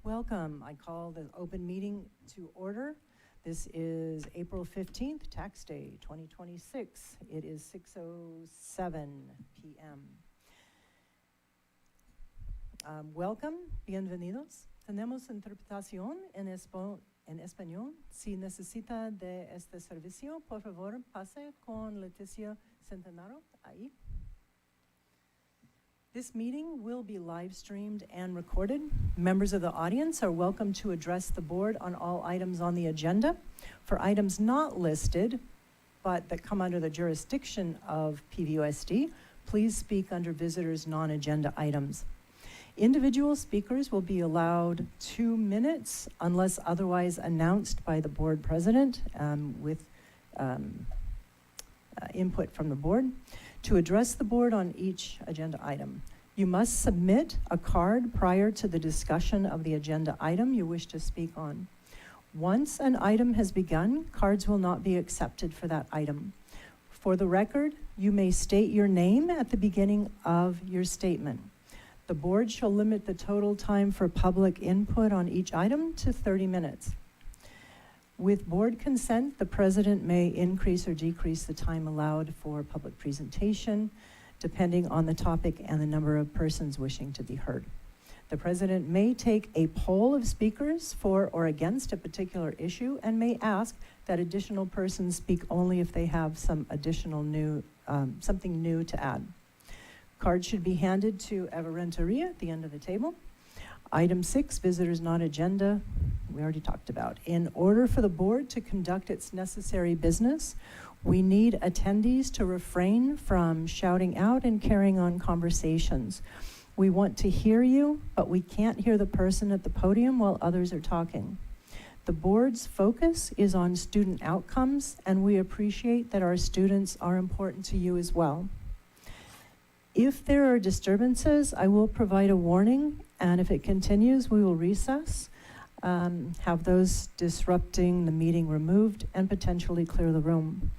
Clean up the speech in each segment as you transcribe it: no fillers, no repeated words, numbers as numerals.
Welcome. I call the open meeting to order. This is April 15th, Tax Day 2026. It is 6:07 p.m. Welcome, bienvenidos. Tenemos interpretación en español. Si necesita de este servicio, por favor, pase con Leticia Centenaro ahí. This meeting will be live streamed and recorded. Members of the audience are welcome to address the board on all items on the agenda. For items not listed, but that come under the jurisdiction of PVUSD, please speak under visitors' non-agenda items. Individual speakers will be allowed 2 minutes unless otherwise announced by the board president with input from the board to address the board on each agenda item. You must submit a card prior to the discussion of the agenda item you wish to speak on. Once an item has begun, cards will not be accepted for that item. For the record, you may state your name at the beginning of your statement. The board shall limit the total time for public input on each item to 30 minutes. With board consent, the president may increase or decrease the time allowed for public presentation, depending on the topic and the number of persons wishing to be heard. The president may take a poll of speakers for or against a particular issue and may ask that additional persons speak only if they have some additional something new to add. Cards should be handed to Eva Renteria at the end of the table. Item 6, visitors not agenda, we already talked about. In order for the board to conduct its necessary business, we need attendees to refrain from shouting out and carrying on conversations. We want to hear you, but we can't hear the person at the podium while others are talking. The board's focus is on student outcomes, and we appreciate that our students are important to you as well. If there are disturbances, I will provide a warning, and if it continues, we will recess, have those disrupting the meeting removed, and potentially clear the room.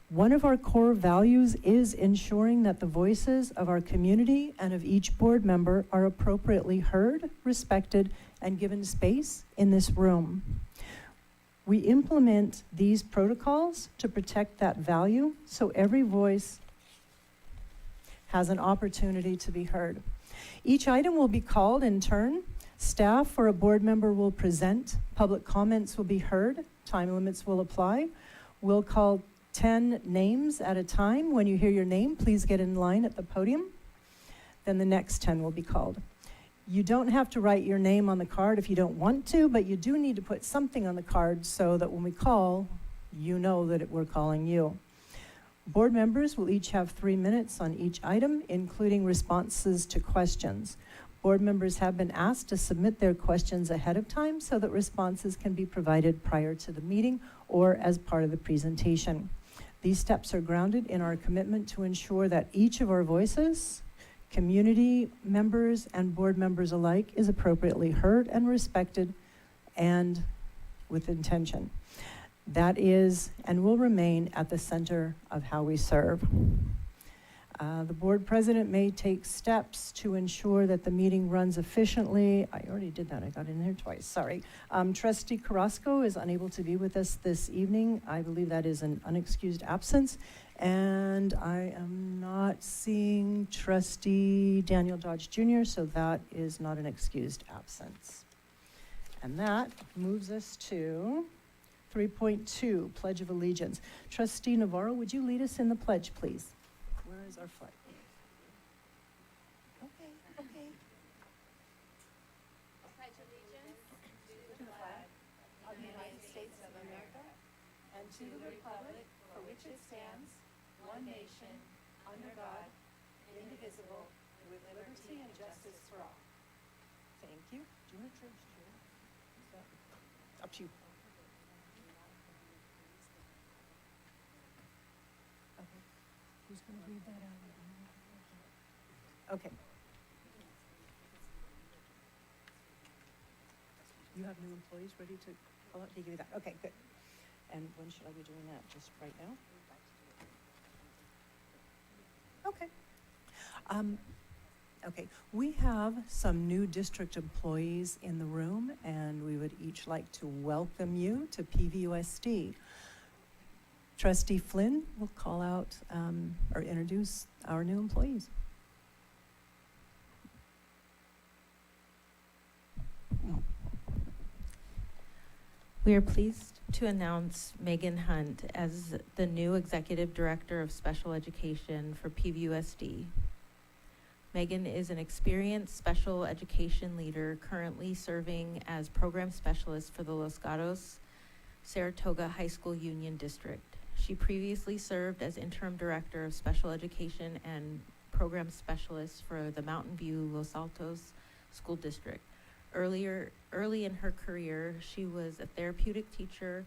One of our core values is ensuring that the voices of our community and of each board member are appropriately heard, respected, and given space in this room. We implement these protocols to protect that value so every voice has an opportunity to be heard. Each item will be called in turn. Staff or a board member will present. Public comments will be heard. Time limits will apply. We'll call 10 names at a time. When you hear your name, please get in line at the podium. Then the next 10 will be called. You don't have to write your name on the card if you don't want to, but you do need to put something on the card so that when we call, you know that we're calling you. Board members will each have 3 minutes on each item, including responses to questions. Board members have been asked to submit their questions ahead of time so that responses can be provided prior to the meeting or as part of the presentation. These steps are grounded in our commitment to ensure that each of our voices, community members and board members alike, is appropriately heard and respected and with intention. That is and will remain at the center of how we serve. The board president may take steps to ensure that the meeting runs efficiently. I already did that, I got in there twice, sorry. Trustee Carrasco is unable to be with us this evening. I believe that is an unexcused absence. And I am not seeing Trustee Daniel Dodge Jr., so that is not an excused absence. And that moves us to 3.2, Pledge of Allegiance. Trustee Navarro, would you lead us in the pledge, please? Where is our flag? Okay. Pledge allegiance to the flag of the United States of America and to the republic for which it stands, one nation, under God, indivisible, with liberty and justice for all. Thank you. Do you want to change chair? Up to you. Okay. Who's going to read that out? Okay. You have new employees ready to call out? They give you that. Okay, good. And when should I be doing that? Just right now? Okay. Okay, we have some new district employees in the room, and we would each like to welcome you to PVUSD. Trustee Flynn will call out or introduce our new employees. We are pleased to announce Megan Hunt as the new Executive Director of Special Education for PVUSD. Megan is an experienced special education leader currently serving as Program Specialist for the Los Gatos Saratoga High School Union District. She previously served as Interim Director of Special Education and Program Specialist for the Mountain View Los Altos School District. Early in her career, she was a therapeutic teacher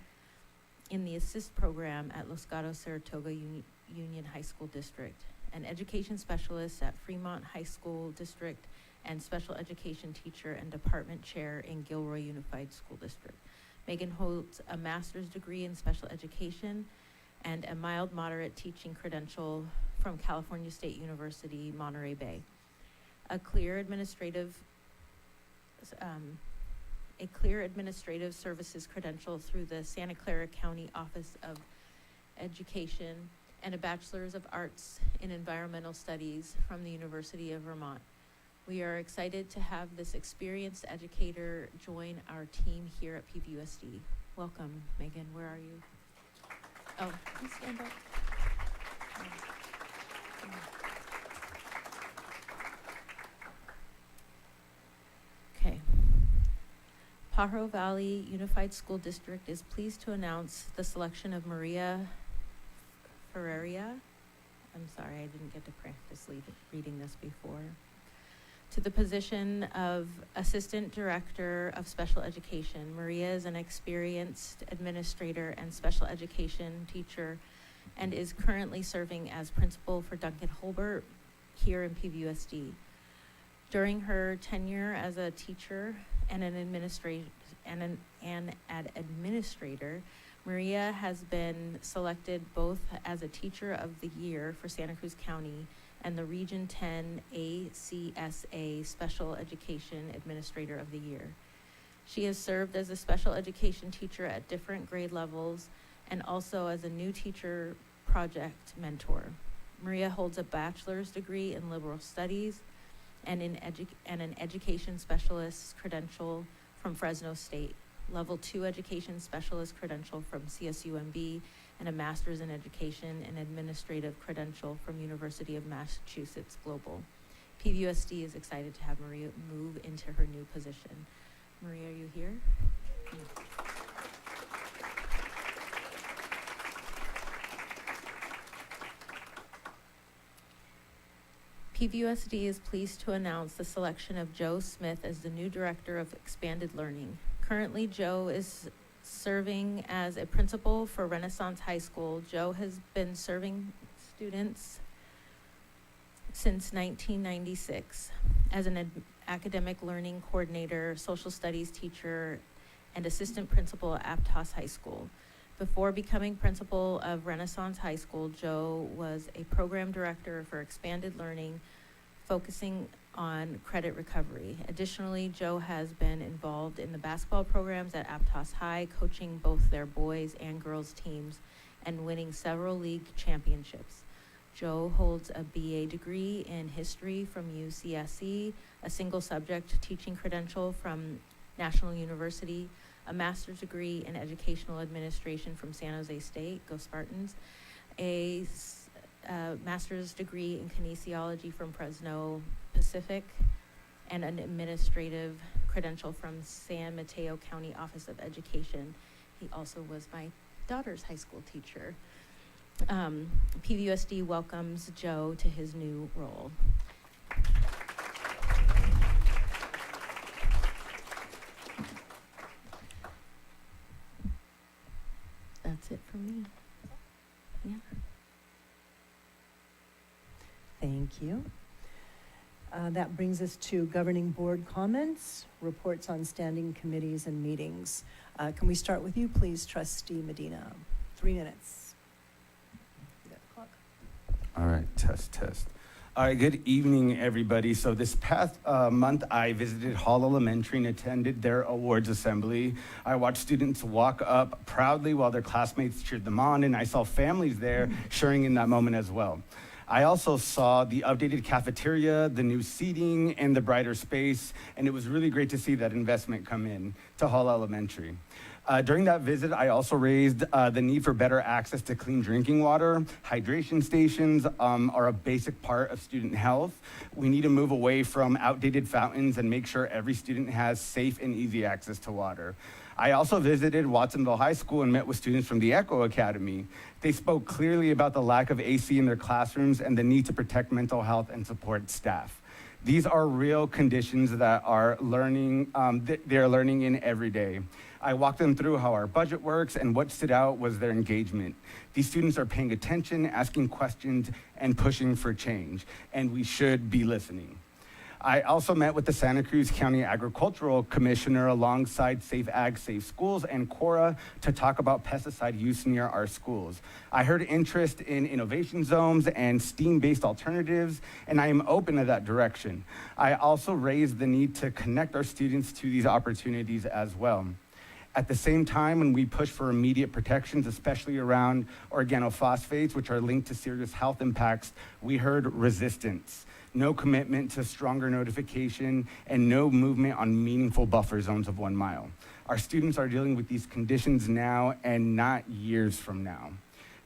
in the Assist program at Los Gatos Saratoga Union High School District, an education specialist at Fremont High School District, and special education teacher and department chair in Gilroy Unified School District. Megan holds a master's degree in special education and a mild moderate teaching credential from California State University, Monterey Bay. A clear administrative services credential through the Santa Clara County Office of Education, and a Bachelor's of Arts in Environmental Studies from the University of Vermont. We are excited to have this experienced educator join our team here at PVUSD. Welcome, Megan. Where are you? Oh, please stand up. Okay. Pajaro Valley Unified School District is pleased to announce the selection of Maria Ferreira. I'm sorry, I didn't get to practice reading this before. To the position of Assistant Director of Special Education. Maria is an experienced administrator and special education teacher and is currently serving as principal for Duncan Holbert here in PVUSD. During her tenure as a teacher and an administrator, Maria has been selected both as a Teacher of the Year for Santa Cruz County and the Region 10 ACSA Special Education Administrator of the Year. She has served as a special education teacher at different grade levels and also as a new teacher project mentor. Maria holds a bachelor's degree in liberal studies and an education specialist credential from Fresno State, level 2 education specialist credential from CSUMB, and a master's in education and administrative credential from University of Massachusetts Global. PVUSD is excited to have Maria move into her new position. Maria, are you here? PVUSD is pleased to announce the selection of Joe Smith as the new Director of Expanded Learning. Currently, Joe is serving as a principal for Renaissance High School. Joe has been serving students since 1996 as an academic learning coordinator, social studies teacher, and assistant principal at Aptos High School. Before becoming principal of Renaissance High School, Joe was a program director for expanded learning, focusing on credit recovery. Additionally, Joe has been involved in the basketball programs at Aptos High, coaching both their boys and girls teams and winning several league championships. Joe holds a BA degree in history from UCSC, a single subject teaching credential from National University, a master's degree in educational administration from San Jose State, go Spartans, a master's degree in kinesiology from Fresno Pacific, and an administrative credential from San Mateo County Office of Education. He also was my daughter's high school teacher. PVUSD welcomes Joe to his new role. That's it for me. Yeah. Thank you. That brings us to governing board comments, reports on standing committees and meetings. Can we start with you, please, Trustee Medina? 3 minutes. You got the clock. All right, test. All right, good evening, everybody. So this past month, I visited Hall Elementary and attended their awards assembly. I watched students walk up proudly while their classmates cheered them on, and I saw families there sharing in that moment as well. I also saw the updated cafeteria, the new seating, and the brighter space, and it was really great to see that investment come in to Hall Elementary. During that visit, I also raised the need for better access to clean drinking water. Hydration stations are a basic part of student health. We need to move away from outdated fountains and make sure every student has safe and easy access to water. I also visited Watsonville High School and met with students from the Echo Academy. They spoke clearly about the lack of AC in their classrooms and the need to protect mental health and support staff. These are real conditions that are learning, they're learning in every day. I walked them through how our budget works, and what stood out was their engagement. These students are paying attention, asking questions, and pushing for change, and we should be listening. I also met with the Santa Cruz County Agricultural Commissioner alongside Safe Ag, Safe Schools, and Cora to talk about pesticide use near our schools. I heard interest in innovation zones and STEAM-based alternatives, and I am open to that direction. I also raised the need to connect our students to these opportunities as well. At the same time, when we push for immediate protections, especially around organophosphates, which are linked to serious health impacts, we heard resistance. No commitment to stronger notification, and no movement on meaningful buffer zones of 1 mile. Our students are dealing with these conditions now and not years from now.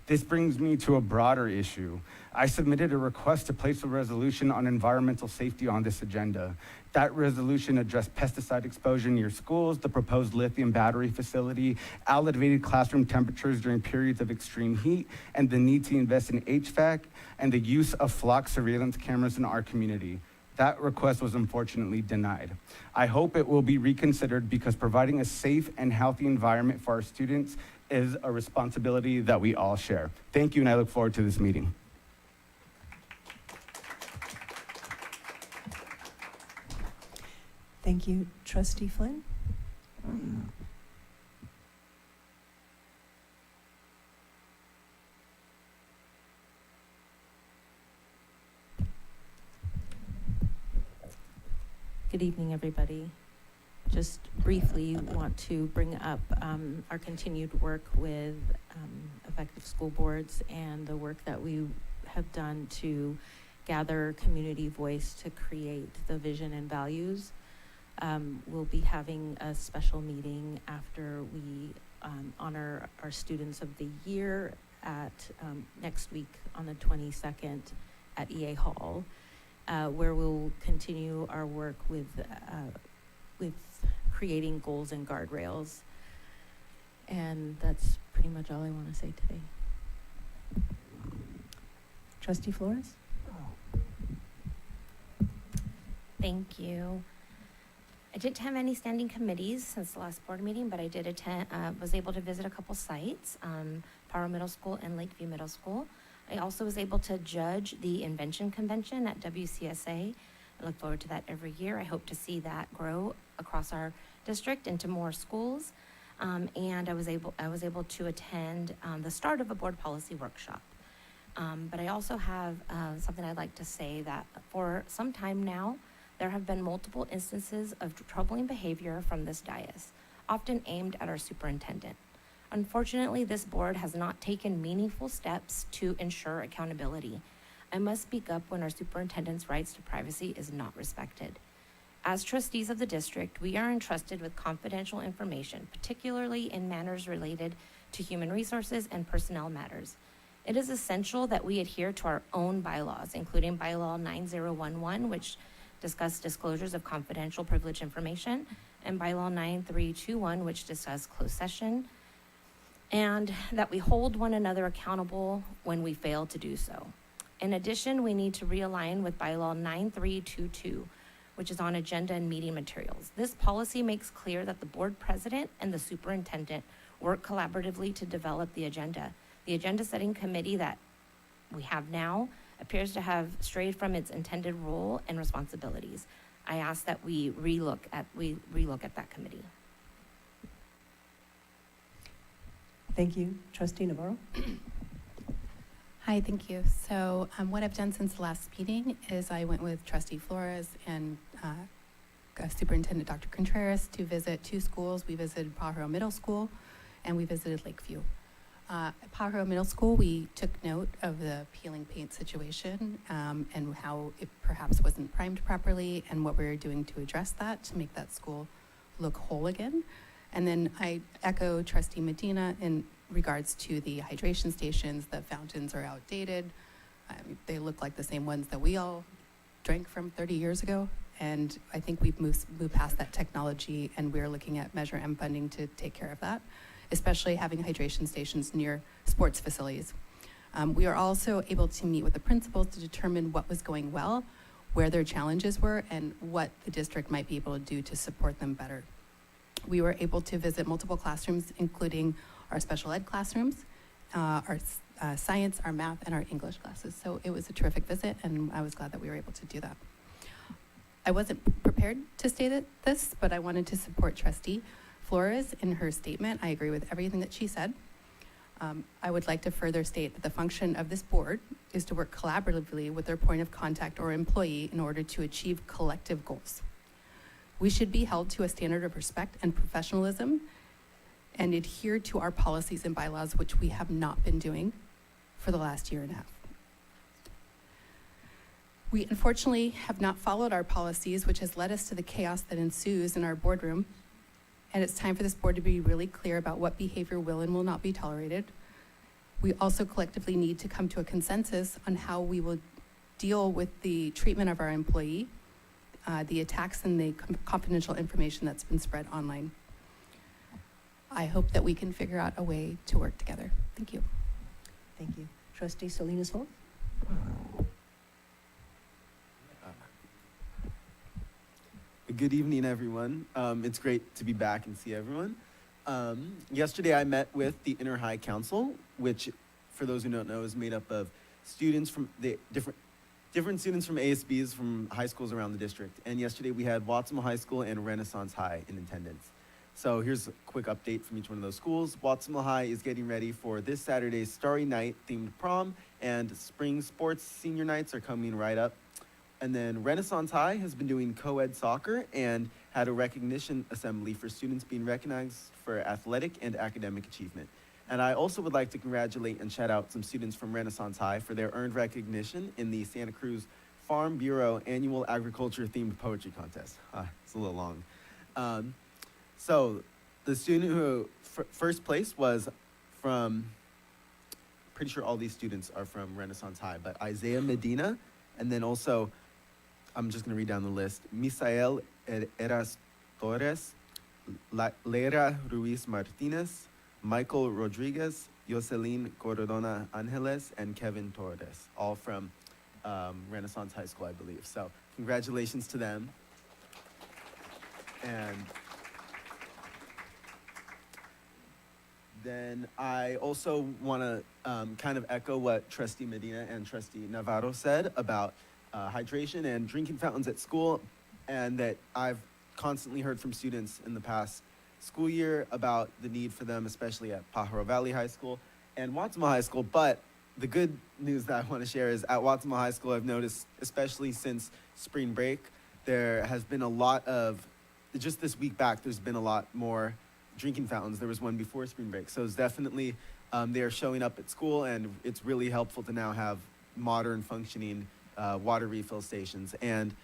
This brings me to a broader issue. I submitted a request to place a resolution on environmental safety on this agenda. That resolution addressed pesticide exposure near schools, the proposed lithium battery facility, elevated classroom temperatures during periods of extreme heat, and the need to invest in HVAC and the use of flock surveillance cameras in our community. That request was unfortunately denied. I hope it will be reconsidered because providing a safe and healthy environment for our students is a responsibility that we all share. Thank you, and I look forward to this meeting. Thank you. Trustee Flynn? Good evening, everybody. Just briefly want to bring up our continued work with effective school boards and the work that we have done to gather community voice to create the vision and values. We'll be having a special meeting after we honor our Students of the Year at next week on the 22nd at EA Hall, where we'll continue our work with creating goals and guardrails. And that's pretty much all I want to say today. Trustee Flores? Thank you. I didn't have any standing committees since the last board meeting, but I did attend, was able to visit a couple sites, Pajaro Middle School and Lakeview Middle School. I also was able to judge the Invention Convention at WCSA. I look forward to that every year. I hope to see that grow across our district into more schools. And I was able to attend the start of a board policy workshop. But I also have something I'd like to say, that for some time now, there have been multiple instances of troubling behavior from this dais, often aimed at our superintendent. Unfortunately, this board has not taken meaningful steps to ensure accountability. I must speak up when our superintendent's rights to privacy is not respected. As trustees of the district, we are entrusted with confidential information, particularly in matters related to human resources and personnel matters. It is essential that we adhere to our own bylaws, including bylaw 9011, which discuss disclosures of confidential privileged information, and bylaw 9321, which discuss closed session, and that we hold one another accountable when we fail to do so. In addition, we need to realign with bylaw 9322, which is on agenda and meeting materials. This policy makes clear that the board president and the superintendent work collaboratively to develop the agenda. The agenda setting committee that we have now appears to have strayed from its intended role and responsibilities. I ask that we relook at that committee. Thank you. Trustee Navarro? Hi, thank you. So what I've done since the last meeting is I went with Trustee Flores and Superintendent Dr. Contreras to visit 2 schools. We visited Pajaro Middle School and we visited Lakeview. At Pajaro Middle School, we took note of the peeling paint situation and how it perhaps wasn't primed properly and what we were doing to address that to make that school look whole again. And then I echo Trustee Medina in regards to the hydration stations. The fountains are outdated. They look like the same ones that we all drank from 30 years ago. And I think we've moved past that technology, and we're looking at Measure M funding to take care of that, especially having hydration stations near sports facilities. We are also able to meet with the principals to determine what was going well, where their challenges were, and what the district might be able to do to support them better. We were able to visit multiple classrooms, including our special ed classrooms, our science, our math, and our English classes. So it was a terrific visit, and I was glad that we were able to do that. I wasn't prepared to state this, but I wanted to support Trustee Flores in her statement. I agree with everything that she said. I would like to further state that the function of this board is to work collaboratively with their point of contact or employee in order to achieve collective goals. We should be held to a standard of respect and professionalism and adhere to our policies and bylaws, which we have not been doing for the last year and a half. We unfortunately have not followed our policies, which has led us to the chaos that ensues in our boardroom. And it's time for this board to be really clear about what behavior will and will not be tolerated. We also collectively need to come to a consensus on how we will deal with the treatment of our employee, the attacks and the confidential information that's been spread online. I hope that we can figure out a way to work together. Thank you. Thank you. Trustee Salinas Holt? Good evening, everyone. It's great to be back and see everyone. Yesterday, I met with the Inner High Council, which, for those who don't know, is made up of students from the different students from ASBs from high schools around the district. And yesterday, we had Watsonville High School and Renaissance High in attendance. So here's a quick update from each one of those schools. Watsonville High is getting ready for this Saturday's Starry Night themed prom, and spring sports senior nights are coming right up. And then Renaissance High has been doing co-ed soccer and had a recognition assembly for students being recognized for athletic and academic achievement. And I also would like to congratulate and shout out some students from Renaissance High for their earned recognition in the Santa Cruz Farm Bureau Annual Agriculture Themed Poetry Contest. It's a little long. So the student who first place was from, pretty sure all these students are from Renaissance High, but Isaiah Medina, and then also, I'm just going to read down the list. Misael Eras Torres, Leira Ruiz Martinez, Michael Rodriguez, Jocelyn Cordona Angeles, and Kevin Torres, all from Renaissance High School, I believe. So congratulations to them. And then I also want to kind of echo what Trustee Medina and Trustee Navarro said about hydration and drinking fountains at school, and that I've constantly heard from students in the past school year about the need for them, especially at Pajaro Valley High School and Watsonville High School. But the good news that I want to share is at Watsonville High School, I've noticed, especially since spring break, there has been a lot of, just this week back, there's been a lot more drinking fountains. There was one before spring break. So it's definitely, they are showing up at school, and it's really helpful to now have modern functioning water refill stations. And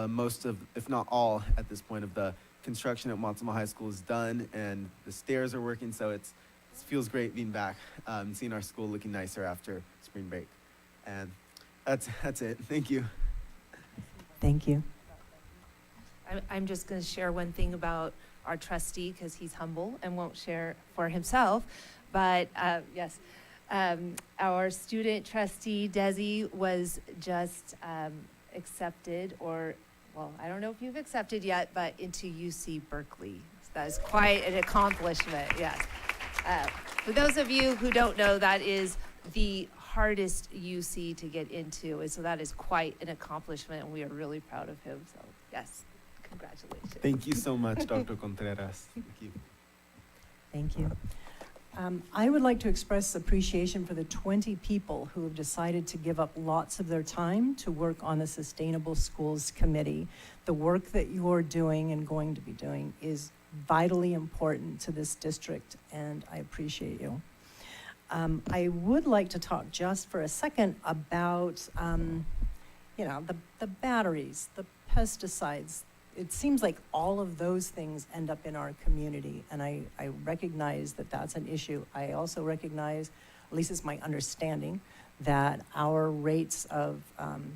most of, if not all, at this point of the construction at Watsonville High School is done, and the stairs are working, so it feels great being back, seeing our school looking nicer after spring break. And that's it. Thank you. Thank you. I'm just going to share one thing about our trustee, because he's humble and won't share for himself. But yes, our student trustee, Desi, was just accepted, or, well, I don't know if you've accepted yet, but into UC Berkeley. So that is quite an accomplishment, yes. For those of you who don't know, that is the hardest UC to get into, and so that is quite an accomplishment, and we are really proud of him. So, yes. Congratulations. Thank you so much, Dr. Contreras. Thank you. Thank you. I would like to express appreciation for the 20 people who have decided to give up lots of their time to work on the Sustainable Schools Committee. The work that you're doing and going to be doing is vitally important to this district, and I appreciate you. I would like to talk just for a second about, the batteries, the pesticides. It seems like all of those things end up in our community, and I recognize that that's an issue. I also recognize, at least it's my understanding, that our rates of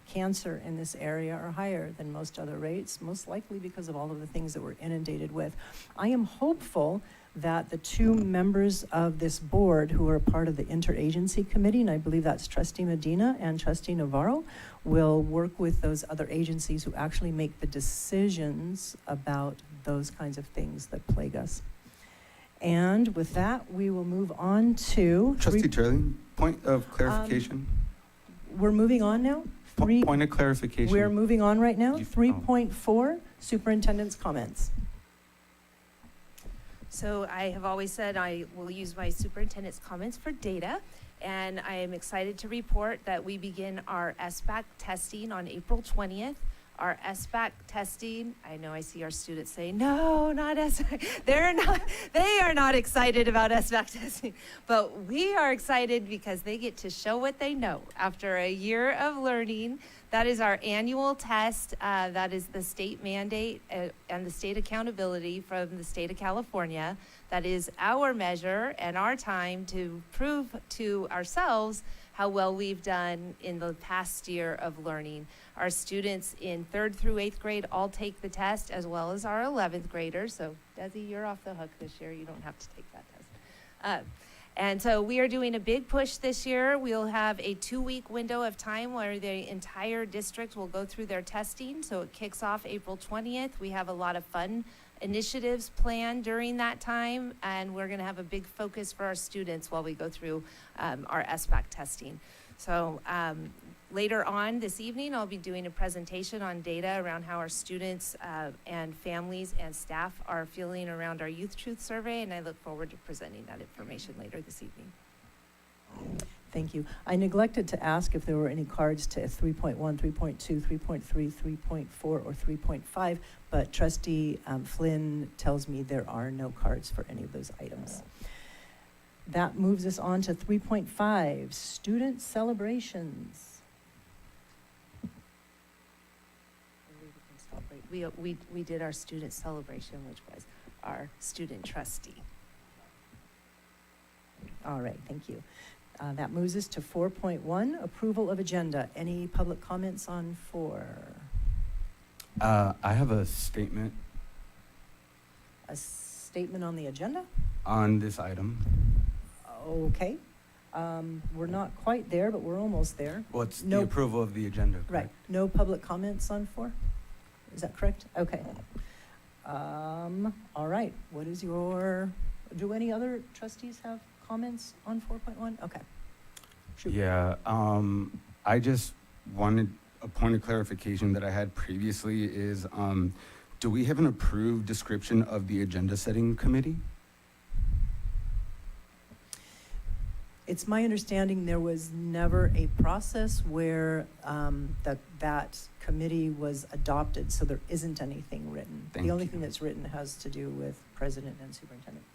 cancer in this area are higher than most other rates, most likely because of all of the things that we're inundated with. I am hopeful that the two members of this board who are part of the interagency committee, and I believe that's Trustee Medina and Trustee Navarro, will work with those other agencies who actually make the decisions about those kinds of things that plague us. And with that, we will move on to... Trustee Turley, point of clarification. We're moving on now? Point of clarification. We're moving on right now. You- 3.4, Superintendent's comments. So I have always said I will use my superintendent's comments for data, and I am excited to report that we begin our SBAC testing on April 20th. Our SBAC testing, I know I see our students saying, no, not SBAC. They are not excited about SBAC testing, but we are excited because they get to show what they know after a year of learning. That is our annual test. That is the state mandate and the state accountability from the state of California. That is our measure and our time to prove to ourselves how well we've done in the past year of learning. Our students in 3rd through 8th grade all take the test, as well as our 11th graders. So Desi, you're off the hook this year. You don't have to take that test. And so we are doing a big push this year. We'll have a 2-week window of time where the entire district will go through their testing. So it kicks off April 20th. We have a lot of fun initiatives planned during that time, and we're gonna have a big focus for our students while we go through our SBAC testing. So later on this evening, I'll be doing a presentation on data around how our students and families and staff are feeling around our Youth Truth Survey, and I look forward to presenting that information later this evening. Thank you. I neglected to ask if there were any cards to 3.1, 3.2, 3.3, 3.4, or 3.5, but Trustee Flynn tells me there are no cards for any of those items. That moves us on to 3.5, student celebrations. We did our student celebration, which was our student trustee. All right, thank you. That moves us to 4.1, approval of agenda. Any public comments on 4? I have a statement A statement on the agenda? on this item. Okay. We're not quite there, but we're almost there. Well, it's No. the approval of the agenda, Right. correct? No public comments on 4? Is that correct? Okay. All right. What is do any other trustees have comments on 4.1? Okay. Shoot. Yeah, I just wanted a point of clarification that I had previously is, do we have an approved description of the agenda setting committee? It's my understanding there was never a process where that committee was adopted, so there isn't anything written. Thank The only you. thing that's written has to do with president and superintendent.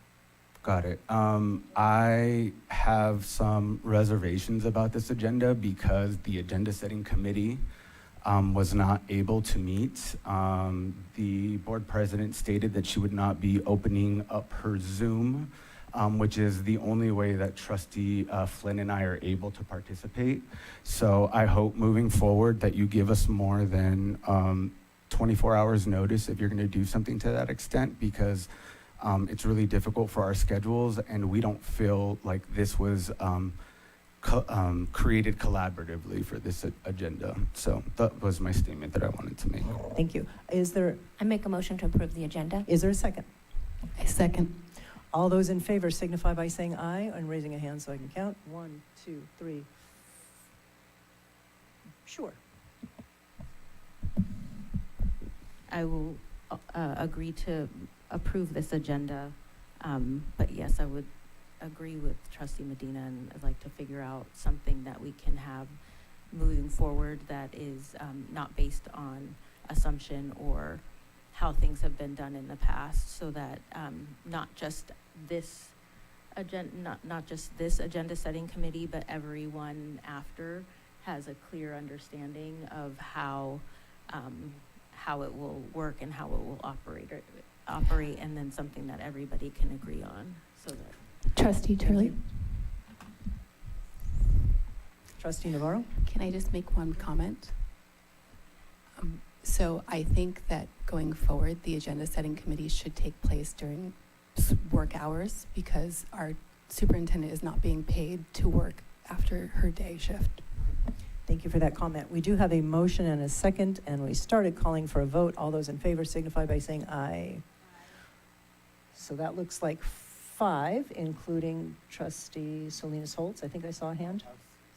Got it. I have some reservations about this agenda because the agenda setting committee was not able to meet. The board president stated that she would not be opening up her Zoom, which is the only way that Trustee Flynn and I are able to participate. So I hope moving forward that you give us more than 24 hours notice if you're gonna do something to that extent, because it's really difficult for our schedules, and we don't feel like this was created collaboratively for this agenda. So that was my statement that I wanted to make. Thank you. Is there I make a motion to approve the agenda. a second? I second. All those in favor signify by saying aye and raising a hand so I can count. 1, 2, 3. Sure. I will agree to approve this agenda, but yes, I would agree with Trustee Medina, and I'd like to figure out something that we can have moving forward that is not based on assumption or how things have been done in the past, so that not just this agenda setting committee, but everyone after has a clear understanding of how it will work and how it will operate, and then something that everybody can agree on, so that. Trustee Turley, Trustee Navarro? can I just make one comment? So I think that going forward, the agenda setting committee should take place during work hours, because our superintendent is not being paid to work after her day shift. Thank you for that comment. We do have a motion and a second, and we started calling for a vote. All those in favor signify by saying aye. So that looks like 5, including Trustee Salinas Holtz. I think I saw a hand.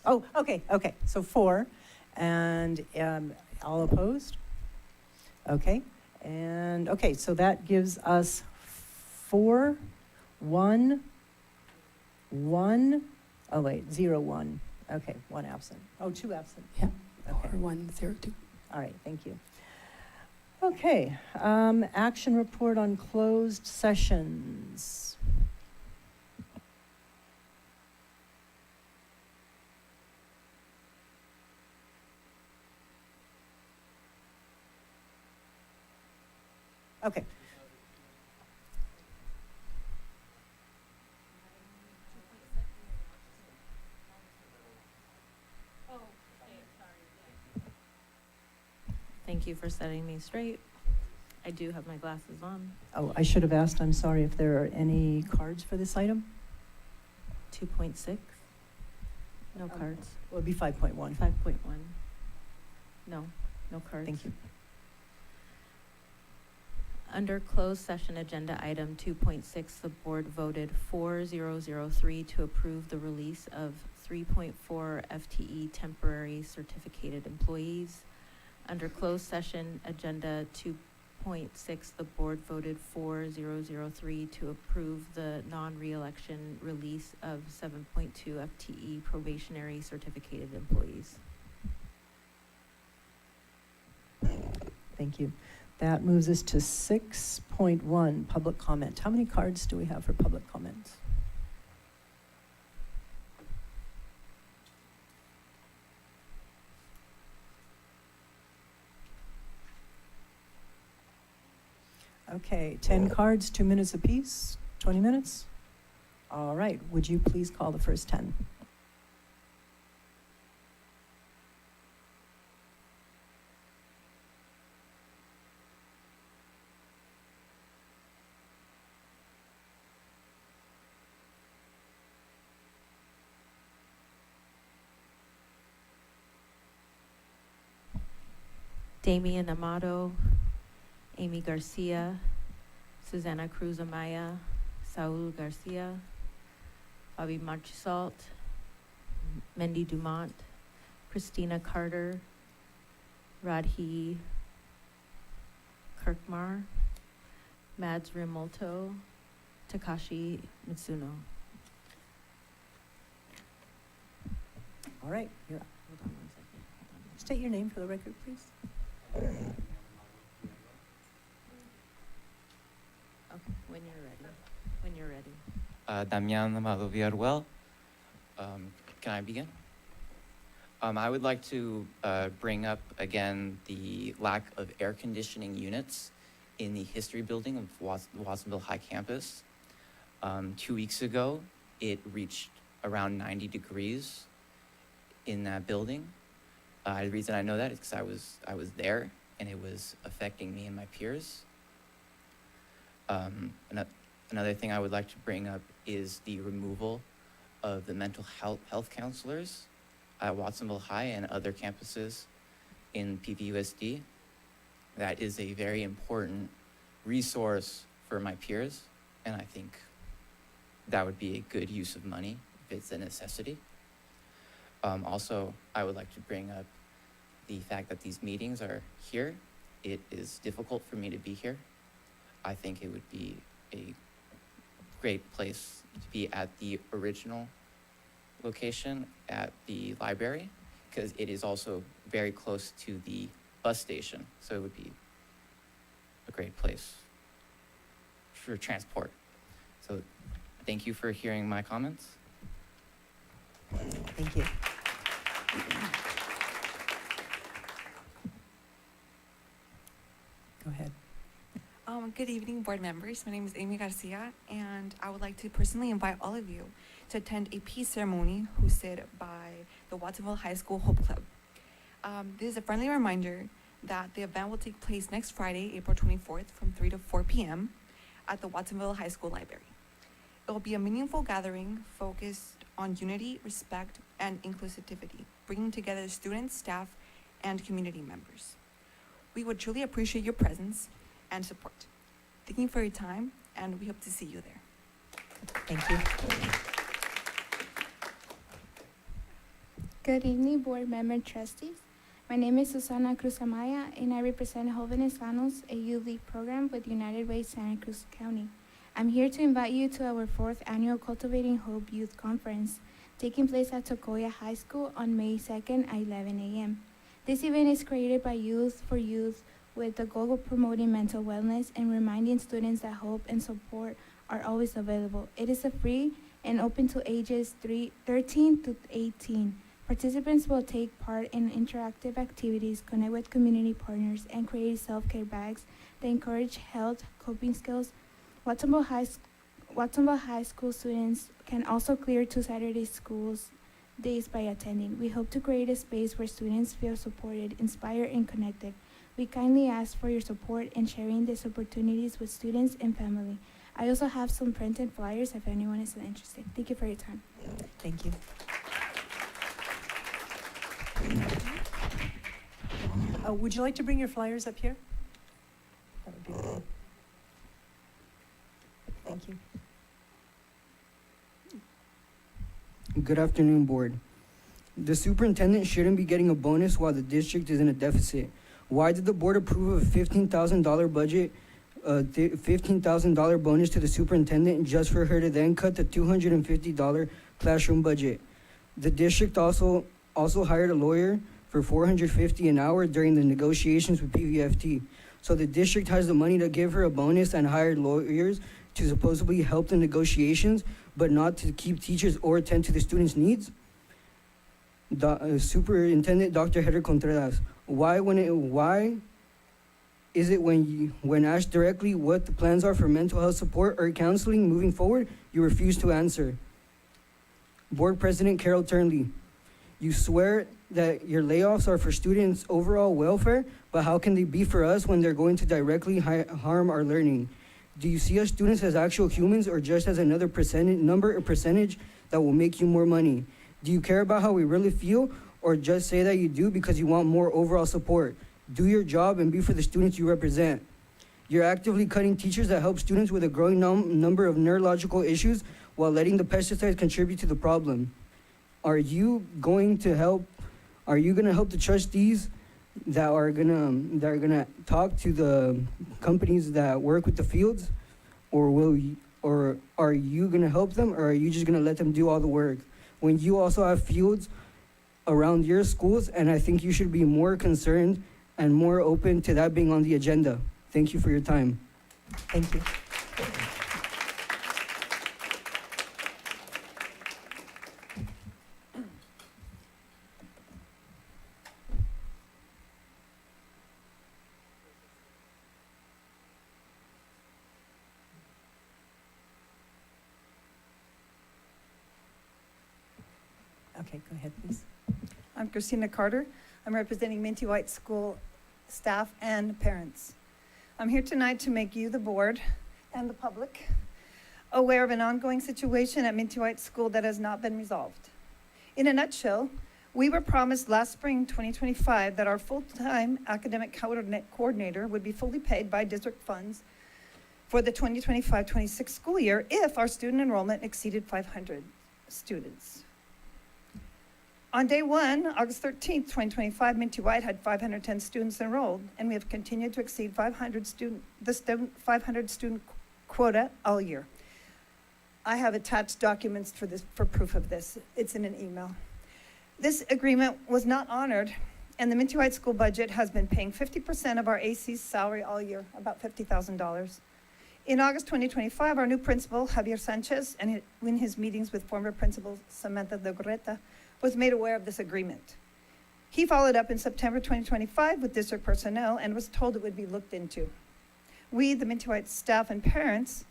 Oh, okay. So 4. And all opposed? Okay. And okay, so that gives us 4, 1, 1. Oh, wait, 0, 1. Okay, 1 absent. Oh, 2 absent. Yeah. Okay. Or 102. All right, thank you. Okay, action report on closed sessions. Okay. Thank you for setting me straight. I do have my glasses on. Oh, I should have asked, I'm sorry, if there are any cards for this item? 2.6. No cards. Well, it'd be 5.1. 5.1. No cards. Thank you. Under closed session agenda item 2.6, the board voted 4003 to approve the release of 3.4 FTE temporary certificated employees. Under closed session agenda 2.6, the board voted 4003 to approve the non-reelection release of 7.2 FTE probationary certificated employees. Thank you. That moves us to 6.1, public comment. How many cards do we have for public comments? Okay, 10 cards, 2 minutes apiece, 20 minutes? All right, would you please call the first 10? Damian Amato, Amy Garcia, Susanna Cruz Amaya, Saul Garcia, Bobby Marchisalt, Mendy Dumont, Christina Carter, Radhi Kirkmar, Mads Rimolto, Takashi Mitsuno. All right, you're up. Hold on 1 second. State your name for the record, please. Okay, when you're ready. Damian Amado Villarreal. Can I begin? I would like to bring up again the lack of air conditioning units in the history building of Watsonville High Campus. 2 weeks ago, it reached around 90 degrees in that building. The reason I know that is because I was there, and it was affecting me and my peers. Another thing I would like to bring up is the removal of the mental health counselors at Watsonville High and other campuses in PPUSD. That is a very important resource for my peers, and I think that would be a good use of money if it's a necessity. Also, I would like to bring up the fact that these meetings are here. It is difficult for me to be here. I think it would be a great place to be at the original location at the library, because it is also very close to the bus station, so it would be a great place for transport. So thank you for hearing my comments. Thank you. Go ahead. Good evening, board members. My name is Amy Garcia, and I would like to personally invite all of you to attend a peace ceremony hosted by the Watsonville High School Hope Club. This is a friendly reminder that the event will take place next Friday, April 24th, from 3 to 4 p.m. at the Watsonville High School Library. It will be a meaningful gathering focused on unity, respect, and inclusivity, bringing together students, staff, and community members. We would truly appreciate your presence and support. Thank you for your time, and we hope to see you there. Thank you. Good evening, board member trustees. My name is Susana Cruz Amaya, and I represent Jóvenes Sanos, a youth league program with United Way Santa Cruz County. I'm here to invite you to our 4th annual Cultivating Hope Youth Conference, taking place at Sequoia High School on May 2nd at 11 a.m. This event is created by Youth for Youth with the goal of promoting mental wellness and reminding students that hope and support are always available. It is a free and open to ages 13 to 18. Participants will take part in interactive activities, connect with community partners, and create self-care bags that encourage health, coping skills. Watsonville High School students can also clear 2 Saturday schools days by attending. We hope to create a space where students feel supported, inspired, and connected. We kindly ask for your support in sharing these opportunities with students and family. I also have some printed flyers if anyone is interested. Thank you for your time. Thank you. Would you like to bring your flyers up here? That would be great. Thank you. Good afternoon, board. The superintendent shouldn't be getting a bonus while the district is in a deficit. Why did the board approve a $15,000 budget, $15,000 bonus to the superintendent just for her to then cut the $250 classroom budget? The district also hired a lawyer for $450 an hour during the negotiations with PVFT. So the district has the money to give her a bonus and hired lawyers to supposedly help the negotiations, but not to keep teachers or attend to the students' needs? Superintendent Dr. Heather Contreras, why is it when asked directly what the plans are for mental health support or counseling moving forward, you refuse to answer? Board President Carol Turnley, you swear that your layoffs are for students' overall welfare, but how can they be for us when they're going to directly harm our learning? Do you see us students as actual humans or just as another percentage that will make you more money? Do you care about how we really feel or just say that you do because you want more overall support? Do your job and be for the students you represent. You're actively cutting teachers that help students with a growing number of neurological issues while letting the pesticides contribute to the problem. Are you going to help the trustees that are gonna talk to the companies that work with the fields, or are you gonna help them, or are you just gonna let them do all the work when you also have fields around your schools? And I think you should be more concerned and more open to that being on the agenda. Thank you for your time. Thank you. Okay, go ahead, please. I'm Christina Carter. I'm representing Minty White School staff and parents. I'm here tonight to make you, the board, and the public aware of an ongoing situation at Minty White School that has not been resolved. In a nutshell, we were promised last spring 2025 that our full-time academic coordinator would be fully paid by district funds for the 2025-26 school year if our student enrollment exceeded 500 students. On day one, August 13th, 2025, Minty White had 510 students enrolled, and we have continued to exceed 500 student quota all year. I have attached documents for proof of this. It's in an email. This agreement was not honored, and the Minty White School budget has been paying 50% of our AC's salary all year, about $50,000. In August 2025, our new principal, Javier Sanchez, and in his meetings with former principal Samantha de Gorreta, was made aware of this agreement. He followed up in September 2025 with district personnel and was told it would be looked into. We, the Minty White staff and parents,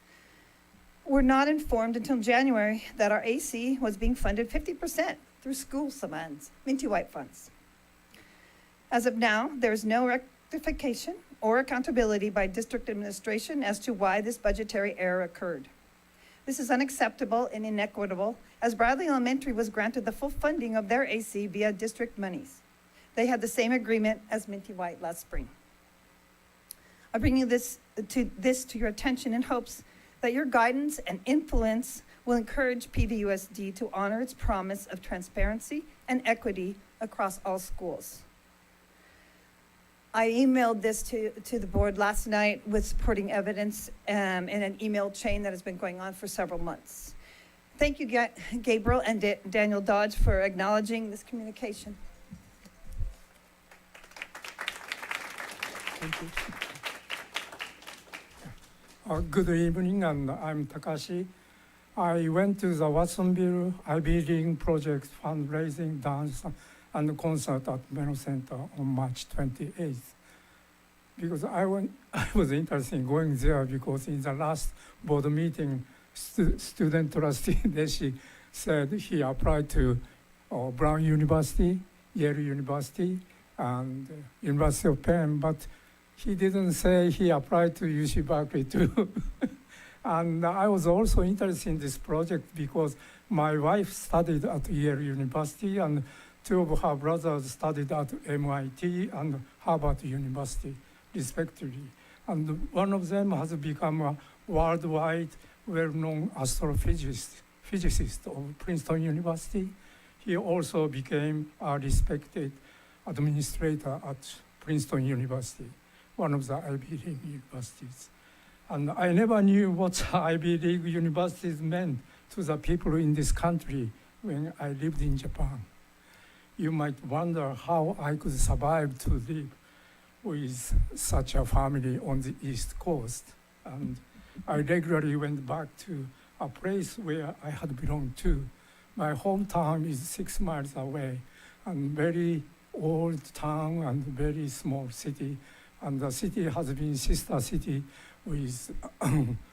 were not informed until January that our AC was being funded 50% through school funds, Minty White funds. As of now, there is no rectification or accountability by district administration as to why this budgetary error occurred. This is unacceptable and inequitable, as Bradley Elementary was granted the full funding of their AC via district monies. They had the same agreement as Minty White last spring. I'm bringing this to your attention in hopes that your guidance and influence will encourage PVUSD to honor its promise of transparency and equity across all schools. I emailed this to the board last night with supporting evidence in an email chain that has been going on for several months. Thank you, Gabriel and Daniel Dodge, for acknowledging this communication. Thank you. Good evening, and I'm Takashi. I went to the Watsonville Ivy League Project fundraising dance and concert at Meno Center on March 28th. Because I was interested in going there because in the last board meeting, student trustee Deshi said he applied to Brown University, Yale University, and University of Penn, but he didn't say he applied to UC Berkeley too. And I was also interested in this project because my wife studied at Yale University and two of her brothers studied at MIT and Harvard University, respectively. And one of them has become a worldwide well-known astrophysicist of Princeton University. He also became a respected administrator at Princeton University, one of the Ivy League universities. And I never knew what Ivy League universities meant to the people in this country when I lived in Japan. You might wonder how I could survive to live with such a family on the East Coast. And I regularly went back to a place where I had belonged to. My hometown is 6 miles away, and very old town and very small city. And the city has been sister city with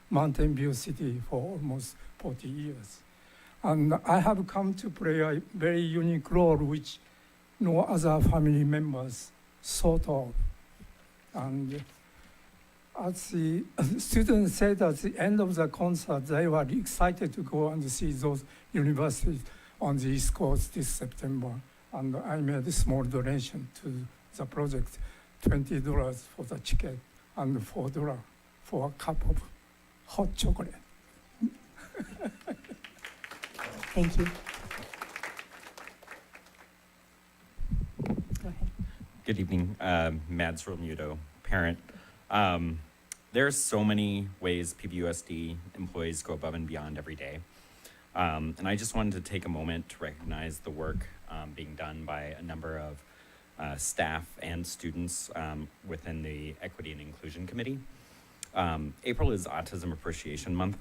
Mountain View City for almost 40 years. And I have come to play a very unique role which no other family members thought of. And as the students said at the end of the concert, they were excited to go and see those universities on the East Coast this September. And I made a small donation to the project, $20 for the ticket and $4 for a cup of hot chocolate. Thank you. Go ahead. Good evening, Mads Romuto, parent. There's so many ways PVUSD employees go above and beyond every day. And I just wanted to take a moment to recognize the work being done by a number of staff and students within the Equity and Inclusion Committee. April is Autism Appreciation Month.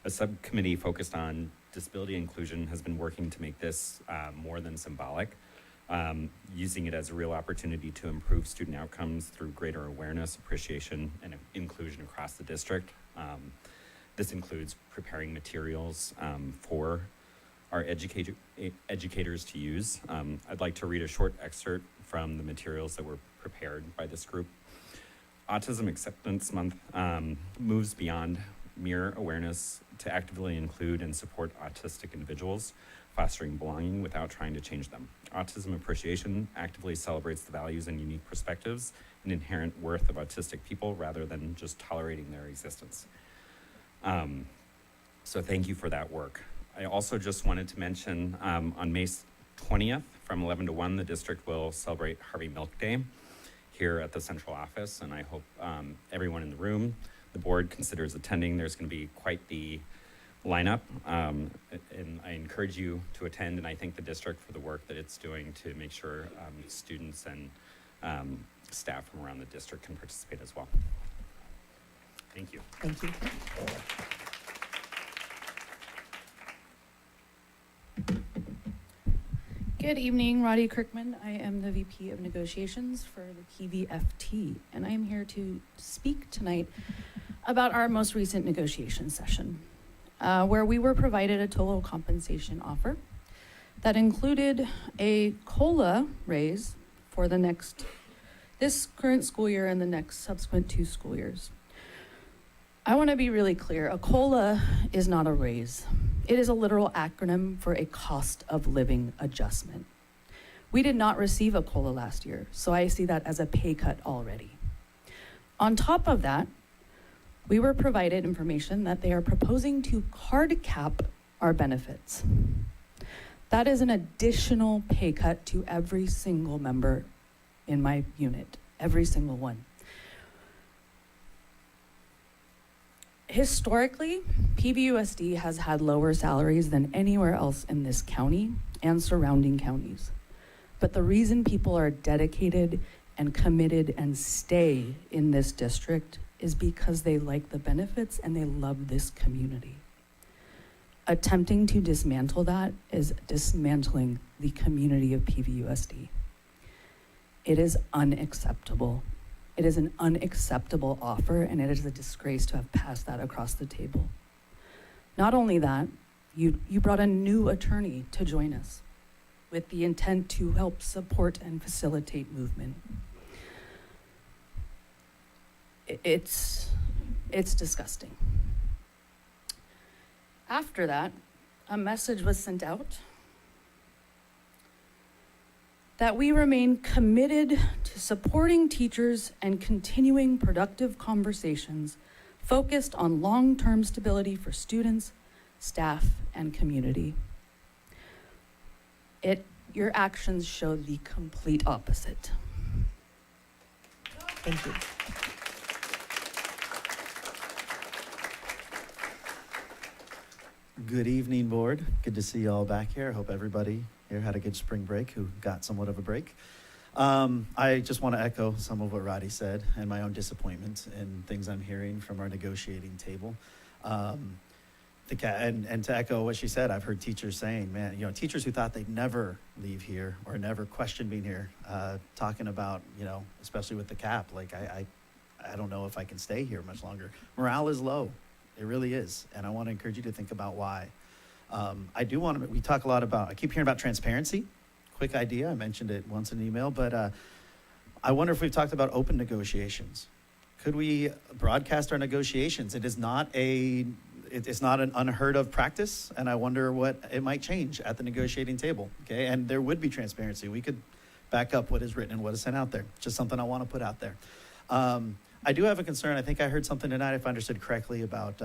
A subcommittee focused on disability inclusion has been working to make this more than symbolic, using it as a real opportunity to improve student outcomes through greater awareness, appreciation, and inclusion across the district. This includes preparing materials for our educators to use. I'd like to read a short excerpt from the materials that were prepared by this group. Autism Acceptance Month moves beyond mere awareness to actively include and support autistic individuals, fostering belonging without trying to change them. Autism Appreciation actively celebrates the values and unique perspectives and inherent worth of autistic people rather than just tolerating their existence. So thank you for that work. I also just wanted to mention on May 20th from 11 to 1, the district will celebrate Harvey Milk Day here at the central office, and I hope everyone in the room, the board considers attending. There's going to be quite the lineup, and I encourage you to attend, and I thank the district for the work that it's doing to make sure students and staff from around the district can participate as well. Thank you. Thank you. Good evening, Roddy Kirkman. I am the VP of Negotiations for the PVFT, and I am here to speak tonight about our most recent negotiation session, where we were provided a total compensation offer that included a COLA raise for this current school year and the next subsequent 2 school years. I want to be really clear. A COLA is not a raise. It is a literal acronym for a cost of living adjustment. We did not receive a COLA last year, so I see that as a pay cut already. On top of that, we were provided information that they are proposing to hard cap our benefits. That is an additional pay cut to every single member in my unit, every single one. Historically, PVUSD has had lower salaries than anywhere else in this county and surrounding counties. But the reason people are dedicated and committed and stay in this district is because they like the benefits and they love this community. Attempting to dismantle that is dismantling the community of PVUSD. It is unacceptable. It is an unacceptable offer, and it is a disgrace to have passed that across the table. Not only that, you brought a new attorney to join us with the intent to help support and facilitate movement. It's disgusting. After that, a message was sent out that we remain committed to supporting teachers and continuing productive conversations focused on long-term stability for students, staff, and community. Your actions show the complete opposite. Thank you. Good evening, board. Good to see you all back here. I hope everybody here had a good spring break who got somewhat of a break. I just want to echo some of what Roddy said and my own disappointment and things I'm hearing from our negotiating table. And to echo what she said, I've heard teachers saying, man, teachers who thought they'd never leave here or never question being here, talking about, especially with the cap, like I don't know if I can stay here much longer. Morale is low. It really is. And I want to encourage you to think about why. We talk a lot about, I keep hearing about transparency. Quick idea, I mentioned it once in an email, but I wonder if we've talked about open negotiations. Could we broadcast our negotiations? It's not an unheard of practice, and I wonder what it might change at the negotiating table, okay? And there would be transparency. We could back up what is written and what is sent out there. Just something I want to put out there. I do have a concern. I think I heard something tonight, if I understood correctly, about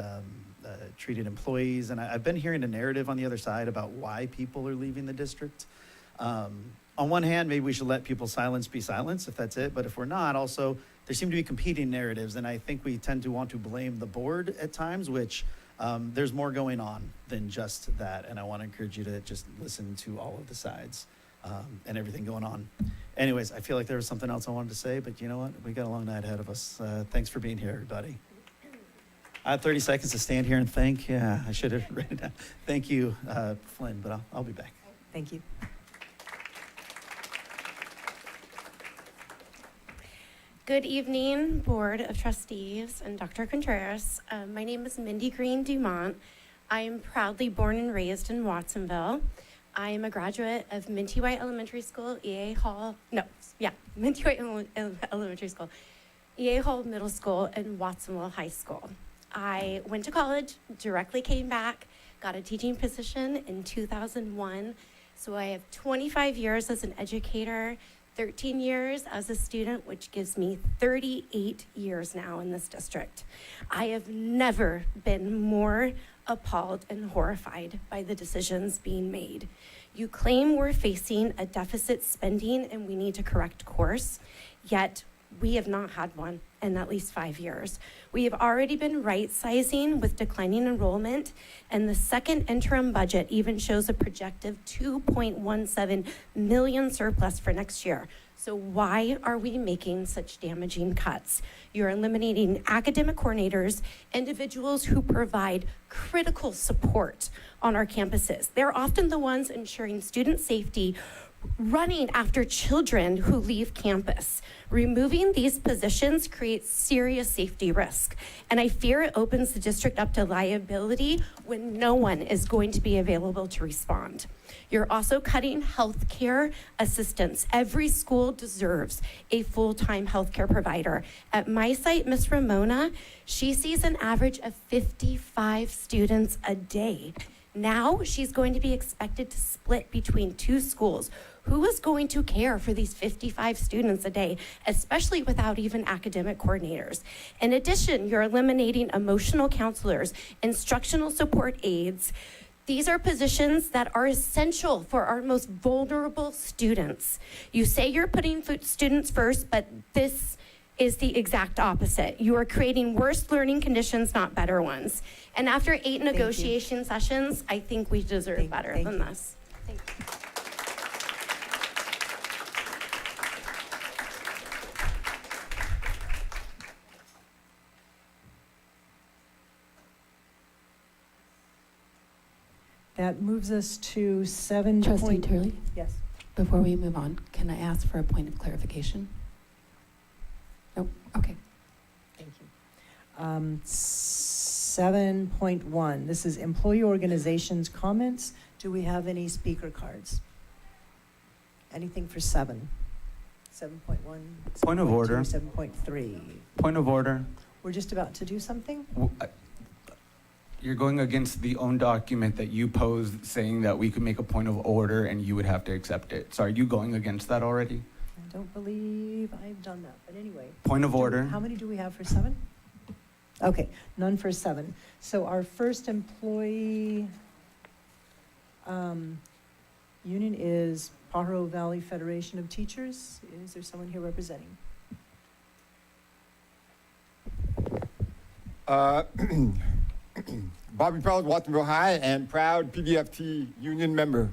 treated employees. And I've been hearing a narrative on the other side about why people are leaving the district. On one hand, maybe we should let people's silence be silence, if that's it. But if we're not, also, there seem to be competing narratives. And I think we tend to want to blame the board at times, which there's more going on than just that. And I want to encourage you to just listen to all of the sides and everything going on. Anyways, I feel like there was something else I wanted to say, but you know what? We got a long night ahead of us. Thanks for being here, everybody. I have 30 seconds to stand here and thank. Yeah, I should have written it down. Thank you, Flynn, but I'll be back. Thank you. Good evening, Board of Trustees and Dr. Contreras. My name is Mindy Green Dumont. I am proudly born and raised in Watsonville. I am a graduate of Minty White Elementary School, Minty White Elementary School, EA Hall Middle School, and Watsonville High School. I went to college, directly came back, got a teaching position in 2001. So I have 25 years as an educator, 13 years as a student, which gives me 38 years now in this district. I have never been more appalled and horrified by the decisions being made. You claim we're facing a deficit spending and we need to correct course, yet we have not had one. in at least 5 years. We have already been right-sizing with declining enrollment, and the second interim budget even shows a projected 2.17 million surplus for next year. So why are we making such damaging cuts? You're eliminating academic coordinators, individuals who provide critical support on our campuses. They're often the ones ensuring student safety, running after children who leave campus. Removing these positions creates serious safety risk, and I fear it opens the district up to liability when no one is going to be available to respond. You're also cutting healthcare assistance. Every school deserves a full-time healthcare provider. At my site, Miss Ramona, she sees an average of 55 students a day. Now she's going to be expected to split between 2 schools. Who is going to care for these 55 students a day, especially without even academic coordinators? In addition, you're eliminating emotional counselors, instructional support aides. These are positions that are essential for our most vulnerable students. You say you're putting students first, but this is the exact opposite. You are creating worse learning conditions, not better ones. And after 8 negotiation sessions, I think we deserve better than this. Thank you. That moves us to 7. Trustee Turley? Yes. Before we move on, can I ask for a point of clarification? Nope, okay. Thank you. 7.1, this is employee organizations comments. Do we have any speaker cards? Anything for 7? 7.1? Point of order. 7.3. Point of order. We're just about to do something? You're going against the own document that you posed saying that we could make a point of order and you would have to accept it. So are you going against that already? I don't believe I've done that, but anyway. Point of order. How many do we have for 7? Okay, none for 7. So our first employee union is Pajaro Valley Federation of Teachers. Is there someone here representing? Bobby Prowse, Watsonville High, and proud PBFT union member.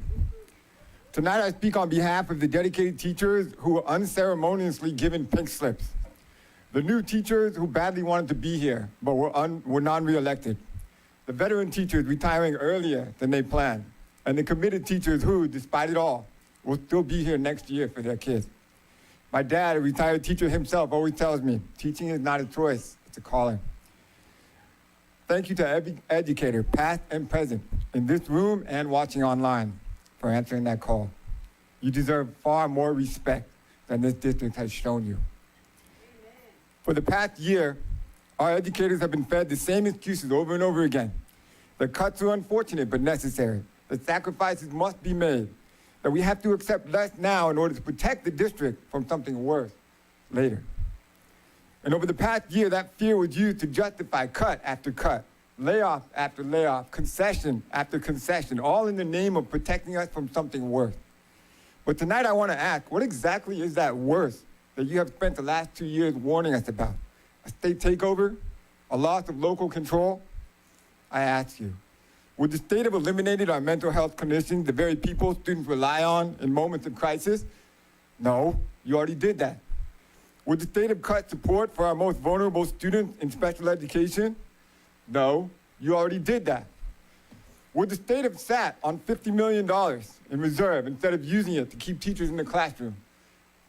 Tonight I speak on behalf of the dedicated teachers who were unceremoniously given pink slips. The new teachers who badly wanted to be here, but were non-reelected. The veteran teachers retiring earlier than they planned. And the committed teachers who, despite it all, will still be here next year for their kids. My dad, a retired teacher himself, always tells me, teaching is not a choice, it's a calling. Thank you to every educator, past and present, in this room and watching online, for answering that call. You deserve far more respect than this district has shown you. For the past year, our educators have been fed the same excuses over and over again. The cuts are unfortunate but necessary. The sacrifices must be made. That we have to accept less now in order to protect the district from something worse later. And over the past year, that fear was used to justify cut after cut, layoff after layoff, concession after concession, all in the name of protecting us from something worse. But tonight I want to ask, what exactly is that worse that you have spent the last 2 years warning us about? A state takeover? A loss of local control? I ask you, would the state have eliminated our mental health conditions, the very people students rely on in moments of crisis? No, you already did that. Would the state have cut support for our most vulnerable students in special education? No, you already did that. Would the state have sat on $50 million in reserve instead of using it to keep teachers in the classroom?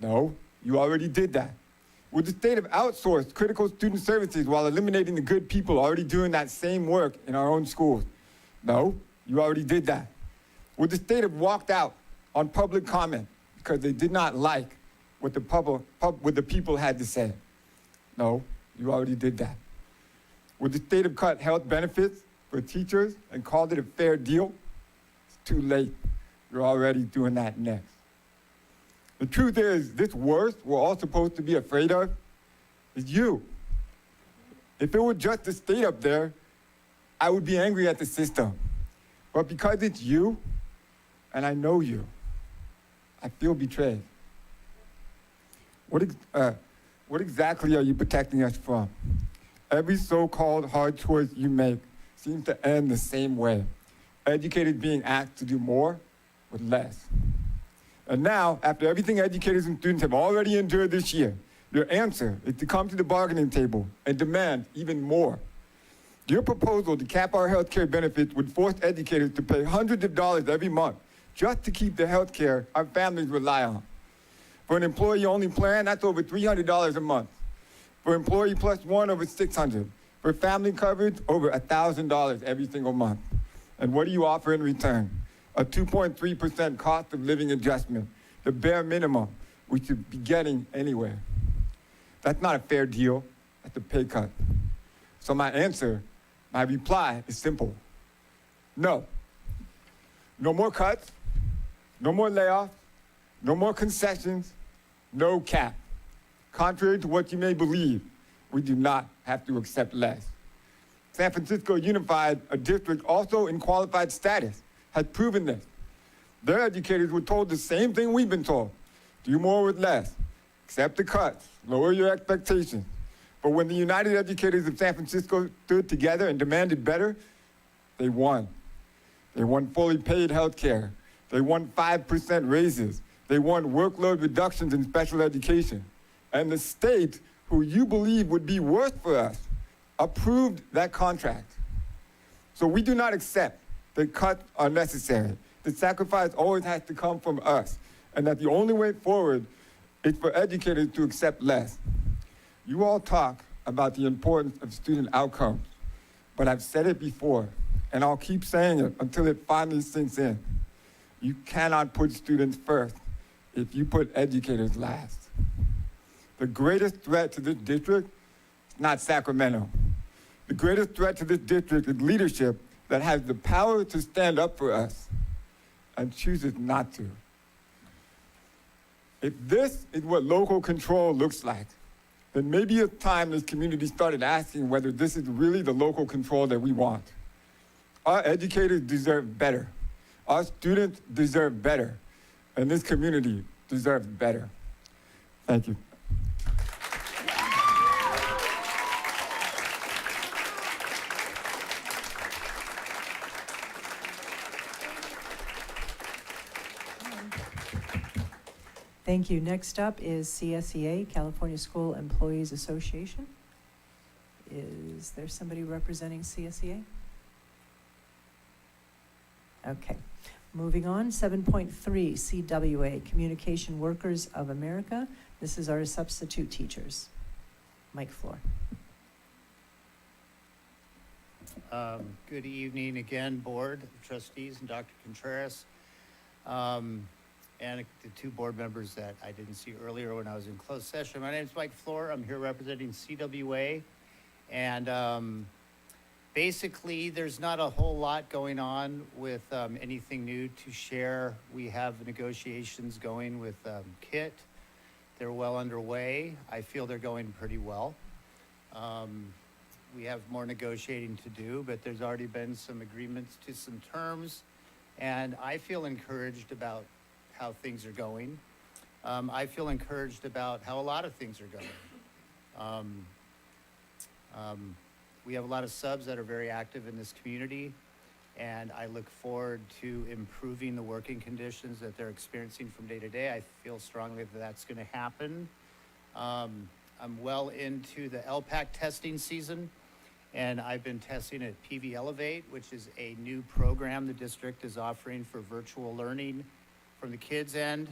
No, you already did that. Would the state have outsourced critical student services while eliminating the good people already doing that same work in our own schools? No, you already did that. Would the state have walked out on public comment because they did not like what the people had to say? No, you already did that. Would the state have cut health benefits for teachers and called it a fair deal? It's too late. You're already doing that next. The truth is, this worst we're all supposed to be afraid of is you. If it were just the state up there, I would be angry at the system. But because it's you, and I know you, I feel betrayed. What exactly are you protecting us from? Every so-called hard choice you make seems to end the same way. Educators being asked to do more with less. And now, after everything educators and students have already endured this year, your answer is to come to the bargaining table and demand even more. Your proposal to cap our health care benefits would force educators to pay hundreds of dollars every month just to keep the health care our families rely on. For an employee-only plan, that's over $300 a month. For employee plus one, over $600. For family coverage, over $1,000 every single month. And what do you offer in return? A 2.3% cost of living adjustment, the bare minimum we should be getting anyway. That's not a fair deal. That's a pay cut. So my reply is simple. No. No more cuts, no more layoffs, no more concessions, no cap. Contrary to what you may believe, we do not have to accept less. San Francisco Unified, a district also in qualified status, has proven this. Their educators were told the same thing we've been told. Do more with less. Accept the cuts. Lower your expectations. But when the United Educators of San Francisco stood together and demanded better, they won. They won fully paid health care. They won 5% raises. They won workload reductions in special education. And the state, who you believe would be worse for us, approved that contract. So we do not accept that cuts are necessary. The sacrifice always has to come from us, and that the only way forward is for educators to accept less. You all talk about the importance of student outcomes, but I've said it before, and I'll keep saying it until it finally sinks in. You cannot put students first if you put educators last. The greatest threat to this district is not Sacramento. The greatest threat to this district is leadership that has the power to stand up for us and chooses not to. If this is what local control looks like, then maybe it's time this community started asking whether this is really the local control that we want. Our educators deserve better. Our students deserve better. And this community deserves better. Thank you. Thank you. Next up is CSEA, California School Employees Association. Is there somebody representing CSEA? Okay. Moving on, 7.3, CWA, Communication Workers of America. This is our substitute teachers. Mike Floor. Good evening again, Board of Trustees and Dr. Contreras. And the two board members that I didn't see earlier when I was in closed session. My name is Mike Floor. I'm here representing CWA. And basically, there's not a whole lot going on with anything new to share. We have negotiations going with KIT. They're well underway. I feel they're going pretty well. We have more negotiating to do, but there's already been some agreements to some terms. And I feel encouraged about how things are going. I feel encouraged about how a lot of things are going. We have a lot of subs that are very active in this community, and I look forward to improving the working conditions that they're experiencing from day to day. I feel strongly that that's going to happen. I'm well into the LPAC testing season, and I've been testing at PV Elevate, which is a new program the district is offering for virtual learning. From the kids' end,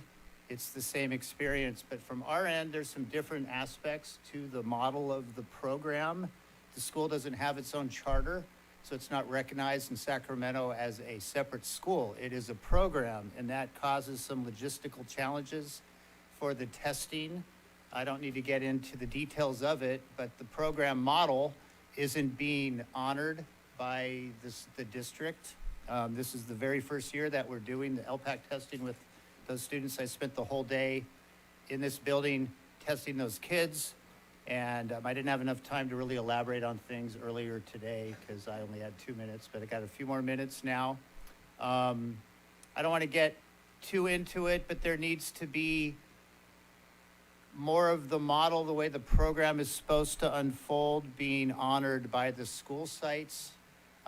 it's the same experience, but from our end, there's some different aspects to the model of the program. The school doesn't have its own charter, so it's not recognized in Sacramento as a separate school. It is a program, and that causes some logistical challenges for the testing. I don't need to get into the details of it, but the program model isn't being honored by the district. This is the very first year that we're doing the LPAC testing with those students. I spent the whole day in this building testing those kids, and I didn't have enough time to really elaborate on things earlier today because I only had 2 minutes, but I got a few more minutes now. I don't want to get too into it, but there needs to be more of the model, the way the program is supposed to unfold, being honored by the school sites.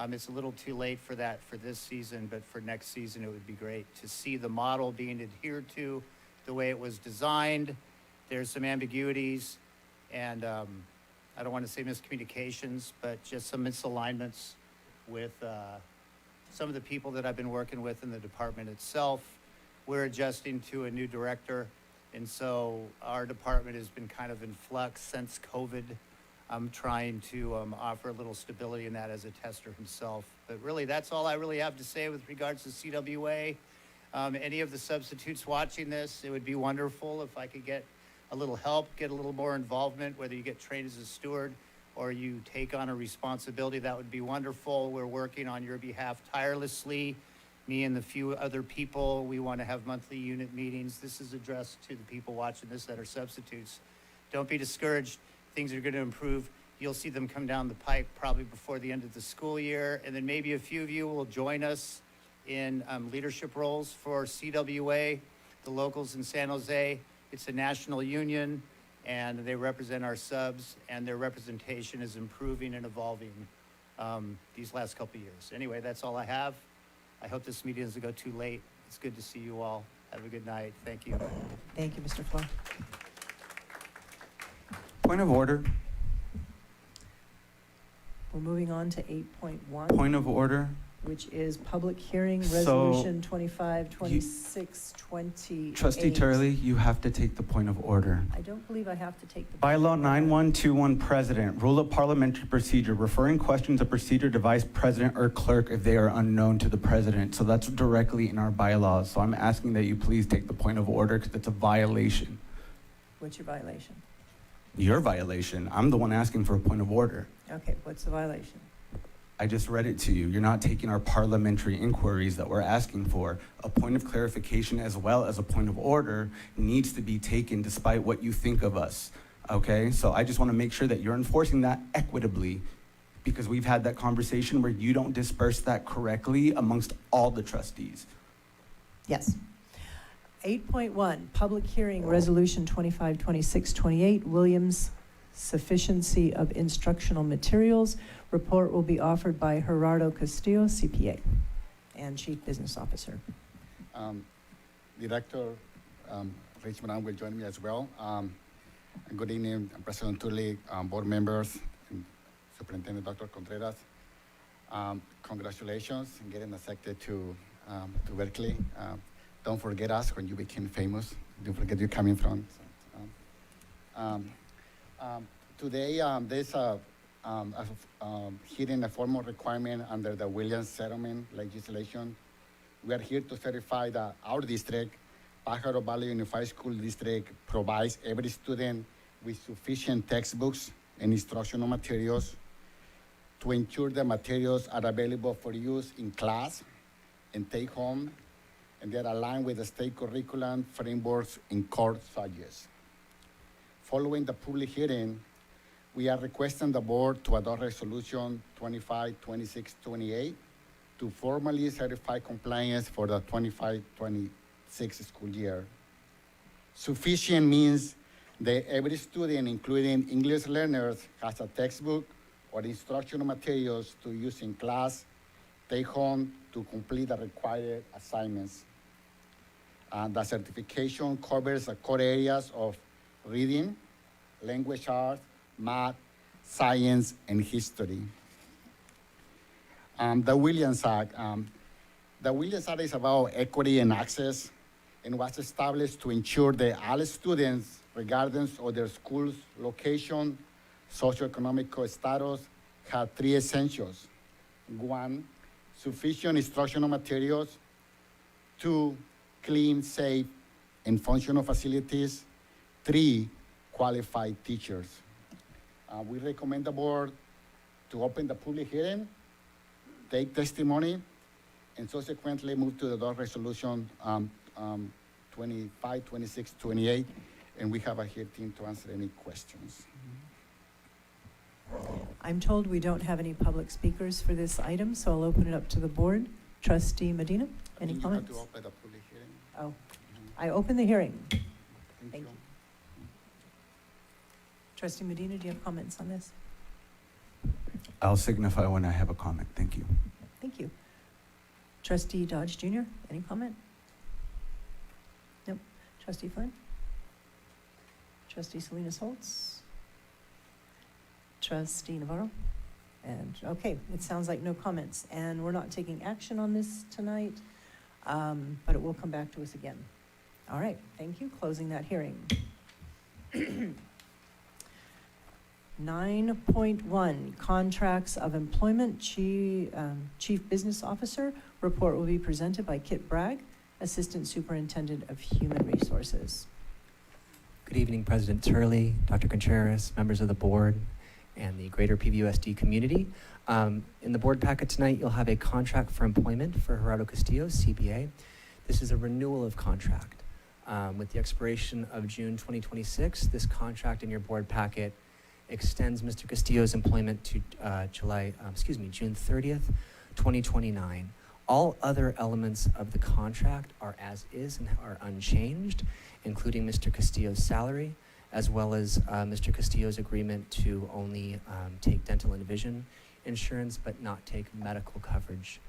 It's a little too late for that for this season, but for next season, it would be great to see the model being adhered to the way it was designed. There's some ambiguities and I don't want to say miscommunications, but just some misalignments with some of the people that I've been working with in the department itself. We're adjusting to a new director, and so our department has been kind of in flux since COVID. I'm trying to offer a little stability in that as a tester himself. But really, that's all I really have to say with regards to CWA. Any of the substitutes watching this, it would be wonderful if I could get a little help, get a little more involvement, whether you get trained as a steward or you take on a responsibility, that would be wonderful. We're working on your behalf tirelessly. Me and the few other people, we want to have monthly unit meetings. This is addressed to the people watching this that are substitutes. Don't be discouraged. Things are going to improve. You'll see them come down the pipe probably before the end of the school year. And then maybe a few of you will join us in leadership roles for CWA, the locals in San Jose. It's a national union, and they represent our subs, and their representation is improving and evolving these last couple of years. Anyway, that's all I have. I hope this meeting doesn't go too late. It's good to see you all. Have a good night. Thank you. Thank you, Mr. Flo. Point of order. We're moving on to 8.1. Point of order. Which is public hearing, So, resolution 25, 26, 28. Trustee Turley, you have to take the point of order. I don't believe I have to take the. Bylaw 9121, President, Rule of Parliamentary Procedure, referring questions of procedure to Vice President or Clerk if they are unknown to the President. So that's directly in our bylaws. So I'm asking that you please take the point of order because it's a violation. What's your violation? Your violation. I'm the one asking for a point of order. Okay, what's the violation? I just read it to you. You're not taking our parliamentary inquiries that we're asking for. A point of clarification as well as a point of order needs to be taken despite what you think of us, okay? So I just want to make sure that you're enforcing that equitably because we've had that conversation where you don't disperse that correctly amongst all the trustees. Yes. 8.1, public hearing, resolution 25, 26, 28, Williams sufficiency of instructional materials. Report will be offered by Gerardo Castillo, CPA, and Chief Business Officer. Director Rich Moran will join me as well. Good evening, President Turley, board members, and Superintendent Dr. Contreras. Congratulations on getting accepted to Berkeley. Don't forget us when you became famous. Don't forget you're coming from. Today, there's hitting a formal requirement under the Williams settlement legislation. We are here to certify that our district, Pajaro Valley Unified School District, provides every student with sufficient textbooks and instructional materials to ensure the materials are available for use in class and take home, and they're aligned with the state curriculum frameworks in core subjects. Following the public hearing, we are requesting the board to adopt resolution 25, 26, 28 to formally certify compliance for the 25-26 school year. Sufficient means that every student, including English learners, has a textbook or instructional materials to use in class, take home to complete the required assignments. The certification covers the core areas of reading, language arts, math, science, and history. The Williams Act. The Williams Act is about equity and access and was established to ensure that all students, regardless of their school's location, socioeconomic status, have three essentials. 1, sufficient instructional materials. 2, clean, safe, and functional facilities. 3, qualified teachers. We recommend the board to open the public hearing, take testimony, and subsequently move to the resolution 25, 26, 28, and we have a here team to answer any questions. I'm told we don't have any public speakers for this item, so I'll open it up to the board. Trustee Medina, any comments? You have to open the public hearing. Oh, I open the hearing. Thank you. Trustee Medina, do you have comments on this? I'll signify when I have a comment. Thank you. Thank you. Trustee Dodge Jr., any comment? Nope. Trustee Flynn? Trustee Salinas Holtz? Trustee Navarro? And, okay, it sounds like no comments. And we're not taking action on this tonight, but it will come back to us again. All right, thank you. Closing that hearing. 9.1, Contracts of Employment, Chief Business Officer. Report will be presented by Kit Bragg, Assistant Superintendent of Human Resources. Good evening, President Turley, Dr. Contreras, members of the board, and the greater PVUSD community. In the board packet tonight, you'll have a contract for employment for Gerardo Castillo, CPA. This is a renewal of contract. With the expiration of June 2026, this contract in your board packet extends Mr. Castillo's employment to June 30th, 2029. All other elements of the contract are as is and are unchanged, including Mr. Castillo's salary, as well as Mr. Castillo's agreement to only take dental and vision insurance, but not take medical coverage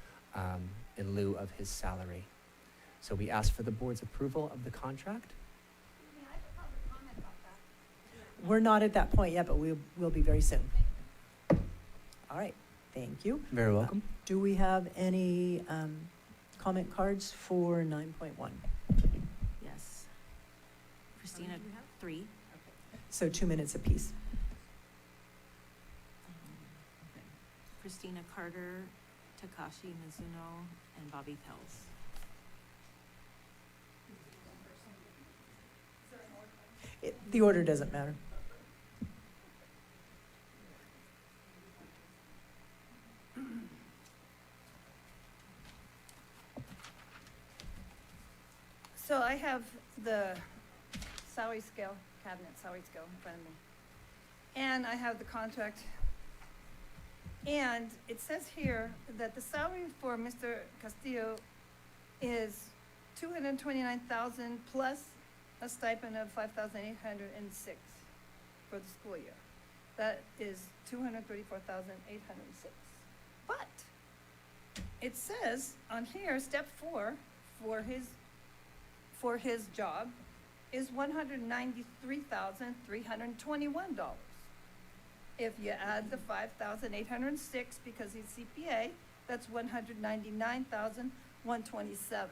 in lieu of his salary. So we ask for the board's approval of the contract. We're not at that point yet, but we'll be very soon. All right, thank you. Very welcome. Do we have any comment cards for 9.1? Yes. Christina, 3. So 2 minutes apiece. Okay. Christina Carter, Takashi Mizuno, and Bobby Tells. The order doesn't matter. So I have the salary scale, cabinet salary scale in front of me. And I have the contract. And it says here that the salary for Mr. Castillo is $229,000 plus a stipend of $5,806 for the school year. That is $234,806. But it says on here, step 4 for his job is $193,321. If you add the $5,806 because he's CPA, that's $199,127.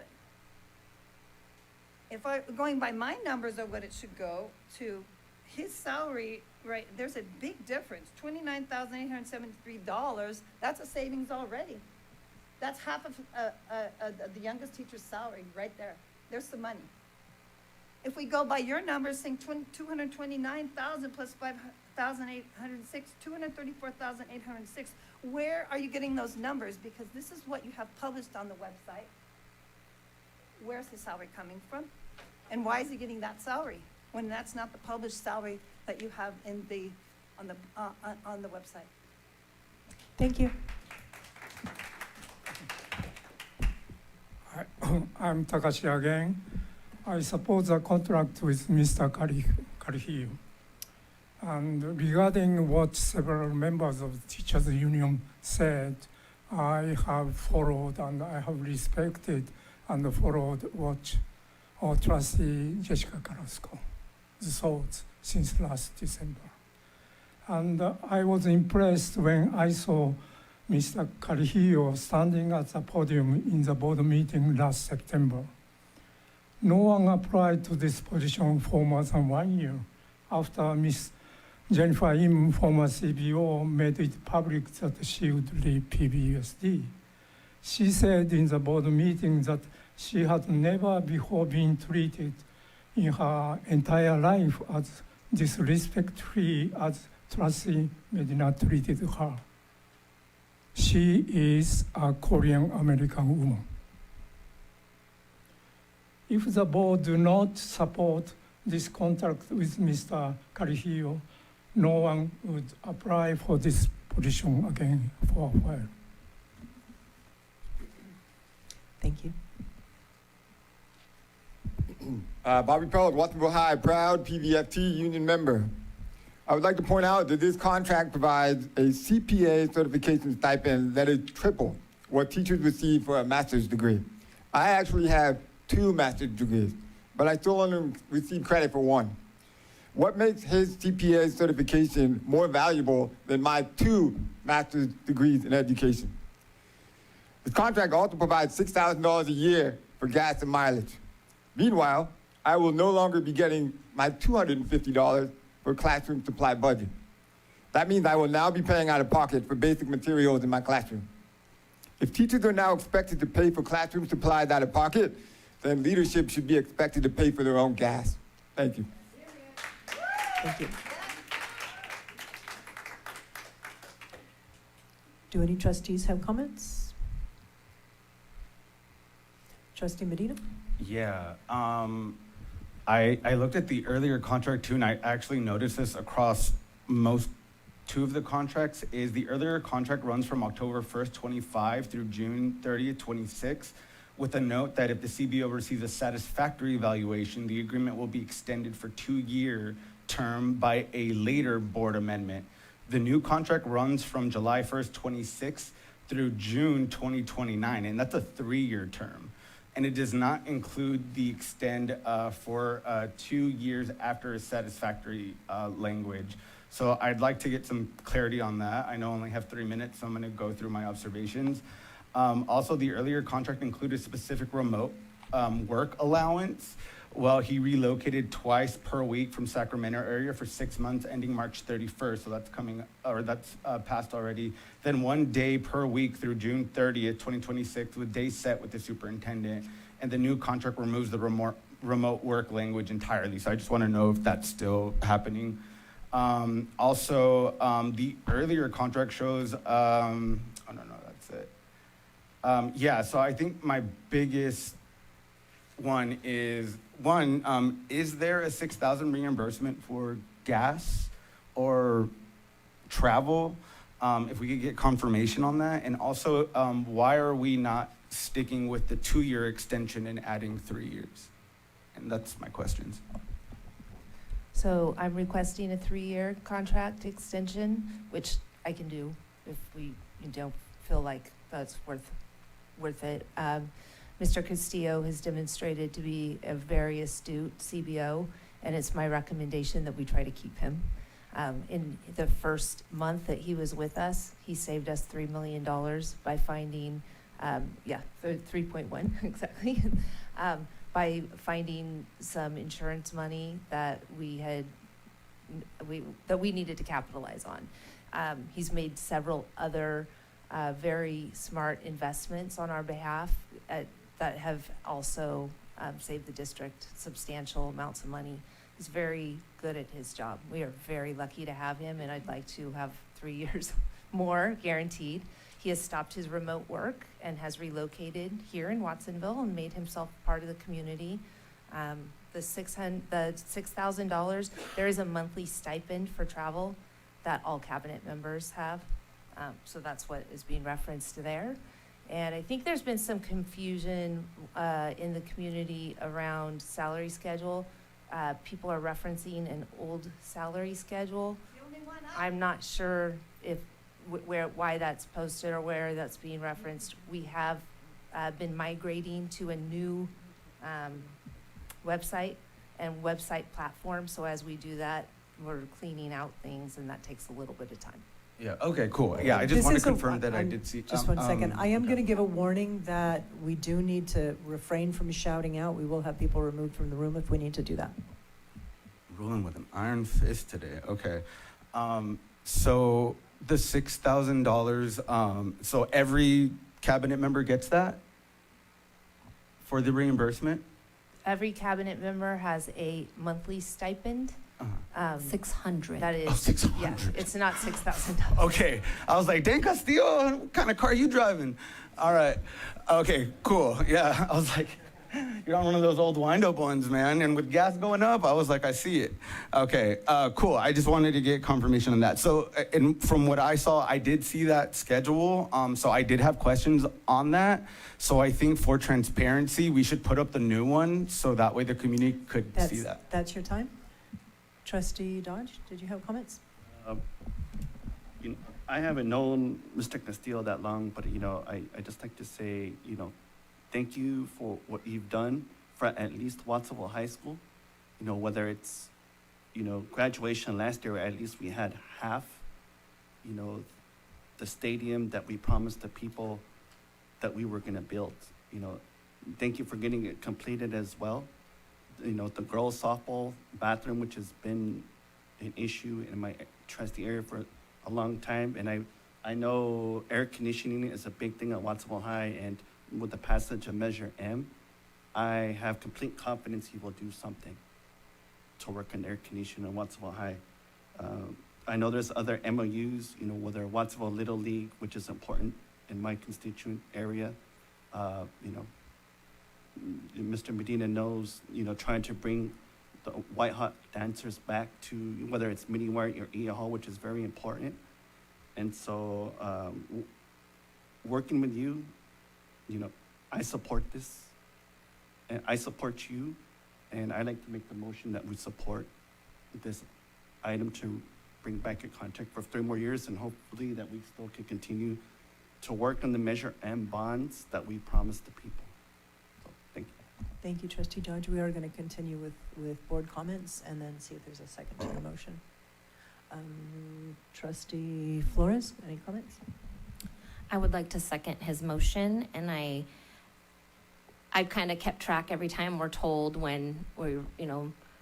If going by my numbers of what it should go to, his salary, right, there's a big difference, $29,873. That's a savings already. That's half of the youngest teacher's salary right there. There's some money. If we go by your numbers, saying $229,000 plus $5,806, $234,806, where are you getting those numbers? Because this is what you have published on the website. Where's his salary coming from? And why is he getting that salary when that's not the published salary that you have in on the website? Thank you. I'm Takashi again. I support the contract with Mr. Carrillo. And regarding what several members of the teachers union said, I have followed and I have respected and followed what our trustee Jessica Carrasco thought since last December. And I was impressed when I saw Mr. Carrillo standing at the podium in the board meeting last September. No one applied to this position for more than 1 year after Ms. Jennifer Im, former CBO, made it public that she would leave PVUSD. She said in the board meeting that she had never before been treated in her entire life as disrespectfully as trustee Medina treated her. She is a Korean American woman. If the board do not support this contract with Mr. Carrillo, no one would apply for this position again for a while. Thank you. Bobby Pellet, Watsonville High, proud PVFT union member. I would like to point out that this contract provides a CPA certification stipend that is triple what teachers receive for a master's degree. I actually have 2 master's degrees, but I still only receive credit for 1. What makes his CPA certification more valuable than my 2 master's degrees in education? This contract also provides $6,000 a year for gas and mileage. Meanwhile, I will no longer be getting my $250 for classroom supply budget. That means I will now be paying out of pocket for basic materials in my classroom. If teachers are now expected to pay for classroom supplies out of pocket, then leadership should be expected to pay for their own gas. Thank you. Thank you. Do any trustees have comments? Trustee Medina? Yeah, I looked at the earlier contract too, and I actually noticed this across two of the contracts, is the earlier contract runs from October 1st, 25 through June 30th, 26, with a note that if the CBO receives a satisfactory evaluation, the agreement will be extended for 2-year term by a later board amendment. The new contract runs from July 1st, 26 through June 2029, and that's a 3-year term. And it does not include the extend for 2 years after a satisfactory language. So I'd like to get some clarity on that. I know I only have 3 minutes, so I'm gonna go through my observations. Also, the earlier contract included specific remote work allowance. Well, he relocated twice per week from Sacramento area for 6 months ending March 31st, so that's passed already. Then 1 day per week through June 30th, 2026, with days set with the superintendent. And the new contract removes the remote work language entirely. So I just want to know if that's still happening. Also, the earlier contract shows, oh no, that's it. Yeah, so I think my biggest one is there a $6,000 reimbursement for gas or travel? If we could get confirmation on that. And also, why are we not sticking with the 2-year extension and adding 3 years? And that's my questions. So I'm requesting a 3-year contract extension, which I can do if you don't feel like that's worth it. Mr. Castillo has demonstrated to be a very astute CBO, and it's my recommendation that we try to keep him. In the first month that he was with us, he saved us $3 million by finding, 3.1 exactly, by finding some insurance money that we needed to capitalize on. He's made several other very smart investments on our behalf that have also saved the district substantial amounts of money. He's very good at his job. We are very lucky to have him, and I'd like to have 3 years more guaranteed. He has stopped his remote work and has relocated here in Watsonville and made himself part of the community. The $6,000, there is a monthly stipend for travel that all cabinet members have. So that's what is being referenced there. And I think there's been some confusion in the community around salary schedule. People are referencing an old salary schedule. I'm not sure if why that's posted or where that's being referenced. We have been migrating to a new website and website platform. So as we do that, we're cleaning out things, and that takes a little bit of time. Yeah, okay, cool. Yeah, I just want to confirm that I did see. Just 1 second. I am going to give a warning that we do need to refrain from shouting out. We will have people removed from the room if we need to do that. Ruling with an iron fist today. Okay. So the $6,000, so every cabinet member gets that for the reimbursement? Every cabinet member has a monthly stipend. 600. That is, 600. yeah, it's not $6,000. Okay, I was like, dang, Castillo, what kind of car are you driving? All right, okay, cool. Yeah, I was like, you're on one of those old wind-up ones, man. And with gas going up, I was like, I see it. Okay, cool. I just wanted to get confirmation on that. So, and from what I saw, I did see that schedule. So I did have questions on that. So I think for transparency, we should put up the new one so that way the community could see that. That's your time? Trustee Dodge, did you have comments? You know, I haven't known Mr. Castillo that long, but I just like to say, thank you for what you've done for at least Watsonville High School. Whether it's, graduation last year, at least we had half, the stadium that we promised the people that we were gonna build. Thank you for getting it completed as well. The girls softball bathroom, which has been an issue in my trustee area for a long time, and I know air conditioning is a big thing at Watsonville High, and with the passage of Measure M, I have complete confidence he will do something to work on air conditioning in Watsonville High. I know there's other MOUs, whether Watsonville Little League, which is important in my constituent area. Mr. Medina knows, trying to bring the white hot dancers back to whether it's Mini White or EA Hall, which is very important. And so, working with you, I support this, and I support you, and I'd like to make the motion that we support this item to bring back a contract for 3 more years, and hopefully that we still can continue to work on the Measure M bonds that we promised the people. So, thank you. Thank you, Trustee Dodge. We are going to continue with board comments and then see if there's a second to the motion. Trustee Flores, any comments? I would like to second his motion, and I kind of kept track every time we're told when we're,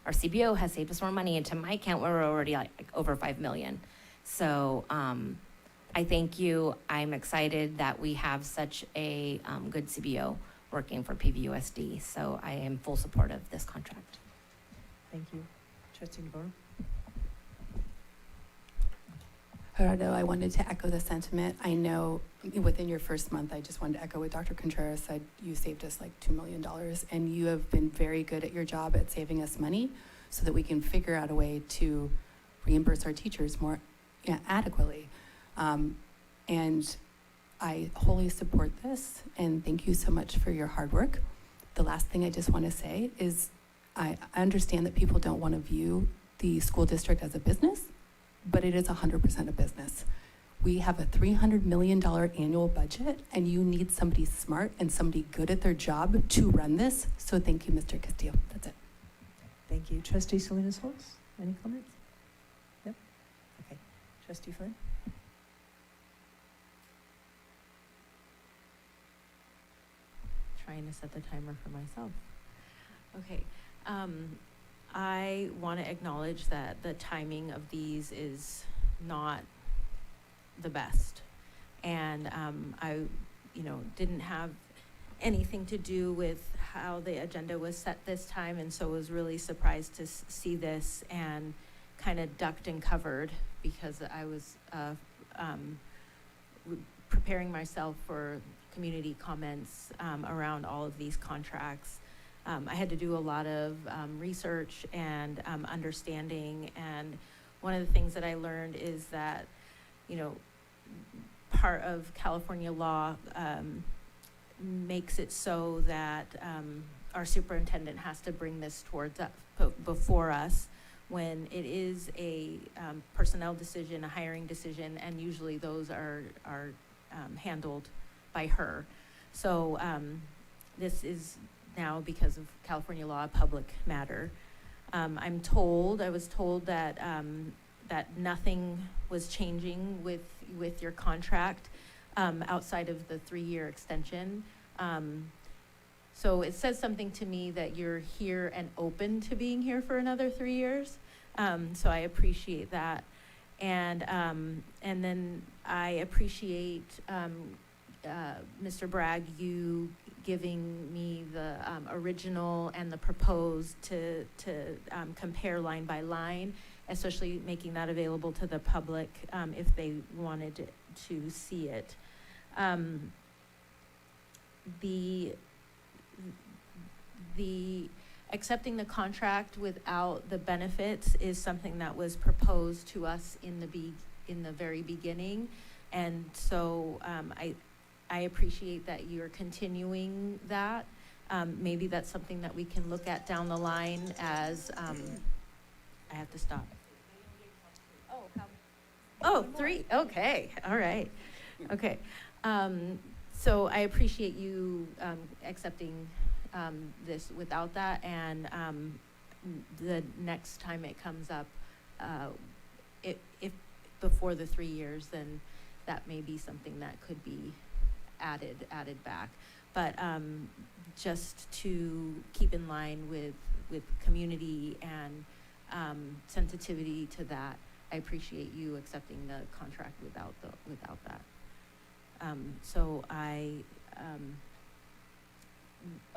our CBO has saved us more money. Into my account, we're already like over 5 million. So I thank you. I'm excited that we have such a good CBO working for PVUSD. So I am full support of this contract. Thank you. Trustee Navarro? Gerardo, I wanted to echo the sentiment. I know within your first month, I just wanted to echo what Dr. Contreras said. You saved us like $2 million, and you have been very good at your job at saving us money so that we can figure out a way to reimburse our teachers more adequately. And I wholly support this, and thank you so much for your hard work. The last thing I just want to say is I understand that people don't want to view the school district as a business, but it is 100% a business. We have a $300 million annual budget, and you need somebody smart and somebody good at their job to run this. So thank you, Mr. Castillo. That's it. Thank you. Trustee Salinas Holtz, any comments? Yep. Okay. Trustee Flynn? Trying to set the timer for myself. Okay. I want to acknowledge that the timing of these is not the best. And I, didn't have anything to do with how the agenda was set this time, and so was really surprised to see this and kind of ducked and covered because I was preparing myself for community comments around all of these contracts. I had to do a lot of research and understanding, and one of the things that I learned is that, part of California law makes it so that our superintendent has to bring this towards before us when it is a personnel decision, a hiring decision, and usually those are handled by her. So this is now, because of California law, a public matter. I was told that that nothing was changing with your contract outside of the 3-year extension. So it says something to me that you're here and open to being here for another 3 years. So I appreciate that. And then I appreciate Mr. Bragg, you giving me the original and the proposed to compare line by line, especially making that available to the public if they wanted to see it. The accepting the contract without the benefits is something that was proposed to us in the very beginning, and so I appreciate that you're continuing that. Maybe that's something that we can look at down the line as I have to stop. Oh, 3, okay, all right, okay. So I appreciate you accepting this without that, and the next time it comes up, if before the 3 years, then that may be something that could be added back. But just to keep in line with community and sensitivity to that, I appreciate you accepting the contract without that. So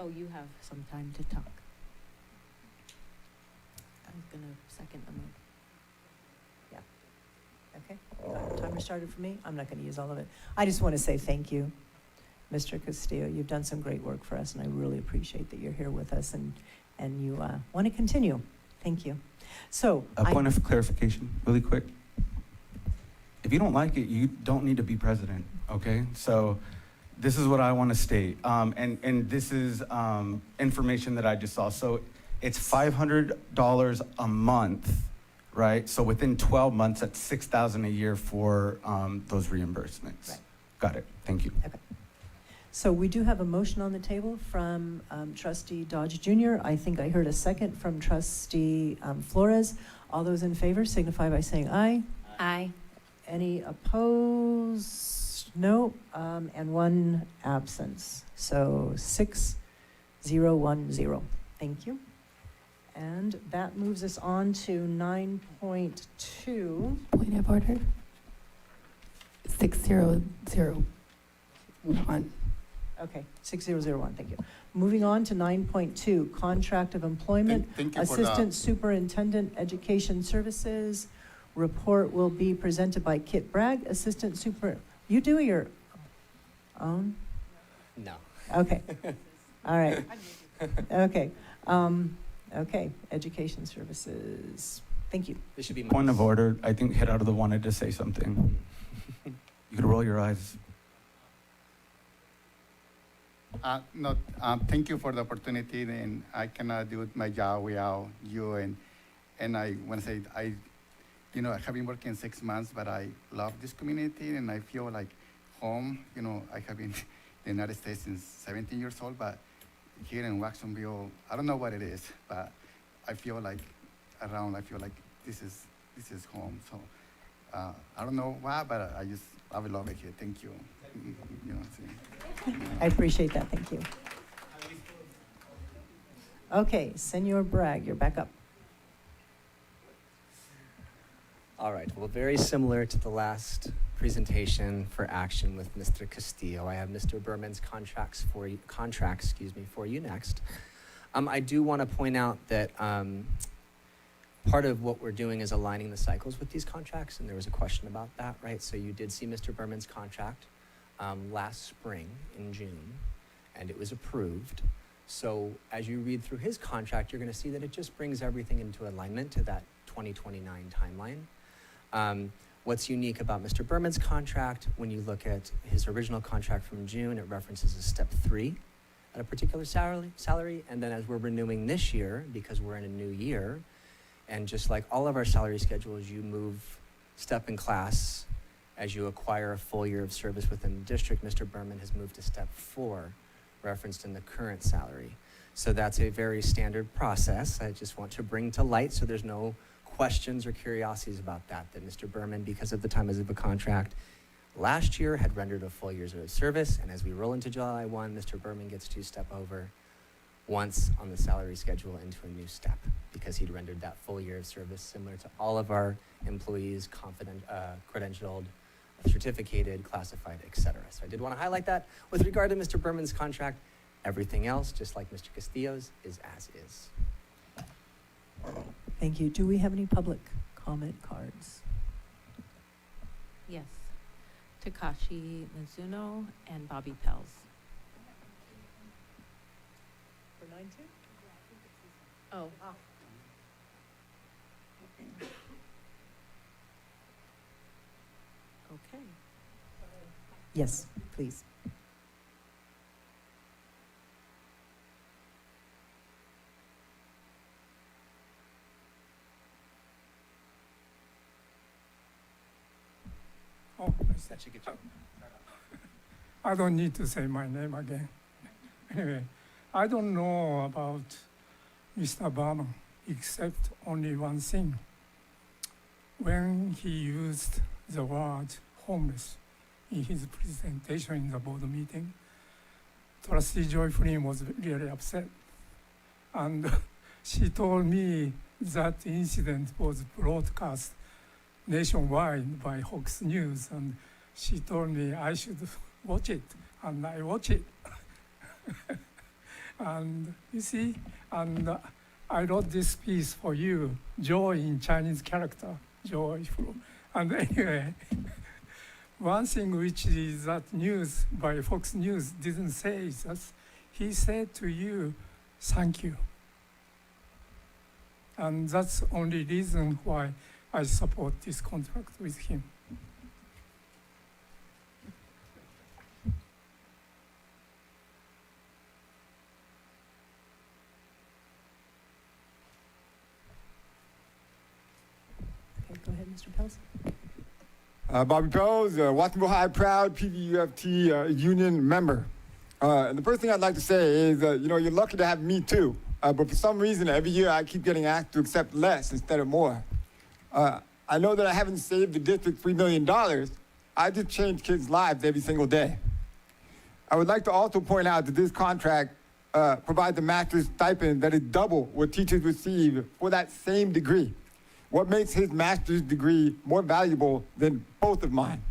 you have some time to talk. I was gonna second the motion. Okay, you got the timer started for me. I'm not going to use all of it. I just want to say thank you, Mr. Castillo. You've done some great work for us, and I really appreciate that you're here with us and you want to continue. Thank you. So, A point of clarification, really quick. If you don't like it, you don't need to be president, okay? So this is what I want to state. And this is information that I just saw. So it's $500 a month, right? So within 12 months, that's $6,000 a year for those reimbursements. Right. Got it. Thank you. Okay. So we do have a motion on the table from Trustee Dodge Jr. I think I heard a second from Trustee Flores. All those in favor signify by saying aye. Aye. Any opposed? No. And one absence. So 6-0-1-0. Thank you. And that moves us on to 9.2. Point of order. 6001. Okay, 6001, thank you. Moving on to 9.2, contract of employment, Thank you for Assistant Superintendent Education Services. Report will be presented by Kit Bragg, Assistant Super. You do your own? No. Okay, all right. Okay, okay, Education Services. Thank you. This should be Point of order. I think Gerardo wanted to say something. You could roll your eyes. No, thank you for the opportunity, and I cannot do my job without you. And I want to say, I have been working 6 months, but I love this community, and I feel like home. I have been in the United States since 17 years old, but here in Watsonville, I don't know what it is, but I feel like this is home. So I don't know why, but I love it here. Thank you. I appreciate that, thank you. Okay, Senor Bragg, you're back up. All right, well, very similar to the last presentation for action with Mr. Castillo. I have Mr. Berman's contract for you next. I do want to point out that part of what we're doing is aligning the cycles with these contracts, and there was a question about that, right? So you did see Mr. Berman's contract last spring in June, and it was approved. So as you read through his contract, you're going to see that it just brings everything into alignment to that 2029 timeline. What's unique about Mr. Berman's contract, when you look at his original contract from June, it references a step 3 at a particular salary, and then as we're renewing this year, because we're in a new year, and just like all of our salary schedules, you move step in class as you acquire a full year of service within the district. Mr. Berman has moved to step 4, referenced in the current salary. So that's a very standard process. I just want to bring to light so there's no questions or curiosities about that Mr. Berman, because of the time of the contract, last year had rendered a full year's of service, and as we roll into July 1, Mr. Berman gets to step over once on the salary schedule into a new step, because he'd rendered that full year of service similar to all of our employees, credentialed, certificated, classified, etc. So I did want to highlight that. With regard to Mr. Berman's contract, everything else, just like Mr. Castillo's, is as is. Thank you. Do we have any public comment cards? Yes. Takashi Mizuno and Bobby Pels. For 9-2? Oh. Okay. Yes, please. Oh, I don't need to say my name again. Anyway, I don't know about Mr. Berman except only one thing. When he used the word homeless in his presentation in the board meeting, Trustee Joy Flynn was really upset. And she told me that incident was broadcast nationwide by Fox News, and she told me I should watch it, and I watch it. And you see, and I wrote this piece for you, joy in Chinese character, joyful. And anyway, one thing which is that news by Fox News didn't say is that he said to you, thank you. And that's the only reason why I support this contract with him. Okay, go ahead, Mr. Pels. Bobby Pels, Watsonville High proud PVUFT union member. And the first thing I'd like to say is, you're lucky to have me too. But for some reason, every year I keep getting asked to accept less instead of more. I know that I haven't saved the district $3 million. I just change kids' lives every single day. I would like to also point out that this contract provides a master's stipend that is double what teachers receive for that same degree. What makes his master's degree more valuable than both of mine?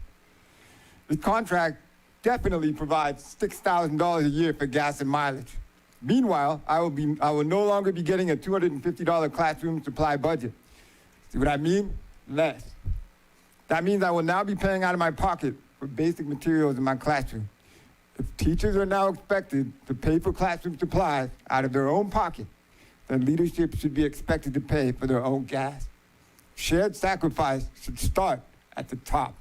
This contract definitely provides $6,000 a year for gas and mileage. Meanwhile, I will no longer be getting a $250 classroom supply budget. See what I mean? Less. That means I will now be paying out of my pocket for basic materials in my classroom. If teachers are now expected to pay for classroom supplies out of their own pocket, then leadership should be expected to pay for their own gas. Shared sacrifice should start at the top.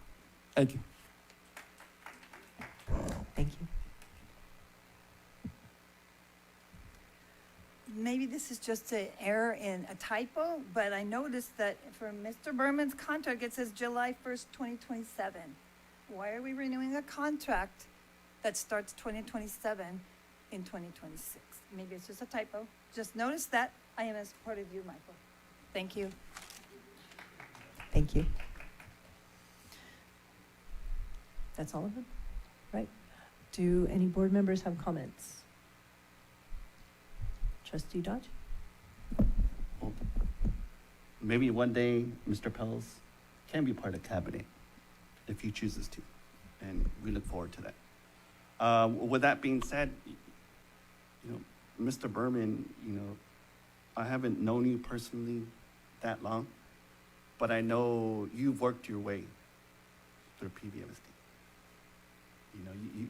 Thank you. Thank you. Maybe this is just an error in a typo, but I noticed that for Mr. Berman's contract, it says July 1st, 2027. Why are we renewing a contract that starts 2027 in 2026? Maybe it's just a typo. Just notice that. I am in support of you, Michael. Thank you. Thank you. That's all of them, right? Do any board members have comments? Trustee Dodge? Well, maybe one day Mr. Pels can be part of cabinet if he chooses to, and we look forward to that. With that being said, Mr. Berman, I haven't known you personally that long, but I know you've worked your way through PVUSD.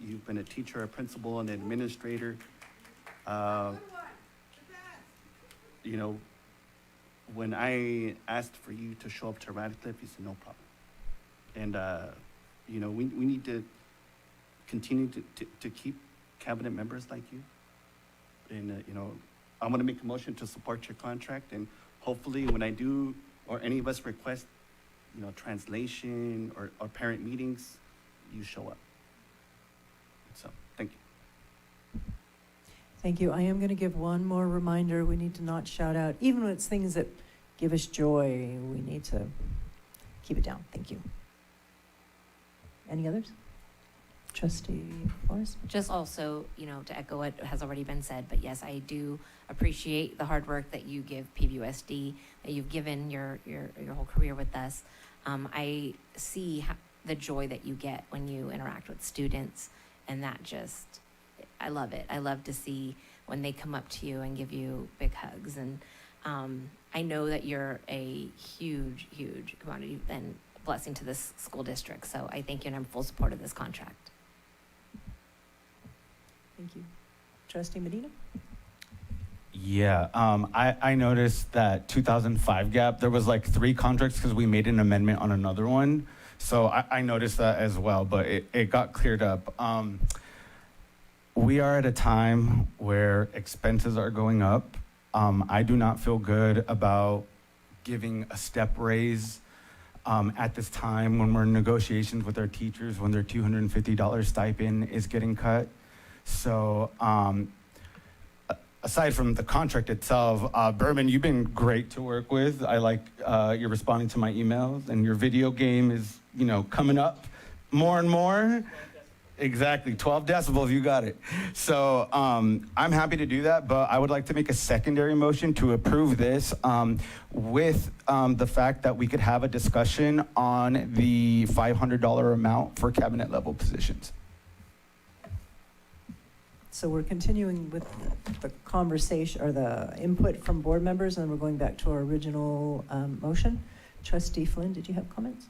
You've been a teacher, a principal, an administrator. When I asked for you to show up to Radcliffe, you said no problem. And, we need to continue to keep cabinet members like you. And, I'm going to make a motion to support your contract. And hopefully when I do, or any of us request, translation or parent meetings, you show up. So, thank you. Thank you. I am going to give one more reminder. We need to not shout out, even when it's things that give us joy, we need to keep it down. Thank you. Any others? Trustee Flores? Just also, to echo what has already been said, but yes, I do appreciate the hard work that you give PVUSD, that you've given your whole career with us. I see the joy that you get when you interact with students, and that just, I love it. I love to see when they come up to you and give you big hugs. And I know that you're a huge, huge commodity and blessing to this school district. So I thank you, and I'm full support of this contract. Thank you. Trustee Medina? Yeah, I noticed that 2005 gap, there was like 3 contracts because we made an amendment on another one. So I noticed that as well, but it got cleared up. We are at a time where expenses are going up. I do not feel good about giving a step raise at this time when we're in negotiations with our teachers, when their $250 stipend is getting cut. So aside from the contract itself, Berman, you've been great to work with. I like you're responding to my emails, and your video game is, coming up more and more. Exactly, 12 decibels, you got it. So I'm happy to do that, but I would like to make a secondary motion to approve this with the fact that we could have a discussion on the $500 amount for cabinet level positions. So we're continuing with the conversation or the input from board members, and then we're going back to our original motion. Trustee Flynn, did you have comments?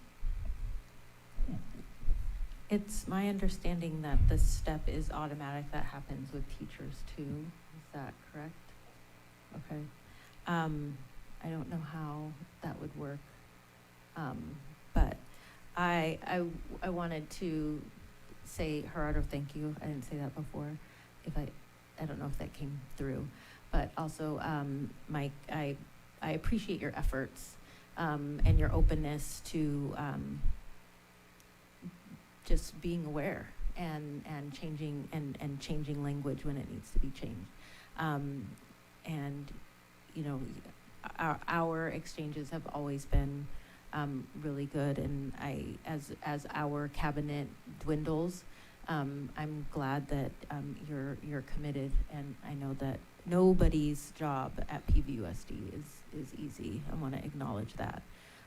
It's my understanding that this step is automatic. That happens with teachers too. Is that correct? Okay. I don't know how that would work. But I wanted to say, Gerardo, thank you. I didn't say that before. I don't know if that came through, but also, Mike, I appreciate your efforts and your openness to just being aware and changing and changing language when it needs to be changed. And our exchanges have always been really good, and as our cabinet dwindles, I'm glad that you're committed, and I know that nobody's job at PVUSD is easy. I want to acknowledge that.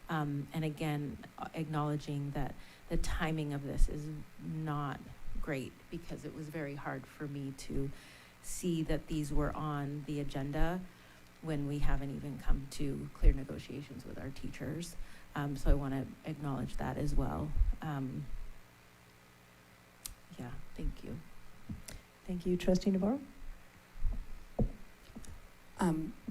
And again, acknowledging that the timing of this is not great, because it was very hard for me to see that these were on the agenda when we haven't even come to clear negotiations with our teachers. So I want to acknowledge that as well. Yeah, thank you. Thank you. Trustee Navarro?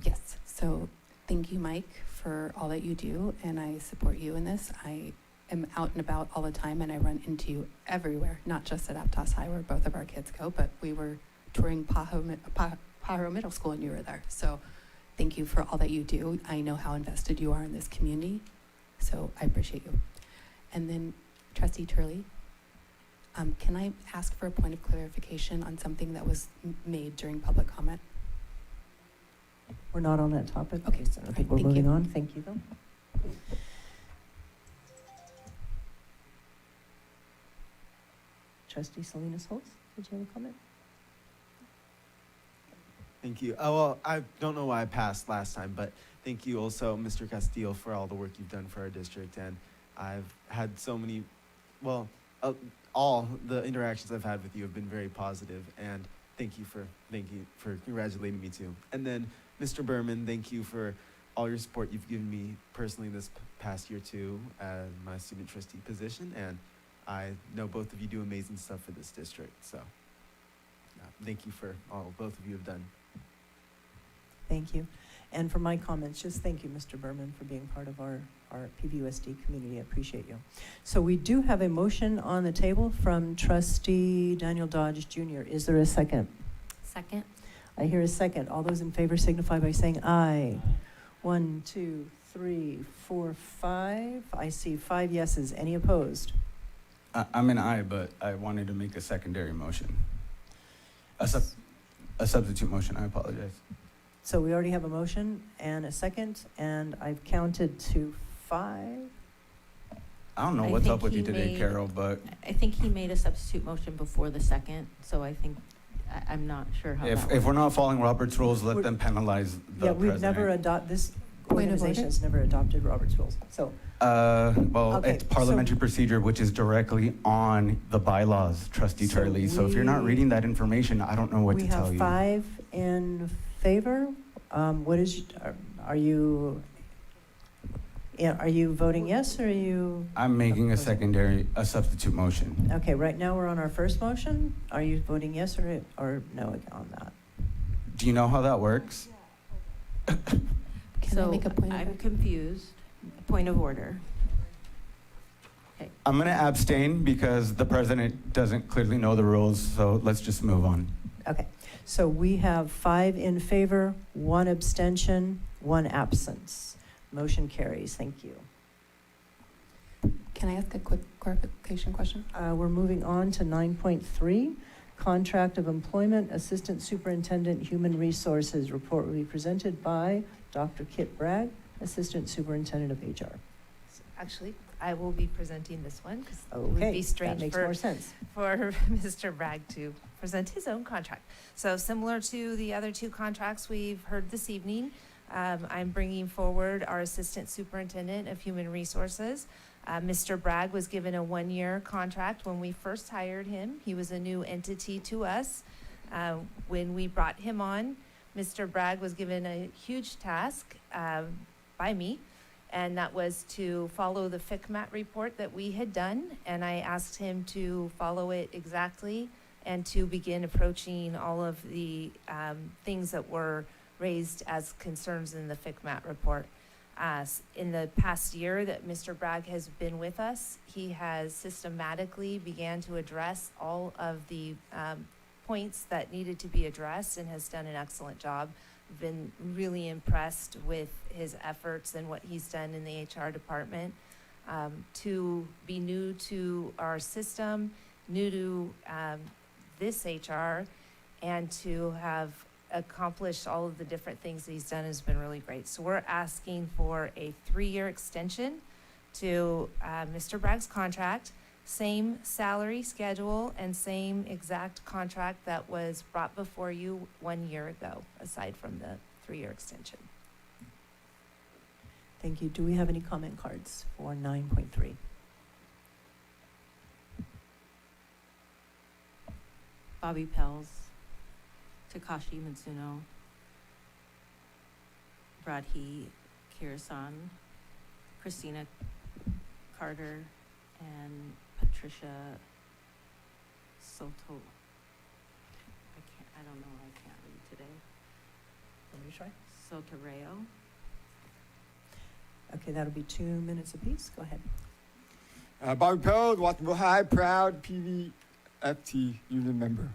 Yes, so thank you, Mike, for all that you do, and I support you in this. I am out and about all the time, and I run into you everywhere, not just at Aptos High, where both of our kids go, but we were touring Pajaro Middle School, and you were there. So thank you for all that you do. I know how invested you are in this community, so I appreciate you. And then, Trustee Turley, can I ask for a point of clarification on something that was made during public comment? We're not on that topic. Okay, so I think we're moving on. Thank you, though. Trustee Salinas Holtz, did you have a comment? Thank you. Well, I don't know why I passed last time, but thank you also, Mr. Castillo, for all the work you've done for our district. And I've had so many, all the interactions I've had with you have been very positive, and thank you for congratulating me too. And then, Mr. Berman, thank you for all your support you've given me personally this past year too, as my student trustee position. And I know both of you do amazing stuff for this district. So, thank you for all both of you have done. Thank you. And for my comments, just thank you, Mr. Berman, for being part of our PVUSD community. I appreciate you. So we do have a motion on the table from Trustee Daniel Dodge Jr. Is there a second? Second. I hear a second. All those in favor signify by saying aye. 1, 2, 3, 4, 5. I see 5 yeses. Any opposed? I'm an aye, but I wanted to make a secondary motion. A substitute motion, I apologize. So we already have a motion and a second, and I've counted to 5. I don't know what's up with you today, Carol, but I think he made a substitute motion before the second, so I think, I'm not sure how that if works. we're not following Robert's rules, let them penalize the president. We've never this Point of organization order? has never adopted Robert's rules. So okay, it's parliamentary procedure, which is directly on the bylaws, Trustee So Turley. So if you're not we- reading that information, I don't know what to tell you. we have 5 in favor. What is, are you voting yes, or are you? I'm making a substitute motion. Okay, right now we're on our first motion. Are you voting yes or no on that? Do you know how that works? Can I make a point of I'm order? confused. Point of order. Okay. I'm going to abstain because the president doesn't clearly know the rules, so let's just move on. Okay, so we have 5 in favor, 1 abstention, 1 absence. Motion carries. Thank you. Can I ask a quick clarification question? We're moving on to 9.3, Contract of Employment, Assistant Superintendent, Human Resources. Report will be presented by Dr. Kit Bragg, Assistant Superintendent of HR. Actually, I will be presenting this one because it would Okay, be that strange makes for, more sense. for Mr. Bragg to present his own contract. So similar to the other two contracts we've heard this evening, I'm bringing forward our Assistant Superintendent of Human Resources. Mr. Bragg was given a one-year contract when we first hired him. He was a new entity to us. When we brought him on, Mr. Bragg was given a huge task by me, and that was to follow the FCMAT report that we had done, and I asked him to follow it exactly and to begin approaching all of the things that were raised as concerns in the FCMAT report. In the past year that Mr. Bragg has been with us, he has systematically began to address all of the points that needed to be addressed and has done an excellent job. Been really impressed with his efforts and what he's done in the HR department. To be new to our system, new to this HR, and to have accomplished all of the different things that he's done has been really great. So we're asking for a 3-year extension to Mr. Bragg's contract, same salary schedule and same exact contract that was brought before you 1 year ago, aside from the 3-year extension. Thank you. Do we have any comment cards for 9.3? Bobby Pels, Takashi Mitsuno, Radhi Kirasan, Christina Carter, and Patricia Soto. I don't know, I can't read today. Let me try. Sotoreo. Okay, that'll be 2 minutes apiece. Go ahead. Bobby Pels, Watsonville High, proud PVFT union member.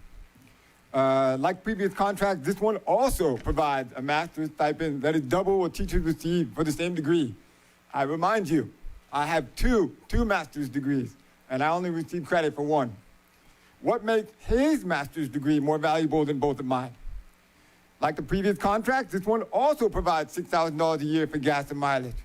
Like previous contracts, this one also provides a master's stipend that is double what teachers receive for the same degree. I remind you, I have two master's degrees, and I only receive credit for one. What makes his master's degree more valuable than both of mine? Like the previous contract, this one also provides $6,000 a year for gas and mileage.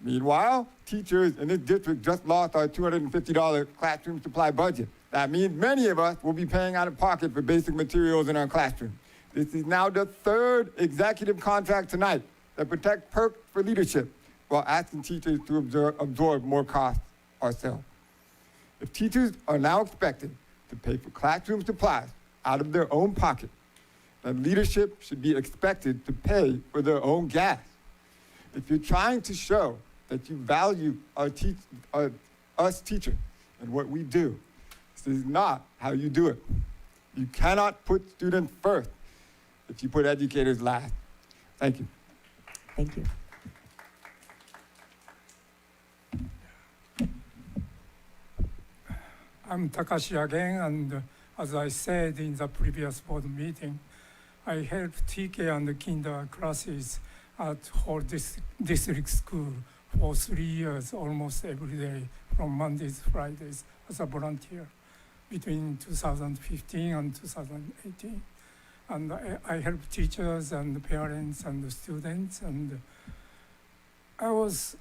Meanwhile, teachers in this district just lost our $250 classroom supply budget. That means many of us will be paying out of pocket for basic materials in our classroom. This is now the 3rd executive contract tonight that protects perks for leadership while asking teachers to absorb more costs ourselves. If teachers are now expected to pay for classroom supplies out of their own pocket, then leadership should be expected to pay for their own gas. If you're trying to show that you value us teachers and what we do, this is not how you do it. You cannot put students first if you put educators last. Thank you. Thank you. I'm Takashi again, and as I said in the previous board meeting, I help TK and kinder classes at whole district school for 3 years, almost every day, from Mondays to Fridays, as a volunteer between 2015 and 2018. And I help teachers and parents and students, and I was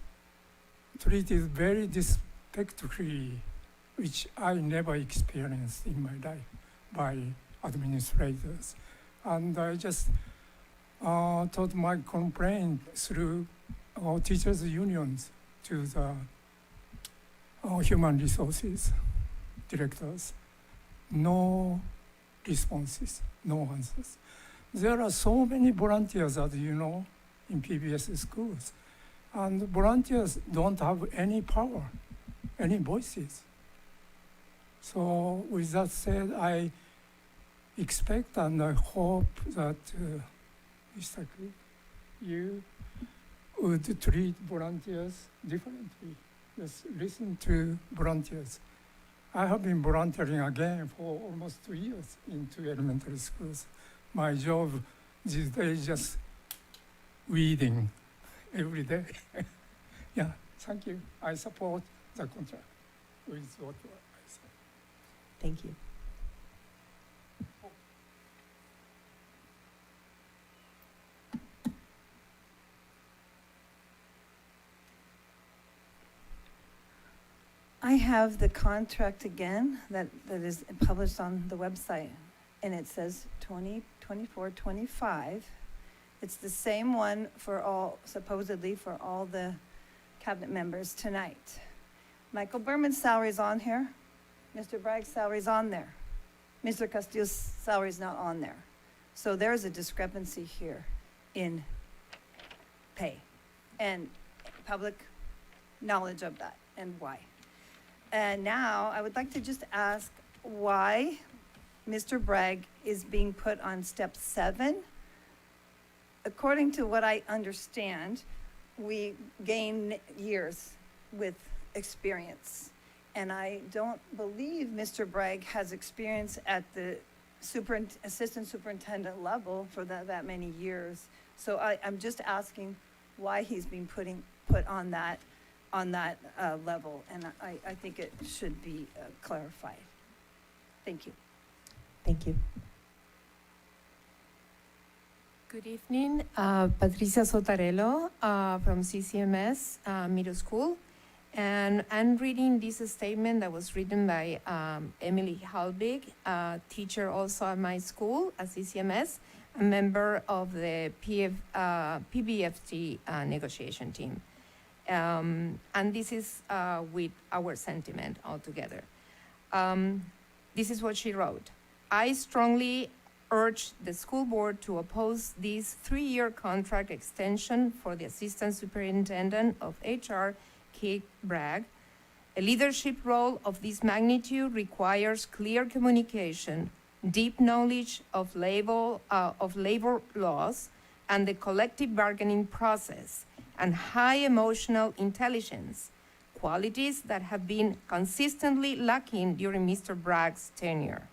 treated very disrespectfully, which I never experienced in my life by administrators. And I just taught my complaint through teachers' unions to the human resources directors. No responses, no answers. There are so many volunteers, as you know, in PBS schools. And volunteers don't have any power, any voices. So with that said, I expect and I hope that Mr. Cook, you would treat volunteers differently. Just listen to volunteers. I have been volunteering again for almost 2 years in 2 elementary schools. My job these days is just weeding every day. Yeah, thank you. I support the contract with what I said. Thank you. I have the contract again that is published on the website, and it says 2024-25. It's the same one for all, supposedly for all the cabinet members tonight. Michael Berman's salary is on here. Mr. Bragg's salary is on there. Mr. Castillo's salary is not on there. So there is a discrepancy here in pay and public knowledge of that and why. And now I would like to just ask why Mr. Bragg is being put on step 7. According to what I understand, we gain years with experience. And I don't believe Mr. Bragg has experience at the assistant superintendent level for that many years. So I'm just asking why he's being put on that level, and I think it should be clarified. Thank you. Thank you. Good evening, Patricia Sotarello from CCMS Middle School, and I'm reading this statement that was written by Emily Halbig, teacher also at my school at CCMS, a member of the PBFT negotiation team. And this is with our sentiment altogether. This is what she wrote. I strongly urge the school board to oppose this 3-year contract extension for the assistant superintendent of HR, Kate Bragg. A leadership role of this magnitude requires clear communication, deep knowledge of labor laws and the collective bargaining process, and high emotional intelligence, qualities that have been consistently lacking during Mr. Bragg's tenure.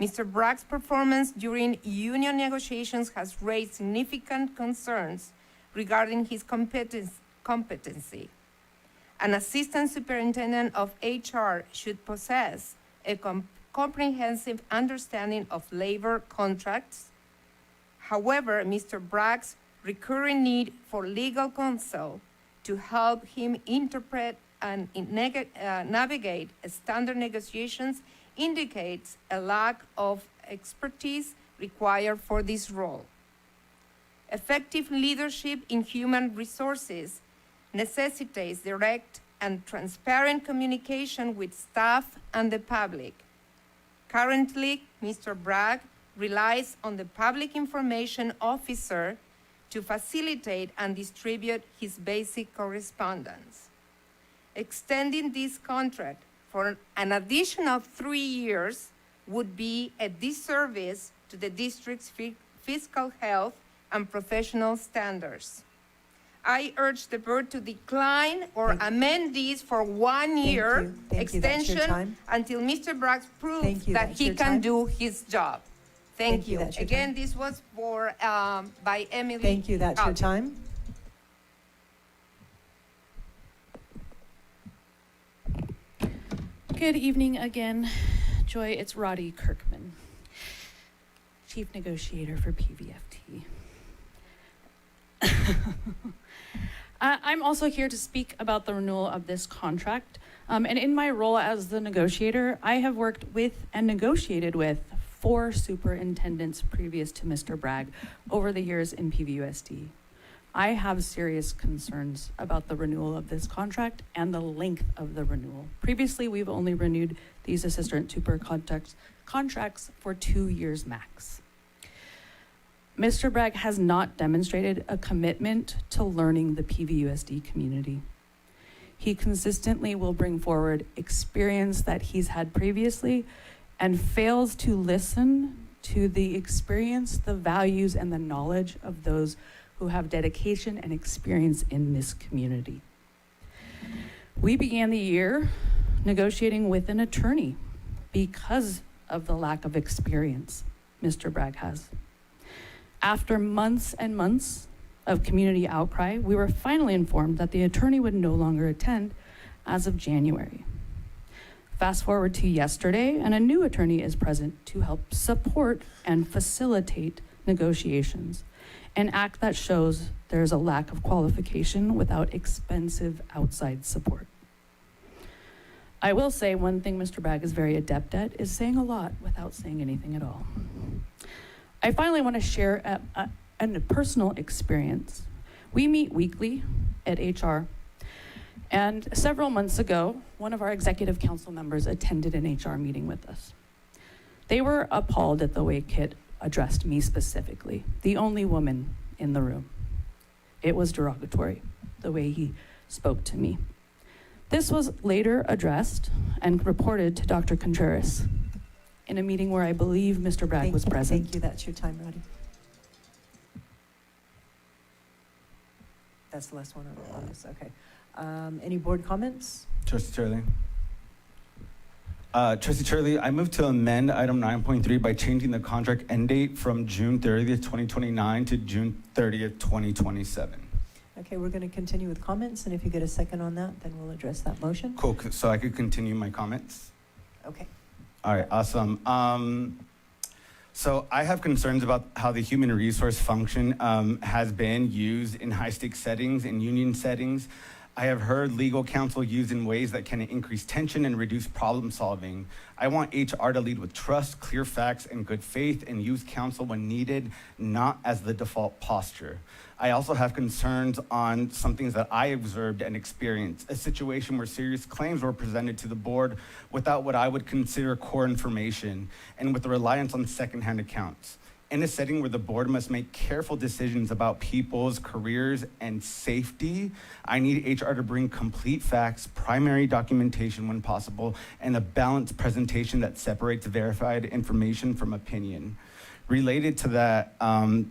Mr. Bragg's performance during union negotiations has raised significant concerns regarding his competency. An assistant superintendent of HR should possess a comprehensive understanding of labor contracts. However, Mr. Bragg's recurring need for legal counsel to help him interpret and navigate standard negotiations indicates a lack of expertise required for this role. Effective leadership in human resources necessitates direct and transparent communication with staff and the public. Currently, Mr. Bragg relies on the public information officer to facilitate and distribute his basic correspondence. Extending this contract for an additional 3 years would be a disservice to the district's fiscal health and professional standards. I urge the board to decline or amend these for 1 year extension until Mr. Bragg proves that he can do his job. Thank you. Again, this was for by Emily. Thank you. That's your time. Good evening again. Joy, it's Roddy Kirkman, Chief Negotiator for PVFT. I'm also here to speak about the renewal of this contract. And in my role as the negotiator, I have worked with and negotiated with 4 superintendents previous to Mr. Bragg over the years in PVUSD. I have serious concerns about the renewal of this contract and the length of the renewal. Previously, we've only renewed these assistant super contracts for 2 years max. Mr. Bragg has not demonstrated a commitment to learning the PVUSD community. He consistently will bring forward experience that he's had previously and fails to listen to the experience, the values, and the knowledge of those who have dedication and experience in this community. We began the year negotiating with an attorney because of the lack of experience Mr. Bragg has. After months and months of community outcry, we were finally informed that the attorney would no longer attend as of January. Fast forward to yesterday, and a new attorney is present to help support and facilitate negotiations, an act that shows there's a lack of qualification without expensive outside support. I will say one thing Mr. Bragg is very adept at is saying a lot without saying anything at all. I finally want to share a personal experience. We meet weekly at HR, and several months ago, one of our executive council members attended an HR meeting with us. They were appalled at the way Kit addressed me specifically, the only woman in the room. It was derogatory, the way he spoke to me. This was later addressed and reported to Dr. Contreras in a meeting where I believe Mr. Bragg was present. Thank you, that's your time, Roddy. That's the last one on this, okay. Any board comments? Trustee Turley. Trustee Turley, I move to amend item 9.3 by changing the contract end date from June 30th, 2029 to June 30th, 2027. Okay, we're going to continue with comments, and if you get a second on that, then we'll address that motion. Cool, so I could continue my comments? Okay. All right, awesome. So I have concerns about how the human resource function has been used in high-stakes settings, in union settings. I have heard legal counsel used in ways that can increase tension and reduce problem solving. I want HR to lead with trust, clear facts, and good faith, and use counsel when needed, not as the default posture. I also have concerns on some things that I observed and experienced, a situation where serious claims were presented to the board without what I would consider core information, and with the reliance on secondhand accounts. In a setting where the board must make careful decisions about people's careers and safety, I need HR to bring complete facts, primary documentation when possible, and a balanced presentation that separates verified information from opinion. Related to that,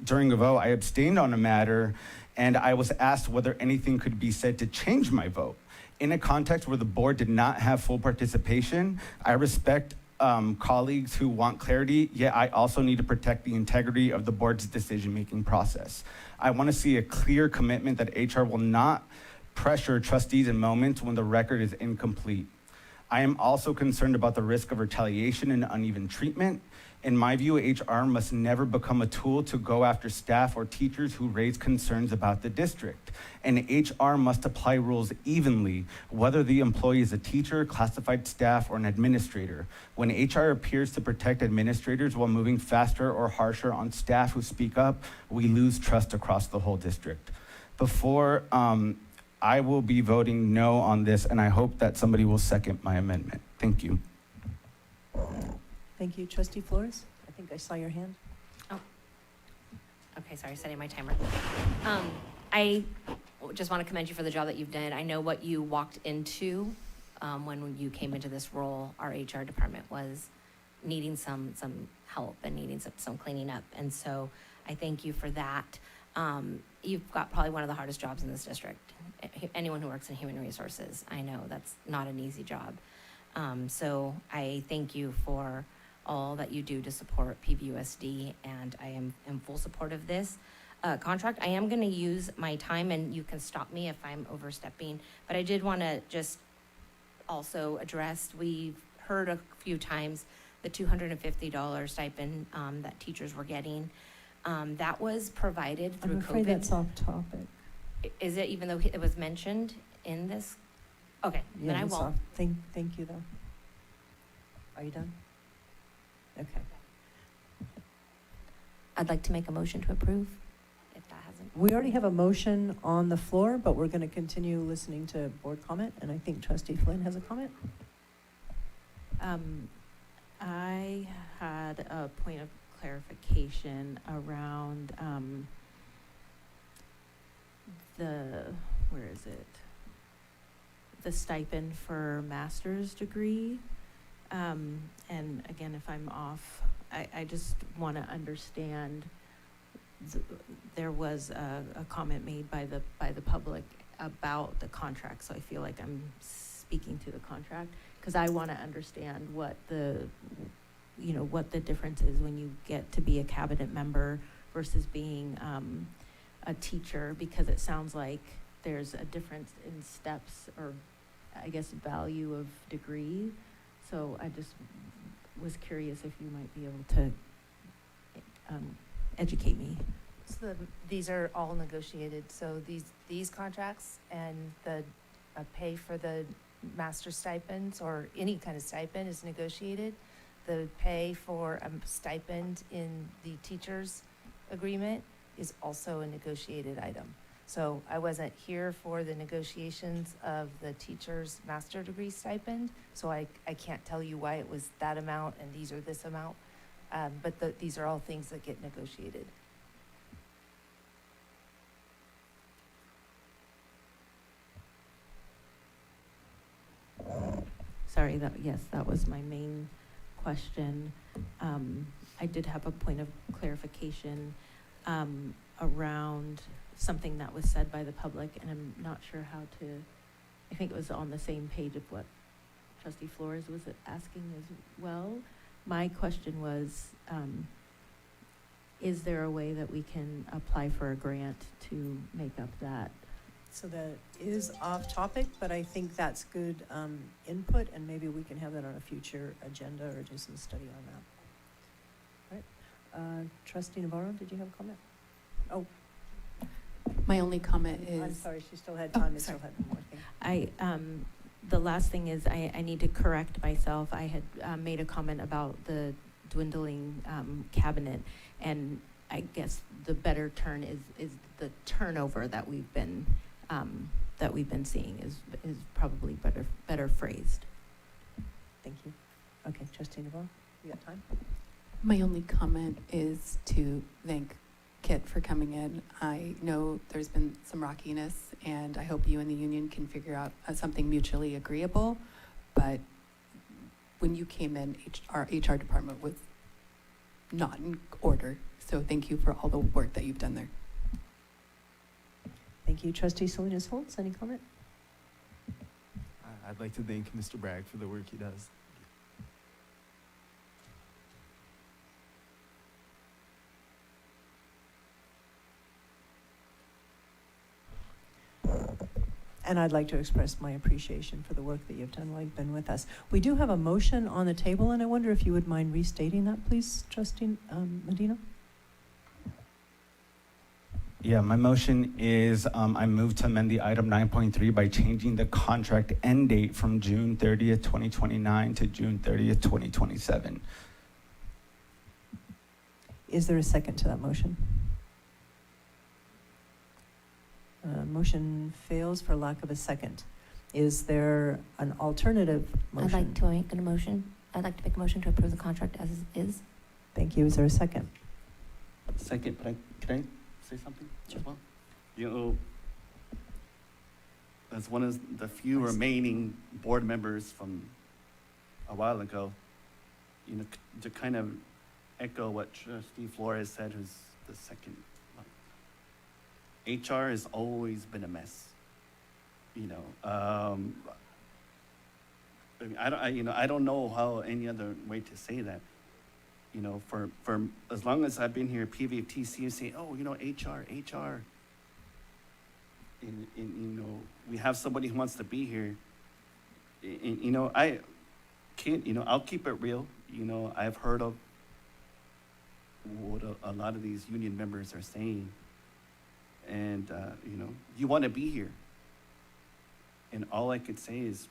during a vote, I abstained on a matter, and I was asked whether anything could be said to change my vote. In a context where the board did not have full participation, I respect colleagues who want clarity, yet I also need to protect the integrity of the board's decision-making process. I want to see a clear commitment that HR will not pressure trustees in moments when the record is incomplete. I am also concerned about the risk of retaliation and uneven treatment. In my view, HR must never become a tool to go after staff or teachers who raise concerns about the district. And HR must apply rules evenly, whether the employee is a teacher, classified staff, or an administrator. When HR appears to protect administrators while moving faster or harsher on staff who speak up, we lose trust across the whole district. I will be voting no on this, and I hope that somebody will second my amendment. Thank you. Thank you. Trustee Flores, I think I saw your hand. Oh, okay, sorry, setting my timer. I just want to commend you for the job that you've done. I know what you walked into when you came into this role. Our HR department was needing some help and needing some cleaning up, and so I thank you for that. You've got probably one of the hardest jobs in this district. Anyone who works in human resources, I know that's not an easy job. So I thank you for all that you do to support PVUSD, and I am in full support of this contract. I am going to use my time, and you can stop me if I'm overstepping, but I did want to just also address, we've heard a few times the $250 stipend that teachers were getting. That was provided through I'm afraid COVID. that's off topic. Is it, even though it was mentioned in this? Okay, Yeah, then I it's won't. off. Thank you, though. Are you done? Okay. I'd like to make a motion to approve, if that hasn't. We already have a motion on the floor, but we're going to continue listening to board comment, and I think Trustee Flynn has a comment. I had a point of clarification around where is it? The stipend for master's degree. And again, if I'm off, I just want to understand. There was a comment made by the public about the contract, so I feel like I'm speaking to the contract because I want to understand what the difference is when you get to be a cabinet member versus being a teacher, because it sounds like there's a difference in steps or I guess, value of degree. So I just was curious if you might be able to educate me. So these are all negotiated, so these contracts and the pay for the master stipends or any kind of stipend is negotiated. The pay for a stipend in the teacher's agreement is also a negotiated item. So I wasn't here for the negotiations of the teacher's master degree stipend, so I can't tell you why it was that amount and these are this amount. But these are all things that get negotiated. Sorry, that was my main question. I did have a point of clarification around something that was said by the public, and I'm not sure how to, I think it was on the same page of what Trustee Flores was asking as well. My question was, is there a way that we can apply for a grant to make up that? So that is off topic, but I think that's good input, and maybe we can have that on a future agenda or do some study on that. All right. Trustee Navarro, did you have a comment? Oh. My only comment is... I'm sorry, she still had time. I still had one more thing. The last thing is I need to correct myself. I had made a comment about the dwindling cabinet, and I guess the better term is the turnover that we've been seeing is probably better phrased. Thank you. Okay, Trustee Navarro, you got time? My only comment is to thank Kit for coming in. I know there's been some rockiness, and I hope you and the union can figure out something mutually agreeable. But when you came in, our HR department was not in order. So thank you for all the work that you've done there. Thank you. Trustee Salinas Holtz, any comment? I'd like to thank Mr. Bragg for the work he does. And I'd like to express my appreciation for the work that you've done while you've been with us. We do have a motion on the table, and I wonder if you would mind restating that, please, Trustee Medina? Yeah, my motion is I move to amend the item 9.3 by changing the contract end date from June 30th, 2029 to June 30th, 2027. Is there a second to that motion? Motion fails for lack of a second. Is there an alternative motion? I'd like to make a motion. I'd like to make a motion to approve the contract as is. Thank you. Is there a second? Second, but can I say something as well? You know, as one of the few remaining board members from a while ago, you know, to kind of echo what Trustee Flores said, who's the second. HR has always been a mess, you know. I mean, I don't know how any other way to say that. You know, for as long as I've been here, PVFT seems to say, oh, you know, HR. And you know, we have somebody who wants to be here. And, you know, I can't, you know, I'll keep it real. You know, I've heard of what a lot of these union members are saying. And, you know, you want to be here. And all I could say is,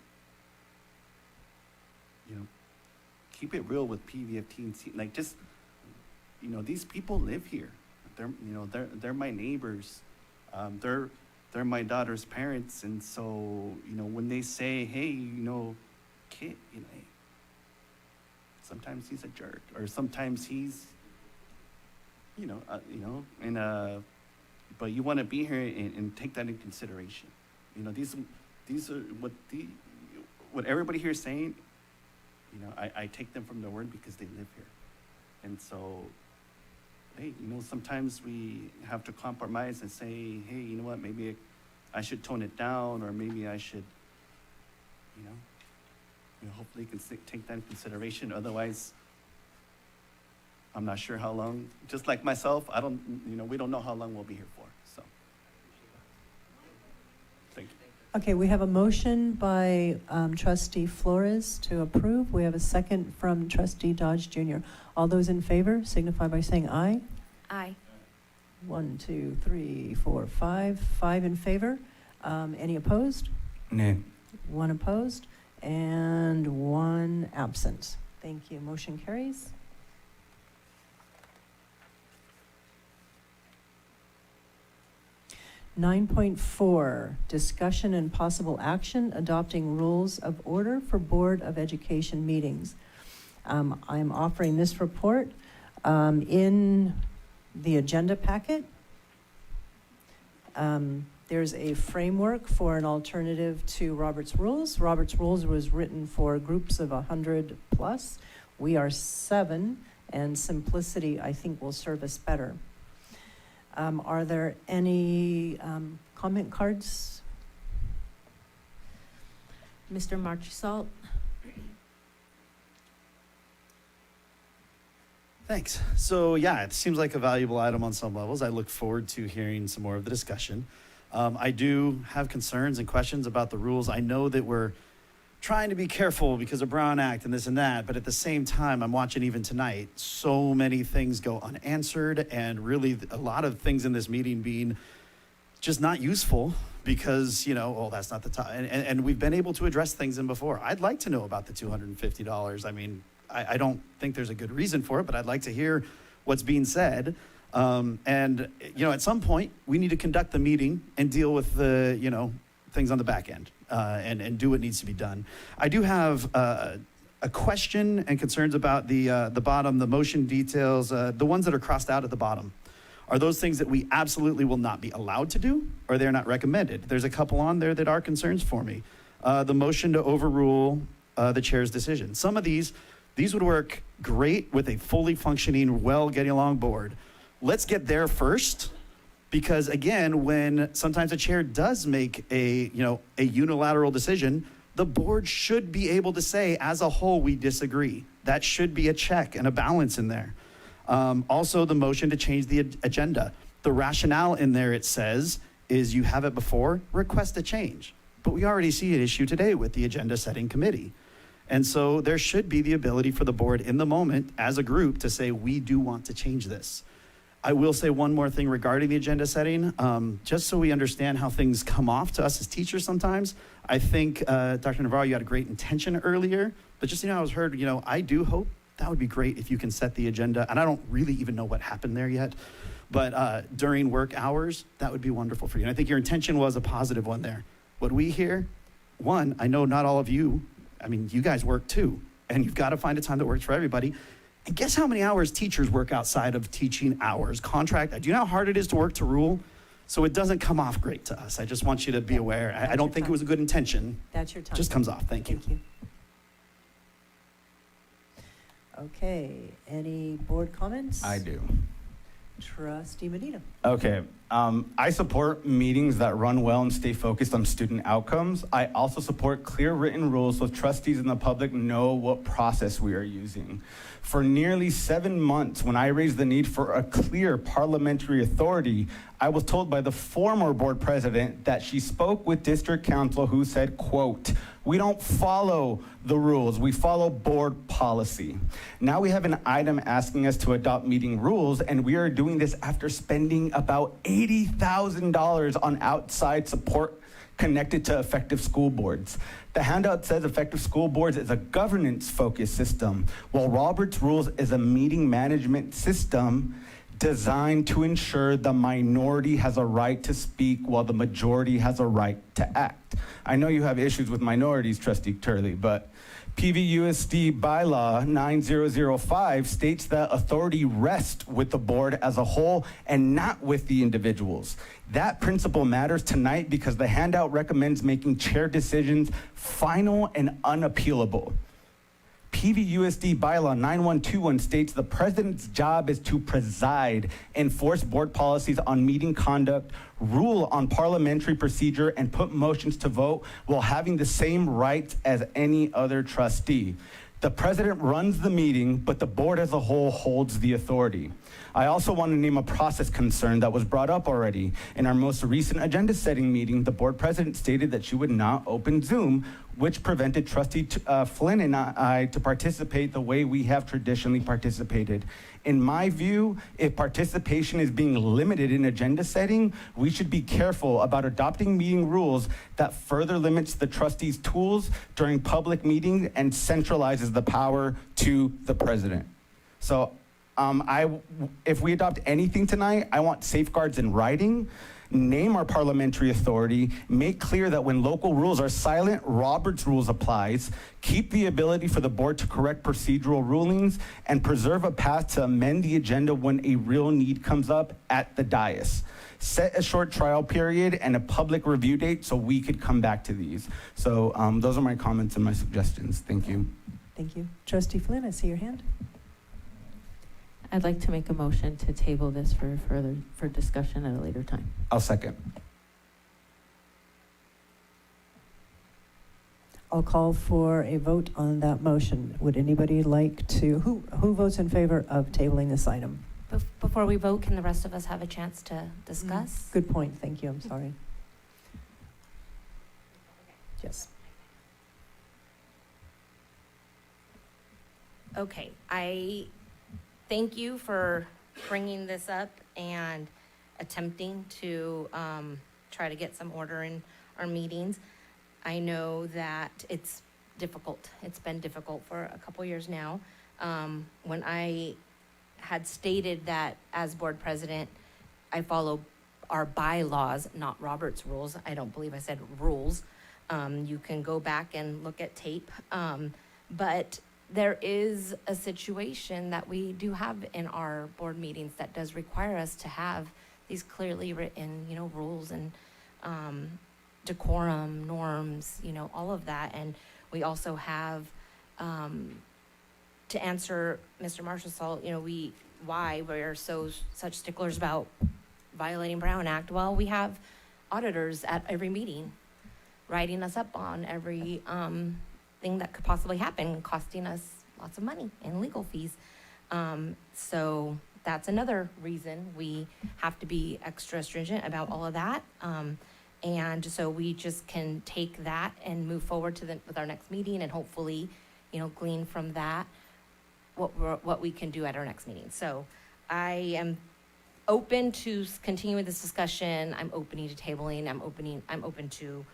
you know, keep it real with PVFT and see, like, just, you know, these people live here. They're, you know, they're my neighbors. They're my daughter's parents. And so, you know, when they say, hey, you know, kid, you know, hey, sometimes he's a jerk, or sometimes he's, you know, and, but you want to be here and take that in consideration. You know, these are what everybody here is saying. You know, I take them from their word because they live here. And so, hey, you know, sometimes we have to compromise and say, hey, you know what, maybe I should tone it down, or maybe I should, you know, hopefully you can take that in consideration. Otherwise, I'm not sure how long, just like myself, we don't know how long we'll be here for, so. Thank you. Okay, we have a motion by trustee Flores to approve. We have a second from trustee Dodge Jr. All those in favor signify by saying aye. Aye. 1, 2, 3, 4, 5. 5 in favor. Any opposed? Nay. 1 opposed and 1 absent. Thank you. Motion carries. (9.4) Discussion and possible action adopting rules of order for Board of Education meetings. I'm offering this report in the agenda packet. There's a framework for an alternative to Robert's Rules. Robert's Rules was written for groups of 100 plus. We are 7, and simplicity, I think, will serve us better. Are there any comment cards? Mr. Marchisalt? Thanks. So yeah, it seems like a valuable item on some levels. I look forward to hearing some more of the discussion. I do have concerns and questions about the rules. I know that we're trying to be careful because of Brown Act and this and that, but at the same time, I'm watching even tonight, so many things go unanswered, and really a lot of things in this meeting being just not useful because, oh, that's not the time. And we've been able to address things in before. I'd like to know about the $250. I mean, I don't think there's a good reason for it, but I'd like to hear what's being said. At some point, we need to conduct the meeting and deal with the, things on the back end and do what needs to be done. I do have a question and concerns about the bottom, the motion details, the ones that are crossed out at the bottom. Are those things that we absolutely will not be allowed to do, or they're not recommended? There's a couple on there that are concerns for me. The motion to overrule the chair's decision. Some of these would work great with a fully functioning, well getting along board. Let's get there first, because again, when sometimes a chair does make a unilateral decision, the board should be able to say, as a whole, we disagree. That should be a check and a balance in there. Also, the motion to change the agenda. The rationale in there, it says, is you have it before, request a change. But we already see an issue today with the agenda setting committee. And so there should be the ability for the board in the moment as a group to say, we do want to change this. I will say one more thing regarding the agenda setting, just so we understand how things come off to us as teachers sometimes. I think, Dr. Navarro, you had a great intention earlier, but just, I was heard, I do hope that would be great if you can set the agenda. And I don't really even know what happened there yet, but during work hours, that would be wonderful for you. And I think your intention was a positive one there. What we hear, one, I know not all of you, you guys work too, and you've got to find a time that works for everybody. And guess how many hours teachers work outside of teaching hours? Contract, do you know how hard it is to work to rule? So it doesn't come off great to us. I just want you to be aware. I don't think it was a good intention. That's your time. Just comes off. Thank you. Okay, any board comments? I do. Trustee Medina. Okay. I support meetings that run well and stay focused on student outcomes. I also support clear written rules so trustees and the public know what process we are using. For nearly 7 months, when I raised the need for a clear parliamentary authority, I was told by the former board president that she spoke with district council who said, quote, "We don't follow the rules, we follow board policy." Now we have an item asking us to adopt meeting rules, and we are doing this after spending about $80,000 on outside support connected to effective school boards. The handout says effective school boards is a governance-focused system, while Robert's Rules is a meeting management system designed to ensure the minority has a right to speak while the majority has a right to act. I know you have issues with minorities, Trustee Turley, but PVUSD bylaw 9005 states that authority rests with the board as a whole and not with the individuals. That principle matters tonight because the handout recommends making chair decisions final and unappealable. PVUSD bylaw 9121 states the president's job is to preside, enforce board policies on meeting conduct, rule on parliamentary procedure, and put motions to vote while having the same rights as any other trustee. The president runs the meeting, but the board as a whole holds the authority. I also want to name a process concern that was brought up already. In our most recent agenda setting meeting, the board president stated that she would not open Zoom, which prevented Trustee Flynn and I to participate the way we have traditionally participated. In my view, if participation is being limited in agenda setting, we should be careful about adopting meeting rules that further limits the trustees' tools during public meetings and centralizes the power to the president. So if we adopt anything tonight, I want safeguards in writing, name our parliamentary authority, make clear that when local rules are silent, Robert's rules applies, keep the ability for the board to correct procedural rulings, and preserve a path to amend the agenda when a real need comes up at the dais. Set a short trial period and a public review date so we could come back to these. So those are my comments and my suggestions. Thank you. Thank you. Trustee Flynn, I see your hand. I'd like to make a motion to table this for discussion at a later time. I'll second. I'll call for a vote on that motion. Would anybody like to, who votes in favor of tabling this item? Before we vote, can the rest of us have a chance to discuss? Good point, thank you, I'm sorry. Yes. Okay, I thank you for bringing this up and attempting to try to get some order in our meetings. I know that it's difficult. It's been difficult for a couple years now. When I had stated that as board president, I follow our bylaws, not Robert's rules. I don't believe I said rules. You can go back and look at tape. But there is a situation that we do have in our board meetings that does require us to have these clearly written, rules and decorum, norms, all of that. And we also have, to answer Mr. Marshall, why we're such sticklers about violating Brown Act. Well, we have auditors at every meeting writing us up on every thing that could possibly happen, costing us lots of money in legal fees. So that's another reason we have to be extra stringent about all of that. And so we just can take that and move forward with our next meeting and hopefully, glean from that what we can do at our next meeting. So I am open to continuing this discussion. I'm open to tabling. I'm open to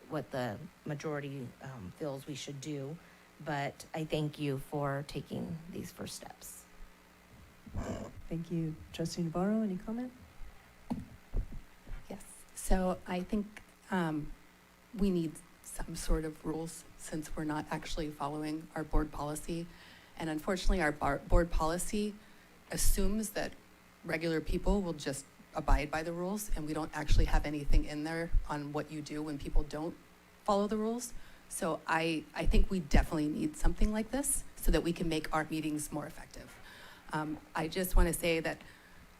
what the majority feels we should do. But I thank you for taking these first steps. Thank you. Trustee Navarro, any comment? Yes. So I think we need some sort of rules since we're not actually following our board policy. And unfortunately, our board policy assumes that regular people will just abide by the rules, and we don't actually have anything in there on what you do when people don't follow the rules. So I think we definitely need something like this so that we can make our meetings more effective. I just want to say that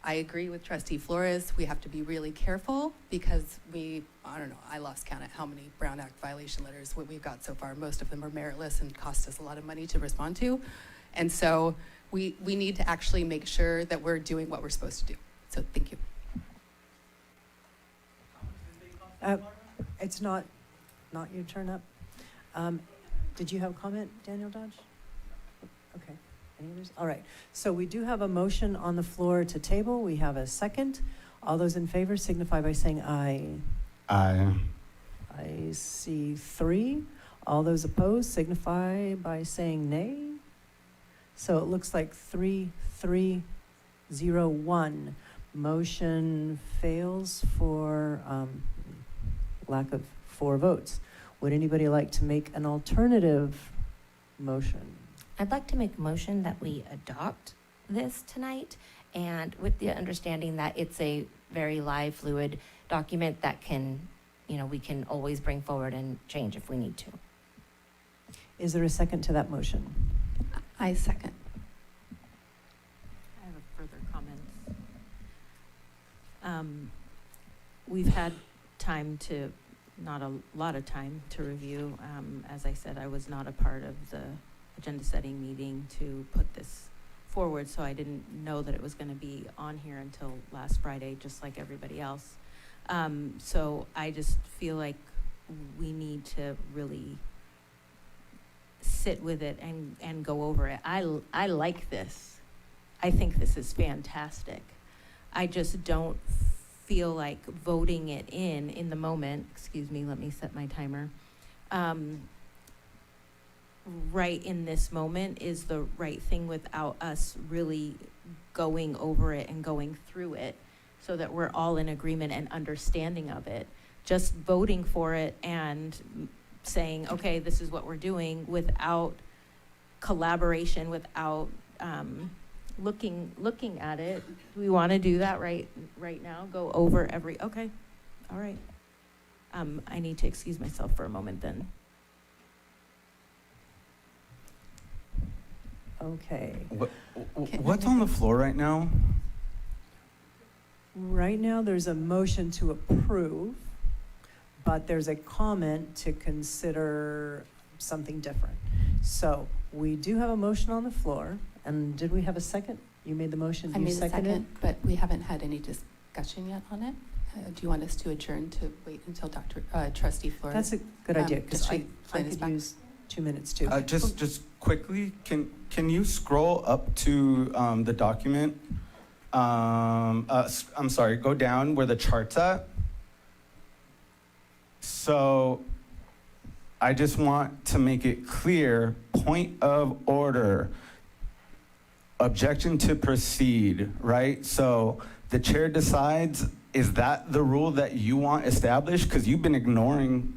I agree with Trustee Flores. We have to be really careful because I don't know, I lost count at how many Brown Act violation letters we've got so far. Most of them are meritless and cost us a lot of money to respond to. And so we need to actually make sure that we're doing what we're supposed to do. So thank you. It's not your turn up. Did you have a comment, Daniel Dodge? Okay. Any others? All right. So we do have a motion on the floor to table. We have a second. All those in favor signify by saying aye. Aye. I see 3. All those opposed signify by saying nay. So it looks like 3-3-0-1. Motion fails for lack of 4 votes. Would anybody like to make an alternative motion? I'd like to make a motion that we adopt this tonight, and with the understanding that it's a very live, fluid document that we can always bring forward and change if we need to. Is there a second to that motion? I second. I have a further comment. We've had time to, not a lot of time to review. As I said, I was not a part of the agenda setting meeting to put this forward, so I didn't know that it was gonna be on here until last Friday, just like everybody else. So I just feel like we need to really sit with it and go over it. I like this. I think this is fantastic. I just don't feel like voting it in the moment. Excuse me, let me set my timer. Right in this moment is the right thing without us really going over it and going through it so that we're all in agreement and understanding of it. Just voting for it and saying, okay, this is what we're doing without collaboration, without looking at it. Do we want to do that right now? Go over every, okay, all right. I need to excuse myself for a moment then. Okay. What's on the floor right now? Right now, there's a motion to approve, but there's a comment to consider something different. So we do have a motion on the floor, and did we have a second? You made the motion, I you made a seconded? second, but we haven't had any discussion yet on it. Do you want us to adjourn to wait until Trustee Flores? That's a good idea, because I explain this could back? use 2 minutes too. Just quickly, can you scroll up to the document? I'm sorry, go down where the chart's at. So I just want to make it clear, point of order, objection to proceed, right? So the chair decides, is that the rule that you want established? Because you've been ignoring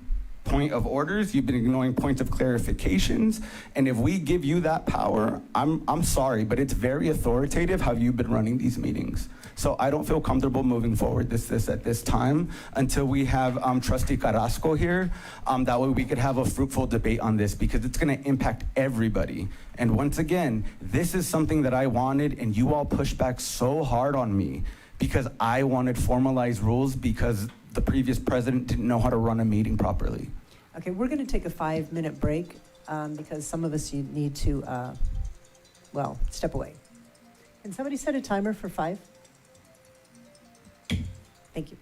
point of orders, you've been ignoring points of clarifications, and if we give you that power, I'm sorry, but it's very authoritative how you've been running these meetings. So I don't feel comfortable moving forward at this time until we have Trustee Carrasco here. That way we could have a fruitful debate on this, because it's gonna impact everybody. And once again, this is something that I wanted, and you all pushed back so hard on me because I wanted formalized rules, because the previous president didn't know how to run a meeting properly. Okay, we're going to take a 5-minute break because some of us need to, step away. Can somebody set a timer for 5? Thank you.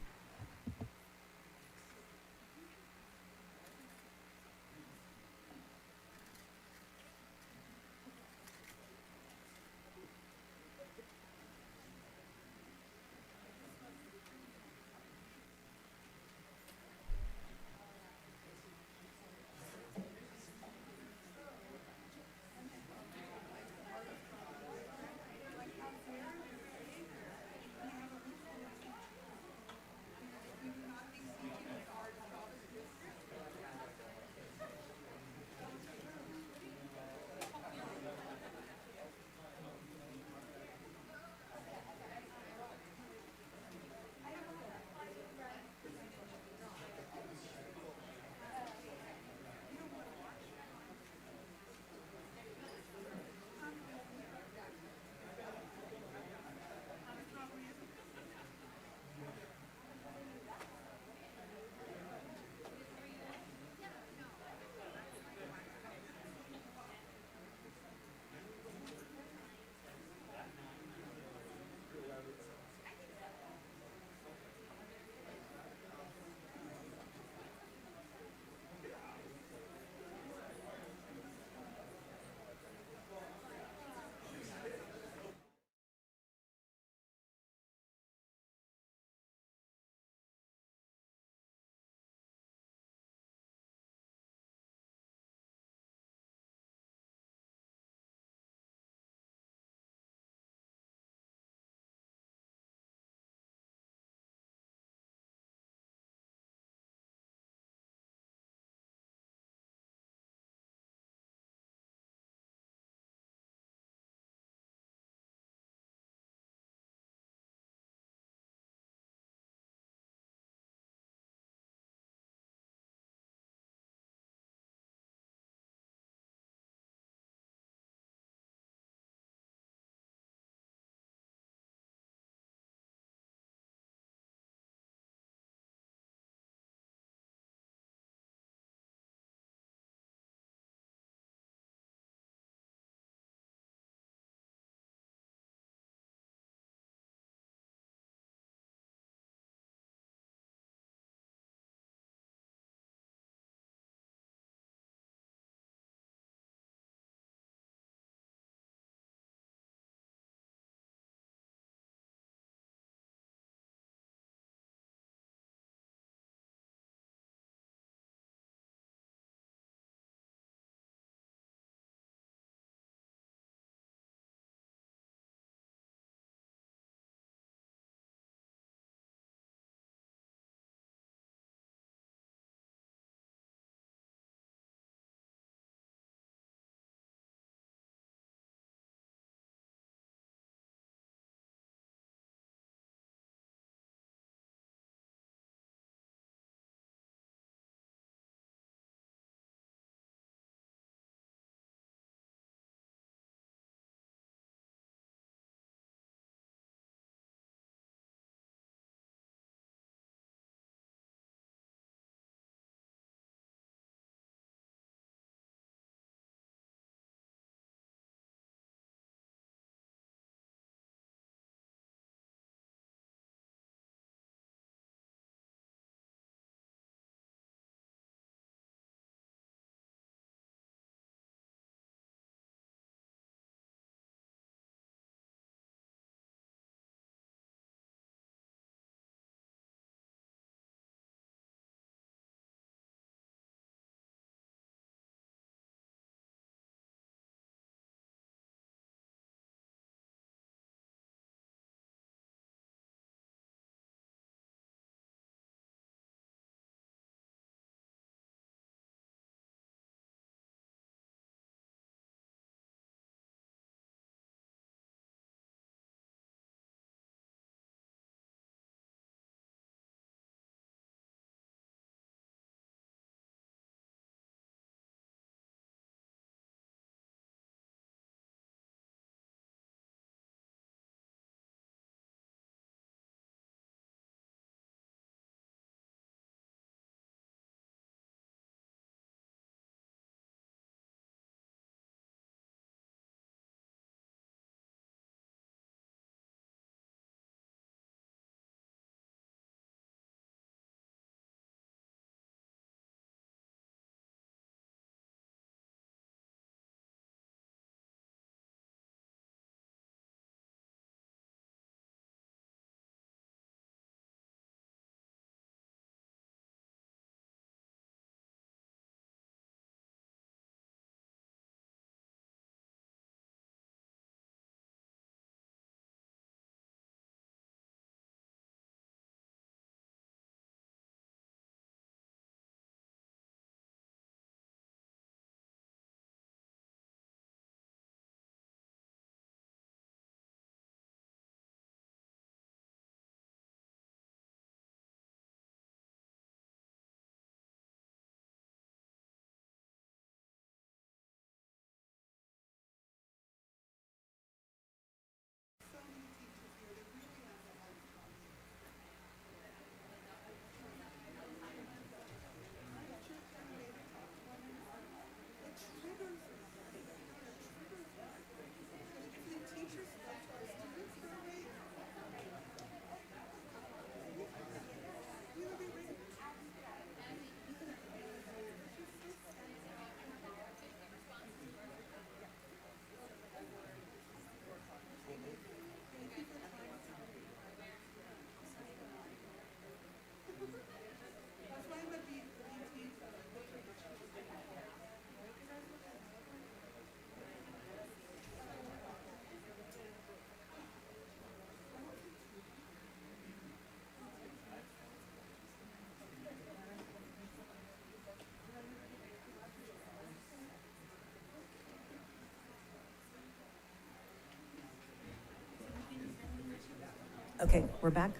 Okay, we're back.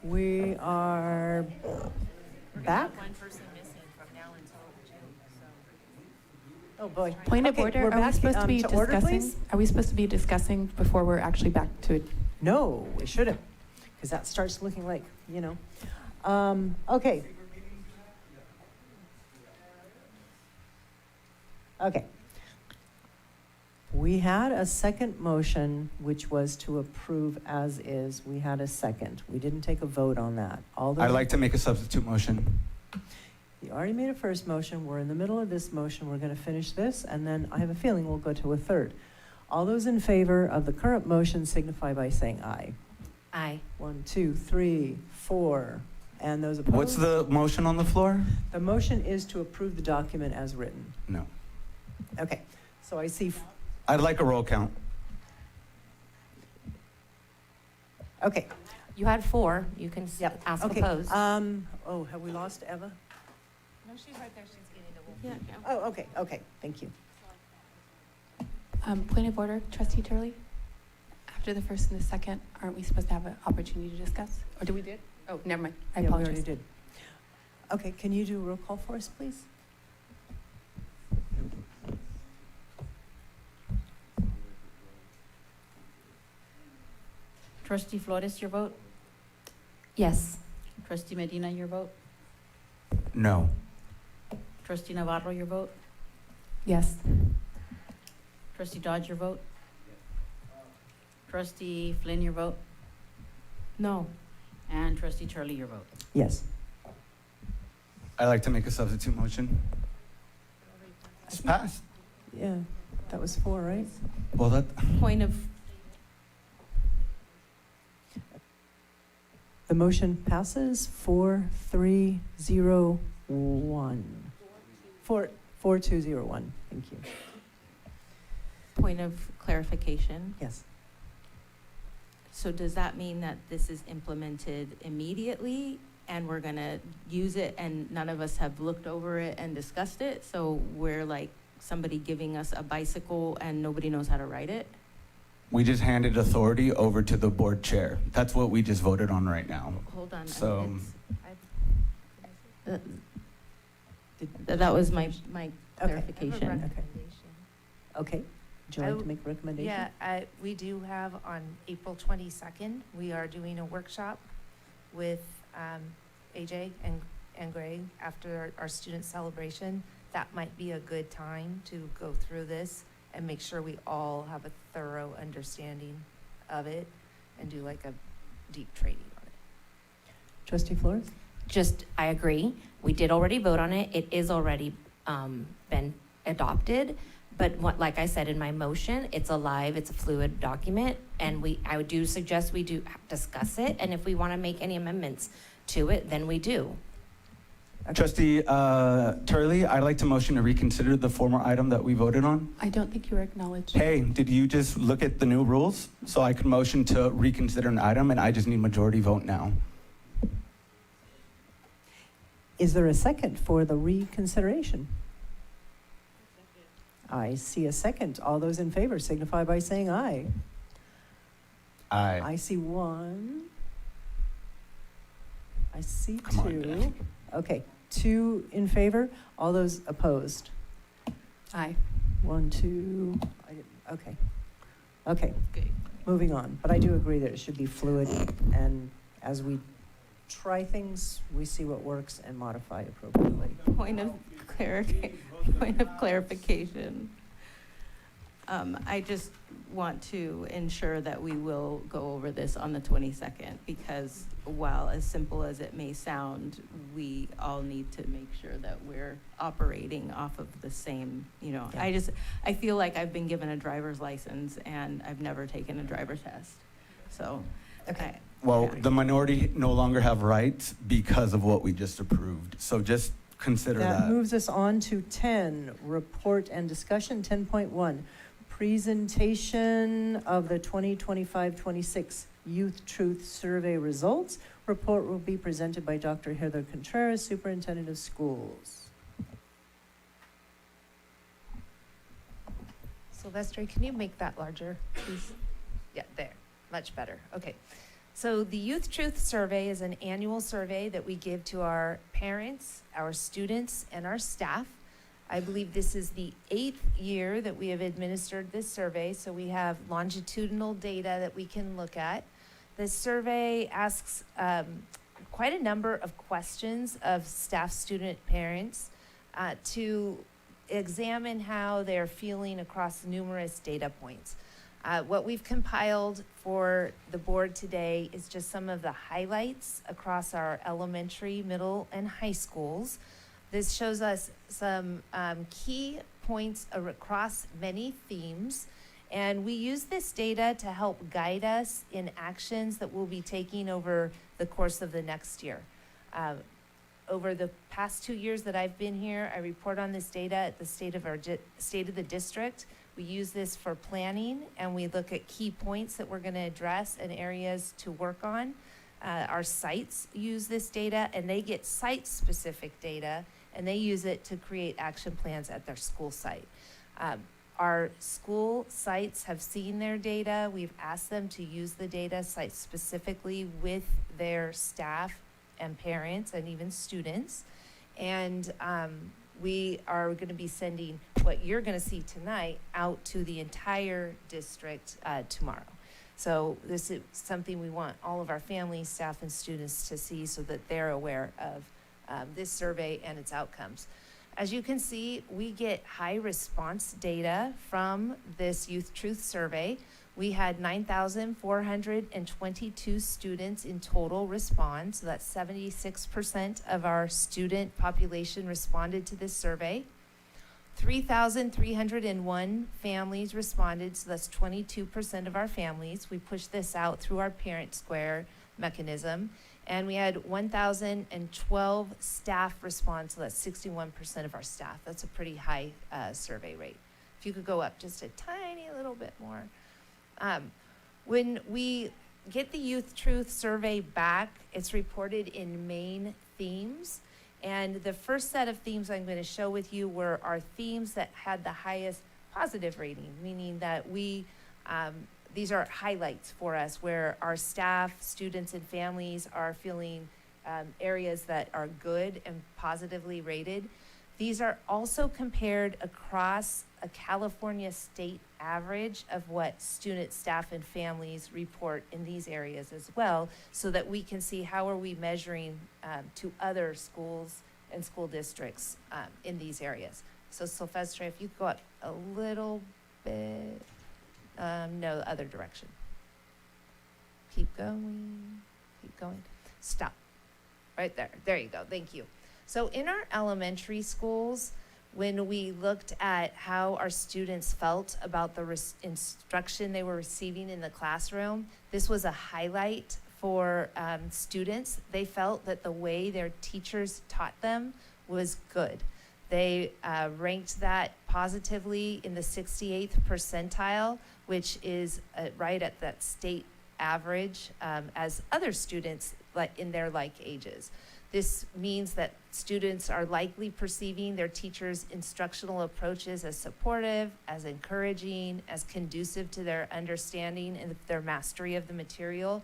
We are back. One person missing from now until June, so. Oh, boy. Point of Okay, order, we're are we back, supposed to be to order, discussing? please? Are we supposed to be discussing before we're actually back to it? No, we shouldn't, because that starts looking like, okay. Okay. We had a second motion, which was to approve as is. We had a second. We didn't take a vote on that. I'd like to make a substitute motion. You already made a first motion. We're in the middle of this motion. We're going to finish this, and then I have a feeling we'll go to a third. All those in favor of the current motion signify by saying aye. Aye. 1, 2, 3, 4. And those opposed? What's the motion on the floor? The motion is to approve the document as written. No. Okay, so I see, I'd like a roll count. okay. You had 4. You can ask Okay, opposed. have we lost Eva? No, she's right there, she's getting the wolf. Oh, okay, thank you. Point of order, Trustee Turley? After the first and the second, aren't we supposed to have an opportunity to discuss? Or did we did? Oh, never mind. I Yeah, we apologize. already did. Okay, can you do a roll call for us, please? Trustee Flores, your vote? Yes. Trustee Medina, your vote? No. Trustee Navarro, your vote? Yes. Trustee Dodge, your vote? Trustee Flynn, your vote? No. And Trustee Turley, your vote? Yes. I'd like to make a substitute motion. It's passed. Yeah, that was 4, right? Well, that, Point of, The motion passes 4-3-0-1. 4-2-0-1, thank you. point of clarification. Yes. So does that mean that this is implemented immediately and we're gonna use it and none of us have looked over it and discussed it? So we're like somebody giving us a bicycle and nobody knows how to ride it? we just handed authority over to the board chair. That's what we just voted on right now. Hold on. So, That was my Okay. clarification. Okay. Would you like to make a recommendation? Yeah, we do have on April 22nd, we are doing a workshop with AJ and Greg after our student celebration. That might be a good time to go through this and make sure we all have a thorough understanding of it and do like a deep training on it. Trustee Flores? I agree. We did already vote on it. It is already been adopted. But like I said in my motion, it's it's a fluid document, and I do suggest we do discuss it, and if we want to make any amendments to it, then we do. Trustee Turley, I'd like to motion to reconsider the former item that we voted on. I don't think you were acknowledged. Hey, did you just look at the new rules? So I could motion to reconsider an item, and I just need majority vote now. Is there a second for the reconsideration? I see a second. All those in favor signify by saying aye. Aye. I see one. I see Come on, two. Jack. Okay, 2 in favor. All those opposed? Aye. 1, 2. Okay. Moving on. But I do agree that it should be fluid, and as we try things, we see what works and modify appropriately. Point of clarification. I just want to ensure that we will go over this on the 22nd, because while as simple as it may sound, we all need to make sure that we're operating off of the same, Yeah. I feel like I've been given a driver's license and I've never taken a driver's test. So, Okay. Well, the minority no longer have rights because of what we just approved. So just consider That that. moves us on to 10, report and discussion. 10.1, presentation of the 2025-26 Youth Truth Survey results. Report will be presented by Dr. Heather Contreras, Superintendent of Schools. Sylvester, can you make that larger, please? Yeah, there, much better. Okay. So the Youth Truth Survey is an annual survey that we give to our parents, our students, and our staff. I believe this is the 8th year that we have administered this survey, so we have longitudinal data that we can look at. This survey asks quite a number of questions of staff, student, parents to examine how they're feeling across numerous data points. What we've compiled for the board today is just some of the highlights across our elementary, middle, and high schools. This shows us some key points across many themes, and we use this data to help guide us in actions that we'll be taking over the course of the next year. Over the past 2 years that I've been here, I report on this data at the state of the district. We use this for planning, and we look at key points that we're going to address and areas to work on. Our sites use this data, and they get site-specific data, and they use it to create action plans at their school site. Our school sites have seen their data. We've asked them to use the data site-specifically with their staff and parents and even students. And we are going to be sending what you're going to see tonight out to the entire district tomorrow. So this is something we want all of our families, staff, and students to see so that they're aware of this survey and its outcomes. As you can see, we get high response data from this Youth Truth Survey. We had 9,422 students in total respond, so that's 76% of our student population responded to this survey. 3,301 families responded, so that's 22% of our families. We pushed this out through our Parent Square mechanism, and we had 1,012 staff respond, so that's 61% of our staff. That's a pretty high survey rate. If you could go up just a tiny little bit more. When we get the Youth Truth Survey back, it's reported in main themes. And the first set of themes I'm going to show with you were our themes that had the highest positive rating, meaning that these are highlights for us where our staff, students, and families are feeling areas that are good and positively rated. These are also compared across a California state average of what students, staff, and families report in these areas as well, so that we can see how are we measuring to other schools and school districts in these areas. So Silvestre, if you go up a little bit, no, the other direction. Keep going, stop, right there, there you go, thank you. So in our elementary schools, when we looked at how our students felt about the instruction they were receiving in the classroom, this was a highlight for students. They felt that the way their teachers taught them was good. They ranked that positively in the 68th percentile, which is right at that state average as other students in their like ages. This means that students are likely perceiving their teachers' instructional approaches as supportive, as encouraging, as conducive to their understanding and their mastery of the material.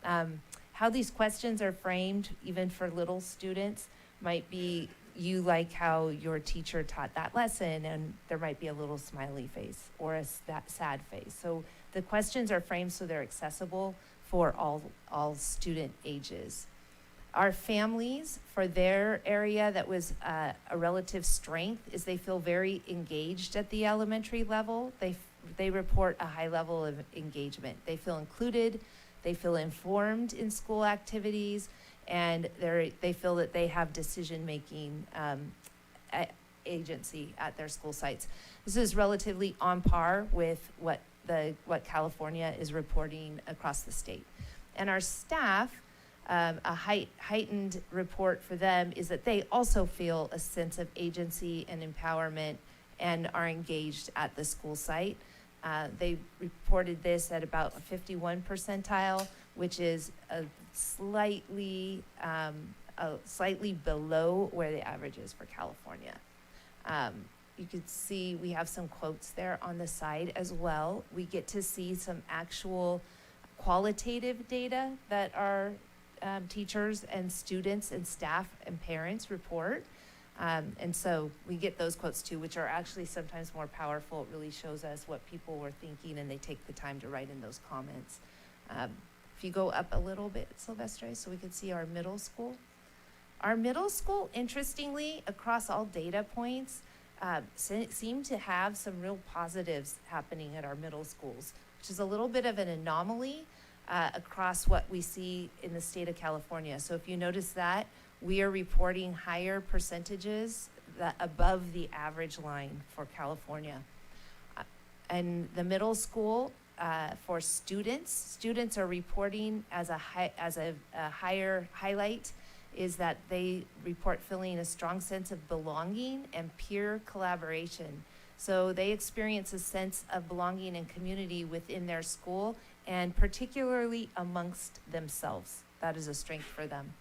How these questions are framed, even for little students, might be you like how your teacher taught that lesson, and there might be a little smiley face or a sad face. So the questions are framed so they're accessible for all student ages. Our families, for their area, that was a relative strength, is they feel very engaged at the elementary level. They report a high level of engagement. They feel included, they feel informed in school activities, and they feel that they have decision-making agency at their school sites. This is relatively on par with what California is reporting across the state. And our staff, a heightened report for them is that they also feel a sense of agency and empowerment and are engaged at the school site. They reported this at about a 51 percentile, which is slightly below where the average is for California. you could see we have some quotes there on the side as well. We get to see some actual qualitative data that our teachers and students and staff and parents report. And so we get those quotes too, which are actually sometimes more powerful. It really shows us what people were thinking, and they take the time to write in those comments. If you go up a little bit, Silvestre, so we can see our middle school. Our middle school, interestingly, across all data points, seem to have some real positives happening at our middle schools, which is a little bit of an anomaly across what we see in the state of California. So if you notice that, we are reporting higher percentages above the average line for California. And the middle school, for students are reporting as a higher highlight is that they report feeling a strong sense of belonging and peer collaboration. So they experience a sense of belonging and community within their school, and particularly amongst themselves. That is a strength for them.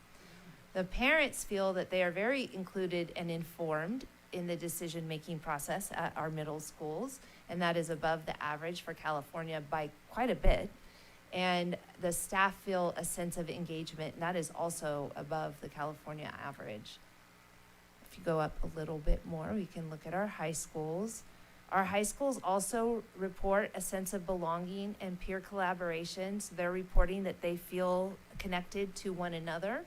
The parents feel that they are very included and informed in the decision-making process at our middle schools, and that is above the average for California by quite a bit. And the staff feel a sense of engagement, and that is also above the California average. If you go up a little bit more, we can look at our high schools. Our high schools also report a sense of belonging and peer collaboration. So they're reporting that they feel connected to one another.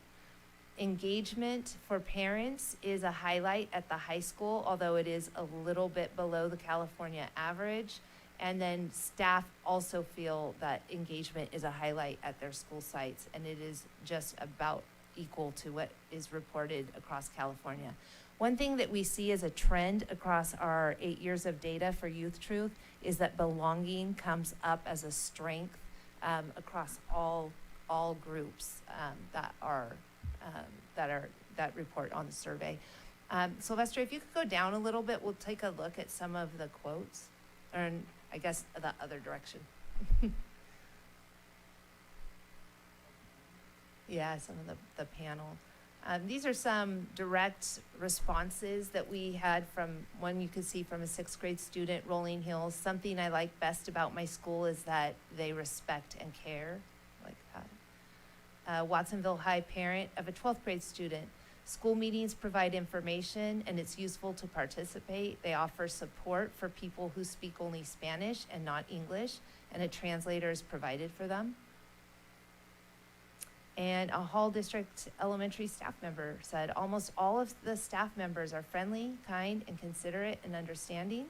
Engagement for parents is a highlight at the high school, although it is a little bit below the California average. And then staff also feel that engagement is a highlight at their school sites, and it is just about equal to what is reported across California. One thing that we see as a trend across our 8 years of data for Youth Truth is that belonging comes up as a strength across all groups that report on the survey. Sylvester, if you could go down a little bit, we'll take a look at some of the quotes, or I guess the other direction. Yeah, some of the panel. These are some direct responses that we had from one you could see from a 6th grade student, Rolling Hills. Something I like best about my school is that they respect and care, like that. Watsonville High parent of a 12th grade student. School meetings provide information, and it's useful to participate. They offer support for people who speak only Spanish and not English, and a translator is provided for them. And a Hall District elementary staff member said, almost all of the staff members are friendly, kind, and considerate and understanding.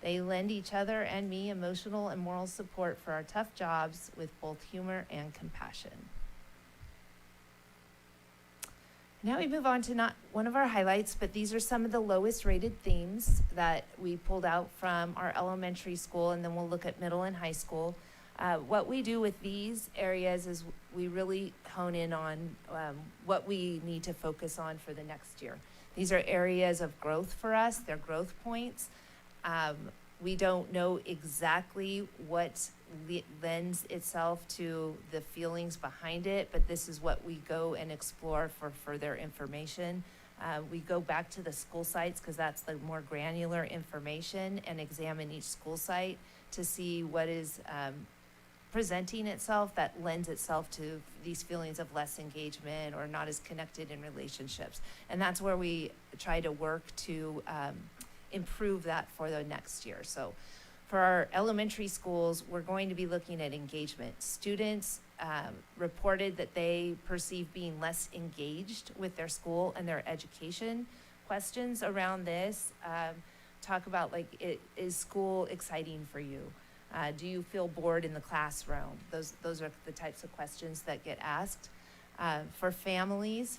They lend each other and me emotional and moral support for our tough jobs with both humor and compassion. Now we move on to not one of our highlights, but these are some of the lowest rated themes that we pulled out from our elementary school, and then we'll look at middle and high school. What we do with these areas is we really hone in on what we need to focus on for the next year. These are areas of growth for us. They're growth points. We don't know exactly what lends itself to the feelings behind it, but this is what we go and explore for further information. We go back to the school sites because that's the more granular information, and examine each school site to see what is presenting itself that lends itself to these feelings of less engagement or not as connected in relationships. And that's where we try to work to improve that for the next year. So for our elementary schools, we're going to be looking at engagement. Students reported that they perceive being less engaged with their school and their education. Questions around this talk about, like, is school exciting for you? Do you feel bored in the classroom? Those are the types of questions that get asked. For families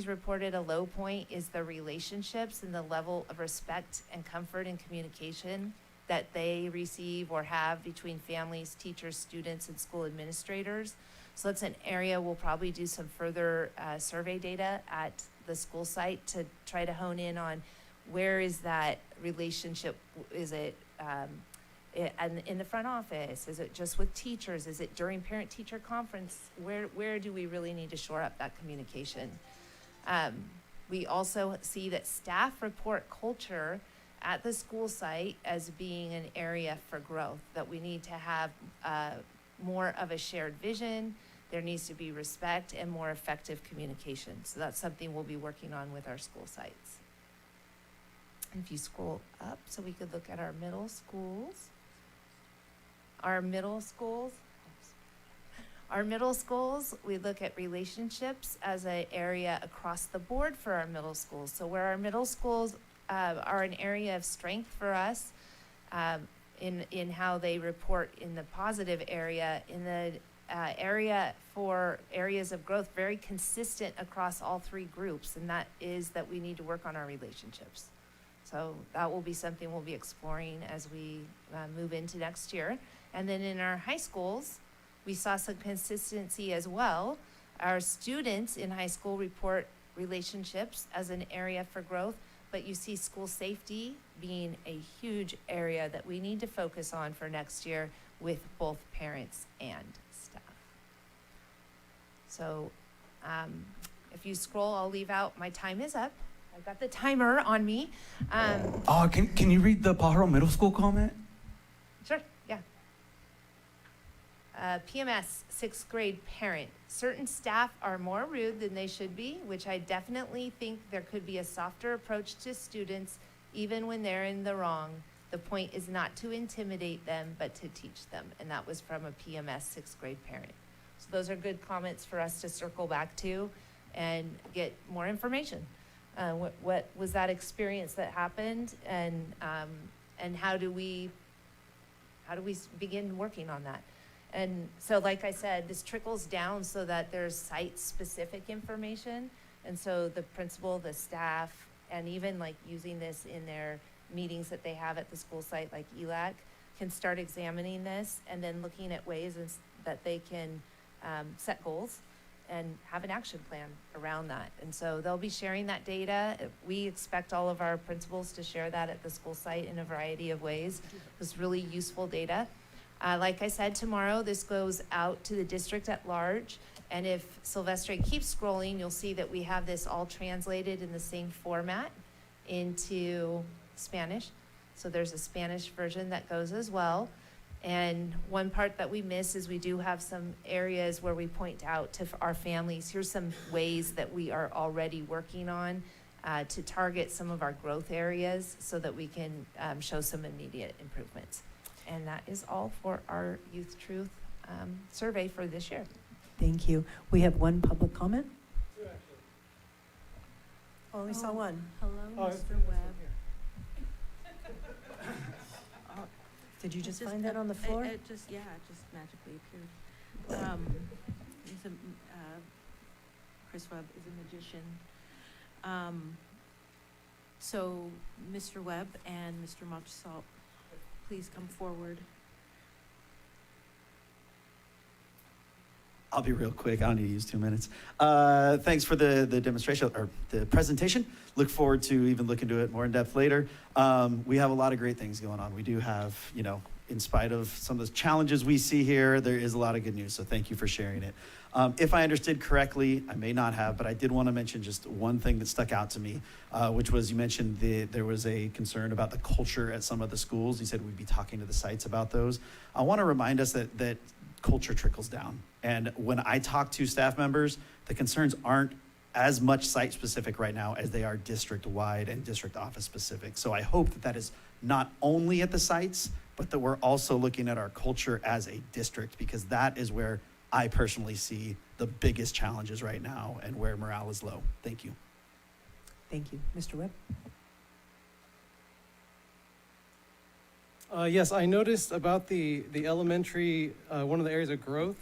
reported a low point is the relationships and the level of respect and comfort and communication that they receive or have between families, teachers, students, and school administrators. So that's an area we'll probably do some further survey data at the school site to try to hone in on where is that relationship. Is it in the front office? Is it just with teachers? Is it during parent-teacher conference? Where do we really need to shore up that communication? We also see that staff report culture at the school site as being an area for growth, that we need to have more of a shared vision. There needs to be respect and more effective communication. So that's something we'll be working on with our school sites. If you scroll up so we could look at our middle schools. Our middle schools, we look at relationships as an area across the board for our middle schools. So where our middle schools are an area of strength for us in how they report in the positive area, in the area for areas of growth, very consistent across all three groups, and that is that we need to work on our relationships. So that will be something we'll be exploring as we move into next year. And then in our high schools, we saw some consistency as well. Our students in high school report relationships as an area for growth, but you see school safety being a huge area that we need to focus on for next year with both parents and staff. So if you scroll, I'll leave out, my time is up. I've got the timer on me. Can you read the Pajaro Middle School comment? Sure, yeah. PMS, 6th grade parent. Certain staff are more rude than they should be, which I definitely think there could be a softer approach to students, even when they're in the wrong. The point is not to intimidate them, but to teach them. And that was from a PMS 6th grade parent. So those are good comments for us to circle back to and get more information. What was that experience that happened, and how do we begin working on that? And so, like I said, this trickles down so that there's site-specific information, and so the principal, the staff, and even like using this in their meetings that they have at the school site, like ELAC, can start examining this and then looking at ways that they can set goals and have an action plan around that. And so they'll be sharing that data. We expect all of our principals to share that at the school site in a variety of ways. It's really useful data. Like I said, tomorrow this goes out to the district at large. And if Silvestre keeps scrolling, you'll see that we have this all translated in the same format into Spanish. So there's a Spanish version that goes as well. And one part that we miss is we do have some areas where we point out to our families, here's some ways that we are already working on to target some of our growth areas so that we can show some immediate improvements. And that is all for our Youth Truth survey for this year. Thank you. We have one public comment. Only saw one. Hello, Mr. Webb. Did you just find that on the floor? It just magically appeared. Chris Webb is a magician. So, Mr. Webb and Mr. Mochsalt, please come forward. I'll be real quick. I don't need to use 2 minutes. Thanks for the demonstration or the presentation. Look forward to even looking into it more in depth later. We have a lot of great things going on. We do have, in spite of some of the challenges we see here, there is a lot of good news. So thank you for sharing it. If I understood correctly, I may not have, but I did want to mention just one thing that stuck out to me, which was you mentioned there was a concern about the culture at some of the schools. You said we'd be talking to the sites about those. I want to remind us that culture trickles down. And when I talk to staff members, the concerns aren't as much site-specific right now as they are district-wide and district office-specific. So I hope that is not only at the sites, but that we're also looking at our culture as a district, because that is where I personally see the biggest challenges right now and where morale is low. Thank you. Thank you. Mr. Webb? Yes, I noticed about the elementary, one of the areas of growth,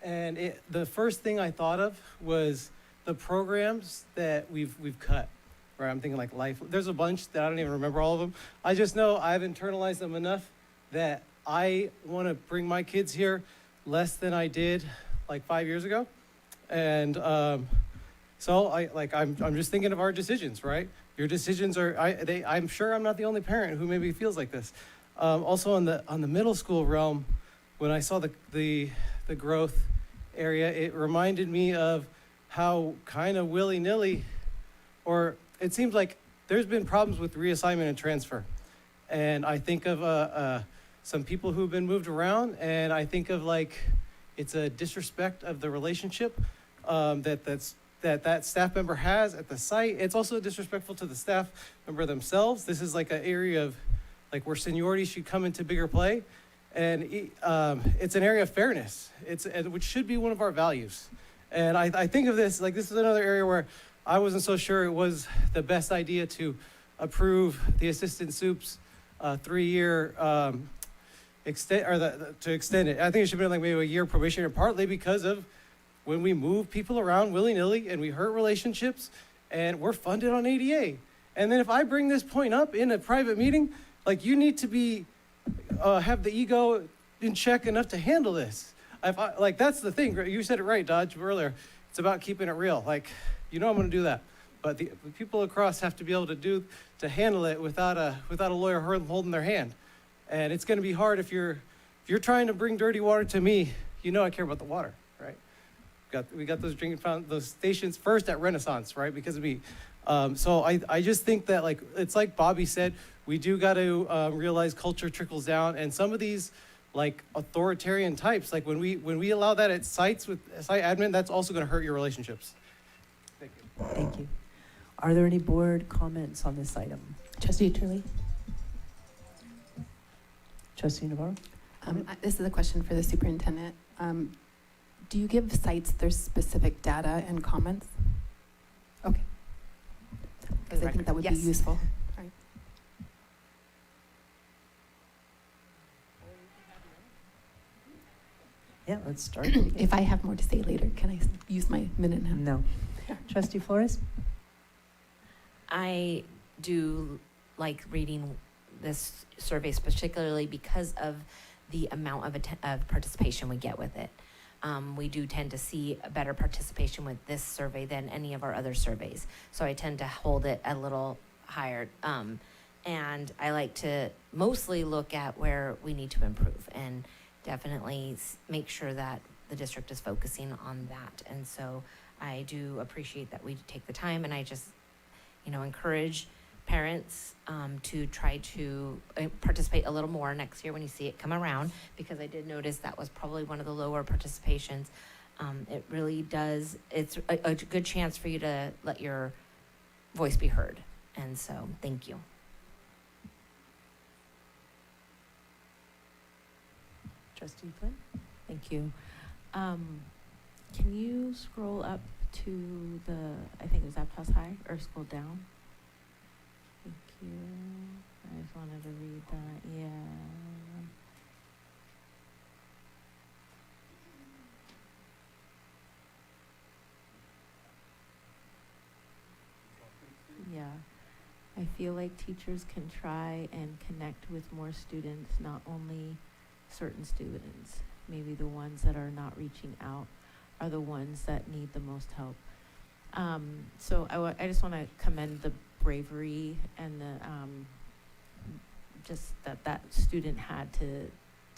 and the first thing I thought of was the programs that we've cut. Right, I'm thinking like life. There's a bunch that I don't even remember all of them. I just know I've internalized them enough that I want to bring my kids here less than I did like 5 years ago, and so I'm just thinking of our decisions. Right, your decisions are. I'm sure I'm not the only parent who maybe feels like this. Also on the middle school realm, when I saw the growth area, it reminded me of how kind of willy-nilly, or it seems like there's been problems with reassignment and transfer. And I think of some people who've been moved around, and I think of like, it's a disrespect of the relationship that staff member has at the site. It's also disrespectful to the staff member themselves. This is like an area of like where seniority should come into bigger play. And it's an area of fairness, which should be one of our values. And I think of this, like this is another area where I wasn't so sure it was the best idea to approve the assistant soup's 3-year to extend it. I think it should be like maybe a year probation, and partly because of when we move people around willy-nilly and we hurt relationships and we're funded on ADA. And then if I bring this point up in a private meeting, like you need to be have the ego in check enough to handle this. Like that's the thing. You said it right, Dodge, earlier. It's about keeping it real. Like, I'm going to do that, but the people across have to be able to handle it without a lawyer holding their hand. And it's going to be hard if you're trying to bring dirty water to me. I care about the water, right? We got those drinking fountains, those stations first at Renaissance, right? Because of me. So I just think that like it's like Bobby said, we do got to realize culture trickles down, and some of these like authoritarian types, like when we allow that at sites with site admin, that's also going to hurt your relationships. Thank you. Thank you. Are there any board comments on this item? Trustee Turley. Trustee Navarro? This is a question for the superintendent. Do you give sites their specific data and comments? Okay. Because I think that would be useful. All right. Yeah, let's start. If I have more to say later, can I use my minute now? No. Trustee Flores? I do like reading this survey, particularly because of the amount of participation we get with it. We do tend to see a better participation with this survey than any of our other surveys. So I tend to hold it a little higher. And I like to mostly look at where we need to improve and definitely make sure that the district is focusing on that. And so I do appreciate that we take the time, and I just, encourage parents to try to participate a little more next year when you see it come around, because I did notice that was probably one of the lower participations. It really does, it's a good chance for you to let your voice be heard. And so, thank you. Trustee Flynn? Thank you. Can you scroll up to I think it was Aptos High, or scroll down? Thank you. I just wanted to read that. Yeah. Yeah. I feel like teachers can try and connect with more students, not only certain students. Maybe the ones that are not reaching out are the ones that need the most help. So I just want to commend the bravery and the just that student had to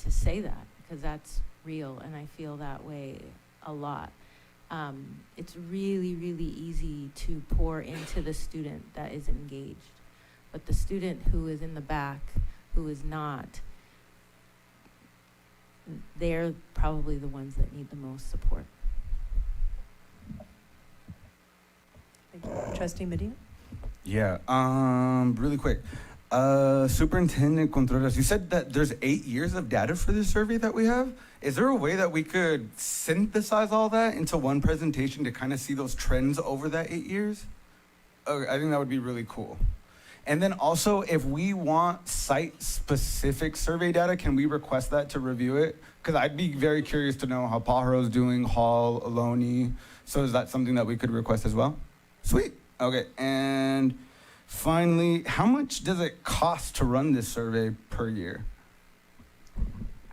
say that, because that's real, and I feel that way a lot. It's really, really easy to pour into the student that is engaged, but the student who is in the back, who is not, they're probably the ones that need the most support. Thank you. Trustee Medina? Yeah, really quick. Superintendent Contreras, you said that there's 8 years of data for this survey that we have. Is there a way that we could synthesize all that into one presentation to kind of see those trends over that 8 years? I think that would be really cool. And then also, if we want site-specific survey data, can we request that to review it? Because I'd be very curious to know how Pajaro's doing, Hall, Ohlone. So is that something that we could request as well? Sweet. Okay, and finally, how much does it cost to run this survey per year?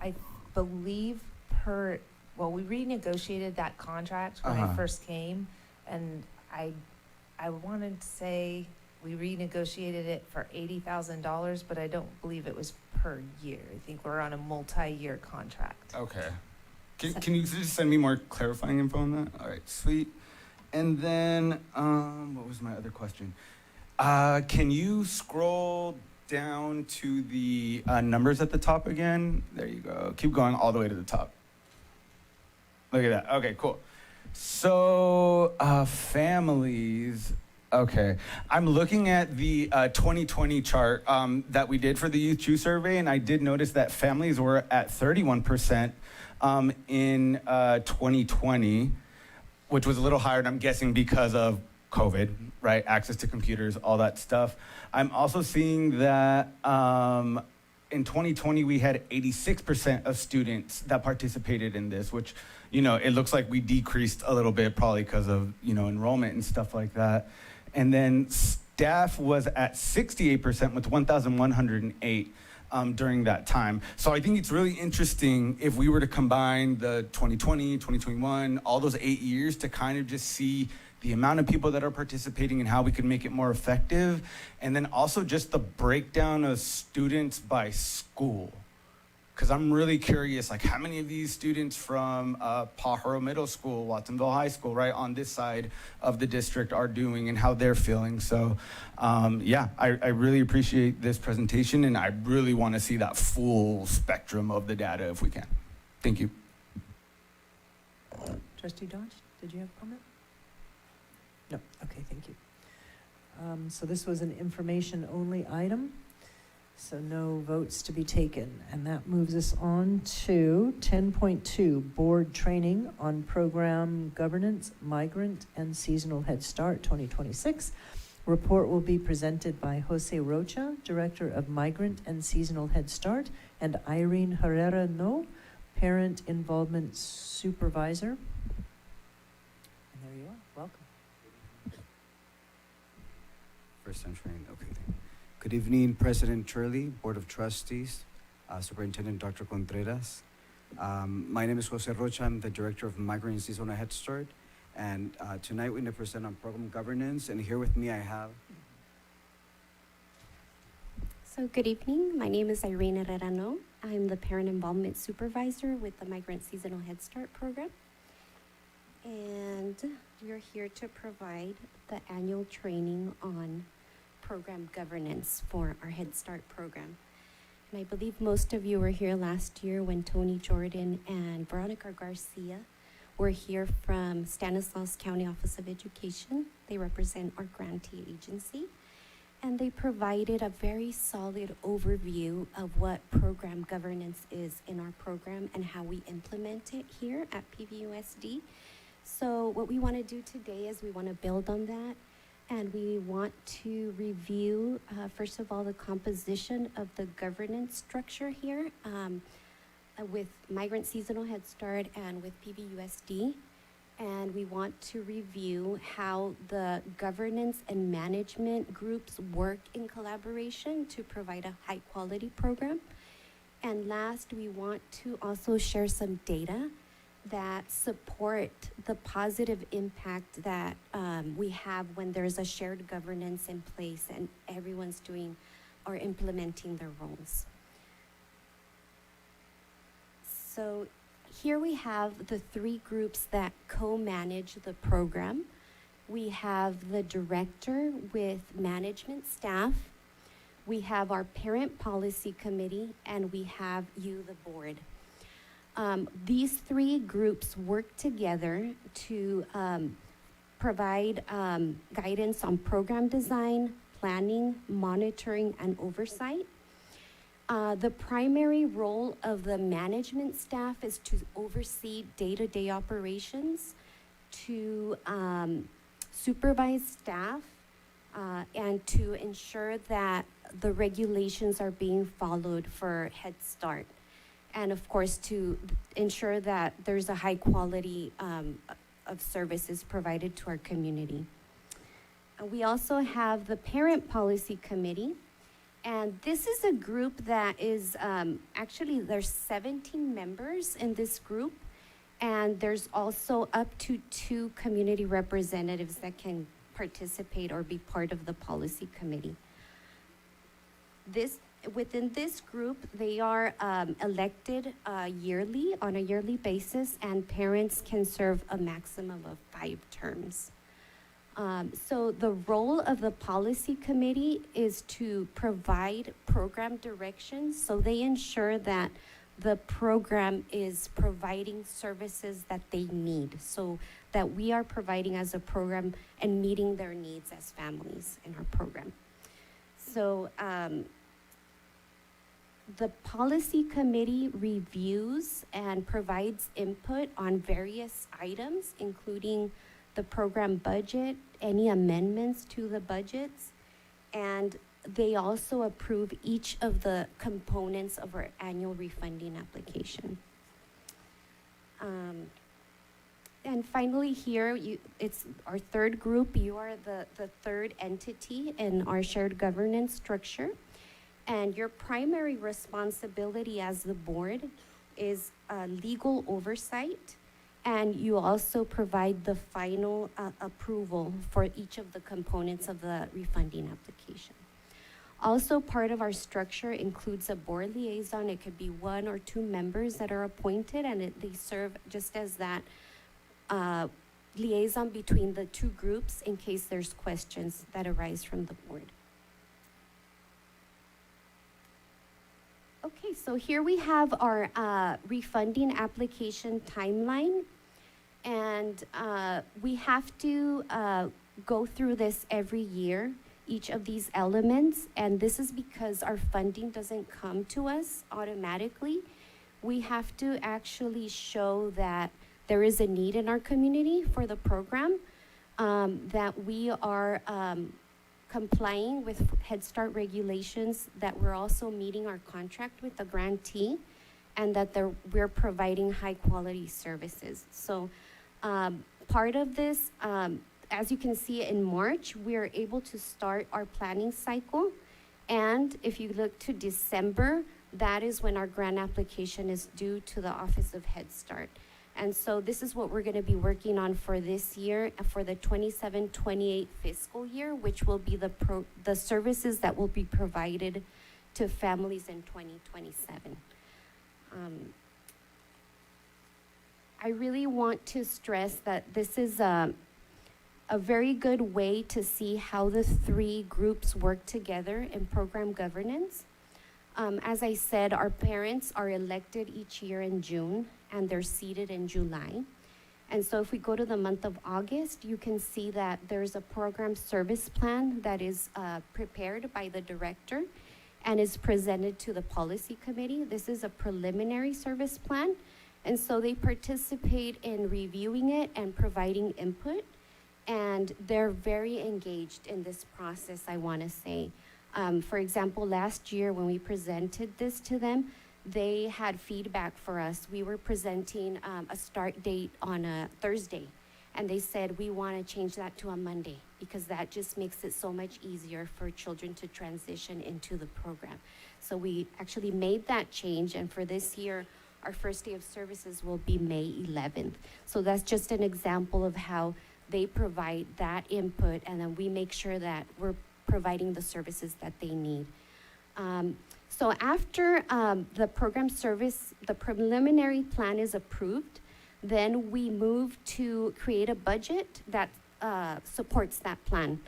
I believe we renegotiated that contract when I first came, and I wanted to say we renegotiated it for $80,000, but I don't believe it was per year. I think we're on a multi-year contract. Okay. Can you just send me more clarifying info on that? All right, sweet. And then, what was my other question? Can you scroll down to the numbers at the top again? There you go. Keep going all the way to the top. Look at that. Okay, cool. So, families. Okay. I'm looking at the 2020 chart that we did for the Youth True Survey, and I did notice that families were at 31% in 2020, which was a little higher, and I'm guessing because of COVID, right? Access to computers, all that stuff. I'm also seeing that in 2020, we had 86% of students that participated in this, which, you know, it looks like we decreased a little bit, probably because of, you know, enrollment and stuff like that. And then staff was at 68% with 1,108 during that time. So I think it's really interesting if we were to combine the 2020, 2021, all those 8 years to kind of just see the amount of people that are participating and how we could make it more effective. And then also just the breakdown of students by school. Because I'm really curious, like how many of these students from Pajaro Middle School, Watsonville High School, right on this side of the district are doing and how they're feeling. So yeah, I really appreciate this presentation, and I really want to see that full spectrum of the data if we can. Thank you. Trustee Dodge, did you have a comment? No, okay, thank you. So this was an information-only item, so no votes to be taken. And that moves us on to 10.2, Board Training on Program Governance, Migrant and Seasonal Head Start 2026. Report will be presented by Jose Rocha, Director of Migrant and Seasonal Head Start, and Irene Herrera No, Parent Involvement Supervisor. And there you are, welcome. First time training, okay. Good evening, President Turley, Board of Trustees, Superintendent Dr. Contreras. My name is Jose Rocha. I'm the Director of Migrant and Seasonal Head Start. And tonight we're going to present on program governance. And here with me I have... So good evening. My name is Irene Herrera. I'm the Parent Involvement Supervisor with the Migrant Seasonal Head Start program. And we're here to provide the annual training on program governance for our Head Start program. And I believe most of you were here last year when Tony Jordan and Veronica Garcia were here from Stanislaus County Office of Education. They represent our grantee agency, and they provided a very solid overview of what program governance is in our program and how we implement it here at PVUSD. So what we want to do today is we want to build on that. And we want to review, first of all, the composition of the governance structure here with Migrant Seasonal Head Start and with PVUSD. And we want to review how the governance and management groups work in collaboration to provide a high quality program. And last, we want to also share some data that support the positive impact that we have when there's a shared governance in place and everyone's doing or implementing their roles. So here we have the three groups that co-manage the program. We have the director with management staff, we have our parent policy committee, and we have you, the board. These three groups work together to provide guidance on program design, planning, monitoring, and oversight. The primary role of the management staff is to oversee day-to-day operations, to supervise staff, and to ensure that the regulations are being followed for Head Start. And of course, to ensure that there's a high quality of services provided to our community. We also have the Parent Policy Committee. And this is a group that is, actually there's 17 members in this group. And there's also up to 2 community representatives that can participate or be part of the policy committee. Within this group, they are elected yearly, on a yearly basis, and parents can serve a maximum of 5 terms. So the role of the policy committee is to provide program directions, so they ensure that the program is providing services that they need, so that we are providing as a program and meeting their needs as families in our program. So the policy committee reviews and provides input on various items, including the program budget, any amendments to the budgets, and they also approve each of the components of our annual refunding application. And finally here, it's our third group. You are the third entity in our shared governance structure. And your primary responsibility as the board is legal oversight. And you also provide the final approval for each of the components of the refunding application. Also, part of our structure includes a board liaison. It could be 1 or 2 members that are appointed, and they serve just as that liaison between the 2 groups in case there's questions that arise from the board. Okay, so here we have our refunding application timeline. And we have to go through this every year, each of these elements. And this is because our funding doesn't come to us automatically. We have to actually show that there is a need in our community for the program, that we are complying with Head Start regulations, that we're also meeting our contract with the grantee, and that we're providing high quality services. So part of this, as you can see in March, we are able to start our planning cycle. And if you look to December, that is when our grant application is due to the Office of Head Start. And so this is what we're going to be working on for this year, for the 27-28 fiscal year, which will be the services that will be provided to families in 2027. I really want to stress that this is a very good way to see how the 3 groups work together in program governance. As I said, our parents are elected each year in June, and they're seated in July. And so if we go to the month of August, you can see that there's a program service plan that is prepared by the director and is presented to the policy committee. This is a preliminary service plan. And so they participate in reviewing it and providing input. And they're very engaged in this process, I want to say. For example, last year when we presented this to them, they had feedback for us. We were presenting a start date on a Thursday, and they said, we want to change that to a Monday because that just makes it so much easier for children to transition into the program. So we actually made that change, and for this year, our first day of services will be May 11th. So that's just an example of how they provide that input, and then we make sure that we're providing the services that they need. So after the program service, the preliminary plan is approved, then we move to create a budget that supports that plan.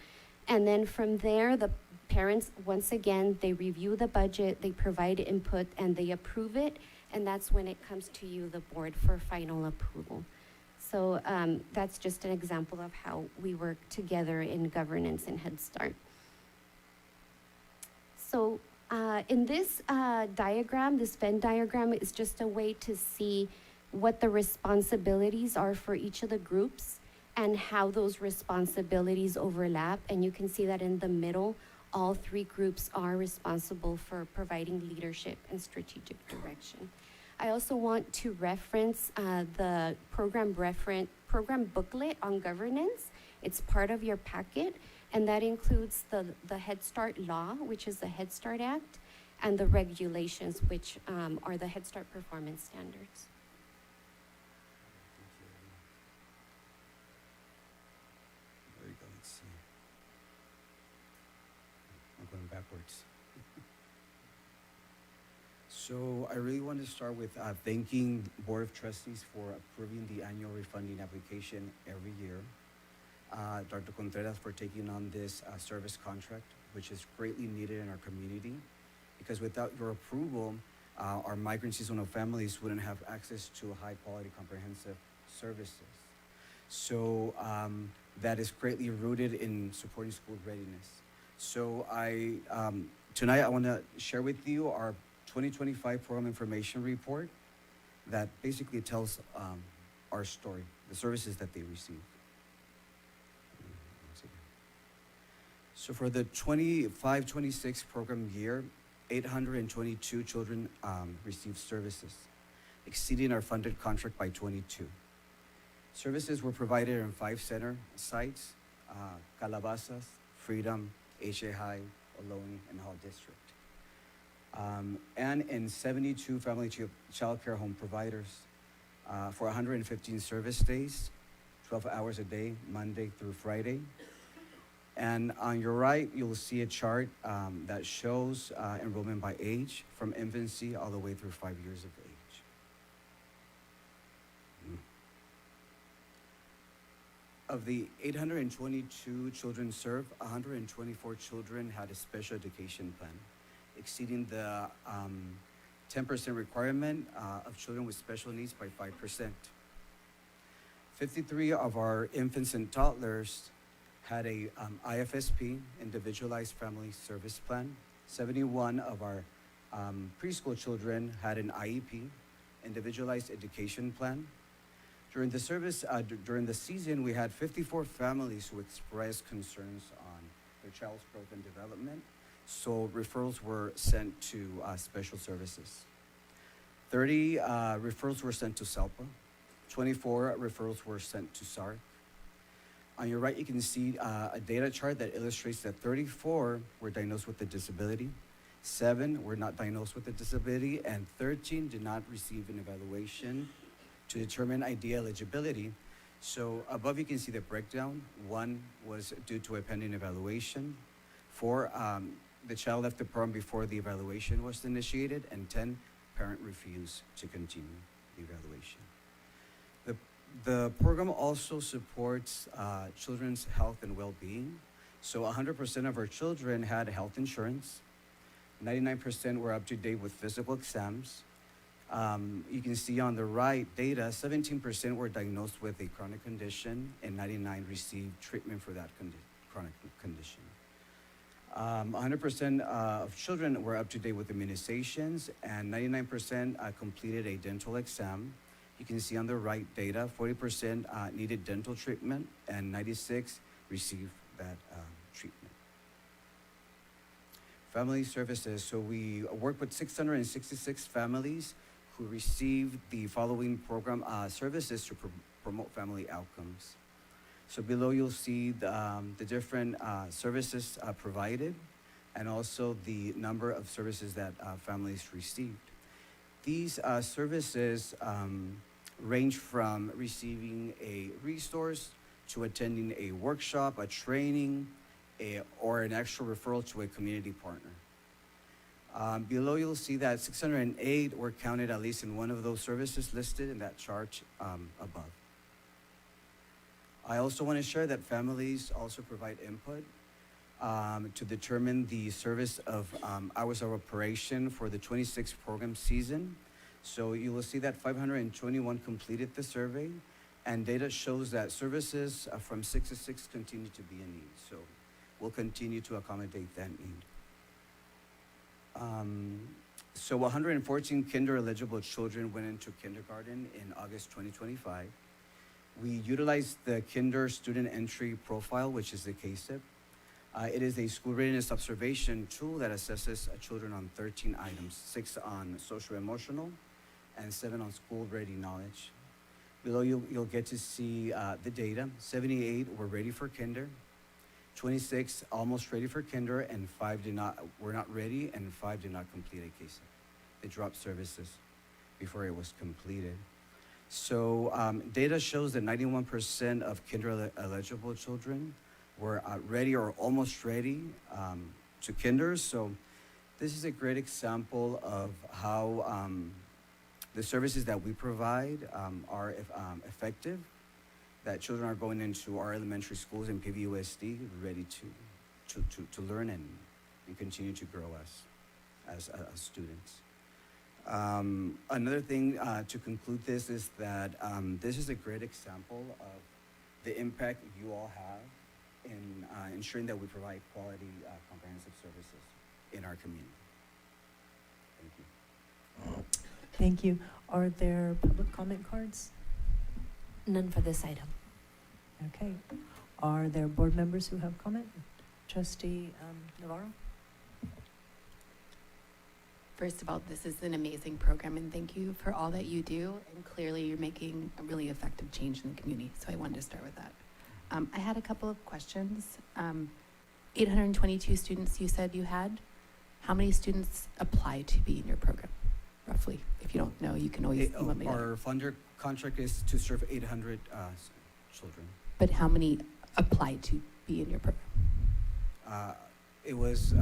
And then from there, the parents, once again, they review the budget, they provide input, and they approve it. And that's when it comes to you, the board, for final approval. So that's just an example of how we work together in governance and Head Start. So in this diagram, this Venn diagram is just a way to see what the responsibilities are for each of the groups and how those responsibilities overlap. And you can see that in the middle, all 3 groups are responsible for providing leadership and strategic direction. I also want to reference the program booklet on governance. It's part of your packet, and that includes the Head Start law, which is the Head Start Act, and the regulations, which are the Head Start performance standards. There you go, let's see. I'm going backwards. So I really want to start with thanking Board of Trustees for approving the annual refunding application every year. Dr. Contreras for taking on this service contract, which is greatly needed in our community, because without your approval, our migrant seasonal families wouldn't have access to high-quality comprehensive services. So that is greatly rooted in supporting school readiness. So tonight I want to share with you our 2025 program information report that basically tells our story, the services that they receive. So for the 25-26 program year, 822 children received services, exceeding our funded contract by 22. Services were provided in 5 center sites, Calabasas, Freedom, HA High, Ohlone, and Hall District. And in 72 family child care home providers for 115 service days, 12 hours a day, Monday through Friday. And on your right, you'll see a chart that shows enrollment by age from infancy all the way through 5 years of age. Of the 822 children served, 124 children had a special education plan, exceeding the 10% requirement of children with special needs by 5%. 53 of our infants and toddlers had a IFSP, Individualized Family Service Plan. 71 of our preschool children had an IEP, Individualized Education Plan. During the service, during the season, we had 54 families who expressed concerns on their child's growth and development. So referrals were sent to special services. 30 referrals were sent to SELPA. 24 referrals were sent to SARC. On your right, you can see a data chart that illustrates that 34 were diagnosed with a disability, 7 were not diagnosed with a disability, and 13 did not receive an evaluation to determine ID eligibility. So above you can see the breakdown. 1 was due to a pending evaluation. 4, the child left the program before the evaluation was initiated, and 10, parent refused to continue the evaluation. The program also supports children's health and well-being. So 100% of our children had health insurance. 99% were up to date with physical exams. You can see on the right data, 17% were diagnosed with a chronic condition, and 99 received treatment for that chronic condition. 100% of children were up to date with immunizations, and 99% completed a dental exam. You can see on the right data, 40% needed dental treatment, and 96 received that treatment. Family services, so we work with 666 families who received the following program services to promote family outcomes. So below you'll see the different services provided, and also the number of services that families received. These services range from receiving a resource to attending a workshop, a training, or an extra referral to a community partner. Below you'll see that 608 were counted at least in one of those services listed in that chart above. I also want to share that families also provide input to determine the service of hours of operation for the 26 program season. So you will see that 521 completed the survey, and data shows that services from 6 to 6 continue to be a need. So we'll continue to accommodate that need. So 114 kinder-eligible children went into kindergarten in August 2025. We utilized the Kinder Student Entry Profile, which is the KSIP. It is a school readiness observation tool that assesses children on 13 items, 6 on social-emotional, and 7 on school-ready knowledge. Below you'll get to see the data. 78 were ready for kinder, 26 almost ready for kinder, and 5 were not ready, and 5 did not complete a KSIP. They dropped services before it was completed. So data shows that 91% of kinder-eligible children were ready or almost ready to kinder. So this is a great example of how the services that we provide are effective, that children are going into our elementary schools in PVUSD ready to learn and continue to grow as students. Another thing to conclude this is that this is a great example of the impact you all have in ensuring that we provide quality comprehensive services in our community. Thank you. Thank you. Are there public comment cards? None for this item. Okay. Are there board members who have comment? Trustee Navarro? First of all, this is an amazing program, and thank you for all that you do. And clearly, you're making a really effective change in the community. So I wanted to start with that. I had a couple of questions. 822 students you said you had. How many students apply to be in your program, roughly? If you don't know, you can always email me. Our funder contract is to serve 800 children. But how many apply to be in your program? It was.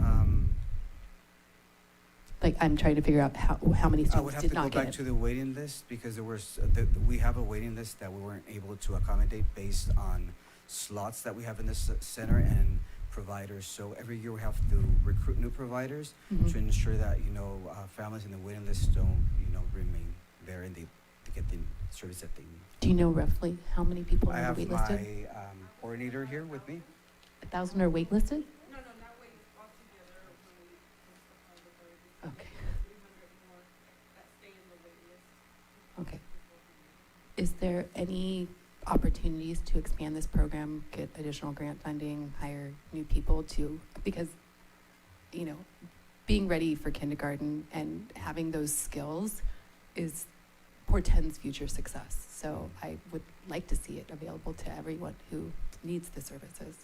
Like, I'm trying to figure out how many I would students have did to not go get back it. to the waiting list because there was we have a waiting list that we weren't able to accommodate based on slots that we have in this center and providers. So every year we have to recruit new providers to ensure that families in the waiting list don't remain there and they get the service that they need. Do you know roughly how many people I are have waitlisted? my coordinator here with me. 1,000 are waitlisted? Okay. Okay. Is there any opportunities to expand this program, get additional grant funding, hire new people because, being ready for kindergarten and having those skills portends future success. So I would like to see it available to everyone who needs the services.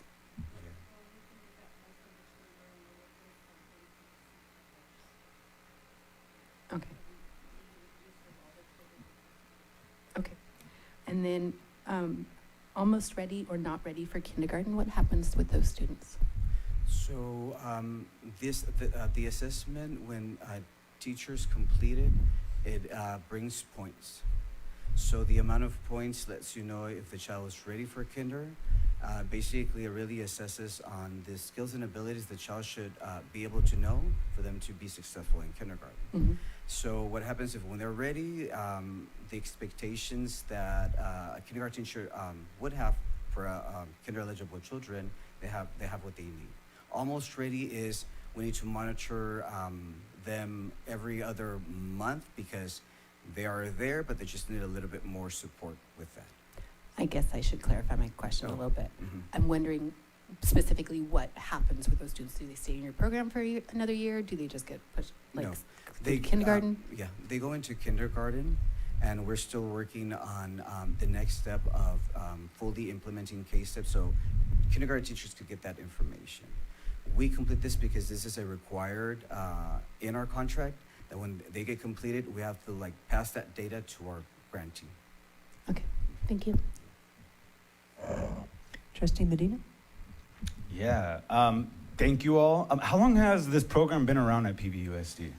Okay. Okay. And then almost ready or not ready for kindergarten, what happens with those students? So the assessment, when teachers complete it brings points. So the amount of points lets you know if the child is ready for kinder. Basically, it really assesses on the skills and abilities the child should be able to know for them to be successful in kindergarten. So what happens if when they're ready, the expectations that a kindergarten teacher would have for kinder-eligible children, they have what they need. Almost ready is we need to monitor them every other month because they are there, but they just need a little bit more support with that. I guess I should clarify my question a little bit. I'm wondering specifically what happens with those students. Do they stay in your program for another year? Do they just get pushed, They kindergarten? They go into kindergarten, and we're still working on the next step of fully implementing K-STEP, so kindergarten teachers could get that information. We complete this because this is a required in our contract that when they get completed, we have to pass that data to our grantee. Okay, thank you. Trustee Medina? Yeah. Thank you all. How long has this program been around at PVUSD?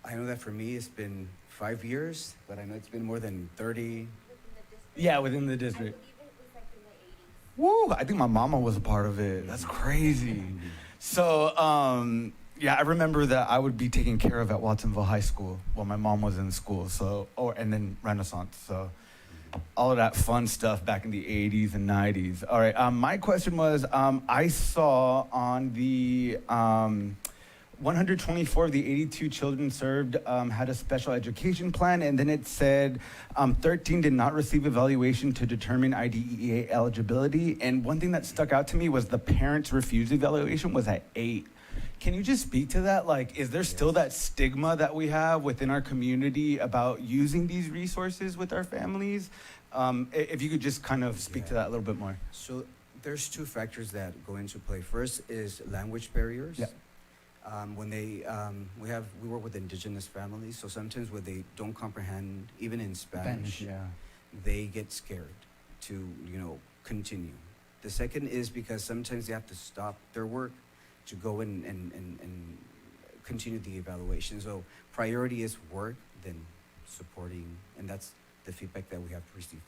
I know that for me it's been 5 years, but I know it's been more than 30. Yeah, within the district. Woo! I think my mama was a part of it. That's crazy. So, yeah, I remember that I would be taken care of at Watsonville High School while my mom was in school. And then Renaissance. So, all of that fun stuff back in the 80s and 90s. All right. My question was, I saw on the 124 of the 82 children served had a special education plan, and then it said 13 did not receive evaluation to determine IDEA eligibility. And one thing that stuck out to me was the parents' refused evaluation was at 8. Can you just speak to that? Is there still that stigma that we have within our community about using these resources with our families? If you could just kind of speak to that a little bit more. So there's two factors that go into play. First is language barriers. Yeah. When we work with indigenous families, so sometimes when they don't comprehend, even in Spanish, they get scared to, continue. The second is because sometimes they have to stop their work to go and continue the evaluation. So priority is work, then supporting, and that's the feedback that we have received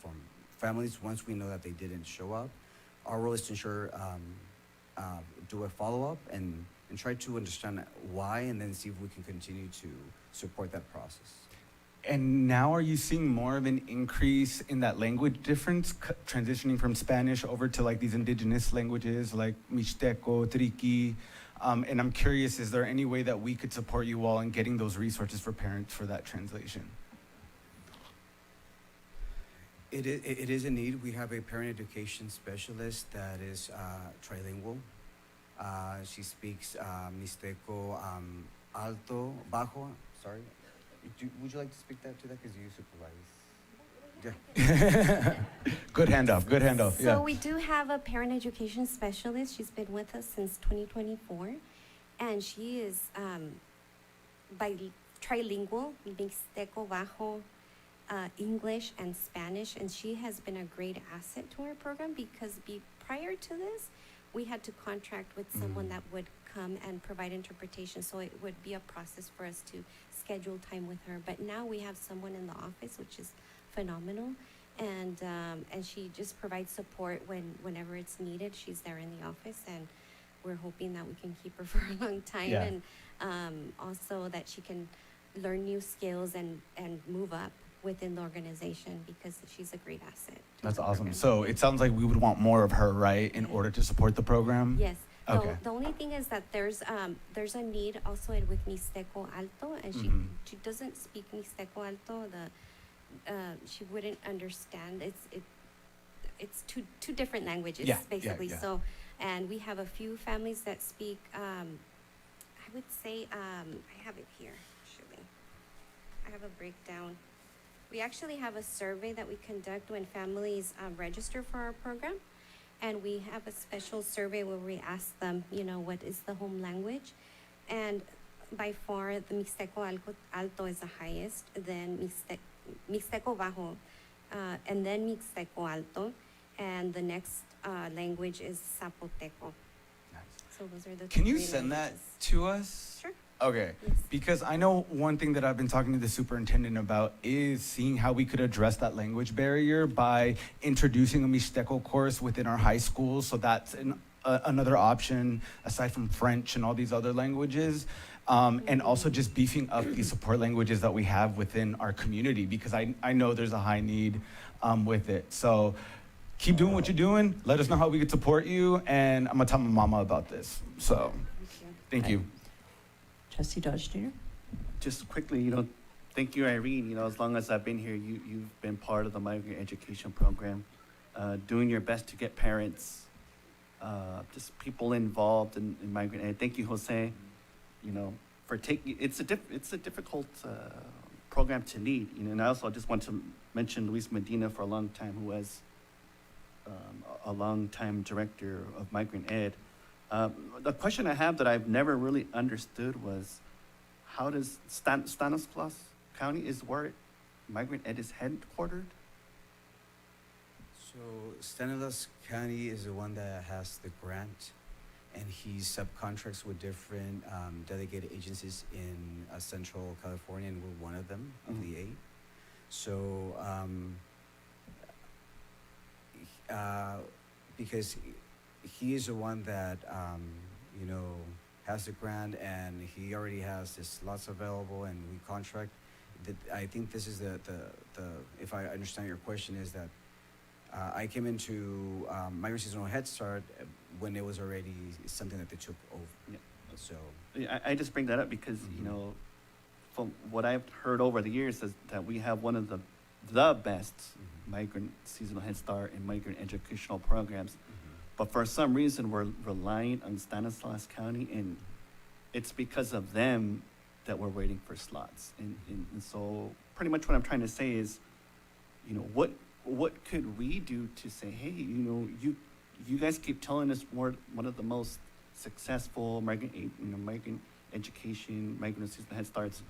families, once we know that they didn't show up, our role is to ensure, do a follow-up and try to understand why, and then see if we can continue to support that process. And now are you seeing more of an increase in that language difference, transitioning from Spanish over to like these indigenous languages like Mixteco, Triqui? And I'm curious, is there any way that we could support you all in getting those resources for parents for that translation? It is a need. We have a parent education specialist that is trilingual. She speaks Mixteco, Alto, Bajo, sorry. Would you like to speak that to that, because you supervise? Yeah. Good handoff, good handoff, yeah. So we do have a parent education specialist. She's been with us since 2024, and she is trilingual, Mixteco, Bajo, English, and Spanish, and she has been a great asset to our program because prior to this, we had to contract with someone that would come and provide interpretation, so it would be a process for us to schedule time with her. But now we have someone in the office, which is phenomenal, and she just provides support whenever it's needed. She's there in the office, and we're hoping that we can keep her for a long time, and also that she can learn new skills and move up within the organization, because she's a great asset. That's awesome. So it sounds like we would want more of her, right, in order to support the program? Yes. Okay. The only thing is that there's a need also with Mixteco Alto, and she doesn't speak Mixteco Alto. She wouldn't understand. It's two different languages, basically. So, and we have a few families that speak. I would say I have it here. Actually, I have a breakdown. We actually have a survey that we conduct when families register for our program. And we have a special survey where we ask them, what is the home language? And by far, the Mixteco Alto is the highest, then Mixteco Bajo, and then Mixteco Alto. And the next language is Zapoteco. So those are the Can you three send languages. that to us? Sure. Okay, Yes. because I know one thing that I've been talking to the superintendent about is seeing how we could address that language barrier by introducing a Mixteco course within our high schools. So that's another option aside from French and all these other languages. And also just beefing up the support languages that we have within our community, because I know there's a high need with it. So keep doing what you're doing. Let us know how we could support you. And I'm gonna tell my mama about this. So thank you. Trustee Dodge Jr.? Just quickly, thank you, Irene. As long as I've been here, you've been part of the migrant education program, doing your best to get parents, just people involved in migrant ed. Thank you, Jose, for taking, it's a difficult program to lead. And I also just want to mention Luis Medina for a long time, who was a long-time director of migrant ed. The question I have that I've never really understood was, how does Stanislaus County is where migrant ed is headquartered? So Stanislaus County is the one that has the grant, and he subcontracts with different delegated agencies in Central California, and we're one of them, of the 8. So because he is the one that has the grant, and he already has the slots available, and we contract. I think this is the if I understand your question, is that I came into Migrant Seasonal Head Start when it was already something that they took over. Yeah. So I just bring that up because from what I've heard over the years is that we have one of the best migrant seasonal Head Start and migrant educational programs. But for some reason, we're relying on Stanislaus County, and it's because of them that we're waiting for slots. And so pretty much what I'm trying to say is, what could we do to say, hey, you guys keep telling us we're one of the most successful migrant education, migrant seasonal Head Starts.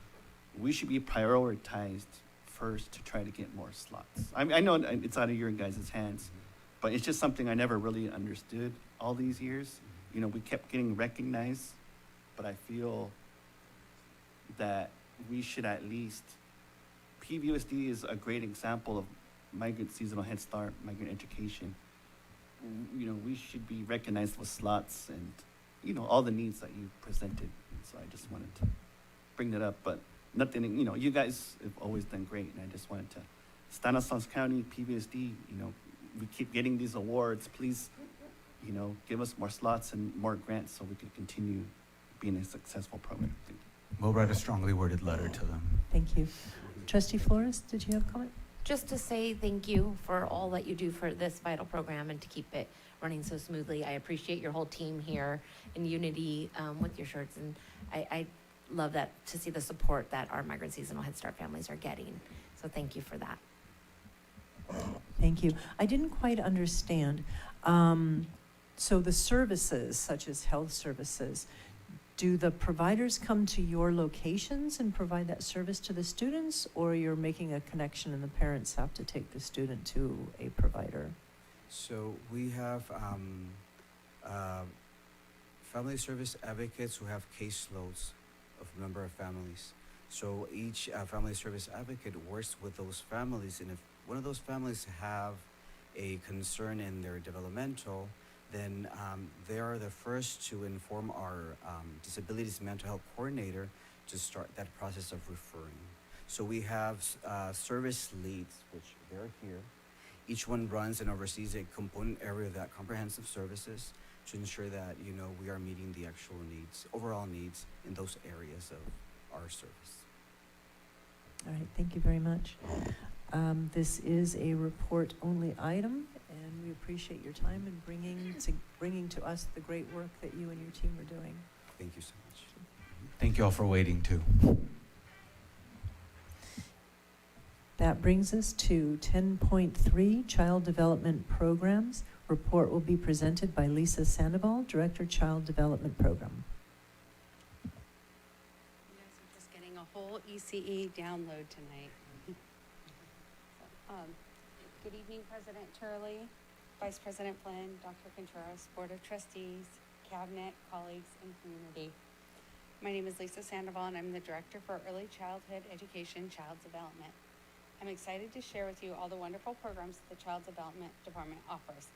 We should be prioritized first to try to get more slots. I know it's out of your guys' hands. But it's just something I never really understood all these years. We kept getting recognized, but I feel that we should at least, PVUSD is a great example of migrant seasonal Head Start, migrant education, you know, we should be recognized with slots and, you know, all the needs that you presented. And so I just wanted to bring that up, but nothing, you know, you guys have always done great, and I just wanted to, Stanislaus County, PBSD, you know, we keep getting these awards. Please, you know, give us more slots and more grants so we can continue being a successful program. Thank you. We'll write a strongly worded letter to them. Thank you. Trustee Flores, did you have a comment? Just to say thank you for all that you do for this vital program and to keep it running so smoothly. I appreciate your whole team here in unity with your shirts, and I love that to see the support that our migrant seasonal Head Start families are getting. So thank you for that. Thank you. I didn't quite understand. So the services, such as health services, do the providers come to your locations and provide that service to the students, or you're making a connection and the parents have to take the student to a provider? So we have family service advocates who have caseloads of a number of families. So each family service advocate works with those families, and if one of those families have a concern in their developmental, then they are the first to inform our disabilities mental health coordinator to start that process of referring. So we have service leads, which they're here. Each one runs and oversees a component area of that comprehensive services to ensure that, you know, we are meeting the actual needs, overall needs in those areas of our service. All right, thank you very much. This is a report-only item, and we appreciate your time in bringing to us the great work that you and your team are doing. Thank you so much. Thank you all for waiting too. That brings us to 10.3, Child Development Programs. Report will be presented by Lisa Sandoval, Director, Child Development Program. You guys are just getting a whole ECE download tonight. Good evening, President Turley, Vice President Flynn, Dr. Contreras, Board of Trustees, Cabinet, colleagues, and community. My name is Lisa Sandoval, and I'm the Director for Early Childhood Education, Child Development. I'm excited to share with you all the wonderful programs that the Child Development Department offers.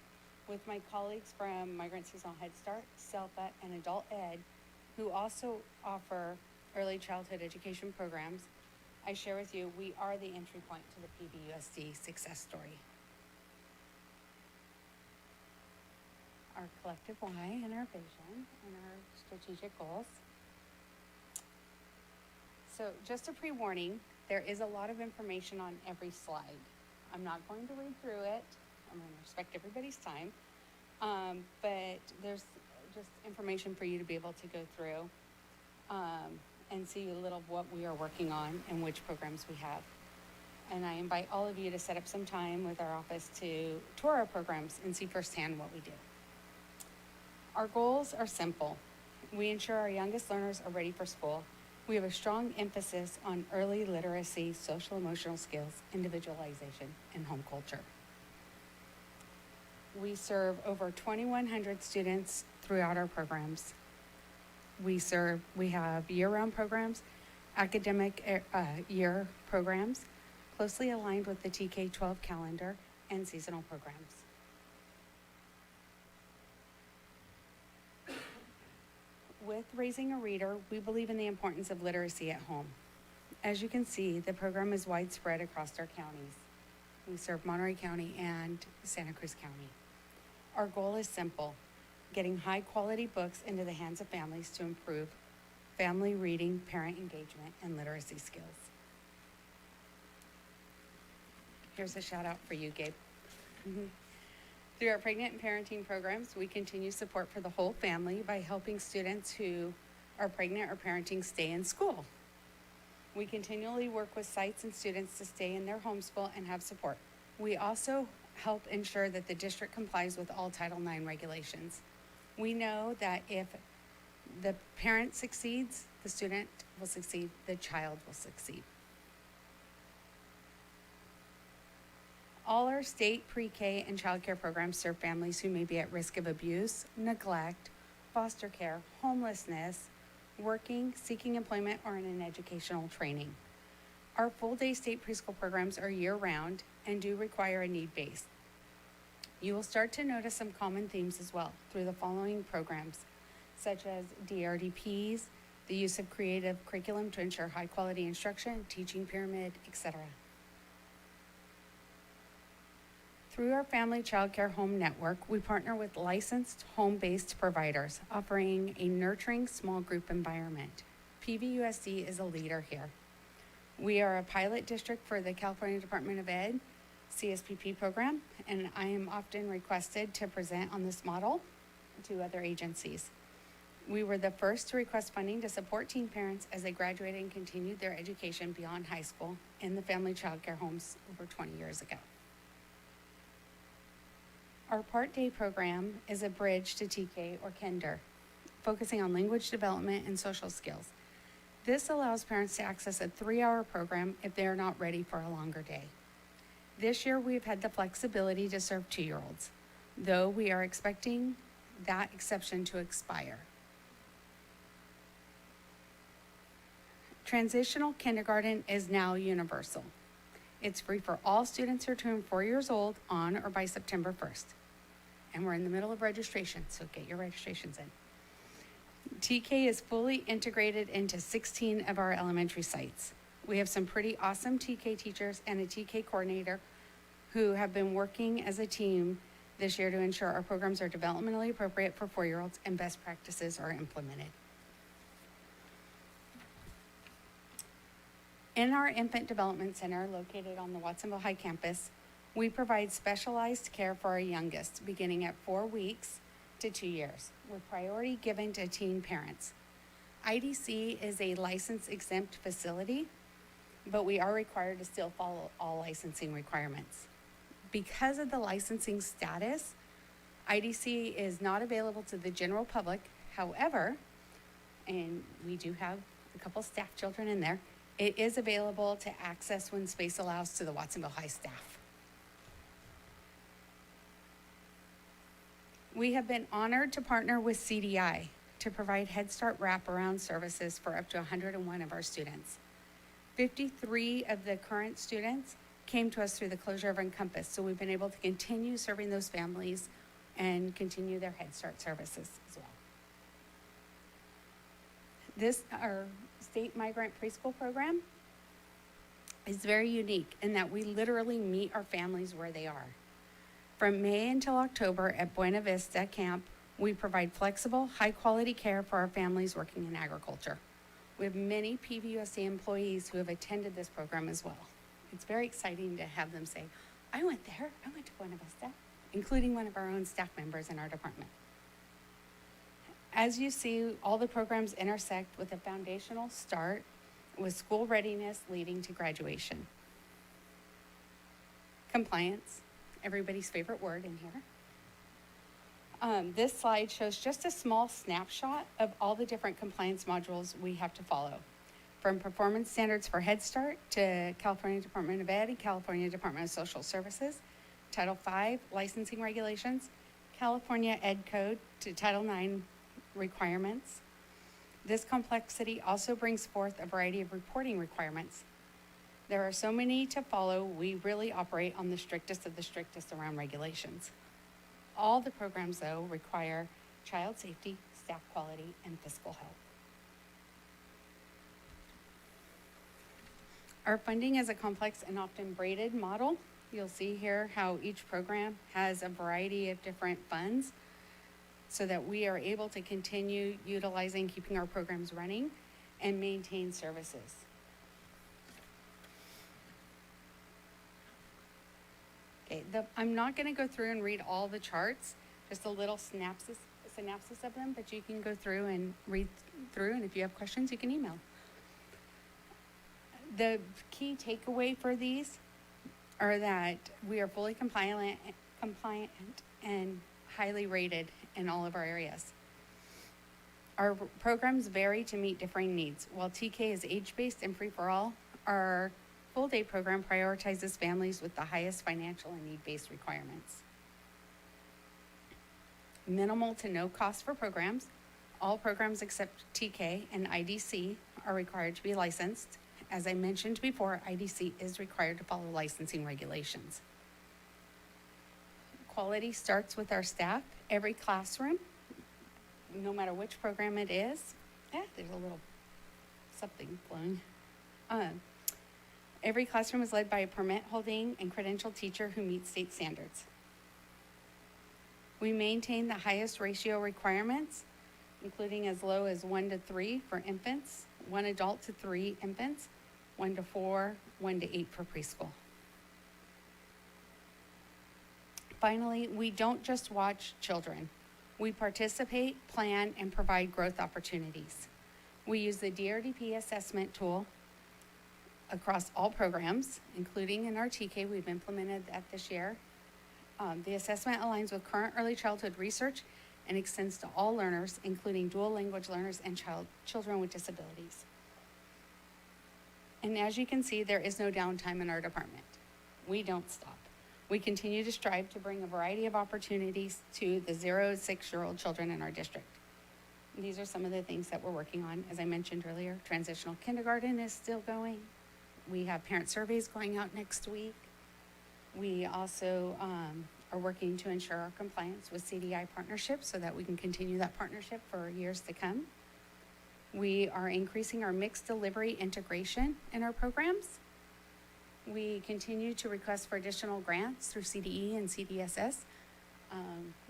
With my colleagues from Migrant Seasonal Head Start, SELPA, and Adult Ed, who also offer early childhood education programs, I share with you, we are the entry point to the PBUSD success story. Our collective why and our vision and our strategic goals. So just a pre-warning, there is a lot of information on every slide. I'm not going to read through it. I'm going to respect everybody's time. But there's just information for you to be able to go through and see a little of what we are working on and which programs we have. And I invite all of you to set up some time with our office to tour our programs and see firsthand what we do. Our goals are simple. We ensure our youngest learners are ready for school. We have a strong emphasis on early literacy, social emotional skills, individualization, and home culture. We serve over 2,100 students throughout our programs. We have year-round programs, academic year programs, closely aligned with the TK-12 calendar, and seasonal programs. With Raising a Reader, we believe in the importance of literacy at home. As you can see, the program is widespread across our counties. We serve Monterey County and Santa Cruz County. Our goal is simple: getting high-quality books into the hands of families to improve family reading, parent engagement, and literacy skills. Here's a shout out for you, Gabe. Through our pregnant and parenting programs, we continue support for the whole family by helping students who are pregnant or parenting stay in school. We continually work with sites and students to stay in their homeschool and have support. We also help ensure that the district complies with all Title IX regulations. We know that if the parent succeeds, the student will succeed, the child will succeed. All our state pre-K and child care programs serve families who may be at risk of abuse, neglect, foster care, homelessness, working, seeking employment, or in an educational training. Our full-day state preschool programs are year-round and do require a need base. You will start to notice some common themes as well through the following programs, such as DRDPs, the use of creative curriculum to ensure high-quality instruction, teaching pyramid, etc. Through our Family Child Care Home Network, we partner with licensed home-based providers, offering a nurturing small group environment. PVUSD is a leader here. We are a pilot district for the California Department of Ed CSPP program, and I am often requested to present on this model to other agencies. We were the first to request funding to support teen parents as they graduated and continued their education beyond high school in the family child care homes over 20 years ago. Our Part Day program is a bridge to TK or Kinder, focusing on language development and social skills. This allows parents to access a 3-hour program if they are not ready for a longer day. This year, we've had the flexibility to serve 2-year-olds, though we are expecting that exception to expire. Transitional kindergarten is now universal. It's free for all students who turn 4 years old on or by September 1st. And we're in the middle of registration, so get your registrations in. TK is fully integrated into 16 of our elementary sites. We have some pretty awesome TK teachers and a TK coordinator who have been working as a team this year to ensure our programs are developmentally appropriate for 4-year-olds and best practices are implemented. In our Infant Development Center, located on the Watsonville High campus, we provide specialized care for our youngest, beginning at 4 weeks to 2 years, with priority given to teen parents. IDC is a license-exempt facility, but we are required to still follow all licensing requirements. Because of the licensing status, IDC is not available to the general public. However, and we do have a couple staff children in there, it is available to access when space allows to the Watsonville High staff. We have been honored to partner with CDI to provide Head Start wraparound services for up to 101 of our students. 53 of the current students came to us through the closure of Encompass, so we've been able to continue serving those families and continue their Head Start services as well. Our state migrant preschool program is very unique in that we literally meet our families where they are. From May until October at Buena Vista Camp, we provide flexible, high-quality care for our families working in agriculture. We have many PVUSD employees who have attended this program as well. It's very exciting to have them say, I went there, I went to Buena Vista, including one of our own staff members in our department. As you see, all the programs intersect with a foundational start with school readiness leading to graduation. Compliance, everybody's favorite word in here. This slide shows just a small snapshot of all the different compliance modules we have to follow, from performance standards for Head Start to California Department of Ed and California Department of Social Services, Title V licensing regulations, California Ed Code to Title IX requirements. This complexity also brings forth a variety of reporting requirements. There are so many to follow, we really operate on the strictest of the strictest around regulations. All the programs, though, require child safety, staff quality, and fiscal health. Our funding is a complex and often braided model. You'll see here how each program has a variety of different funds so that we are able to continue utilizing, keeping our programs running and maintain services. Okay, I'm not going to go through and read all the charts, just a little synopsis of them, but you can go through and read through, and if you have questions, you can email. The key takeaway for these are that we are fully compliant and highly rated in all of our areas. Our programs vary to meet differing needs. While TK is age-based and free for all, our full-day program prioritizes families with the highest financial and need-based requirements. Minimal to no cost for programs. All programs except TK and IDC are required to be licensed, As I mentioned before, IDC is required to follow licensing regulations. Quality starts with our staff. Every classroom, no matter which program it is, there's a little something flowing. Every classroom is led by a permit-holding and credentialed teacher who meets state standards. We maintain the highest ratio requirements, including as low as 1 to 3 for infants, 1 adult to 3 infants, 1 to 4, 1 to 8 for preschool. Finally, we don't just watch children. We participate, plan, and provide growth opportunities. We use the DRDP assessment tool across all programs, including in our TK. We've implemented that this year. The assessment aligns with current early childhood research and extends to all learners, including dual language learners and children with disabilities. And as you can see, there is no downtime in our department. We don't stop. We continue to strive to bring a variety of opportunities to the 0 to 6-year-old children in our district. These are some of the things that we're working on. As I mentioned earlier, transitional kindergarten is still going. We have parent surveys going out next week. We also are working to ensure our compliance with CDI partnerships so that we can continue that partnership for years to come. We are increasing our mixed delivery integration in our programs. We continue to request for additional grants through CDE and CDSS.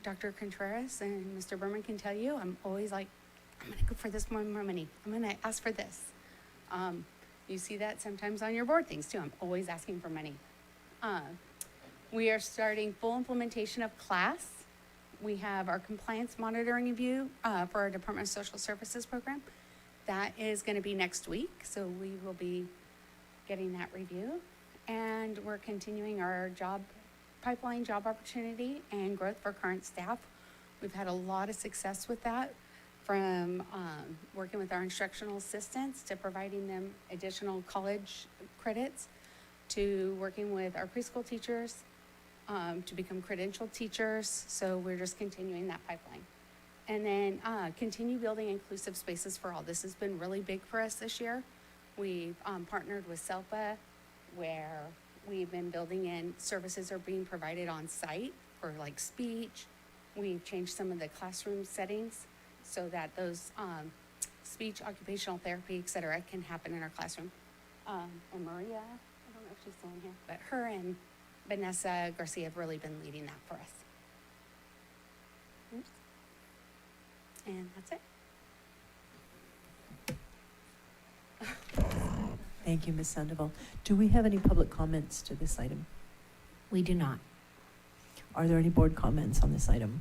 Dr. Contreras and Mr. Berman can tell you, I'm always like, I'm gonna go for this more money. I'm gonna ask for this. You see that sometimes on your board things too. I'm always asking for money. We are starting full implementation of CLASS. We have our compliance monitoring review for our Department of Social Services program. That is gonna be next week, so we will be getting that review. And we're continuing our pipeline job opportunity and growth for current staff. We've had a lot of success with that, from working with our instructional assistants to providing them additional college credits, to working with our preschool teachers to become credentialed teachers. So we're just continuing that pipeline. And then continue building inclusive spaces for all. This has been really big for us this year. We've partnered with SELPA, where we've been building in services are being provided on site for like speech. We've changed some of the classroom settings so that those speech, occupational therapy, et cetera, can happen in our classroom. And Maria, I don't know if she's still in here, but her and Vanessa Garcia have really been leading that for us. Oops. And that's it. Thank you, Ms. Sandoval. Do we have any public comments to this item? We do not. Are there any board comments on this item?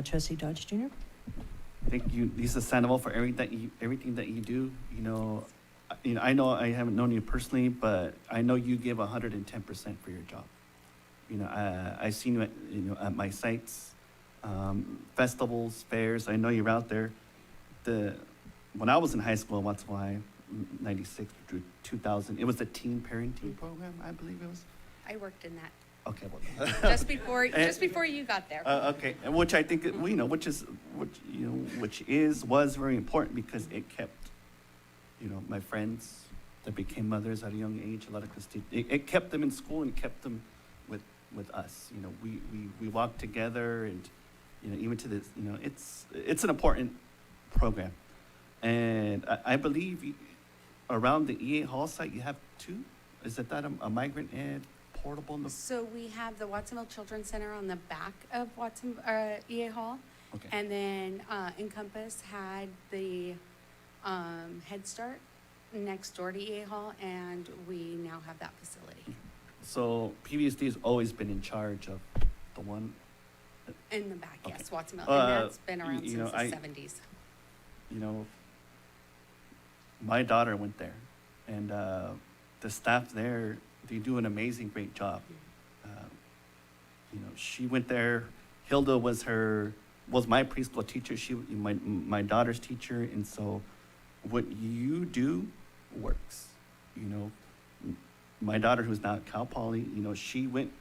Trustee Dodge Jr.? Thank you, Lisa Sandoval, for everything that you do. I know I haven't known you personally, but I know you give 110% for your job. I've seen you at my sites, festivals, fairs. I know you're out there. When I was in high school in Watson, 96 through 2000, it was the teen parenting program, I believe it was. I worked in that. Okay, well, just before you got there. Okay, and which I think was very important, because it kept, my friends that became mothers at a young age, a lot of it kept them in school and kept them with us. We walked together, and even to this, it's an important program, and I believe around the EA Hall site you have 2. Is that a migrant ed portable? So we have the Watsonville Children's Center on the back of EA Hall. Okay. And then Encompass had the Head Start next door to EA Hall, and we now have that facility. So PVSD has always been in charge of the one in the back, okay. Yes, Watsonville, and that's been around since the 70s. My daughter went there, and the staff there, they do an amazing, great job. She went there. Hilda was my preschool teacher. She my daughter's teacher, and so what you do works. My daughter, who's now at Cal Poly, she went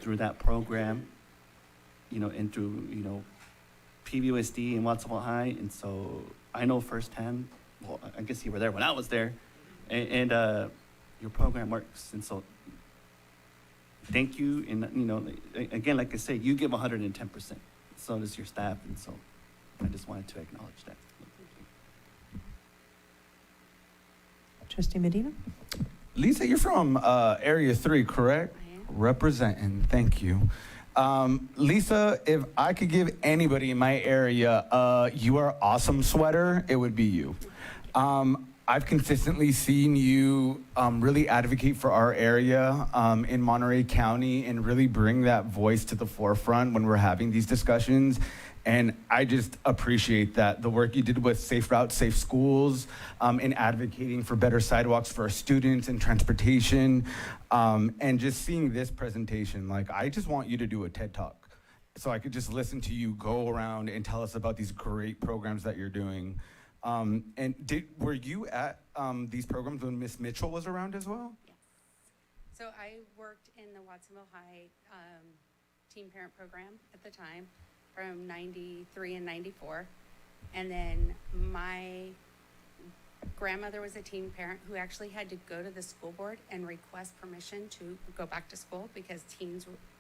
through that program, and through PVUSD and Watsonville High, and so I know firsthand well, I guess you were there when I was there, and your program works. And so thank you. And, you know, again, like I said, you give 110%. So does your staff. And so I just wanted to acknowledge that. Trustee Medina? Lisa, you're from Area 3, correct? I am. Representing, thank you. Lisa, if I could give anybody in my area you are awesome sweater, it would be you. I've consistently seen you really advocate for our area in Monterey County and really bring that voice to the forefront when we're having these discussions. And I just appreciate that, the work you did with Safe Routes, Safe Schools, in advocating for better sidewalks for our students and transportation, and just seeing this presentation. Like, I just want you to do a TED Talk so I could just listen to you go around and tell us about these great programs that you're doing. And were you at these programs when Miss Mitchell was around as well? Yes. So I worked in the Watsonville High teen parent program at the time from 93 and 94. And then my grandmother was a teen parent who actually had to go to the school board and request permission to go back to school because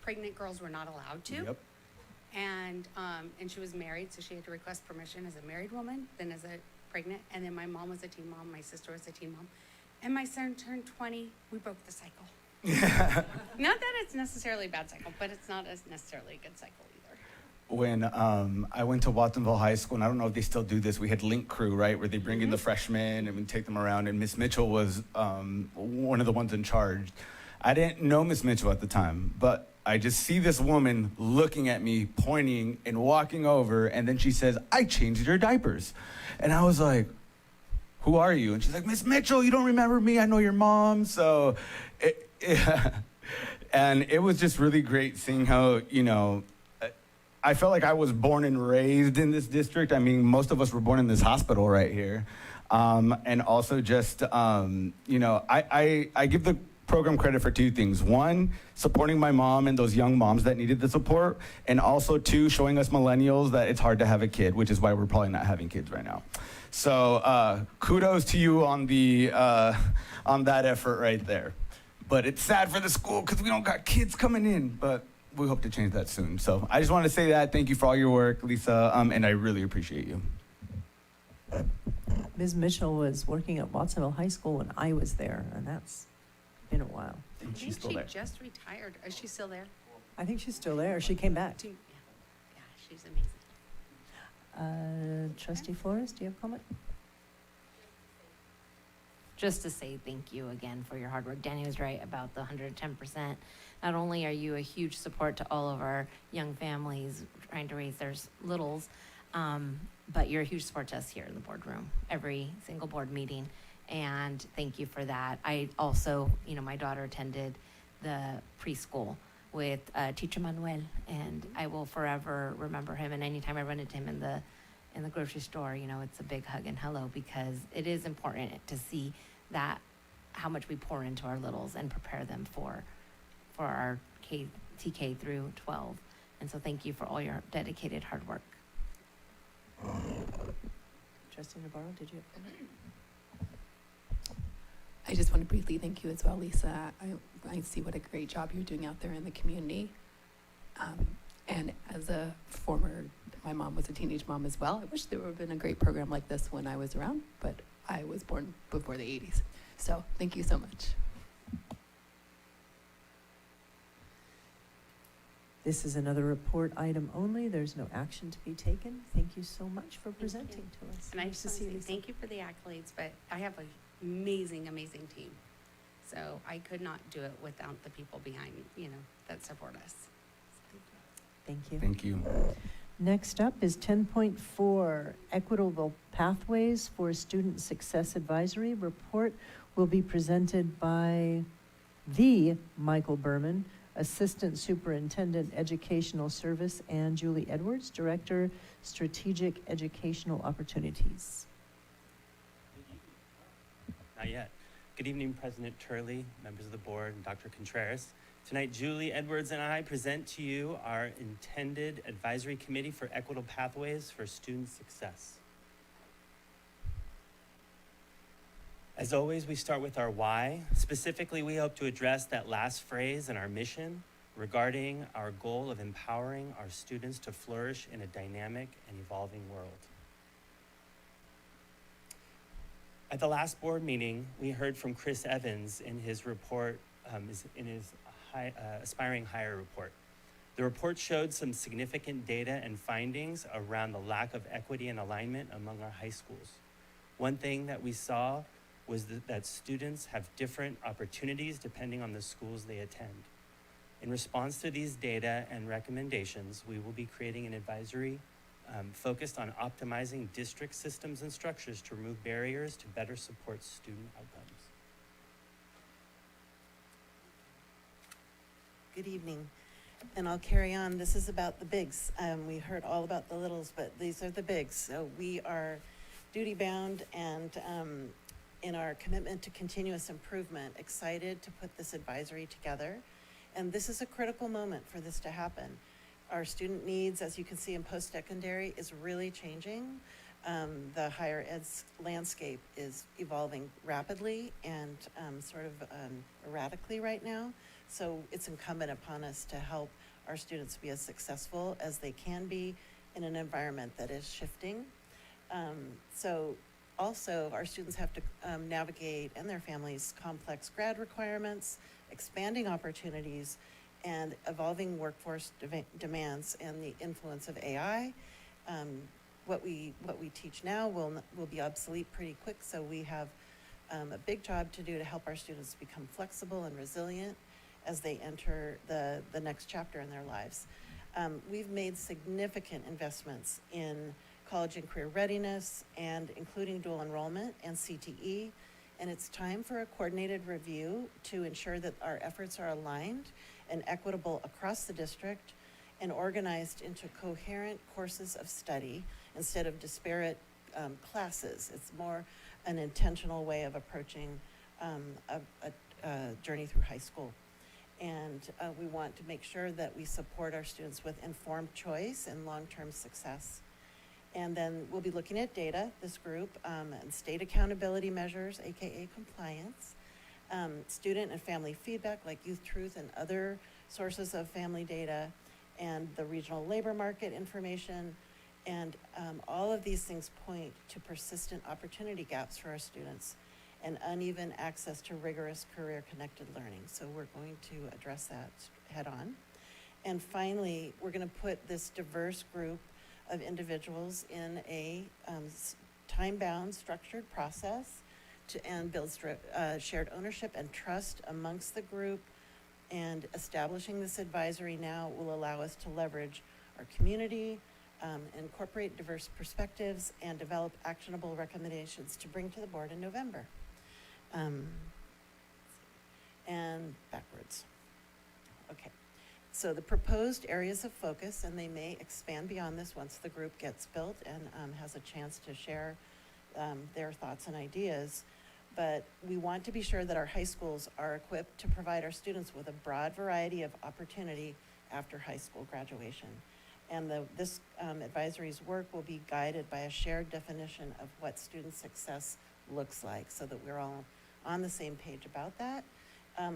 pregnant girls were not allowed to. Yep. And she was married, so she had to request permission as a married woman, then as a pregnant. And then my mom was a teen mom, my sister was a teen mom. And my son turned 20, we broke the cycle. Not that it's necessarily a bad cycle, but it's not necessarily a good cycle either. When I went to Watsonville High School, and I don't know if they still do this, we had Link Crew, right, where they bring in the freshmen and we take them around, and Miss Mitchell was one of the ones in charge. I didn't know Miss Mitchell at the time, but I just see this woman looking at me, pointing and walking over, and then she says, "I changed your diapers." And I was like, "Who are you?" And she's like, "Miss Mitchell, you don't remember me? I know your mom." So, and it was just really great seeing how, you know, I felt like I was born and raised in this district. I mean, most of us were born in this hospital right here. And also just, you know, I give the program credit for two things. One, supporting my mom and those young moms that needed the support. And also two, showing us millennials that it's hard to have a kid, which is why we're probably not having kids right now. So kudos to you on that effort right there. But it's sad for the school because we don't got kids coming in, but we hope to change that soon. So I just want to say that. Thank you for all your work, Lisa, and I really appreciate you. Ms. Mitchell was working at Watsonville High School when I was there, and that's been a while. I think she just retired. Is she still there? I think she's still there. She came back. Yeah, she's amazing. Trustee Flores, do you have a comment? Just to say thank you again for your hard work. Danny was right about the 110%. Not only are you a huge support to all of our young families trying to raise their littles, but you're a huge support to us here in the boardroom, every single board meeting. And thank you for that. I also, you know, my daughter attended the preschool with Teacher Manuel, and I will forever remember him. And anytime I run into him in the grocery store, you know, it's a big hug and hello, because it is important to see that how much we pour into our littles and prepare them for our TK through 12. And so thank you for all your dedicated hard work. Trustee Navarro, did you have a comment? I just want to briefly thank you as well, Lisa. I see what a great job you're doing out there in the community. And as my mom was a teenage mom as well. I wish there would have been a great program like this when I was around, but I was born before the 80s. So thank you so much. This is another report item only. There's no action to be taken. Thank you so much for presenting to us. And I just want to say thank you for the accolades, but I have an amazing, amazing team. So I could not do it without the people behind, you know, that support us. So thank you. Thank you. Next up is 10.4, Equitable Pathways for Student Success Advisory. Report will be presented by the Michael Berman, Assistant Superintendent, Educational Service, and Julie Edwards, Director, Strategic Educational Opportunities. Not yet. Good evening, President Turley, members of the board, and Dr. Contreras. Tonight, Julie Edwards and I present to you our intended advisory committee for equitable pathways for student success. As always, we start with our why. Specifically, we hope to address that last phrase in our mission regarding our goal of empowering our students to flourish in a dynamic and evolving world. At the last board meeting, we heard from Chris Evans in his report, Aspiring Higher report. The report showed some significant data and findings around the lack of equity and alignment among our high schools. One thing that we saw was that students have different opportunities depending on the schools they attend. In response to these data and recommendations, we will be creating an advisory focused on optimizing district systems and structures to remove barriers to better support student outcomes. Good evening. And I'll carry on. This is about the bigs. We heard all about the littles, but these are the bigs. So we are duty bound and in our commitment to continuous improvement, excited to put this advisory together. And this is a critical moment for this to happen. Our student needs, as you can see in post-secondary, is really changing. The higher ed landscape is evolving rapidly and sort of erratically right now. So it's incumbent upon us to help our students be as successful as they can be in an environment that is shifting. So also our students have to navigate, and their families, complex grad requirements, expanding opportunities, and evolving workforce demands and the influence of AI. What we teach now will be obsolete pretty quick, so we have a big job to do to help our students become flexible and resilient as they enter the next chapter in their lives. We've made significant investments in college and career readiness, and including dual enrollment and CTE, and it's time for a coordinated review to ensure that our efforts are aligned and equitable across the district and organized into coherent courses of study instead of disparate classes. It's more an intentional way of approaching a journey through high school. And we want to make sure that we support our students with informed choice and long-term success. And then we'll be looking at data, this group, and state accountability measures, AKA compliance, student and family feedback like Youth Truth and other sources of family data, and the regional labor market information. And all of these things point to persistent opportunity gaps for our students and uneven access to rigorous career-connected learning. So we're going to address that head on. And finally, we're going to put this diverse group of individuals in a time-bound, structured process and build shared ownership and trust amongst the group. And establishing this advisory now will allow us to leverage our community, incorporate diverse perspectives, and develop actionable recommendations to bring to the board in November. And backwards. Okay. So the proposed areas of focus, and they may expand beyond this once the group gets built and has a chance to share their thoughts and ideas. But we want to be sure that our high schools are equipped to provide our students with a broad variety of opportunity after high school graduation. And this advisory's work will be guided by a shared definition of what student success looks like so that we're all on the same page about that,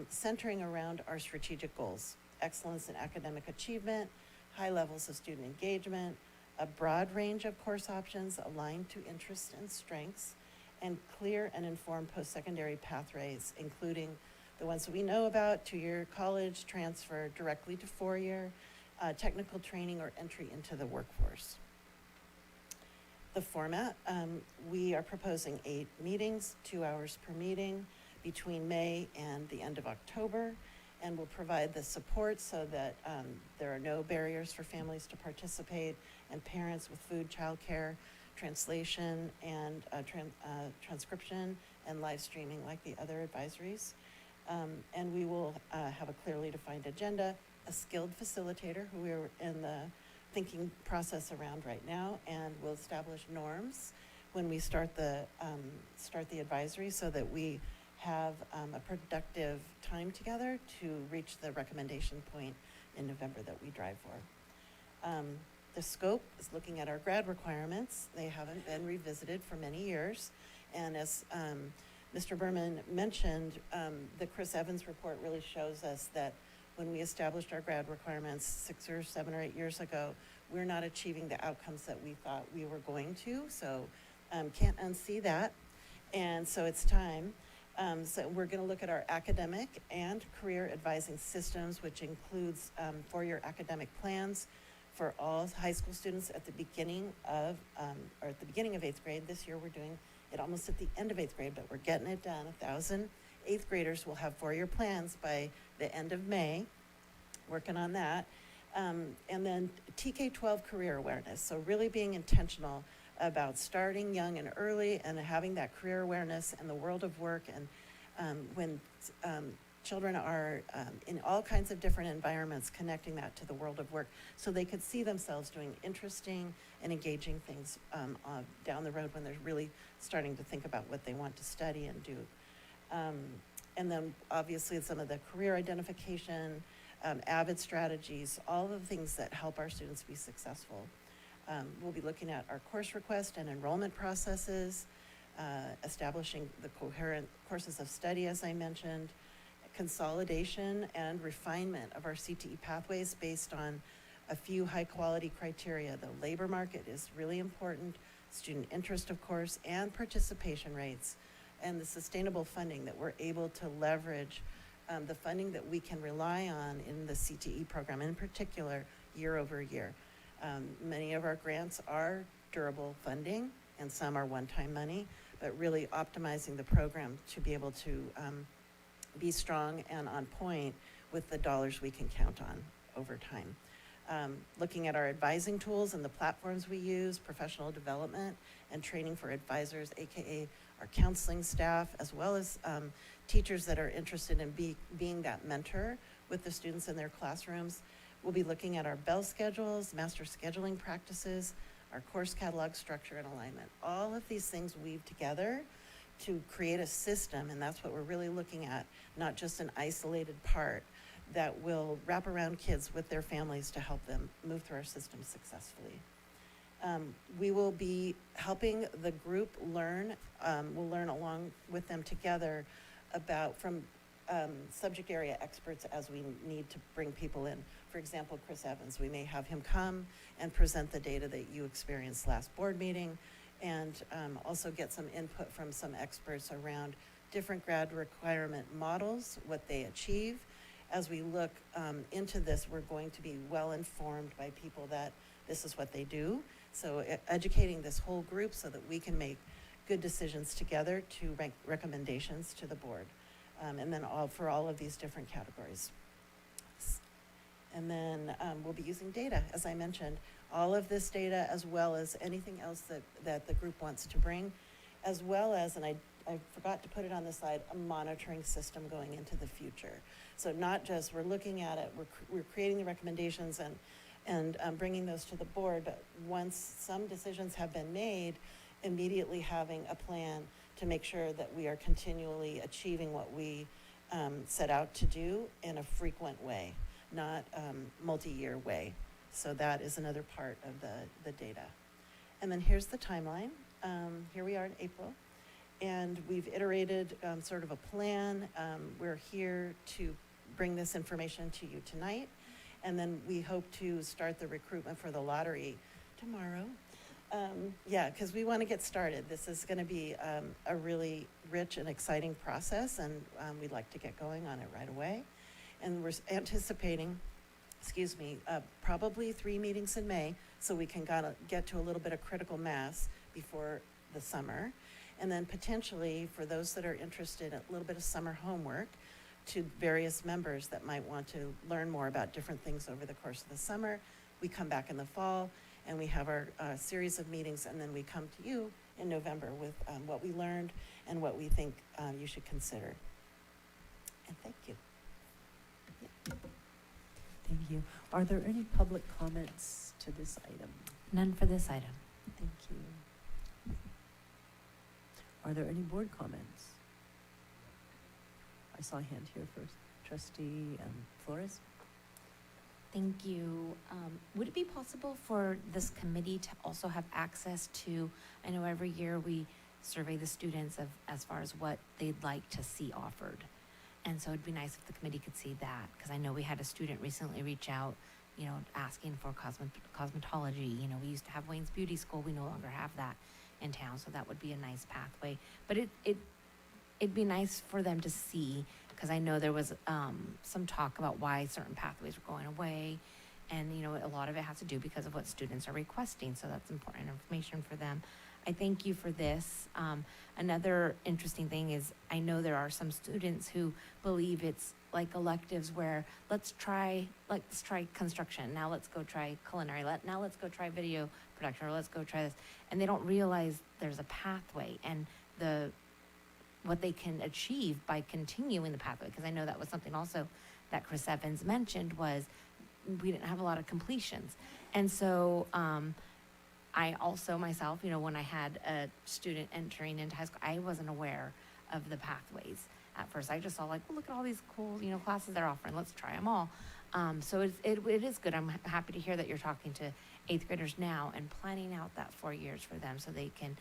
centering around our strategic goals: excellence in academic achievement, high levels of student engagement, a broad range of course options aligned to interests and strengths, and clear and informed post-secondary pathways, including the ones that we know about: two-year college, transfer directly to four-year, technical training, or entry into the workforce. The format, we are proposing 8 meetings, 2 hours per meeting between May and the end of October, and we'll provide the support so that there are no barriers for families to participate, and parents with food, childcare, translation, and transcription, and live streaming like the other advisories. And we will have a clearly defined agenda, a skilled facilitator who we're in the thinking process around right now, and we'll establish norms when we start the advisory so that we have a productive time together to reach the recommendation point in November that we drive for. The scope is looking at our grad requirements. They haven't been revisited for many years, and as Mr. Berman mentioned, the Chris Evans report really shows us that when we established our grad requirements 6 or 7 or 8 years ago, we're not achieving the outcomes that we thought we were going to. So can't unsee that. And so it's time. So we're going to look at our academic and career advising systems, which includes 4-year academic plans for all high school students at the beginning of, or at the beginning of 8th grade. This year we're doing it almost at the end of 8th grade, but we're getting it done. 1,000 8th graders will have 4-year plans by the end of May, working on that. And then TK-12 career awareness. So really being intentional about starting young and early and having that career awareness in the world of work. And when children are in all kinds of different environments, connecting that to the world of work so they could see themselves doing interesting and engaging things down the road when they're really starting to think about what they want to study and do. And then obviously some of the career identification, AVID strategies, all of the things that help our students be successful. We'll be looking at our course request and enrollment processes, establishing the coherent courses of study, as I mentioned, consolidation and refinement of our CTE pathways based on a few high-quality criteria. The labor market is really important, student interest, of course, and participation rates, and the sustainable funding that we're able to leverage, the funding that we can rely on in the CTE program, in particular, year over year. Many of our grants are durable funding, and some are one-time money, but really optimizing the program to be able to be strong and on point with the dollars we can count on over time. Looking at our advising tools and the platforms we use, professional development and training for advisors, AKA our counseling staff, as well as teachers that are interested in being that mentor with the students in their classrooms. We'll be looking at our bell schedules, master scheduling practices, our course catalog structure and alignment. All of these things weave together to create a system, and that's what we're really looking at, not just an isolated part that will wrap around kids with their families to help them move through our system successfully. We will be helping the group learn, we'll learn along with them together about from subject area experts as we need to bring people in. For example, Chris Evans, we may have him come and present the data that you experienced last board meeting, and also get some input from some experts around different grad requirement models, what they achieve. As we look into this, we're going to be well informed by people that this is what they do. So educating this whole group so that we can make good decisions together to make recommendations to the board. And then for all of these different categories. And then we'll be using data, as I mentioned, all of this data as well as anything else that the group wants to bring, as well as, and I forgot to put it on the slide, a monitoring system going into the future. So not just we're looking at it, we're creating the recommendations and bringing those to the board, but once some decisions have been made, immediately having a plan to make sure that we are continually achieving what we set out to do in a frequent way, not multi-year way. So that is another part of the data. And then here's the timeline. Here we are in April, and we've iterated sort of a plan. We're here to bring this information to you tonight, and then we hope to start the recruitment for the lottery tomorrow. Yeah, because we want to get started. This is going to be a really rich and exciting process, and we'd like to get going on it right away. And we're anticipating, probably 3 meetings in May, so we can get to a little bit of critical mass before the summer. And then potentially, for those that are interested, a little bit of summer homework to various members that might want to learn more about different things over the course of the summer. We come back in the fall, and we have our series of meetings, and then we come to you in November with what we learned and what we think you should consider. And thank you. Thank you. Are there any public comments to this item? None for this item. Thank you. Are there any board comments? I saw a hand here first. Trustee Flores? Thank you. Would it be possible for this committee to also have access to, I know every year we survey the students of, as far as what they'd like to see offered. And so it'd be nice if the committee could see that, because I know we had a student recently reach out, you know, asking for cosmetology. You know, we used to have Wayne's Beauty School. We no longer have that in town, so that would be a nice pathway. But it'd be nice for them to see, because I know there was some talk about why certain pathways were going away. And, you know, a lot of it has to do because of what students are requesting, so that's important information for them. I thank you for this. Another interesting thing is I know there are some students who believe it's like electives where let's try construction, now let's go try culinary, now let's go try video production, or let's go try this. And they don't realize there's a pathway and what they can achieve by continuing the pathway. Because I know that was something also that Chris Evans mentioned, was we didn't have a lot of completions. And so I also myself, you know, when I had a student entering into high school, I wasn't aware of the pathways at first. I just saw like, well, look at all these cool, you know, classes they're offering. Let's try them all. So it is good. I'm happy to hear that you're talking to 8th graders now and planning out that 4 years for them so they can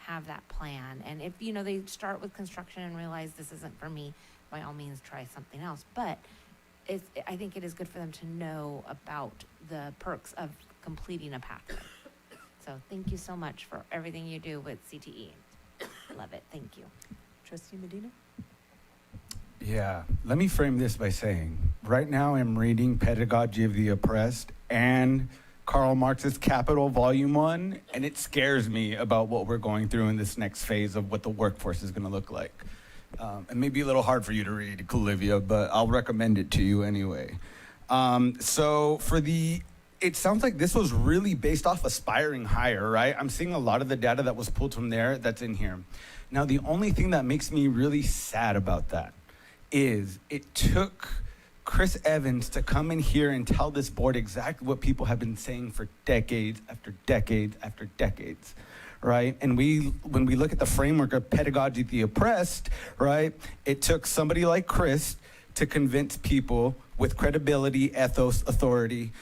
have that plan. And if, you know, they start with construction and realize this isn't for me, by all means, try something else. But I think it is good for them to know about the perks of completing a pathway. So thank you so much for everything you do with CTE. Love it. Thank you. Trustee Medina? Yeah, let me frame this by saying, right now I'm reading Pedagogy of the Oppressed and Karl Marx's Capital Volume 1, and it scares me about what we're going through in this next phase of what the workforce is going to look like. It may be a little hard for you to read, Olivia, but I'll recommend it to you anyway. It sounds like this was really based off Aspiring Higher, right? I'm seeing a lot of the data that was pulled from there that's in here. Now, the only thing that makes me really sad about that is it took Chris Evans to come in here and tell this board exactly what people have been saying for decades after decades after decades, right? And when we look at the framework of Pedagogy of the Oppressed, right, it took somebody like Chris to convince people with credibility, ethos, authority,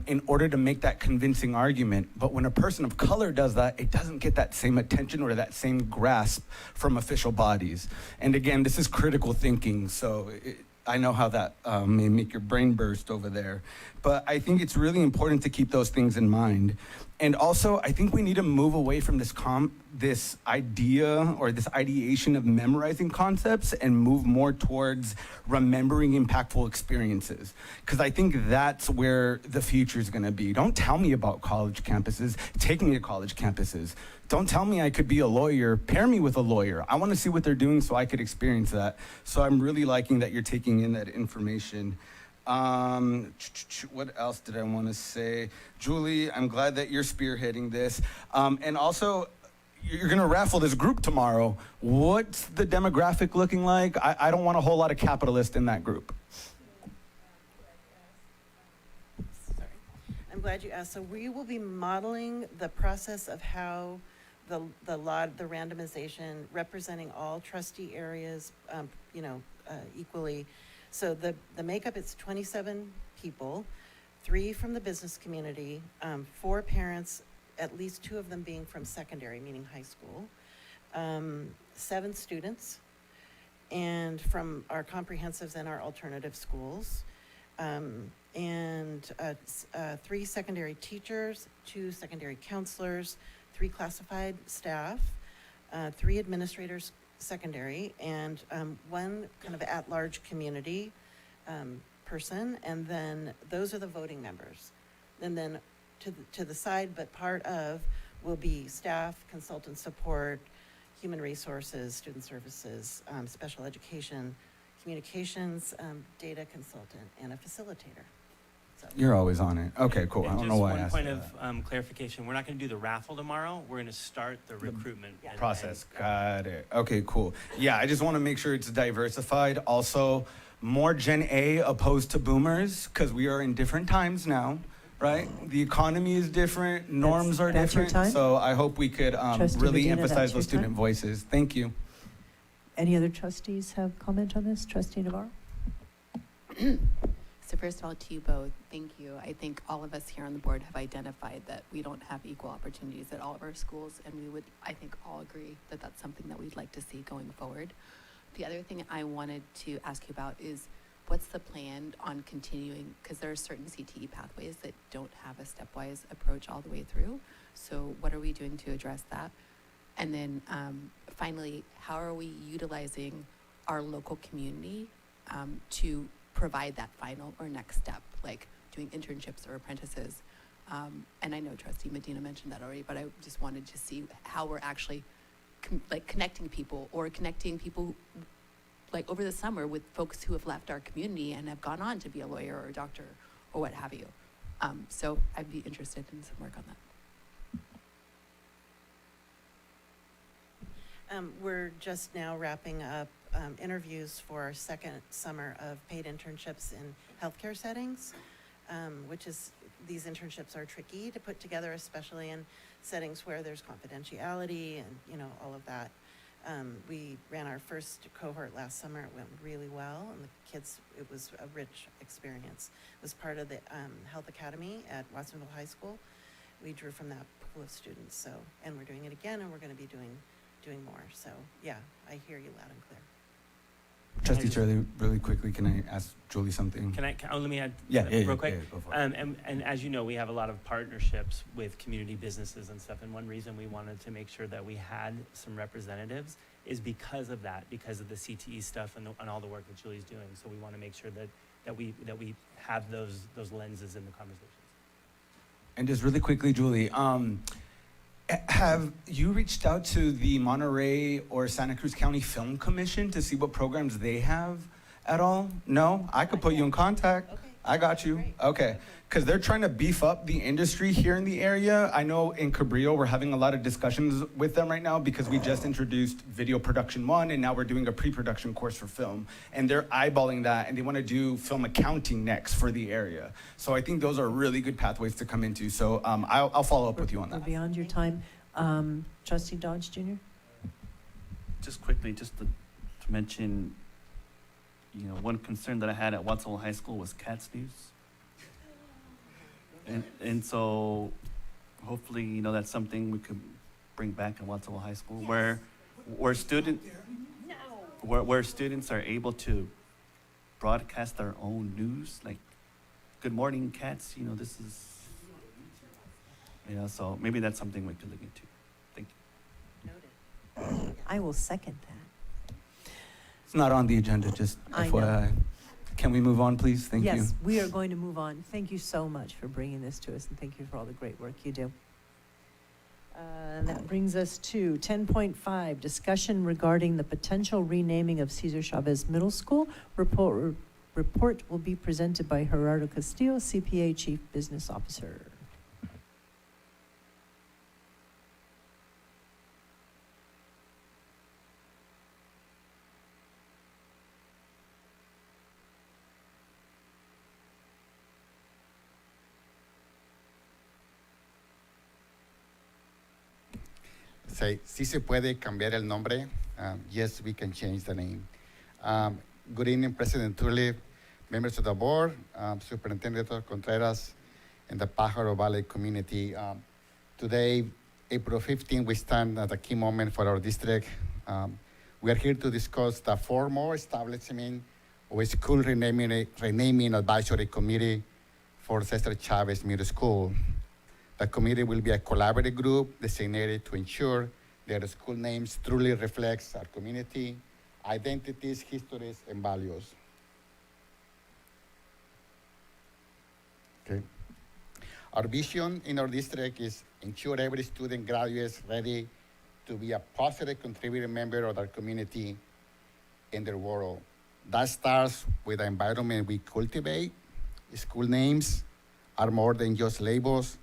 in order to make that convincing argument. But when a person of color does that, it doesn't get that same attention or that same grasp from official bodies. And again, this is critical thinking, so I know how that may make your brain burst over there. But I think it's really important to keep those things in mind. And also, I think we need to move away from this idea or this ideation of memorizing concepts and move more towards remembering impactful experiences. Because I think that's where the future is going to be. Don't tell me about college campuses. Take me to college campuses. Don't tell me I could be a lawyer. Pair me with a lawyer. I want to see what they're doing so I could experience that. So I'm really liking that you're taking in that information. What else did I want to say? Julie, I'm glad that you're spearheading this. And also, you're going to raffle this group tomorrow. What's the demographic looking like? I don't want a whole lot of capitalists in that group. Sorry. I'm glad you asked. So we will be modeling the process of how the randomization, representing all trustee areas, equally. So the makeup, it's 27 people, 3 from the business community, 4 parents, at least 2 of them being from secondary, meaning high school, 7 students, and from our comprehensives and our alternative schools, and 3 secondary teachers, 2 secondary counselors, 3 classified staff, 3 administrators, secondary, and 1 kind of at-large community person, and then those are the voting members. And then to the side, but part of, will be staff, consultant support, human resources, student services, special education, communications, data consultant, and a facilitator. So. You're always on it. Okay, cool. And I don't know why I just asked one that. point of clarification. We're not going to do the raffle tomorrow. We're going to start the recruitment Process. Got it. Okay, cool. Yeah, I just want to make sure it's diversified. Also, more Gen A opposed to boomers, because we are in different times now, right? The economy is different, norms are that's your different. time? So I hope we could Trustee really Medina, emphasize that's your those student time? voices. Thank you. Any other trustees have comment on this? Trustee Navarro? So first of all, to you both, thank you. I think all of us here on the board have identified that we don't have equal opportunities at all of our schools, and we would, I think, all agree that that's something that we'd like to see going forward. The other thing I wanted to ask you about is what's the plan on continuing, because there are certain CTE pathways that don't have a stepwise approach all the way through. So what are we doing to address that? And then finally, how are we utilizing our local community to provide that final or next step, like doing internships or apprentices? And I know Trustee Medina mentioned that already, but I just wanted to see how we're actually connecting people like over the summer with folks who have left our community and have gone on to be a lawyer or a doctor or what have you. So I'd be interested in some work on that. We're just now wrapping up interviews for our second summer of paid internships in healthcare settings, these internships are tricky to put together, especially in settings where there's confidentiality and, all of that. We ran our first cohort last summer. It went really well, and the kids, it was a rich experience. It was part of the Health Academy at Watsonville High School. We drew from that pool of students, and we're doing it again, and we're going to be doing more. So, yeah, I hear you loud and clear. Trustee Shirley, really quickly, can I ask Julie something? Let me add real quick. Yeah, go for it. And as you know, we have a lot of partnerships with community businesses and stuff. And one reason we wanted to make sure that we had some representatives is because of that, because of the CTE stuff and all the work that Julie's doing. So we want to make sure that we have those lenses in the conversations. And just really quickly, Julie, have you reached out to the Monterey or Santa Cruz County Film Commission to see what programs they have at all? No? I could put you in contact. Okay. I got you. Okay. Because they're trying to beef up the industry here in the area. I know in Cabrillo, we're having a lot of discussions with them right now because we just introduced Video Production 1, and now we're doing a pre-production course for film. And they're eyeballing that, and they want to do film accounting next for the area. So I think those are really good pathways to come into. So I'll follow up with you on We're that. beyond your time. Trustee Dodge Jr.? Just quickly, just to mention, one concern that I had at Watsonville High School was cats news. And so hopefully, that's something we could bring back at Watsonville High School, where students are able to broadcast their own news, like, good morning, cats, this is, so maybe that's something we could look into. Thank you. Noted. I will second that. It's not on the agenda, just I FYI. Can we move on, please? Thank you. Yes, we are going to move on. Thank you so much for bringing this to us, and thank you for all the great work you do. That brings us to 10.5, discussion regarding the potential renaming of Cesar Chavez Middle School. Report will be presented by Gerardo Castillo, CPA Chief Business Officer. Sí se puede cambiar el nombre. Yes, we can change the name. Good evening, President Tulip, members of the board, Superintendent Contreras, and the Pajaro Valley community. Today, April 15, we stand at a key moment for our district. We are here to discuss the formal establishment of a school renaming advisory committee for Cesar Chavez Middle School. The committee will be a collaborative group designated to ensure that the school names truly reflects our community, identities, histories, and values. Okay. Our vision in our district is ensure every student graduates ready to be a positive contributing member of our community in their world. That starts with the environment we cultivate. School names are more than just labels.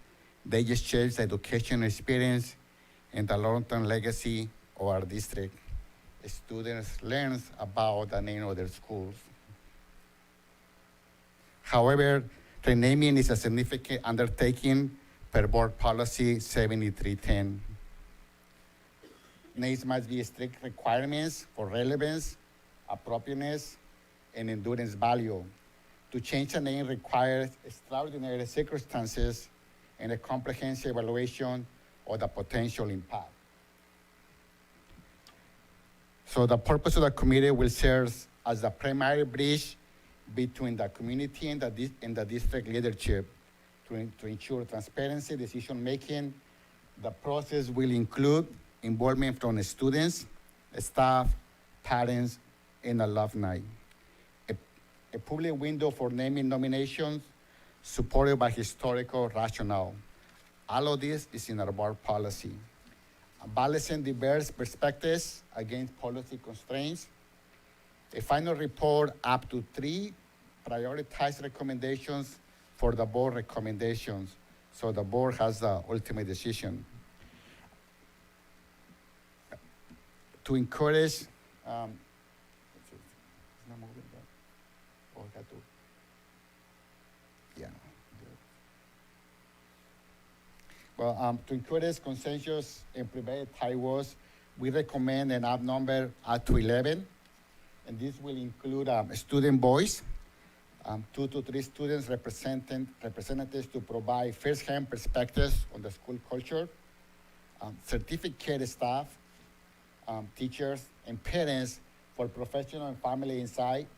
They just share the education experience and the long-term legacy of our district. Students learn about the name of their schools. However, renaming is a significant undertaking per board policy 7310. Names must be strict requirements for relevance, appropriateness, and endurance value. To change a name requires extraordinary circumstances and a comprehensive evaluation of the potential impact. So the purpose of the committee will serve as the primary bridge between the community and the district leadership to ensure transparency, decision-making. The process will include involvement from the students, staff, parents, and alumni. A public window for naming nominations supported by historical rationale. All of this is in our board policy. Balancing diverse perspectives against policy constraints. A final report up to 3 prioritized recommendations for the board recommendations. So the board has the ultimate decision. To encourage, to encourage consensus and prevent tie wars, we recommend an odd number up to 11, and this will include student voice, 2 to 3 students representatives to provide first-hand perspectives on the school culture, certificate staff, teachers, and parents for professional and family insight,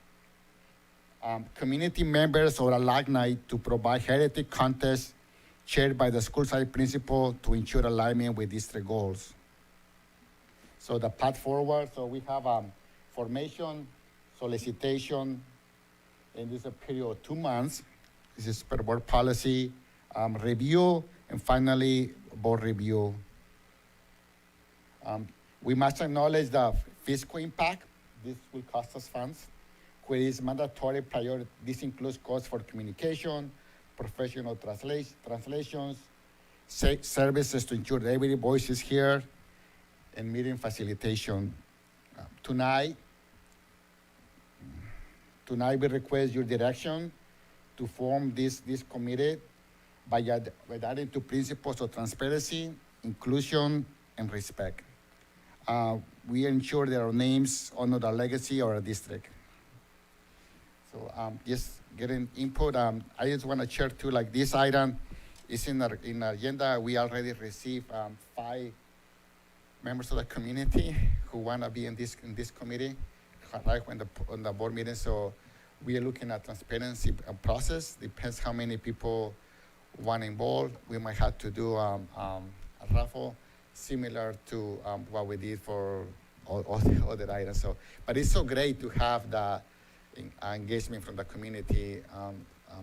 community members or alumni to provide heritage contests chaired by the school site principal to ensure alignment with district goals. So the path forward, so we have formation, solicitation, and this is a period of 2 months. This is per board policy, review, and finally, board review. We must acknowledge the fiscal impact. This will cost us funds. Where is mandatory priority. This includes costs for communication, professional translations, services to ensure that every voice is here, and meeting facilitation. Tonight we request your direction to form this committee by adding to principles of transparency, inclusion, and respect. We ensure that our names honor the legacy of our district. So just getting input. I just want to share too, like this item is in our agenda. We already received 5 members of the community who want to be in this committee, right on the board meeting. So we are looking at transparency process. Depends how many people want involved. We might have to do a raffle similar to what we did for all the other items. So, but it's so great to have the engagement from the community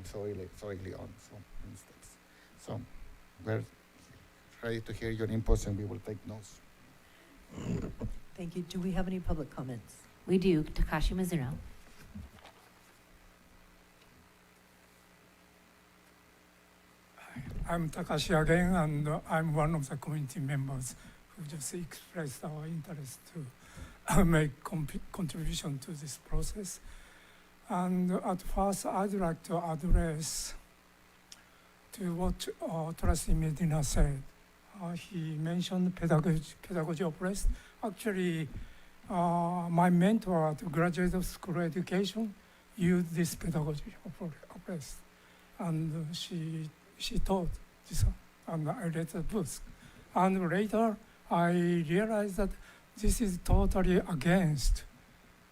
so early on. So we're ready to hear your inputs, and we will take notes. Thank you. Do we have any public comments? We do. Takashi Mizuno. I'm Takashi again, and I'm one of the community members who just expressed our interest to make contribution to this process. And at first, I'd like to address to what Trustee Medina said. He mentioned pedagogy of rest. Actually, my mentor at graduate school education used this pedagogy of rest, and she taught this, and I read the books. And later, I realized that this is totally against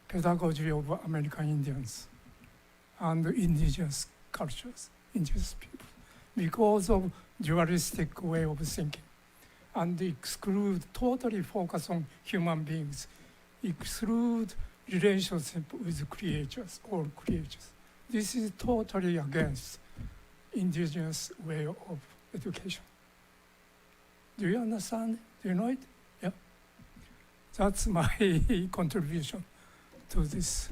pedagogy of American Indians and indigenous cultures, indigenous people, because of dualistic way of thinking, and exclude, totally focus on human beings, exclude relationship with creatures, all creatures. This is totally against indigenous way of education. Do you understand? Do you know it? Yeah. That's my contribution to this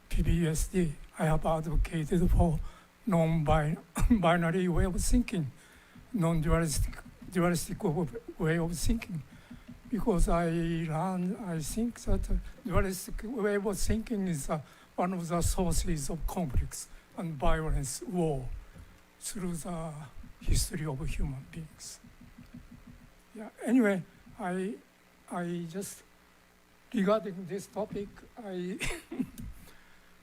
PBSD. I have advocated for non-binary way of thinking, dualistic way of thinking, because I think that dualistic way of thinking is one of the sources of conflicts and violence, war, through the history of human beings. Yeah. Anyway, I just regarding this topic,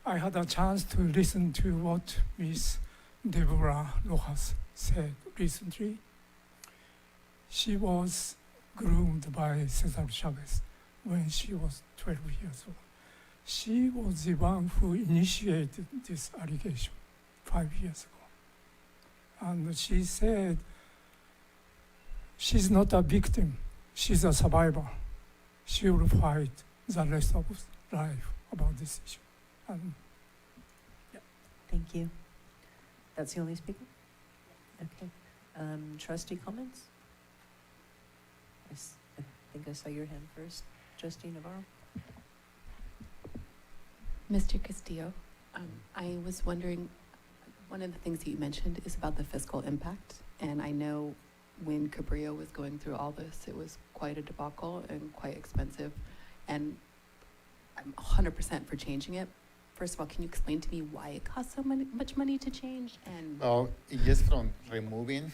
I had a chance to listen to what Miss Deborah Rojas said recently. She was groomed by Cesar Chavez when she was 12 years old. She was the one who initiated this allegation 5 years ago. And she said she's not a victim, she's a survivor. She will fight the rest of life about this issue. And Thank you. That's the only speaker? Okay. Trustee comments? I think I saw your hand first. Trustee Navarro? Mr. Castillo, I was wondering, one of the things that you mentioned is about the fiscal impact. And I know when Cabrillo was going through all this, it was quite a debacle and quite expensive. And I'm 100% for changing it. First of all, can you explain to me why it costs so much money to change? And Well, just from removing,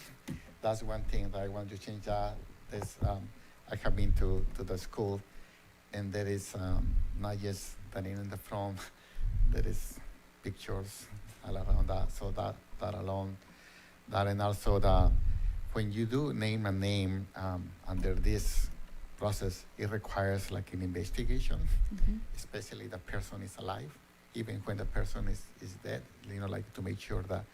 that's one thing that I want to change. That is, I have been to the school, and there is not just the name in the front, there is pictures all around that. So that alone, that, and also when you do name a name under this process, it requires like an investigation, especially the person is alive, even when the person is dead, like to make sure that,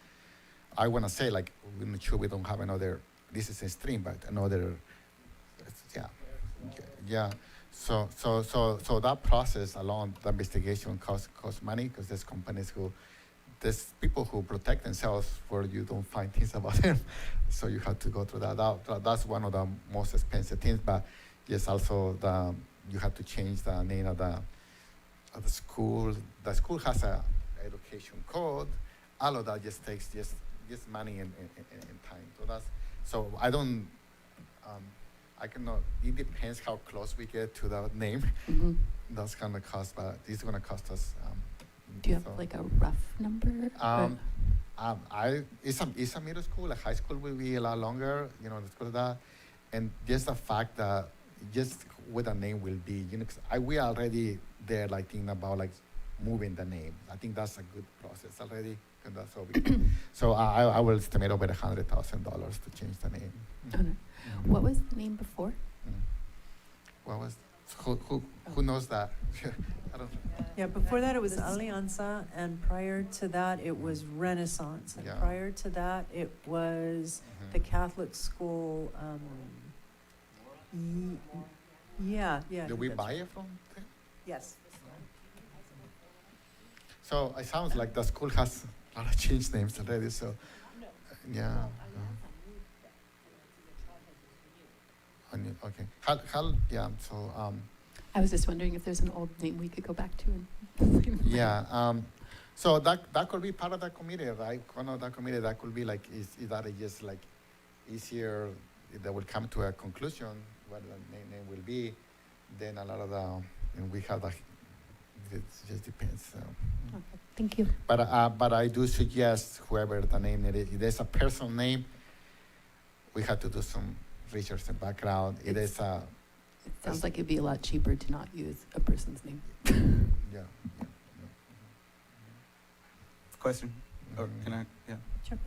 I want to say, like, we make sure we don't have another, this is extreme, but another, yeah. So that process alone, the investigation costs money, because there's companies there's people who protect themselves where you don't find things about them. So you have to go through that. That's one of the most expensive things, but yes, also you have to change the name of the school. The school has a education code. All of that just takes just money and time. So I don't. I cannot. It depends how close we get to the name. That's gonna cost, but it's gonna cost us. do you have like a rough number? It's a middle school. A high school will be a lot longer. Let's go to that. And just the fact that just what the name will be, 'cause we are already there, like thinking about like moving the name. I think that's a good process already. And that's all so I will estimate over $100,000 to change the name. What was the name before? What was? Who knows that? I don't. Yeah, before that it was Alianza, and prior to that it was Renaissance, and prior to that it was the Catholic school. Yeah. Did we buy it from them? Yes. So it sounds like the school has a lot of change names already. So yeah. Okay. So. I was just wondering if there's an old name we could go back to. Yeah. So that could be part of the committee, right? One of the committee that could be like is that just like easier. That will come to a conclusion what the name will be. Then a lot of and we have it just depends. So. Okay. Thank you. But I do suggest whoever the name it is, if there's a personal name, we have to do some research and background. It sounds like it'd be a lot cheaper to not use a person's name. Yeah. Question? Or can I? Yeah. Sure.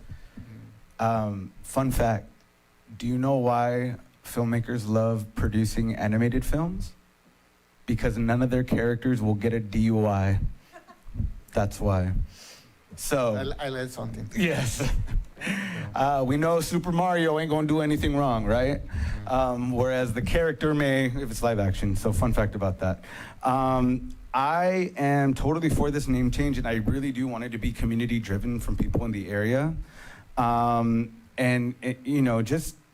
Fun fact. Do you know why filmmakers love producing animated films? Because none of their characters will get a DUI. That's why. So. I learned something. Yes. We know Super Mario ain't gonna do anything wrong, right? Whereas the character may, if it's live action. So fun fact about that. I am totally for this name change, and I really do want it to be community driven from people in the area. And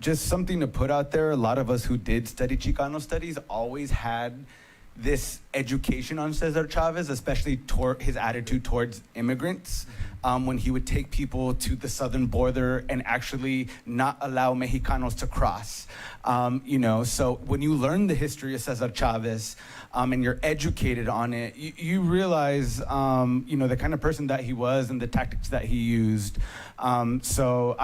just something to put out there. A lot of us who did study Chicano studies always had this education on Cesar Chavez, especially his attitude towards immigrants, when he would take people to the southern border and actually not allow Mexicanos to cross. So when you learn the history of Cesar Chavez and you're educated on it, you realize, the kind of person that he was and the tactics that he used. So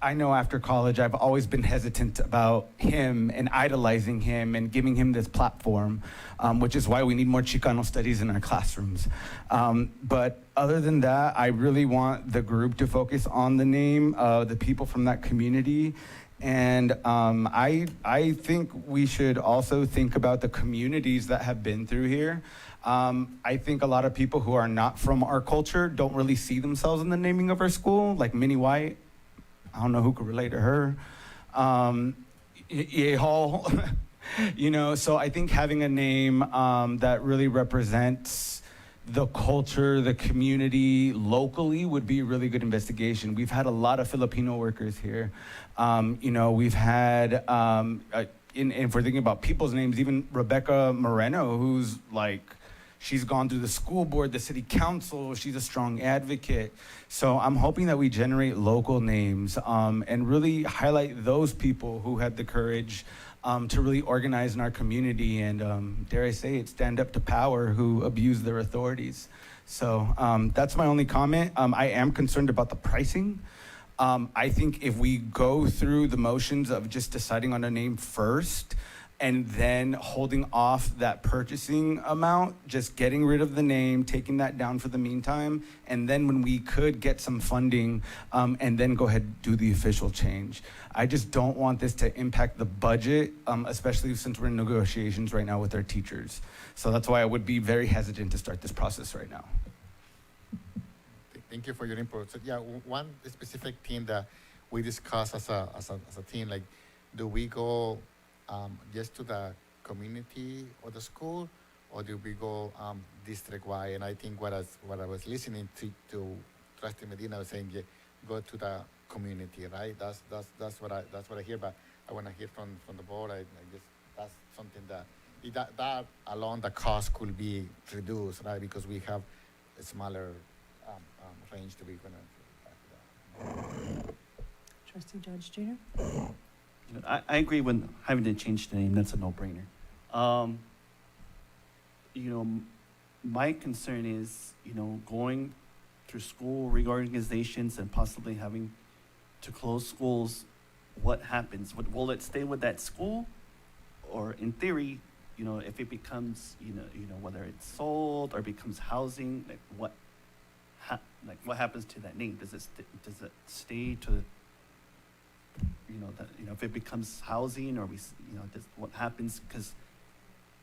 I know after college, I've always been hesitant about him and idolizing him and giving him this platform, which is why we need more Chicano studies in our classrooms. But other than that, I really want the group to focus on the name of the people from that community. And I think we should also think about the communities that have been through here. I think a lot of people who are not from our culture don't really see themselves in the naming of our school, like Minnie White. I don't know who could relate to her. EA Hall, you know, so I think having a name that really represents the culture, the community locally would be a really good investigation. We've had a lot of Filipino workers here. You know, we've had, if we're thinking about people's names, even Rebecca Moreno, who's like, she's gone through the school board, the city council. She's a strong advocate. So I'm hoping that we generate local names and really highlight those people who had the courage to really organize in our community and, dare I say it, stand up to power who abuse their authorities. So that's my only comment. I am concerned about the pricing. I think if we go through the motions of just deciding on a name first, and then holding off that purchasing amount, just getting rid of the name, taking that down for the meantime, and then when we could get some funding, and then go ahead and do the official change. I just don't want this to impact the budget, especially since we're in negotiations right now with our teachers. So that's why I would be very hesitant to start this process right now. Thank you for your input. So yeah, one specific thing that we discussed as a team, like, do we go just to the community of the school, or do we go district-wide? And I think what I was listening to Trustee Medina was saying, yeah, go to the community, right? That's what I hear. But I want to hear from the board. I guess that's something that alone the cost could be reduced, right? Because we have a smaller range to be gonna. Trustee Judge Jr.? You know, I agree with having to change the name. That's a no-brainer. You know, my concern is, you know, going through school reorganizations and possibly having to close schools. What happens? Will it stay with that school, or in theory, you know, if it becomes, you know, whether it's sold or becomes housing, like what happens to that name? Does it stay to? You know, that, you know, if it becomes housing, or we, you know, what happens? Because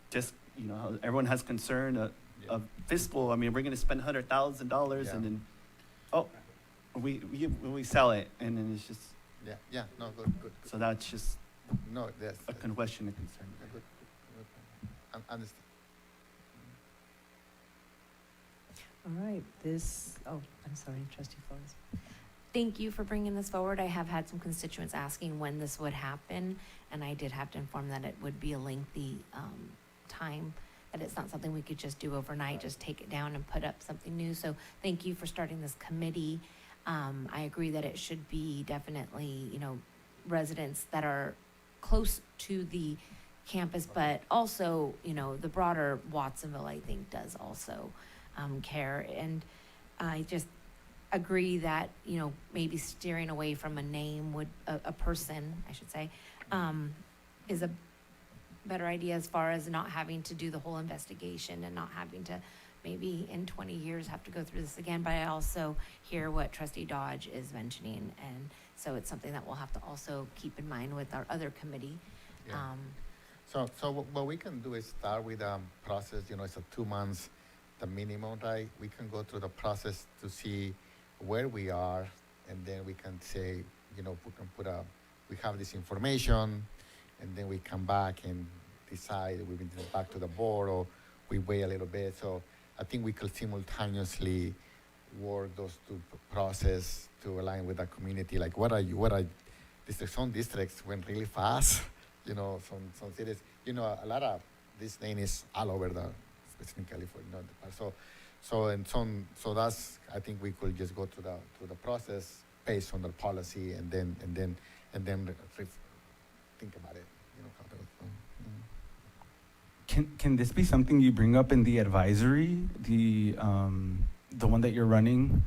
just, you know, everyone has concern of fiscal. I mean, we're going to spend $100,000 and then, we sell it, and then it's just. Yeah, no, good. So that's just no, yes, a question, a concern. Good. Understand. All right, I'm sorry, Trustee Flores. Thank you for bringing this forward. I have had some constituents asking when this would happen, and I did have to inform that it would be a lengthy time, that it's not something we could just do overnight, just take it down and put up something new. So thank you for starting this committee. I agree that it should be definitely, you know, residents that are close to the campus, but also, you know, the broader Watsonville, I think, does also care. And I just agree that, you know, maybe steering away from a name would, a person, I should say, is a better idea, as far as not having to do the whole investigation and not having to maybe in 20 years have to go through this again. But I also hear what Trustee Dodge is mentioning, and so it's something that we'll have to also keep in mind with our other committee. Yeah. So what we can do is start with process. You know, it's a 2 months, the minimum, right? We can go through the process to see where we are, and then we can say, you know, we can we have this information, and then we come back and decide we bring it back to the board, or we wait a little bit. So I think we could simultaneously work those two process to align with the community. Like, some districts went really fast. You know, some cities, you know, a lot of this name is all over especially in California. You know, so that's, I think we could just go through the process based on the policy, and then think about it. You know, how to. Can this be something you bring up in the advisory, the one that you're running?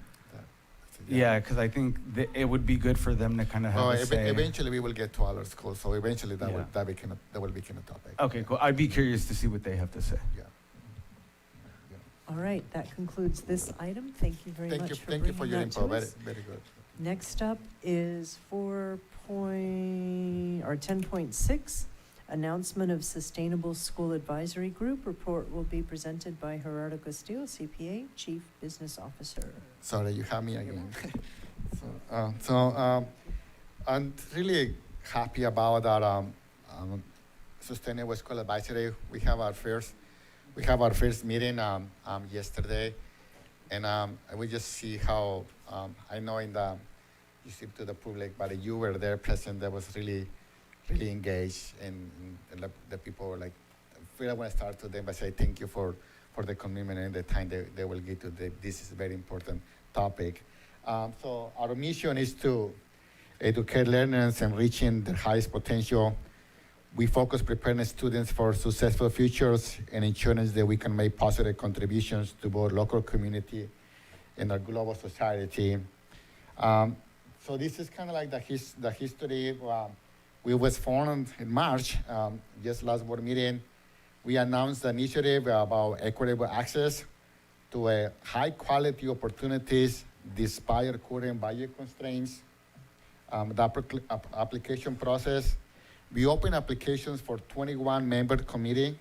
Yeah, because I think it would be good for them to kind of have Well, a say. eventually we will get to other schools, so eventually that Yeah. will become a topic. Okay, cool. I'd be curious to see what they have to say. Yeah. All right, that concludes this item. Thank you very much for Thank you for bringing your that to info. Very, us. very good. Next up is 10.6, announcement of Sustainable School Advisory Group. Report will be presented by Gerardo Castillo, CPA, Chief Business Officer. Sorry, you have me again. I'm really happy about our Sustainable School Advisory. We have our first meeting yesterday, and we just see how I know you speak to the public, but you were there present. That was really engaged, and the people were like, I want to start to them by saying thank you for the commitment and the time they will give to this is a very important topic. So our mission is to educate learners and reaching their highest potential. We focus preparing students for successful futures and ensuring that we can make positive contributions to both local community and our global society. So this is kind of like the history. We was formed in March, just last board meeting. We announced the initiative about equitable access to a high quality opportunities despite our current budget constraints. The application process, we open applications for 21-member committee,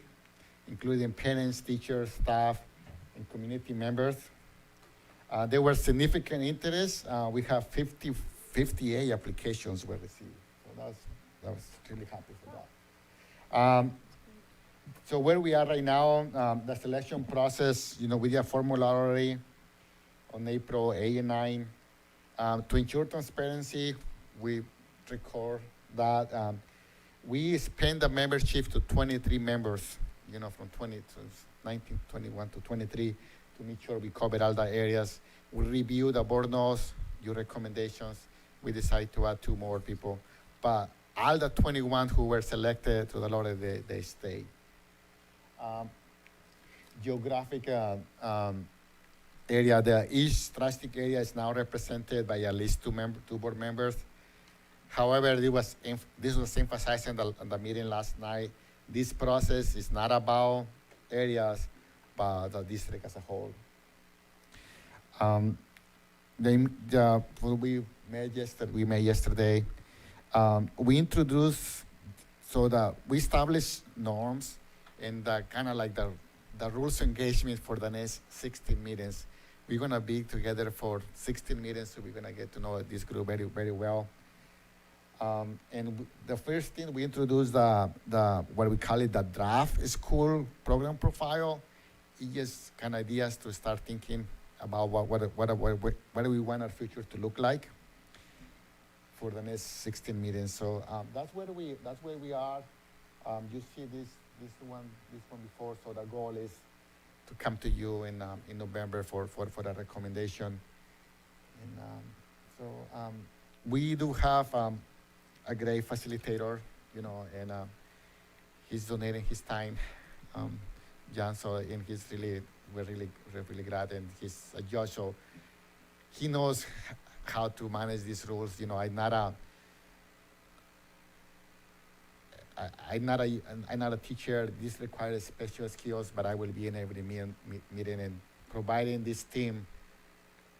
including parents, teachers, staff, and community members. There was significant interest. We have 58 applications were received. So that was really happy for that. So where we are right now, the selection process, we did a formulary on April 8 and 9. To ensure transparency, we record that we expand the membership to 23 members, from 19, 21 to 23, to make sure we cover all the areas. We review the board notes, your recommendations. We decide to add 2 more people. But all the 21 who were selected, to the Lord, they stay. Geographic area, the East Tri-State area is now represented by at least 2 board members. However, this was emphasized in the meeting last night. This process is not about areas, but the district as a whole. We met yesterday. We introduced, so that we established norms and the kind of like the rules of engagement for the next 16 meetings. We're gonna be together for 16 meetings, so we're gonna get to know this group very, very well. And the first thing we introduced the what we call it the draft school program profile. It's just kind of ideas to start thinking about what do we want our future to look like for the next 16 meetings. So that's where we are. You see this one before. So the goal is to come to you in November for the recommendation. And we do have a great facilitator, and he's donating his time, John. So, and we're really glad, and he's a judge, so he knows how to manage these rules. I'm not a teacher. This requires special skills, but I will be in every meeting and providing this team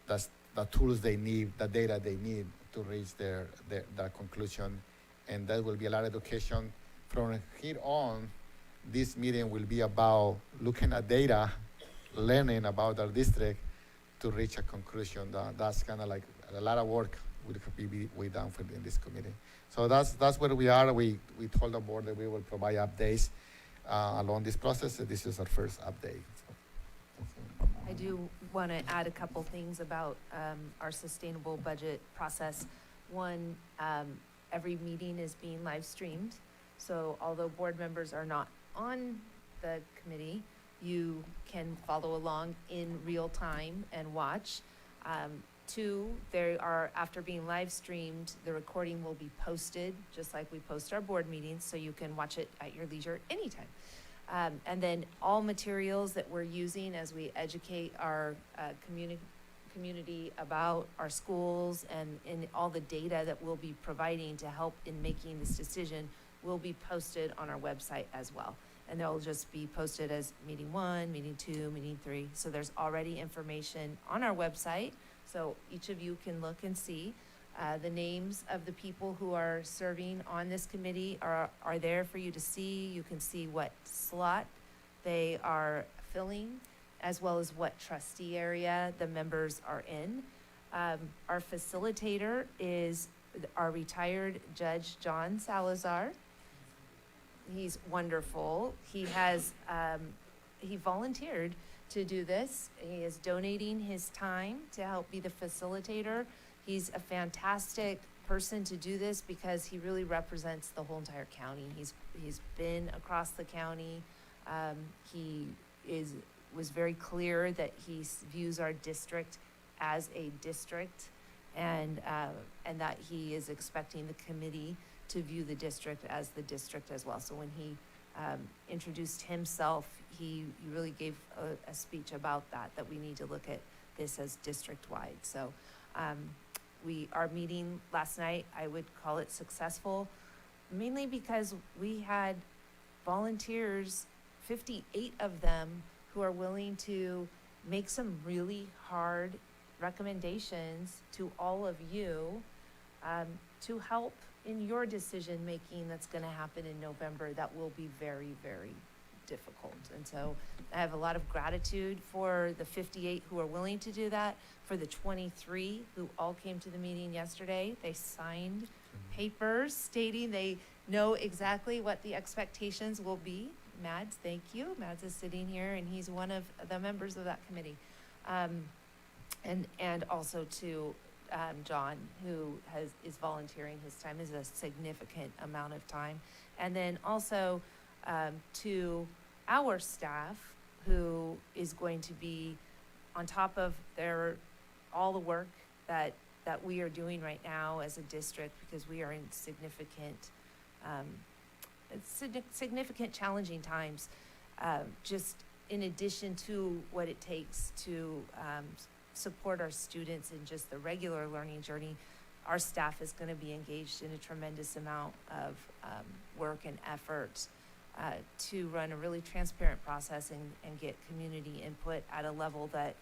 the tools they need, the data they need to reach their conclusion. And that will be a lot of education. From here on, this meeting will be about looking at data, learning about our district to reach a conclusion. That's kind of like a lot of work will be done in this committee. So that's where we are. We told the board that we will provide updates along this process. This is our first update. I do want to add a couple things about our sustainable budget process. One, every meeting is being live streamed. So although board members are not on the committee, you can follow along in real time and watch. 2, after being live streamed, the recording will be posted just like we post our board meetings, so you can watch it at your leisure anytime. And then all materials that we're using as we educate our community about our schools and all the data that we'll be providing to help in making this decision will be posted on our website as well. And they'll just be posted as meeting 1, meeting 2, meeting 3. So there's already information on our website. So each of you can look and see. The names of the people who are serving on this committee are there for you to see. You can see what slot they are filling, as well as what trustee area the members are in. Our facilitator is our retired Judge John Salazar. He's wonderful. He has, he volunteered to do this. He is donating his time to help be the facilitator. He's a fantastic person to do this because he really represents the whole entire county. He's been across the county. He was very clear that he views our district as a district, and that he is expecting the committee to view the district as the district as well. So when he introduced himself, he really gave a speech about that we need to look at this as district-wide. So our meeting last night, I would call it successful, mainly because we had volunteers, 58 of them, who are willing to make some really hard recommendations to all of you to help in your decision making that's going to happen in November. That will be very, very difficult. And so I have a lot of gratitude for the 58 who are willing to do that, for the 23 who all came to the meeting yesterday. They signed papers stating they know exactly what the expectations will be. Mads, thank you. Mads is sitting here, and he's one of the members of that committee. And also to John, who is volunteering his time, is a significant amount of time. And then also to our staff, who is going to be on top of all the work that we are doing right now as a district, because we are in significant challenging times, just in addition to what it takes to support our students in just the regular learning journey. Our staff is going to be engaged in a tremendous amount of work and effort to run a really transparent process and get community input at a level that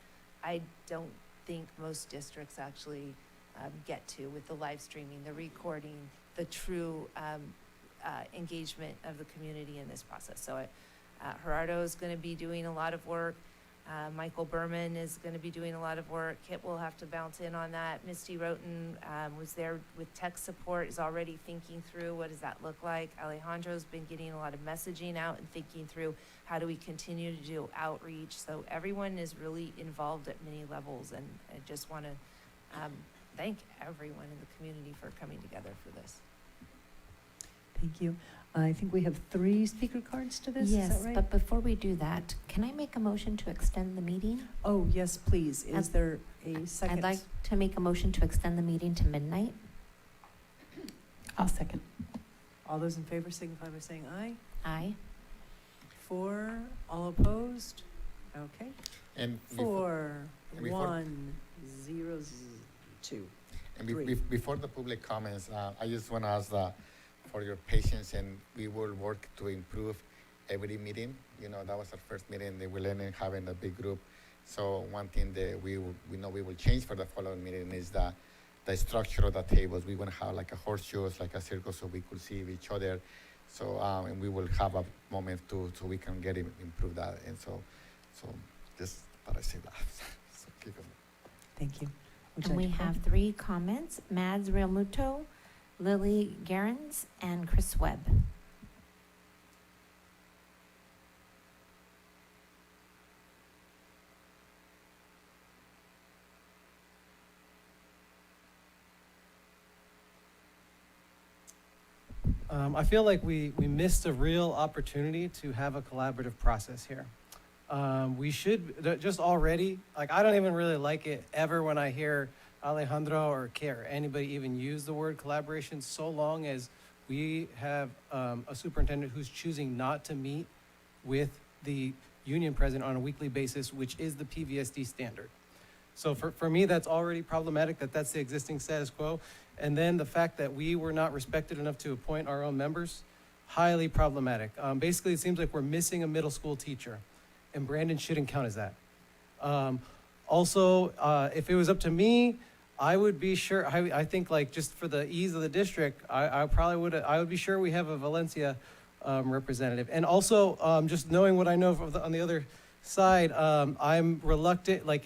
I don't think most districts actually get to, with the live streaming, the recording, the true engagement of the community in this process. So Gerardo is going to be doing a lot of work. Michael Berman is going to be doing a lot of work. Kit will have to bounce in on that. Misty Roten was there with tech support, is already thinking through what does that look like. Alejandro's been getting a lot of messaging out and thinking through how do we continue to do outreach. So everyone is really involved at many levels, and I just want to thank everyone in the community for coming together for this. Thank you. I think we have 3 speaker cards to this, Yes, is that right? but before we do that, can I make a motion to extend the meeting? Oh, yes, please. Is there a second? I'd like to make a motion to extend the meeting to midnight. I'll second. All those in favor signify by saying aye. Aye. 4, all opposed? Okay. And 4, before- 1, 0, 2. And Three. before the public comments, I just want to ask for your patience, and we will work to improve every meeting. You know, that was our first meeting. They will end up having a big group. So one thing that we know we will change for the following meeting is the structure of the tables. We want to have like a horseshoes, like a circle, so we could see each other. So and we will have a moment so we can improve that. And so just thought I'd say that. So keep it. Thank you. Would you And we like to have 3 comments: Mads Realmuto, Lily Gerens, and Chris Webb. I feel like we missed a real opportunity to have a collaborative process here. We should just already, like, I don't even really like it ever when I hear Alejandro or Kit or anybody even use the word collaboration, so long as we have a superintendent who's choosing not to meet with the union president on a weekly basis, which is the PVSD standard. So for me, that's already problematic, that's the existing status quo. And then the fact that we were not respected enough to appoint our own members, highly problematic. Basically, it seems like we're missing a middle school teacher, and Brandon shouldn't count as that. Also, if it was up to me, I would be sure, I think like just for the ease of the district, I would be sure we have a Valencia representative. And also, just knowing what I know on the other side, I'm reluctant, like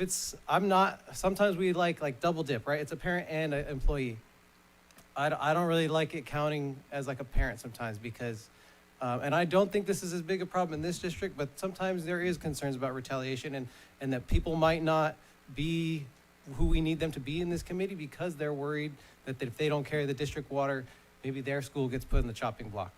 sometimes we like double dip, right? It's a parent and an employee. I don't really like it counting as like a parent sometimes because, and I don't think this is as big a problem in this district, but sometimes there is concerns about retaliation and that people might not be who we need them to be in this committee because they're worried that if they don't carry the district water, maybe their school gets put in the chopping block.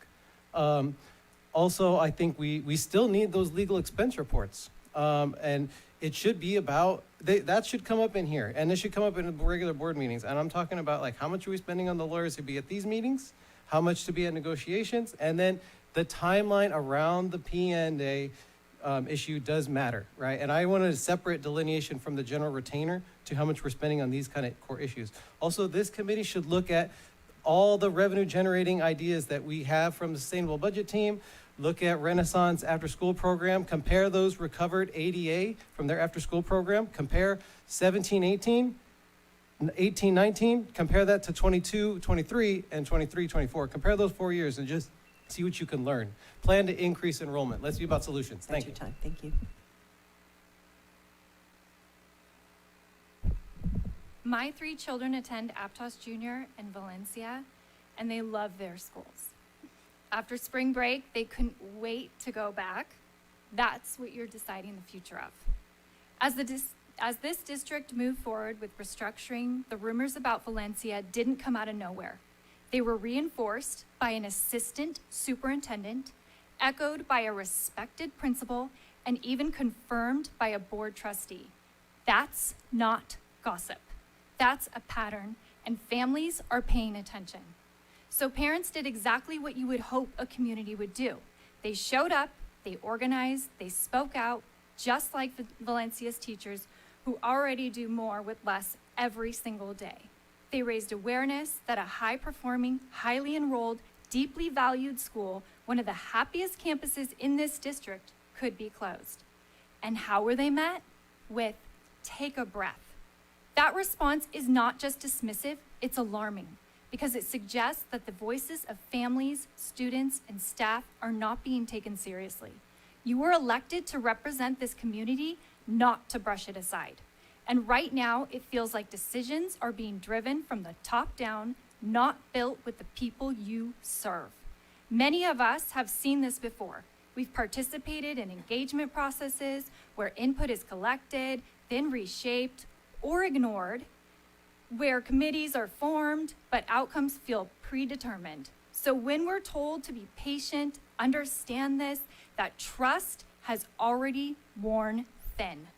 Also, I think we still need those legal expense reports. And it should be about, that should come up in here, and it should come up in regular board meetings. And I'm talking about like how much are we spending on the lawyers to be at these meetings, how much to be at negotiations, and then the timeline around the PNA issue does matter, right? And I wanted a separate delineation from the general retainer to how much we're spending on these kind of core issues. Also, this committee should look at all the revenue generating ideas that we have from the sustainable budget team, look at Renaissance after school program, compare those recovered ADA from their after school program, compare 17-18, 18-19, compare that to 22-23 and 23-24. Compare those 4 years and just see what you can learn. Plan to increase enrollment. Let's be about solutions. Thank you. That's your time. Thank you. My 3 children attend Aptos Junior in Valencia, and they love their schools. After spring break, they couldn't wait to go back. That's what you're deciding the future of. As this district moved forward with restructuring, the rumors about Valencia didn't come out of nowhere. They were reinforced by an assistant superintendent, echoed by a respected principal, and even confirmed by a board trustee. That's not gossip. That's a pattern, and families are paying attention. So parents did exactly what you would hope a community would do. They showed up, they organized, they spoke out, just like Valencia's teachers who already do more with less every single day. They raised awareness that a high-performing, highly enrolled, deeply valued school, one of the happiest campuses in this district, could be closed. And how were they met? With, take a breath. That response is not just dismissive, it's alarming, because it suggests that the voices of families, students, and staff are not being taken seriously. You were elected to represent this community, not to brush it aside. And right now, it feels like decisions are being driven from the top down, not built with the people you serve. Many of us have seen this before. We've participated in engagement processes where input is collected, then reshaped, or ignored, where committees are formed, but outcomes feel predetermined. So when we're told to be patient, understand this, that trust has already worn thin.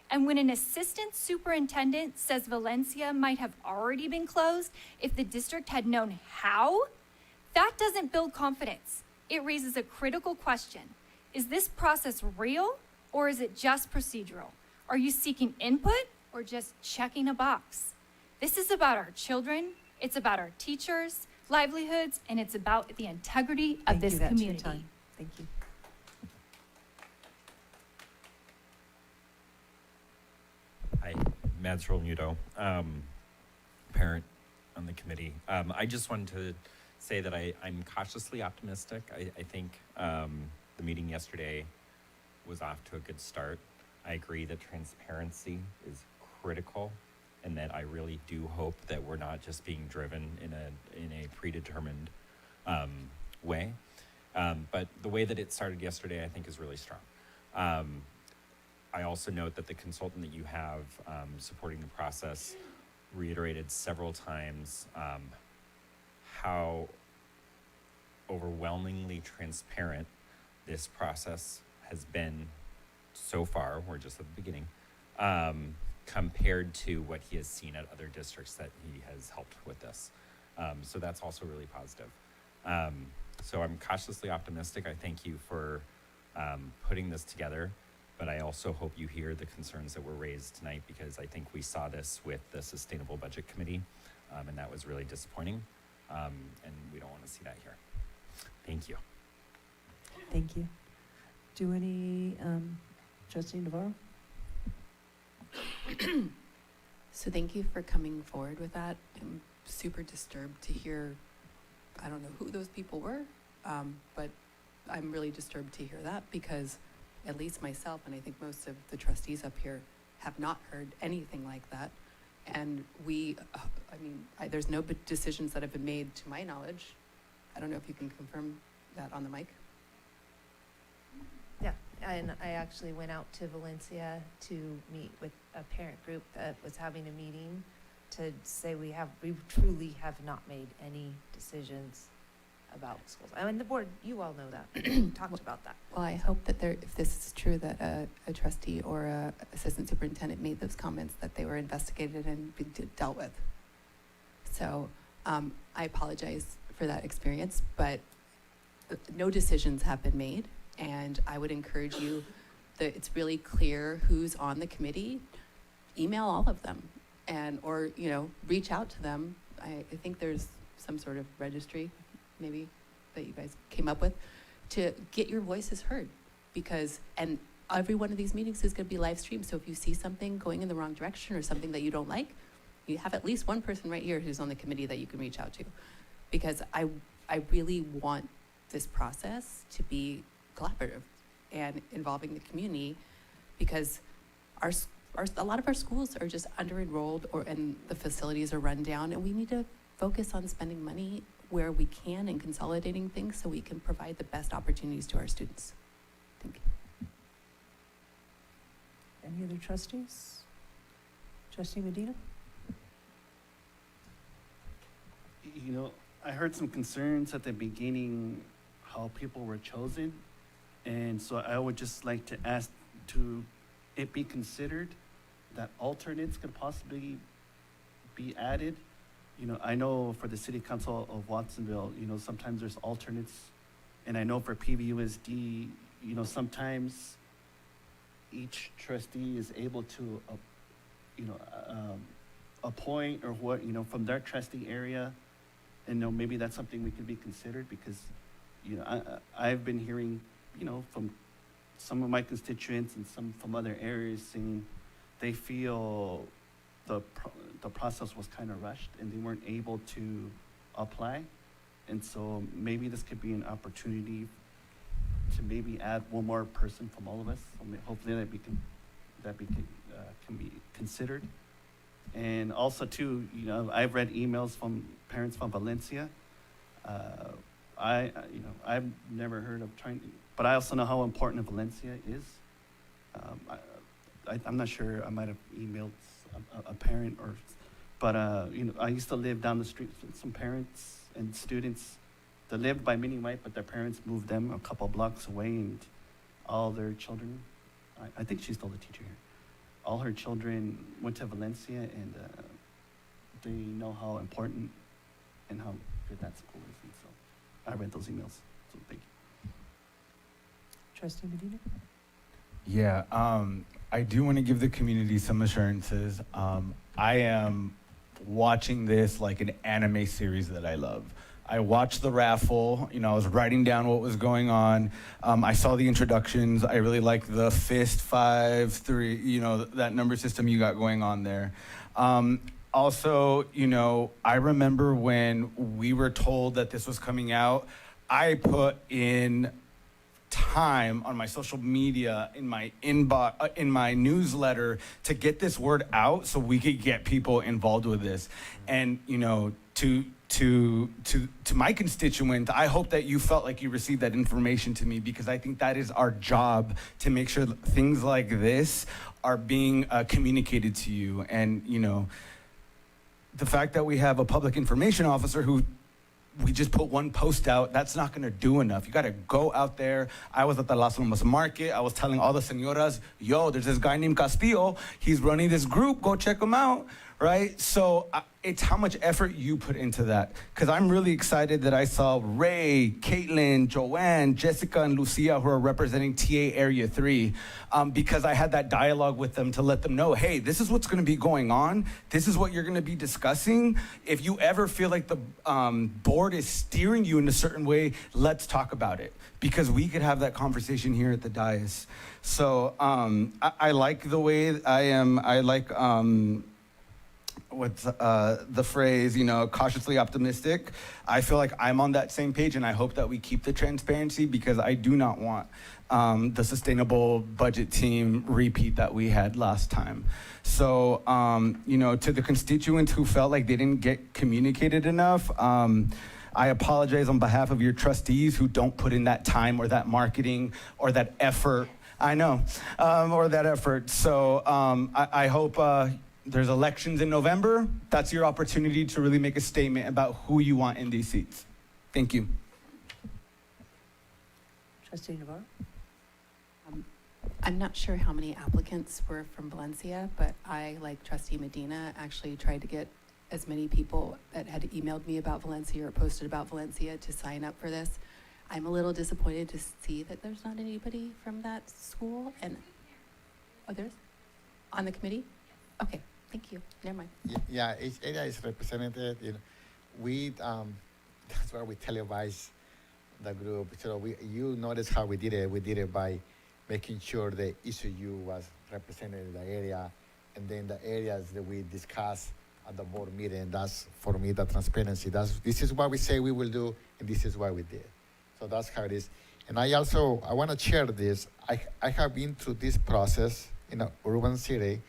And when an assistant superintendent says Valencia might have already been closed if the district had known how, that doesn't build confidence. It raises a critical question. Is this process real, or is it just procedural? Are you seeking input, or just checking a box? This is about our children, it's about our teachers, livelihoods, and it's about the integrity of this community. That's your time. Thank you. Hi, Mads Rolmuto, parent on the committee. I just wanted to say that I'm cautiously optimistic. I think the meeting yesterday was off to a good start. I agree that transparency is critical, and that I really do hope that we're not just being driven in a predetermined way. But the way that it started yesterday, I think, is really strong. I also note that the consultant that you have supporting the process reiterated several times how overwhelmingly transparent this process has been so far. We're just at the beginning. Compared to what he has seen at other districts that he has helped with this. So that's also really positive. So I'm cautiously optimistic. I thank you for putting this together. but I also hope you hear the concerns that were raised tonight, because I think we saw this with the Sustainable Budget Committee, and that was really disappointing, and we don't want to see that here. Thank you. Thank you. Do any, Trustee Navarro? So thank you for coming forward with that. I'm super disturbed to hear, I don't know who those people were, but I'm really disturbed to hear that, because at least myself, and I think most of the trustees up here, have not heard anything like that. And there's no decisions that have been made to my knowledge. I don't know if you can confirm that on the mic. Yeah, and I actually went out to Valencia to meet with a parent group that was having a meeting to say we truly have not made any decisions about schools. I mean, the board, you all know that. We talked about that. Well, I hope that if this is true, that a trustee or a assistant superintendent made those comments, that they were investigated and dealt with. So I apologize for that experience, but no decisions have been made. And I would encourage you that it's really clear who's on the committee. Email all of them, or reach out to them. I think there's some sort of registry, maybe, that you guys came up with, to get your voices heard. And every one of these meetings is going to be live streamed. So if you see something going in the wrong direction or something that you don't like, you have at least one person right here who's on the committee that you can reach out to. Because I really want this process to be collaborative and involving the community, because a lot of our schools are just under-enrolled, and the facilities are run down, and we need to focus on spending money where we can and consolidating things so we can provide the best opportunities to our students. Thank you. Any other trustees? Trustee Medina? I heard some concerns at the beginning how people were chosen. And so I would just like to ask to it be considered that alternates could possibly be added. I know for the City Council of Watsonville, sometimes there's alternates. And I know for PVUSD, sometimes each trustee is able to, appoint or what, from their trustee area. And maybe that's something we could be considered, because, I've been hearing, from some of my constituents and some from other areas saying they feel the process was kind of rushed and they weren't able to apply. And so maybe this could be an opportunity to maybe add one more person from all of us. Hopefully that can be considered. And also too, I've read emails from parents from Valencia. I've never heard of trying, but I also know how important Valencia is. I'm not sure, I might have emailed a parent but I used to live down the street with some parents and students that lived by Mini White, but their parents moved them a couple blocks away, and all their children, I think she's still the teacher here, all her children went to Valencia, and they know how important and how good that school is. And so I read those emails, so thank you. Trustee Medina? Yeah, I do want to give the community some assurances. I am watching this like an anime series that I love. I watched the raffle, I was writing down what was going on. I saw the introductions. I really like the fist 5, 3, that number system you got going on there. Also, I remember when we were told that this was coming out, I put in time on my social media, in my inbox, in my newsletter, to get this word out so we could get people involved with this. And to my constituent, I hope that you felt like you received that information to me, because I think that is our job, to make sure that things like this are being communicated to you. And the fact that we have a public information officer who we just put one post out, that's not gonna do enough. You gotta go out there. I was at the Las Lomas Market. I was telling all the senoras, there's this guy named Castillo. He's running this group, go check him out, right? So it's how much effort you put into that. Because I'm really excited that I saw Ray, Caitlin, Joanne, Jessica, and Lucia who are representing TA Area 3, because I had that dialogue with them to let them know, hey, this is what's going to be going on. This is what you're going to be discussing. If you ever feel like the board is steering you in a certain way, let's talk about it. Because we could have that conversation here at the dais. So I like the way I like what's the phrase, cautiously optimistic. I feel like I'm on that same page, and I hope that we keep the transparency, because I do not want the sustainable budget team repeat that we had last time. So, to the constituents who felt like they didn't get communicated enough, I apologize on behalf of your trustees who don't put in that time or that marketing or that effort. I know, or that effort. So I hope there's elections in November. That's your opportunity to really make a statement about who you want in these seats. Thank you. Trustee Navarro? I'm not sure how many applicants were from Valencia, but I, like Trustee Medina, actually tried to get as many people that had emailed me about Valencia or posted about Valencia to sign up for this. I'm a little disappointed to see that there's not anybody from that school. And there's on the committee? Okay, thank you. Never mind. Yeah, each area is represented. We that's why we televise the group. So you notice how we did it. We did it by making sure the ECU was represented in the area, and then the areas that we discuss at the board meeting. That's, for me, the transparency. This is what we say we will do, and this is what we did. So that's how it is. And I want to share this. I have been through this process in an urban city,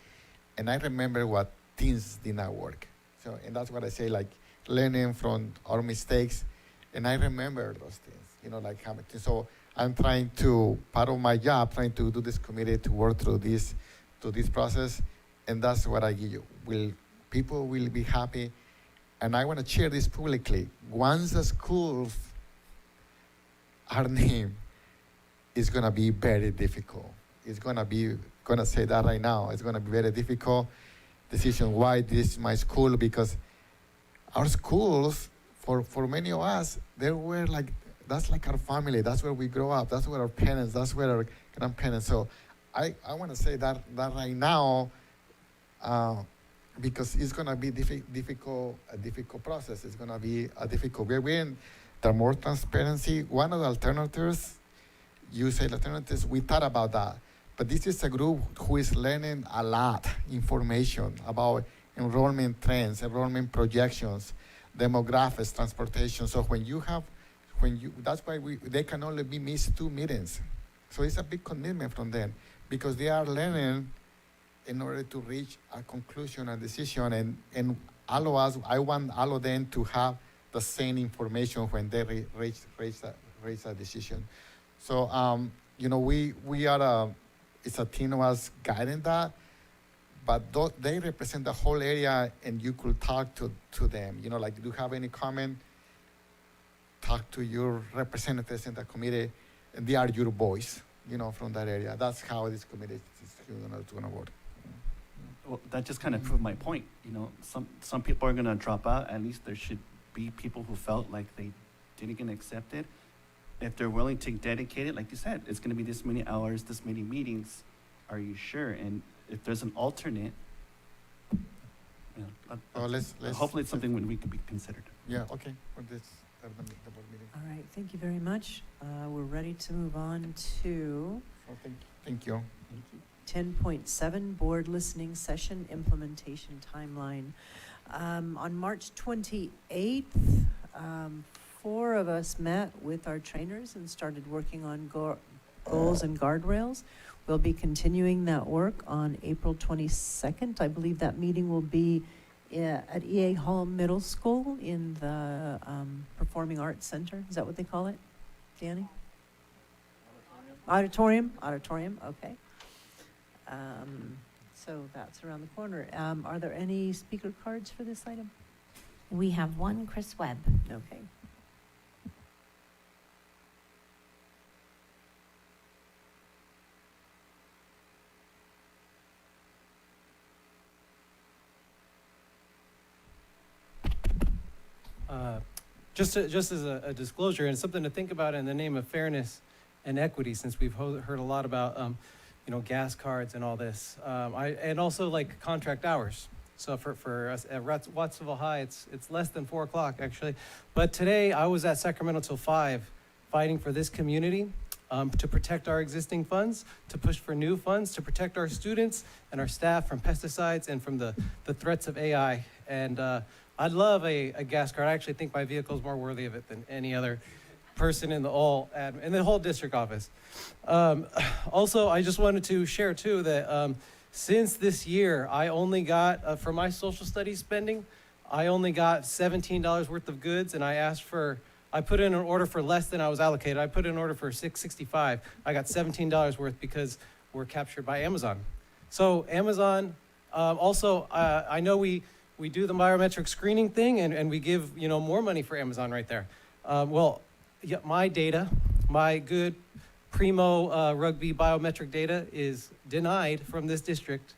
and I remember what things did not work. So, and that's what I say, like learning from our mistakes, and I remember those things, like how. So I'm trying to, part of my job, trying to do this committee to work through this process, and that's what I give you. People will be happy, and I want to share this publicly. Once the schools are named, it's going to be very difficult. It's going to say that right now. It's going to be very difficult decision. Why this is my school? Because our schools, for many of us, that's like our family. That's where we grow up. That's where our parents, that's where our grandparents. So I want to say that right now, because it's going to be a difficult process. It's going to be a difficult. We're in the more transparency. One of the alternatives, you say alternatives, we thought about that. But this is a group who is learning a lot information about enrollment trends, enrollment projections, demographics, transportation. So that's why they can only be missed 2 meetings. So it's a big commitment from them, because they are learning in order to reach a conclusion and decision. And all of us, I want all of them to have the same information when they reach a decision. So, we are it's a team of us guiding that, but they represent the whole area, and you could talk to them. Do you have any comment? Talk to your representatives in the committee, and they are your voice, from that area. That's how this committee is going to work. Well, that just kind of proved my point. Some people are going to drop out. At least there should be people who felt like they didn't get accepted. If they're willing to dedicate it, like you said, it's going to be this many hours, this many meetings. Are you sure? And if there's an alternate, hopefully it's something we could be considered. Yeah, okay. For this, the board meeting. All right, thank you very much. We're ready to move on to Thank you. 10.7 Board Listening Session Implementation Timeline. On March 28th, 4 of us met with our trainers and started working on goals and guardrails. We'll be continuing that work on April 22nd. I believe that meeting will be at EA Hall Middle School in the Performing Arts Center. Is that what they call it, Danny? Auditorium, okay. So that's around the corner. Are there any speaker cards for this item? We have one, Chris Webb. Okay. just as a disclosure and something to think about in the name of fairness and equity, since we've heard a lot about, gas cards and all this, and also like contract hours. So for us at Watsonville High, it's less than 4 o'clock actually. But today I was at Sacramento till 5, fighting for this community, to protect our existing funds, to push for new funds, to protect our students and our staff from pesticides and from the threats of AI. And I'd love a gas card. I actually think my vehicle is more worthy of it than any other person in the whole district office. Also, I just wanted to share too that since this year, I only got, for my social studies spending, I only got $17 worth of goods, and I put in an order for less than I was allocated. I put in an order for $6.65. I got $17 worth because we're captured by Amazon. So Amazon, also, I know we do the biometric screening thing, and we give more money for Amazon right there. Yeah, my data, my good primo rugby biometric data is denied from this district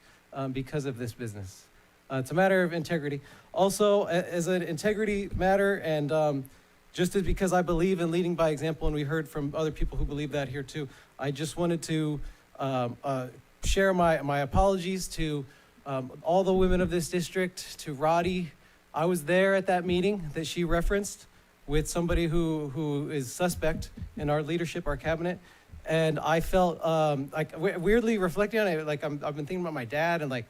because of this business. It's a matter of integrity. Also, as an integrity matter, and just as because I believe in leading by example, and we heard from other people who believe that here too, I just wanted to share my apologies to all the women of this district, to Roddy. I was there at that meeting that she referenced with somebody who is suspect in our leadership, our cabinet. And I felt weirdly reflecting on it, like I've been thinking about my dad, and like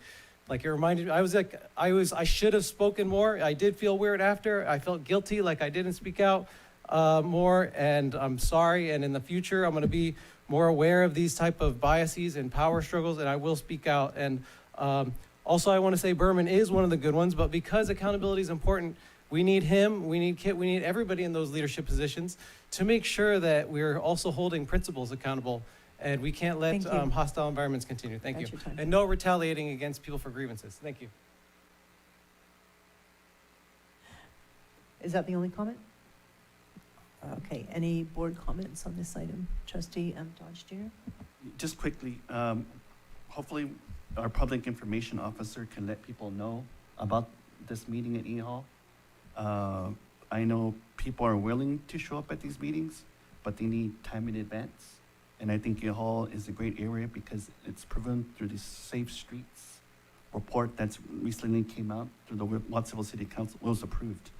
it reminded me, I should have spoken more. I did feel weird after. I felt guilty, like I didn't speak out more, and I'm sorry. And in the future, I'm gonna be more aware of these type of biases and power struggles, and I will speak out. And also, I wanna say Berman is one of the good ones, but because accountability is important, we need him, we need Kit, we need everybody in those leadership positions to make sure that we're also holding principals accountable, and we can't let hostile environments continue. Thank you. And no retaliating against people for grievances. Thank you. Is that the only comment? Okay, any board comments on this item? Trustee Dodge Jr.? Just quickly, hopefully our public information officer can let people know about this meeting at E Hall. I know people are willing to show up at these meetings, but they need time in advance. And I think E Hall is a great area because it's proven through the Safe Streets report that's recently came out through the Watsonville City Council, was approved,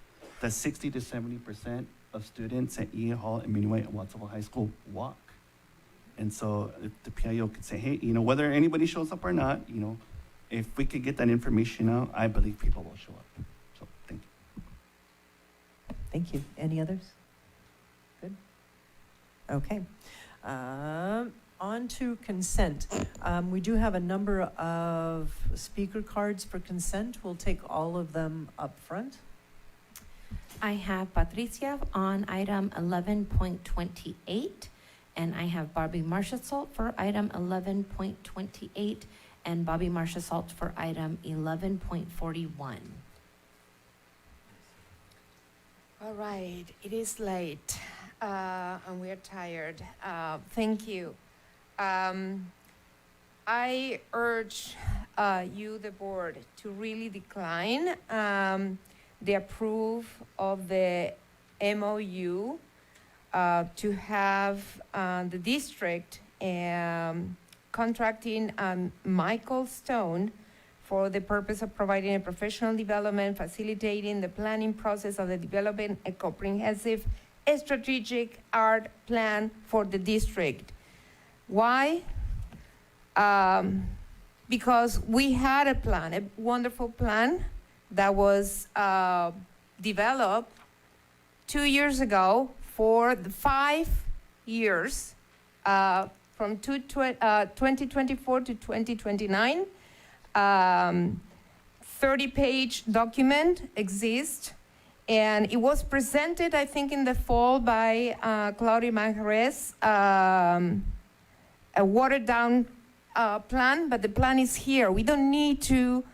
that 60 to 70% of students at E Hall and Minuet and Watsonville High School walk. And so if the PIO could say, hey, whether anybody shows up or not, if we could get that information out, I believe people will show up. So thank you. Thank you. Any others? Good. Okay. On to consent. We do have a number of speaker cards for consent. We'll take all of them up front. I have Patricia on item 11.28, and I have Barbie Marshall for item 11.28, and Bobby Marshall for item 11.41. All right, it is late, and we are tired. Thank you. I urge you, the board, to really decline the approve of the MOU to have the district contracting Michael Stone for the purpose of providing a professional development, facilitating the planning process of the development, a comprehensive strategic art plan for the district. Why? Because we had a plan, a wonderful plan that was developed 2 years ago for the 5 years from 2024 to 2029. 30-page document exists, and it was presented, I think, in the fall by Claudia Manjarres, a watered-down plan, but the plan is here. We don't need to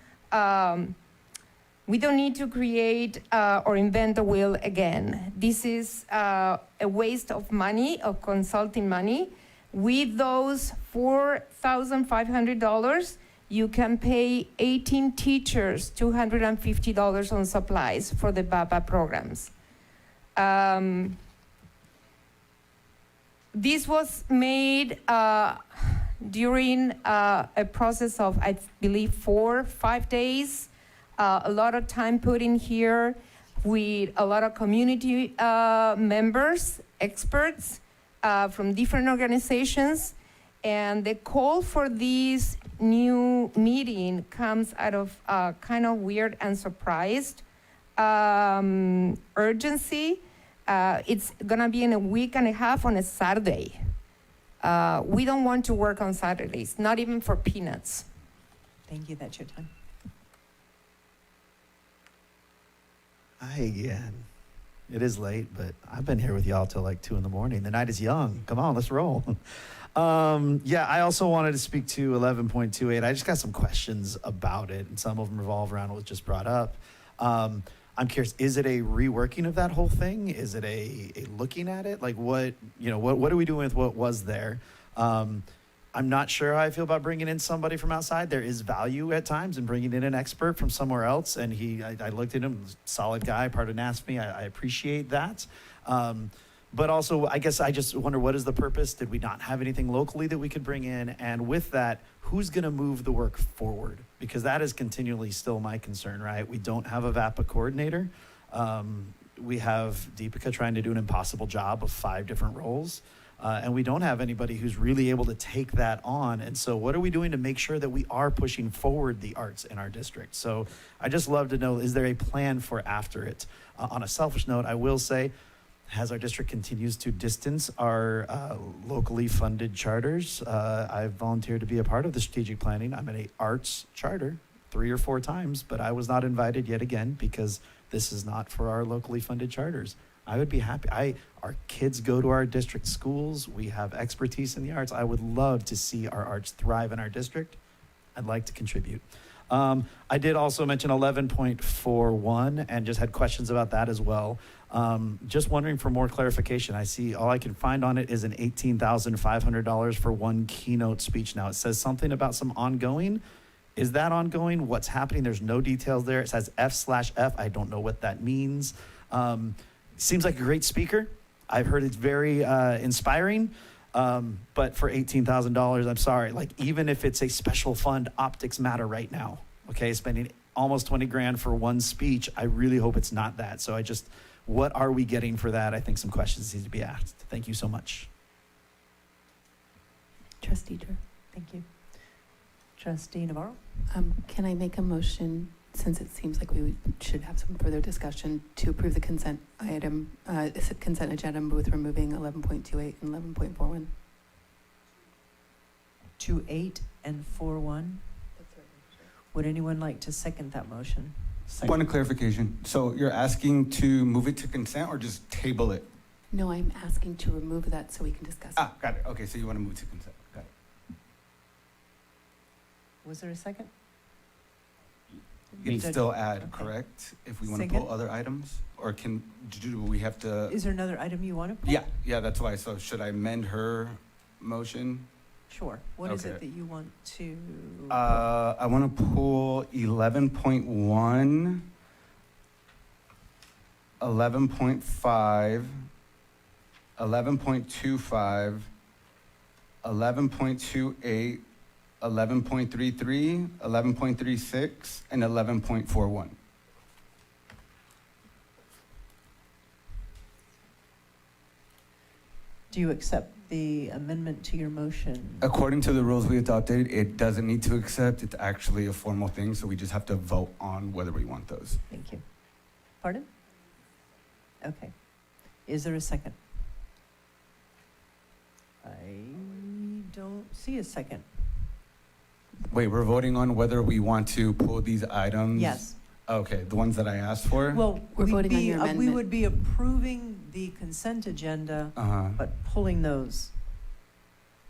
create or invent the wheel again. This is a waste of money, of consulting money. With those $4,500, you can pay 18 teachers $250 on supplies for the BABA programs. This was made during a process of, I believe, 4 or 5 days. A lot of time put in here with a lot of community members, experts from different organizations. And the call for this new meeting comes out of kind of weird and surprised urgency. It's gonna be in a week and a half on a Saturday. We don't want to work on Saturdays, not even for peanuts. Thank you, that's your time. Hi again. It is late, but I've been here with y'all till like 2 a.m. The night is young. Come on, let's roll. Yeah, I also wanted to speak to 11.28. I just got some questions about it, and some of them revolve around what was just brought up. I'm curious, is it a reworking of that whole thing? Is it a looking at it? Like what are we doing with what was there? I'm not sure how I feel about bringing in somebody from outside. There is value at times in bringing in an expert from somewhere else. And I looked at him, solid guy, part of NASPE. I appreciate that. But also, I guess I just wonder, what is the purpose? Did we not have anything locally that we could bring in? And with that, who's going to move the work forward? Because that is continually still my concern, right? We don't have a VAPA coordinator. We have Deepika trying to do an impossible job of 5 different roles. And we don't have anybody who's really able to take that on. And so what are we doing to make sure that we are pushing forward the arts in our district? So I just love to know, is there a plan for after it? On a selfish note, I will say, as our district continues to distance our locally funded charters, I've volunteered to be a part of the strategic planning. I'm in an arts charter 3 or 4 times, but I was not invited yet again because this is not for our locally funded charters. I would be happy. Our kids go to our district schools. We have expertise in the arts. I would love to see our arts thrive in our district. I'd like to contribute. I did also mention 11.41 and just had questions about that as well. Just wondering for more clarification. I see all I can find on it is an $18,500 for one keynote speech. Now it says something about some ongoing. Is that ongoing? What's happening? There's no details there. It says F/F. I don't know what that means. Seems like a great speaker. I've heard it's very inspiring. But for $18,000, I'm sorry. Like, even if it's a special fund, optics matter right now. Okay, spending almost 20 grand for one speech, I really hope it's not that. So what are we getting for that? I think some questions need to be asked. Thank you so much. Trustee Drew, thank you. Trustee Navarro? Can I make a motion, since it seems like we should have some further discussion, to approve the consent agenda with removing 11.28 and 11.41? 28 and 41. Would anyone like to second that motion? Point of clarification. So you're asking to move it to consent or just table it? No, I'm asking to remove that so we can discuss it. Got it. Okay, so you want to move to consent. Got it. Was there a second? You can still add, correct? If we want to Second. pull other items? Or do we have to? Is there another item you want to put? Yeah, that's why. So should I amend her motion? Sure. What is it Okay. that you want to? I want to pull 11.1, 11.5, 11.25, 11.28, 11.33, 11.36, and 11.41. Do you accept the amendment to your motion? According to the rules we adopted, it doesn't need to accept. It's actually a formal thing, so we just have to vote on whether we want those. Thank you. Pardon? Okay. Is there a second? I don't see a second. Wait, we're voting on whether we want to pull these items? Yes. Okay, the ones that I asked for? Well, We're voting on your we amendment. would be approving the consent agenda, but pulling those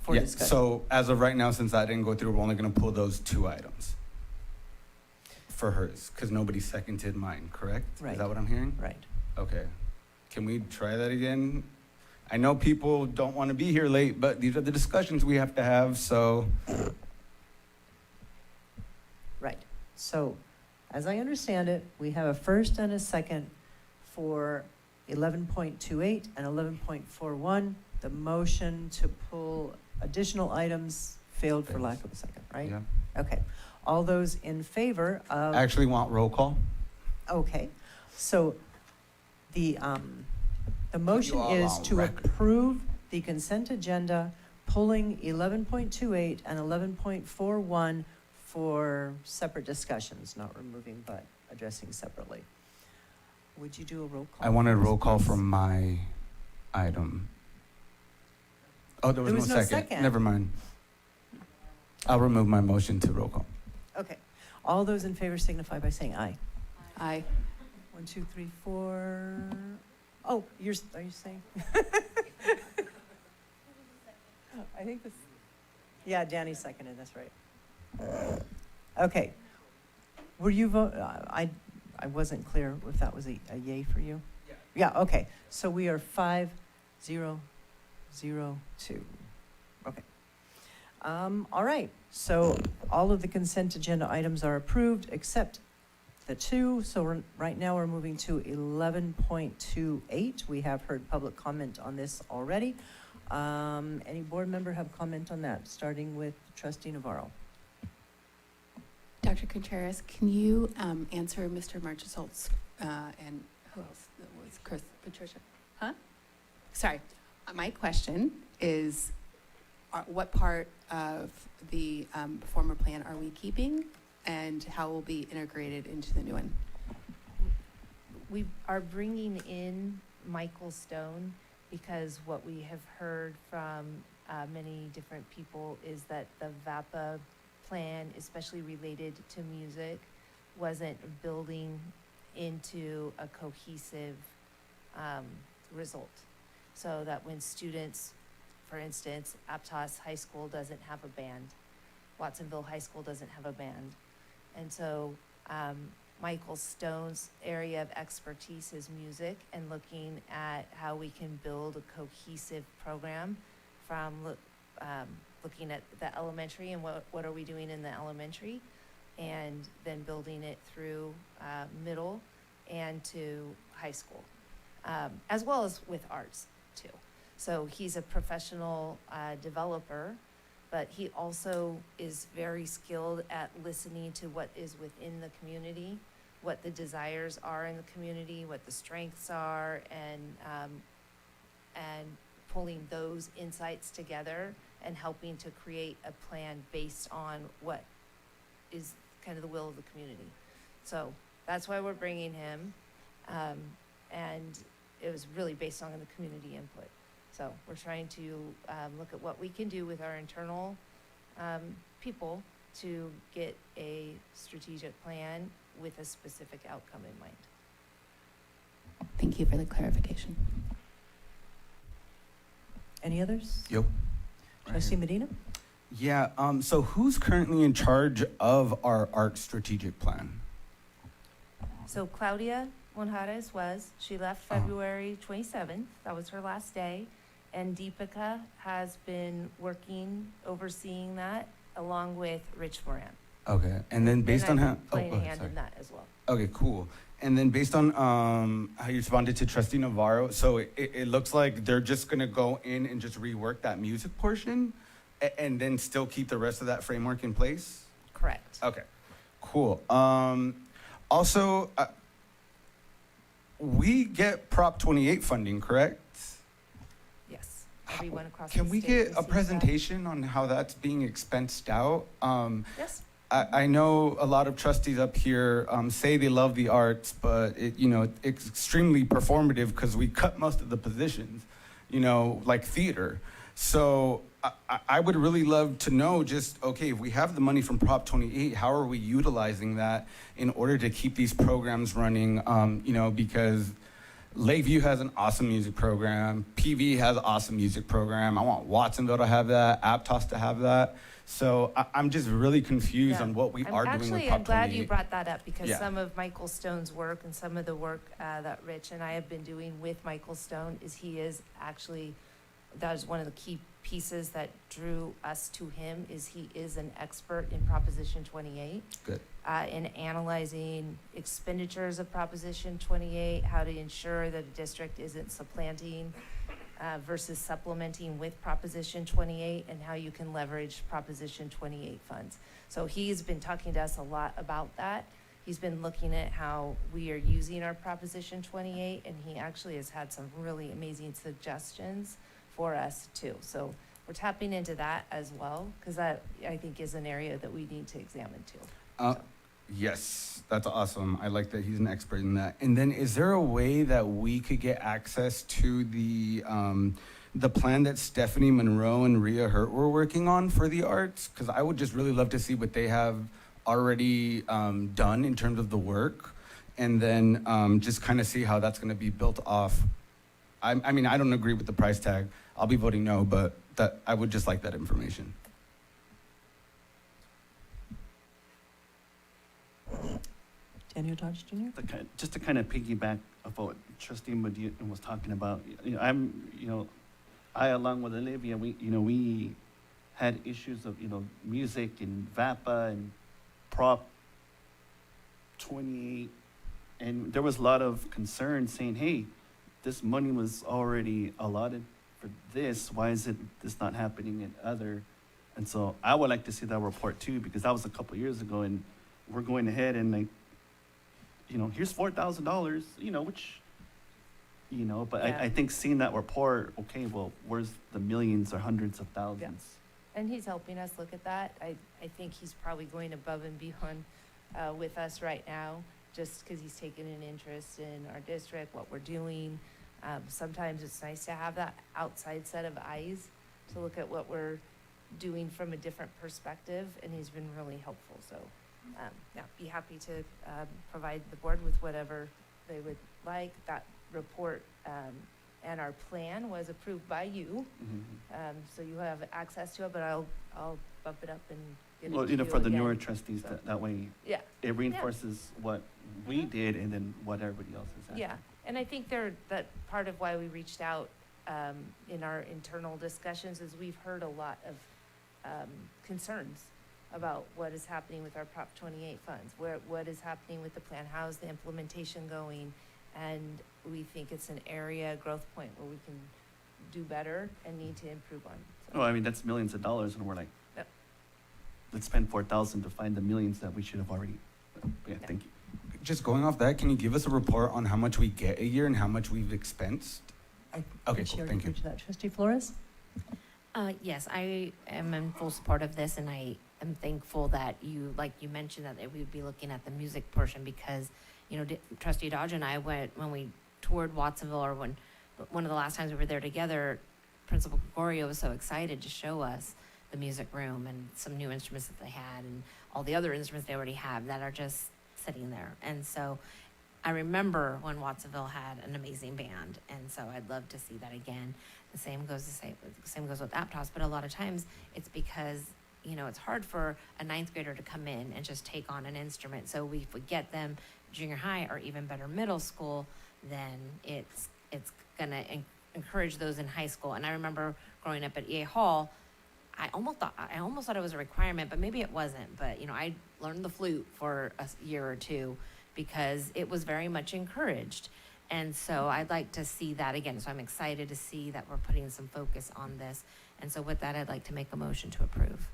for Yeah, discussion. so as of right now, since I didn't go through, we're only going to pull those 2 items for hers, because nobody seconded mine, correct? Right. Is that what I'm hearing? Right. Okay. Can we try that again? I know people don't want to be here late, but these are the discussions we have to have, so. Right. So, as I understand it, we have a first and a second for 11.28 and 11.41. The motion to pull additional items failed for lack of a second, right? Yeah. Okay. All those in favor of... I actually want roll call. Okay. So the motion all is on to record. approve the consent agenda, pulling 11.28 and 11.41 for separate discussions, not removing, but addressing separately. Would you do a roll call? I want a for this, roll call please? for my item. Oh, there was no second. Never mind. I'll remove my motion to roll call. Okay. All those in favor signify by saying aye. Aye. 1, 2, 3, 4. Oh, are you saying? I think this, yeah, Danny seconded, that's right. Okay. Were you I wasn't clear if that was a yay for you? Yeah, okay. So we are 5-0-0-2. Okay. All right. So all of the consent agenda items are approved except the 2. So right now we're moving to 11.28. We have heard public comment on this already. Any board member have comment on that, starting with Trustee Navarro? Dr. Contreras, can you answer Mr. Marchesalt's and who else? That was Chris, Patricia? Huh? Sorry. My question is, what part of the former plan are we keeping, and how will be integrated into the new one? We are bringing in Michael Stone because what we have heard from many different people is that the VAPA plan, especially related to music, wasn't building into a cohesive result. So that when students, for instance, Aptos High School doesn't have a band, Watsonville High School doesn't have a band. And so Michael Stone's area of expertise is music, and looking at how we can build a cohesive program from looking at the elementary and what are we doing in the elementary, and then building it through middle and to high school, as well as with arts too. So he's a professional developer, but he also is very skilled at listening to what is within the community, what the desires are in the community, what the strengths are, and pulling those insights together and helping to create a plan based on what is kind of the will of the community. So that's why we're bringing him, and it was really based on the community input. So we're trying to look at what we can do with our internal people to get a strategic plan with a specific outcome in mind. Thank you for the clarification. Any others? Yep. Trustee Medina? Yeah, so who's currently in charge of our art strategic plan? So Claudia Monjares she left February 27th. That was her last day. And Deepika has been working, overseeing that, along with Rich Moran. Okay, and then based on how... Playing a hand in that as well. Okay, cool. And then based on how you responded to Trustee Navarro, so it looks like they're just gonna go in and just rework that music portion and then still keep the rest of that framework in place? Correct. Okay, cool. Also, we get Prop 28 funding, correct? Yes, everyone across the Can we state get a receives that. presentation on how that's being expensed out? Yes. I know a lot of trustees up here say they love the arts, but it's extremely performative because we cut most of the positions, like theater. So I would really love to know just, okay, if we have the money from Prop 28, how are we utilizing that in order to keep these programs running? Because Lakeview has an awesome music program. PV has an awesome music program. I want Watsonville to have that, Aptos to have that. So I'm just really confused on what we are doing with Prop 28. I'm glad you brought that up because Yeah. some of Michael Stone's work and some of the work that Rich and I have been doing with Michael Stone is he is actually that is one of the key pieces that drew us to him, is he is an expert in Proposition 28. Good. In analyzing expenditures of Proposition 28, how to ensure that a district isn't supplanting versus supplementing with Proposition 28, and how you can leverage Proposition 28 funds. So he's been talking to us a lot about that. He's been looking at how we are using our Proposition 28, and he actually has had some really amazing suggestions for us too. So we're tapping into that as well, because that, I think, is an area that we need to examine too. Yes, that's awesome. I like that he's an expert in that. And then, is there a way that we could get access to the plan that Stephanie Monroe and Rhea Hurt were working on for the arts? Because I would just really love to see what they have already done in terms of the work, and then just kind of see how that's going to be built off. I mean, I don't agree with the price tag. I'll be voting no, but that I would just like that information. Daniel Dodge Jr.? Just to kind of piggyback of what Trustee Medina was talking about, I along with Olivia, we had issues of, music and VAPA and Prop 28, and there was a lot of concern saying, hey, this money was already allotted for this, why is this not happening in other? And so I would like to see that report too, because that was a couple years ago, and we're going ahead and here's $4,000, which, but Yeah. I think seeing that report, okay, well, where's the millions or hundreds of thousands? And he's helping us look at that. I think he's probably going above and beyond with us right now, just because he's taken an interest in our district, what we're doing. Sometimes it's nice to have that outside set of eyes to look at what we're doing from a different perspective, and he's been really helpful. So, be happy to provide the board with whatever they would like. That report and our plan was approved by you, so you have access to it, but I'll bump it up and get it to you for the again. newer trustees, So- that way Yeah. it reinforces what we did and then what everybody else is asking. Yeah, and I think that part of why we reached out in our internal discussions is we've heard a lot of concerns about what is happening with our Prop 28 funds, what is happening with the plan, how's the implementation going, and we think it's an area, growth point, where we can do better and need to improve on. So. Well, I mean, that's millions of dollars, and we're like, Yep. let's spend 4,000 to find the millions that we should have already. Thank you. Just going off that, can you give us a report on how much we get a year and how much we've expensed? Okay, cool. Thank you. Trustee Flores? Yes, I am in full support of this, and I am thankful that you mentioned, that we would be looking at the music portion, because, Trustee Dodge and I went, when we toured Watsonville, or one of the last times we were there together, Principal Gregorio was so excited to show us the music room and some new instruments that they had, and all the other instruments they already have that are just sitting there. And so I remember when Watsonville had an amazing band, and so I'd love to see that again. The same goes with Aptos, but a lot of times it's because, it's hard for a ninth grader to come in and just take on an instrument. So if we get them junior high, or even better, middle school, then it's gonna encourage those in high school. And I remember growing up at EA Hall, I almost thought it was a requirement, but maybe it wasn't. But I learned the flute for a year or two because it was very much encouraged. And so I'd like to see that again. So I'm excited to see that we're putting some focus on this. And so with that, I'd like to make a motion to approve.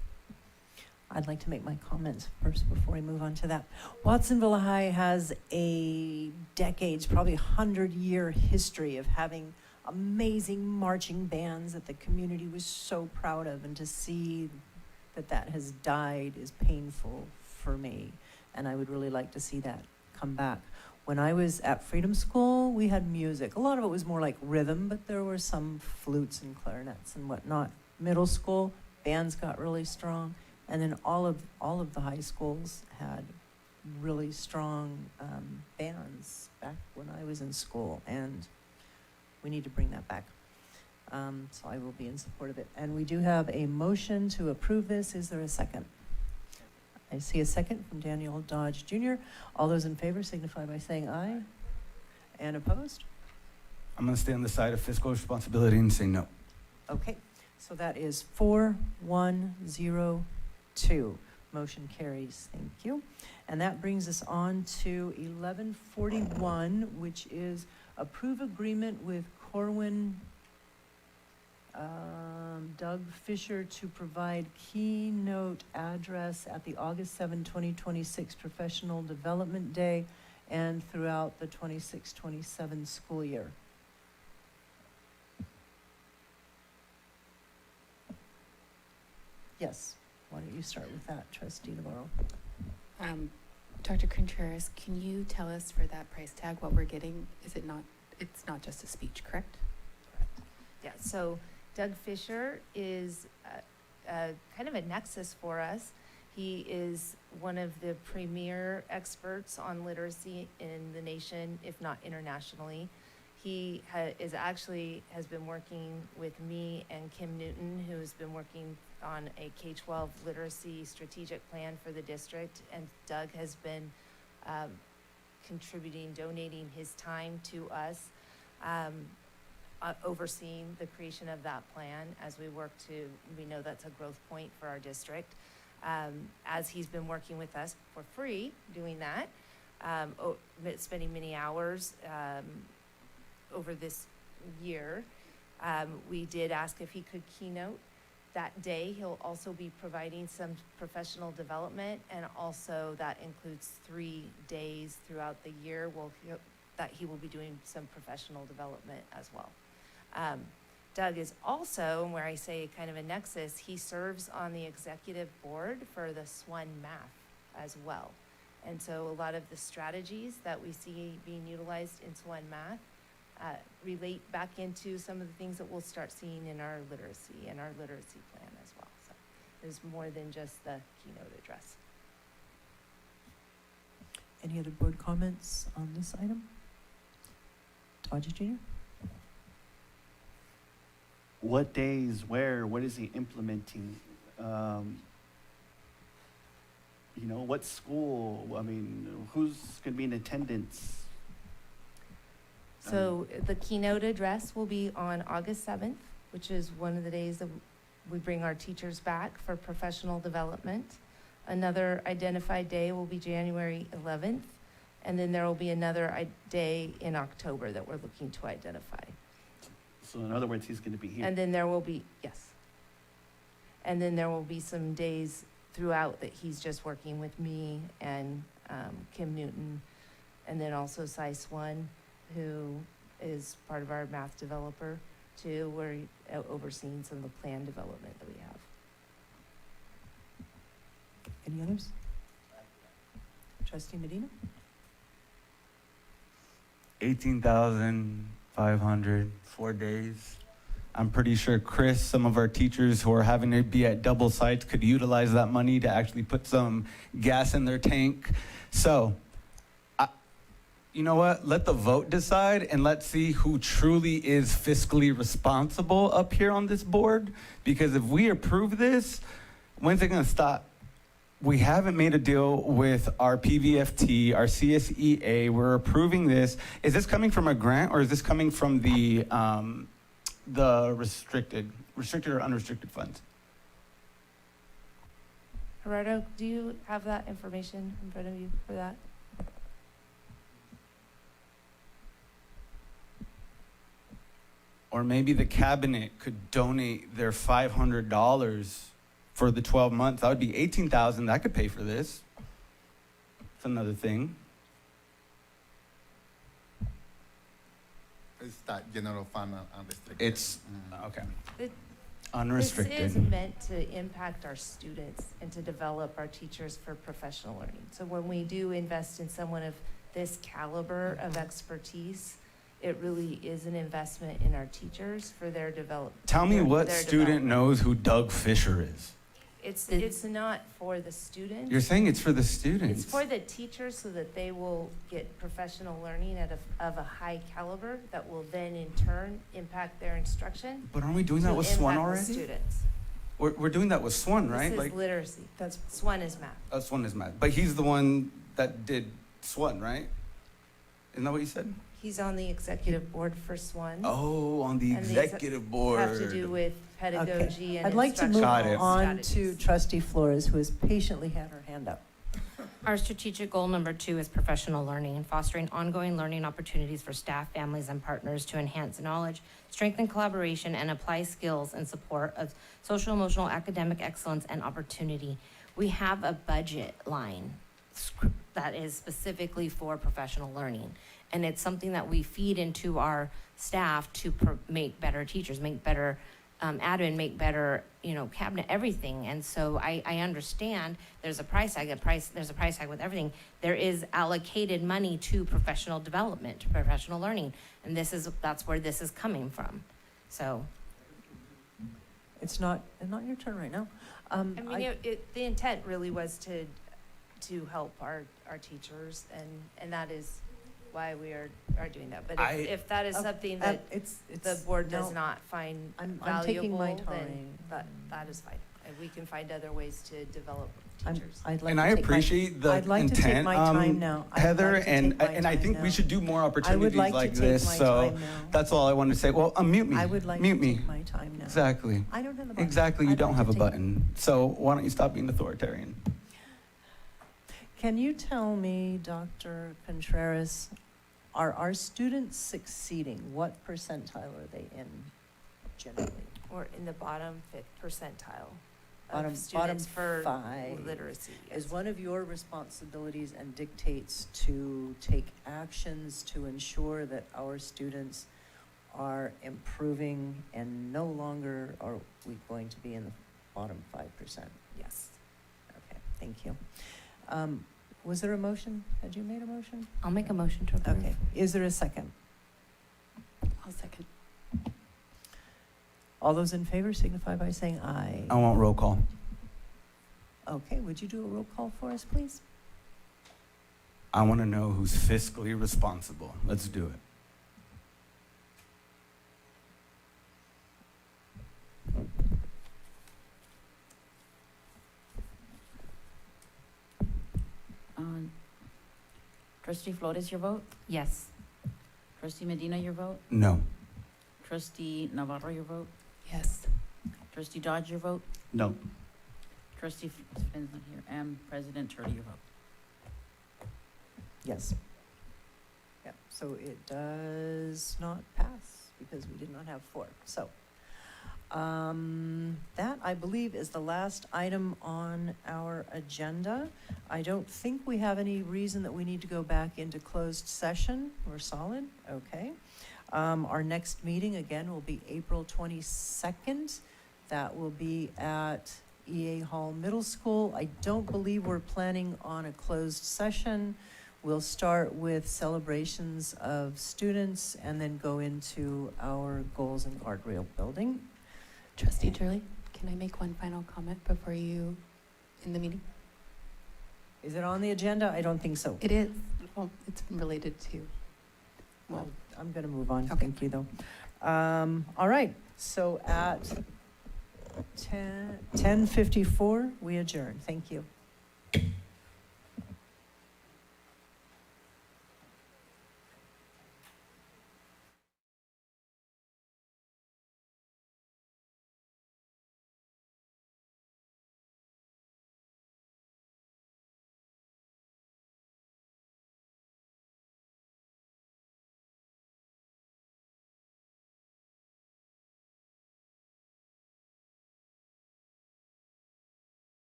I'd like to make my comments first before we move on to that. Watsonville High has a decades, probably 100-year history of having amazing marching bands that the community was so proud of, and to see that has died is painful for me, and I would really like to see that come back. When I was at Freedom School, we had music. A lot of it was more like rhythm, but there were some flutes and clarinets and whatnot. Middle school, bands got really strong, and then all of the high schools had really strong bands back when I was in school, and we need to bring that back. So I will be in support of it. And we do have a motion to approve this. Is there a second? I see a second from Daniel Dodge Jr. All those in favor signify by saying aye. And opposed? I'm going to stay on the side of fiscal responsibility and say no. Okay, so that is 4102. Motion carries. Thank you. And that brings us on to 1141, which is approve agreement with Corwin Doug Fisher to provide keynote address at the August 7, 2026 Professional Development Day and throughout the 26-27 school year. Yes, why don't you start with that, Trustee Navarro? Dr. Contreras, can you tell us for that price tag what we're getting? Is it not, it's not just a speech, correct? Yeah, so Doug Fisher is kind of a nexus for us. He is one of the premier experts on literacy in the nation, if not internationally. He has been working with me and Kim Newton, who has been working on a K-12 literacy strategic plan for the district, and Doug has been donating his time to us, overseeing the creation of that plan as we know that's a growth point for our district. As he's been working with us for free doing that, spending many hours over this year, we did ask if he could keynote that day. He'll also be providing some professional development, and also that includes 3 days throughout the year that he will be doing some professional development as well. Doug is also, where I say kind of a nexus, he serves on the executive board for the SWAN math as well. And so a lot of the strategies that we see being utilized in SWAN math relate back into some of the things that we'll start seeing in our literacy plan as well. So there's more than just the keynote address. Any other board comments on this item? Taji Jr.? What days, where, what is he implementing? What school? I mean, who's going to be in attendance? So the keynote address will be on August 7th, which is one of the days that we bring our teachers back for professional development. Another identified day will be January 11th, and then there will be another day in October that we're looking to identify. So in other words, he's going to be here. And then there will be, yes. And then there will be some days throughout that he's just working with me and Kim Newton, and then also Cy Swan, who is part of our math developer too. We're overseeing some of the plan development that we have. Any others? Trustee Medina? 18,500, 4 days. I'm pretty sure Chris, some of our teachers who are having to be at double sites could utilize that money to actually put some gas in their tank. So, you know what? Let the vote decide, and let's see who truly is fiscally responsible up here on this board. Because if we approve this, when's it going to stop? We haven't made a deal with our PVFT, our CSEA. We're approving this. Is this coming from a grant, or is this coming from the restricted or unrestricted funds? Gerardo, do you have that information in front of you for that? Or maybe the cabinet could donate their $500 for the 12 months. That would be $18,000. That could pay for this. That's another thing. It's that general fund unrestricted. It's okay. Unrestricted. This is meant to impact our students and to develop our teachers for professional learning. So when we do invest in someone of this caliber of expertise, it really is an investment in our teachers for their development. Tell me what student knows who Doug Fisher is. It's not for the students. You're saying it's for the students. It's for the teachers so that they will get professional learning of a high caliber that will then in turn impact their instruction. But aren't we doing that with SWAN already? Students. We're doing that with SWAN, right? This is literacy. That's SWAN is math. SWAN is math. But he's the one that did SWAN, right? Isn't that what you said? He's on the executive board for SWAN. Oh, on the And these executive board. Have to do with pedagogy and I'd like to move Got it. on to Trustee Flores, who has patiently had her hand up. Our strategic goal number 2 is professional learning and fostering ongoing learning opportunities for staff, families, and partners to enhance knowledge, strengthen collaboration, and apply skills in support of social, emotional, academic excellence and opportunity. We have a budget line that is specifically for professional learning. And it's something that we feed into our staff to make better teachers, make better admin, make better, cabinet, everything. And so I understand there's a price tag, there's a price tag with everything. There is allocated money to professional development, to professional learning. And that's where this is coming from. So. It's not your turn right now. The intent really was to help our teachers, and that is why we are doing that. But if that is something that the board does not find I'm valuable, taking my then time. that is fine. And we can find other ways to develop teachers. And I appreciate the I'd like to intent, take my time now. I'd Heather, like to and take my I think time we now. should do more opportunities like to like take this. my So time now. that's all I wanted to say. Well, unmute me. I would like mute to me. take my time now. Exactly. I don't have the button. Exactly. You I'd don't like have to a take- button. So why don't you stop being authoritarian? Can you tell me, Dr. Contreras, are our students succeeding? What percentile are they in generally? Or in the bottom 5th percentile Bottom of students for 5 literacy. is one of your responsibilities and dictates to take actions to ensure that our students are improving and no longer are we going to be in the bottom 5%. Yes. Okay, thank you. Was there a motion? Had you made a motion? I'll make a motion to approve. Okay, is there a second? I'll second. All those in favor signify by saying aye. I want roll call. Okay, would you do a roll call for us, please? I want to know who's fiscally responsible. Let's do it. Trustee Flores, your vote? Yes. Trustee Medina, your vote? No. Trustee Navarro, your vote? Yes. Trustee Dodge, your vote? No. Trustee Finn's not here, and President Turley, your vote? Yes. Yeah, so it does not pass because we did not have 4. So that, I believe, is the last item on our agenda. I don't think we have any reason that we need to go back into closed session. We're solid? Okay. Our next meeting, again, will be April 22nd. That will be at EA Hall Middle School. I don't believe we're planning on a closed session. We'll start with celebrations of students and then go into our goals and guardrail building. Trustee Turley, can I make one final comment before you end the meeting? Is it on the agenda? I don't think so. It is. Well, it's related to. Well, I'm going to move on. Okay. Thank you, though. All right. So at 10:54, we adjourn. Thank you.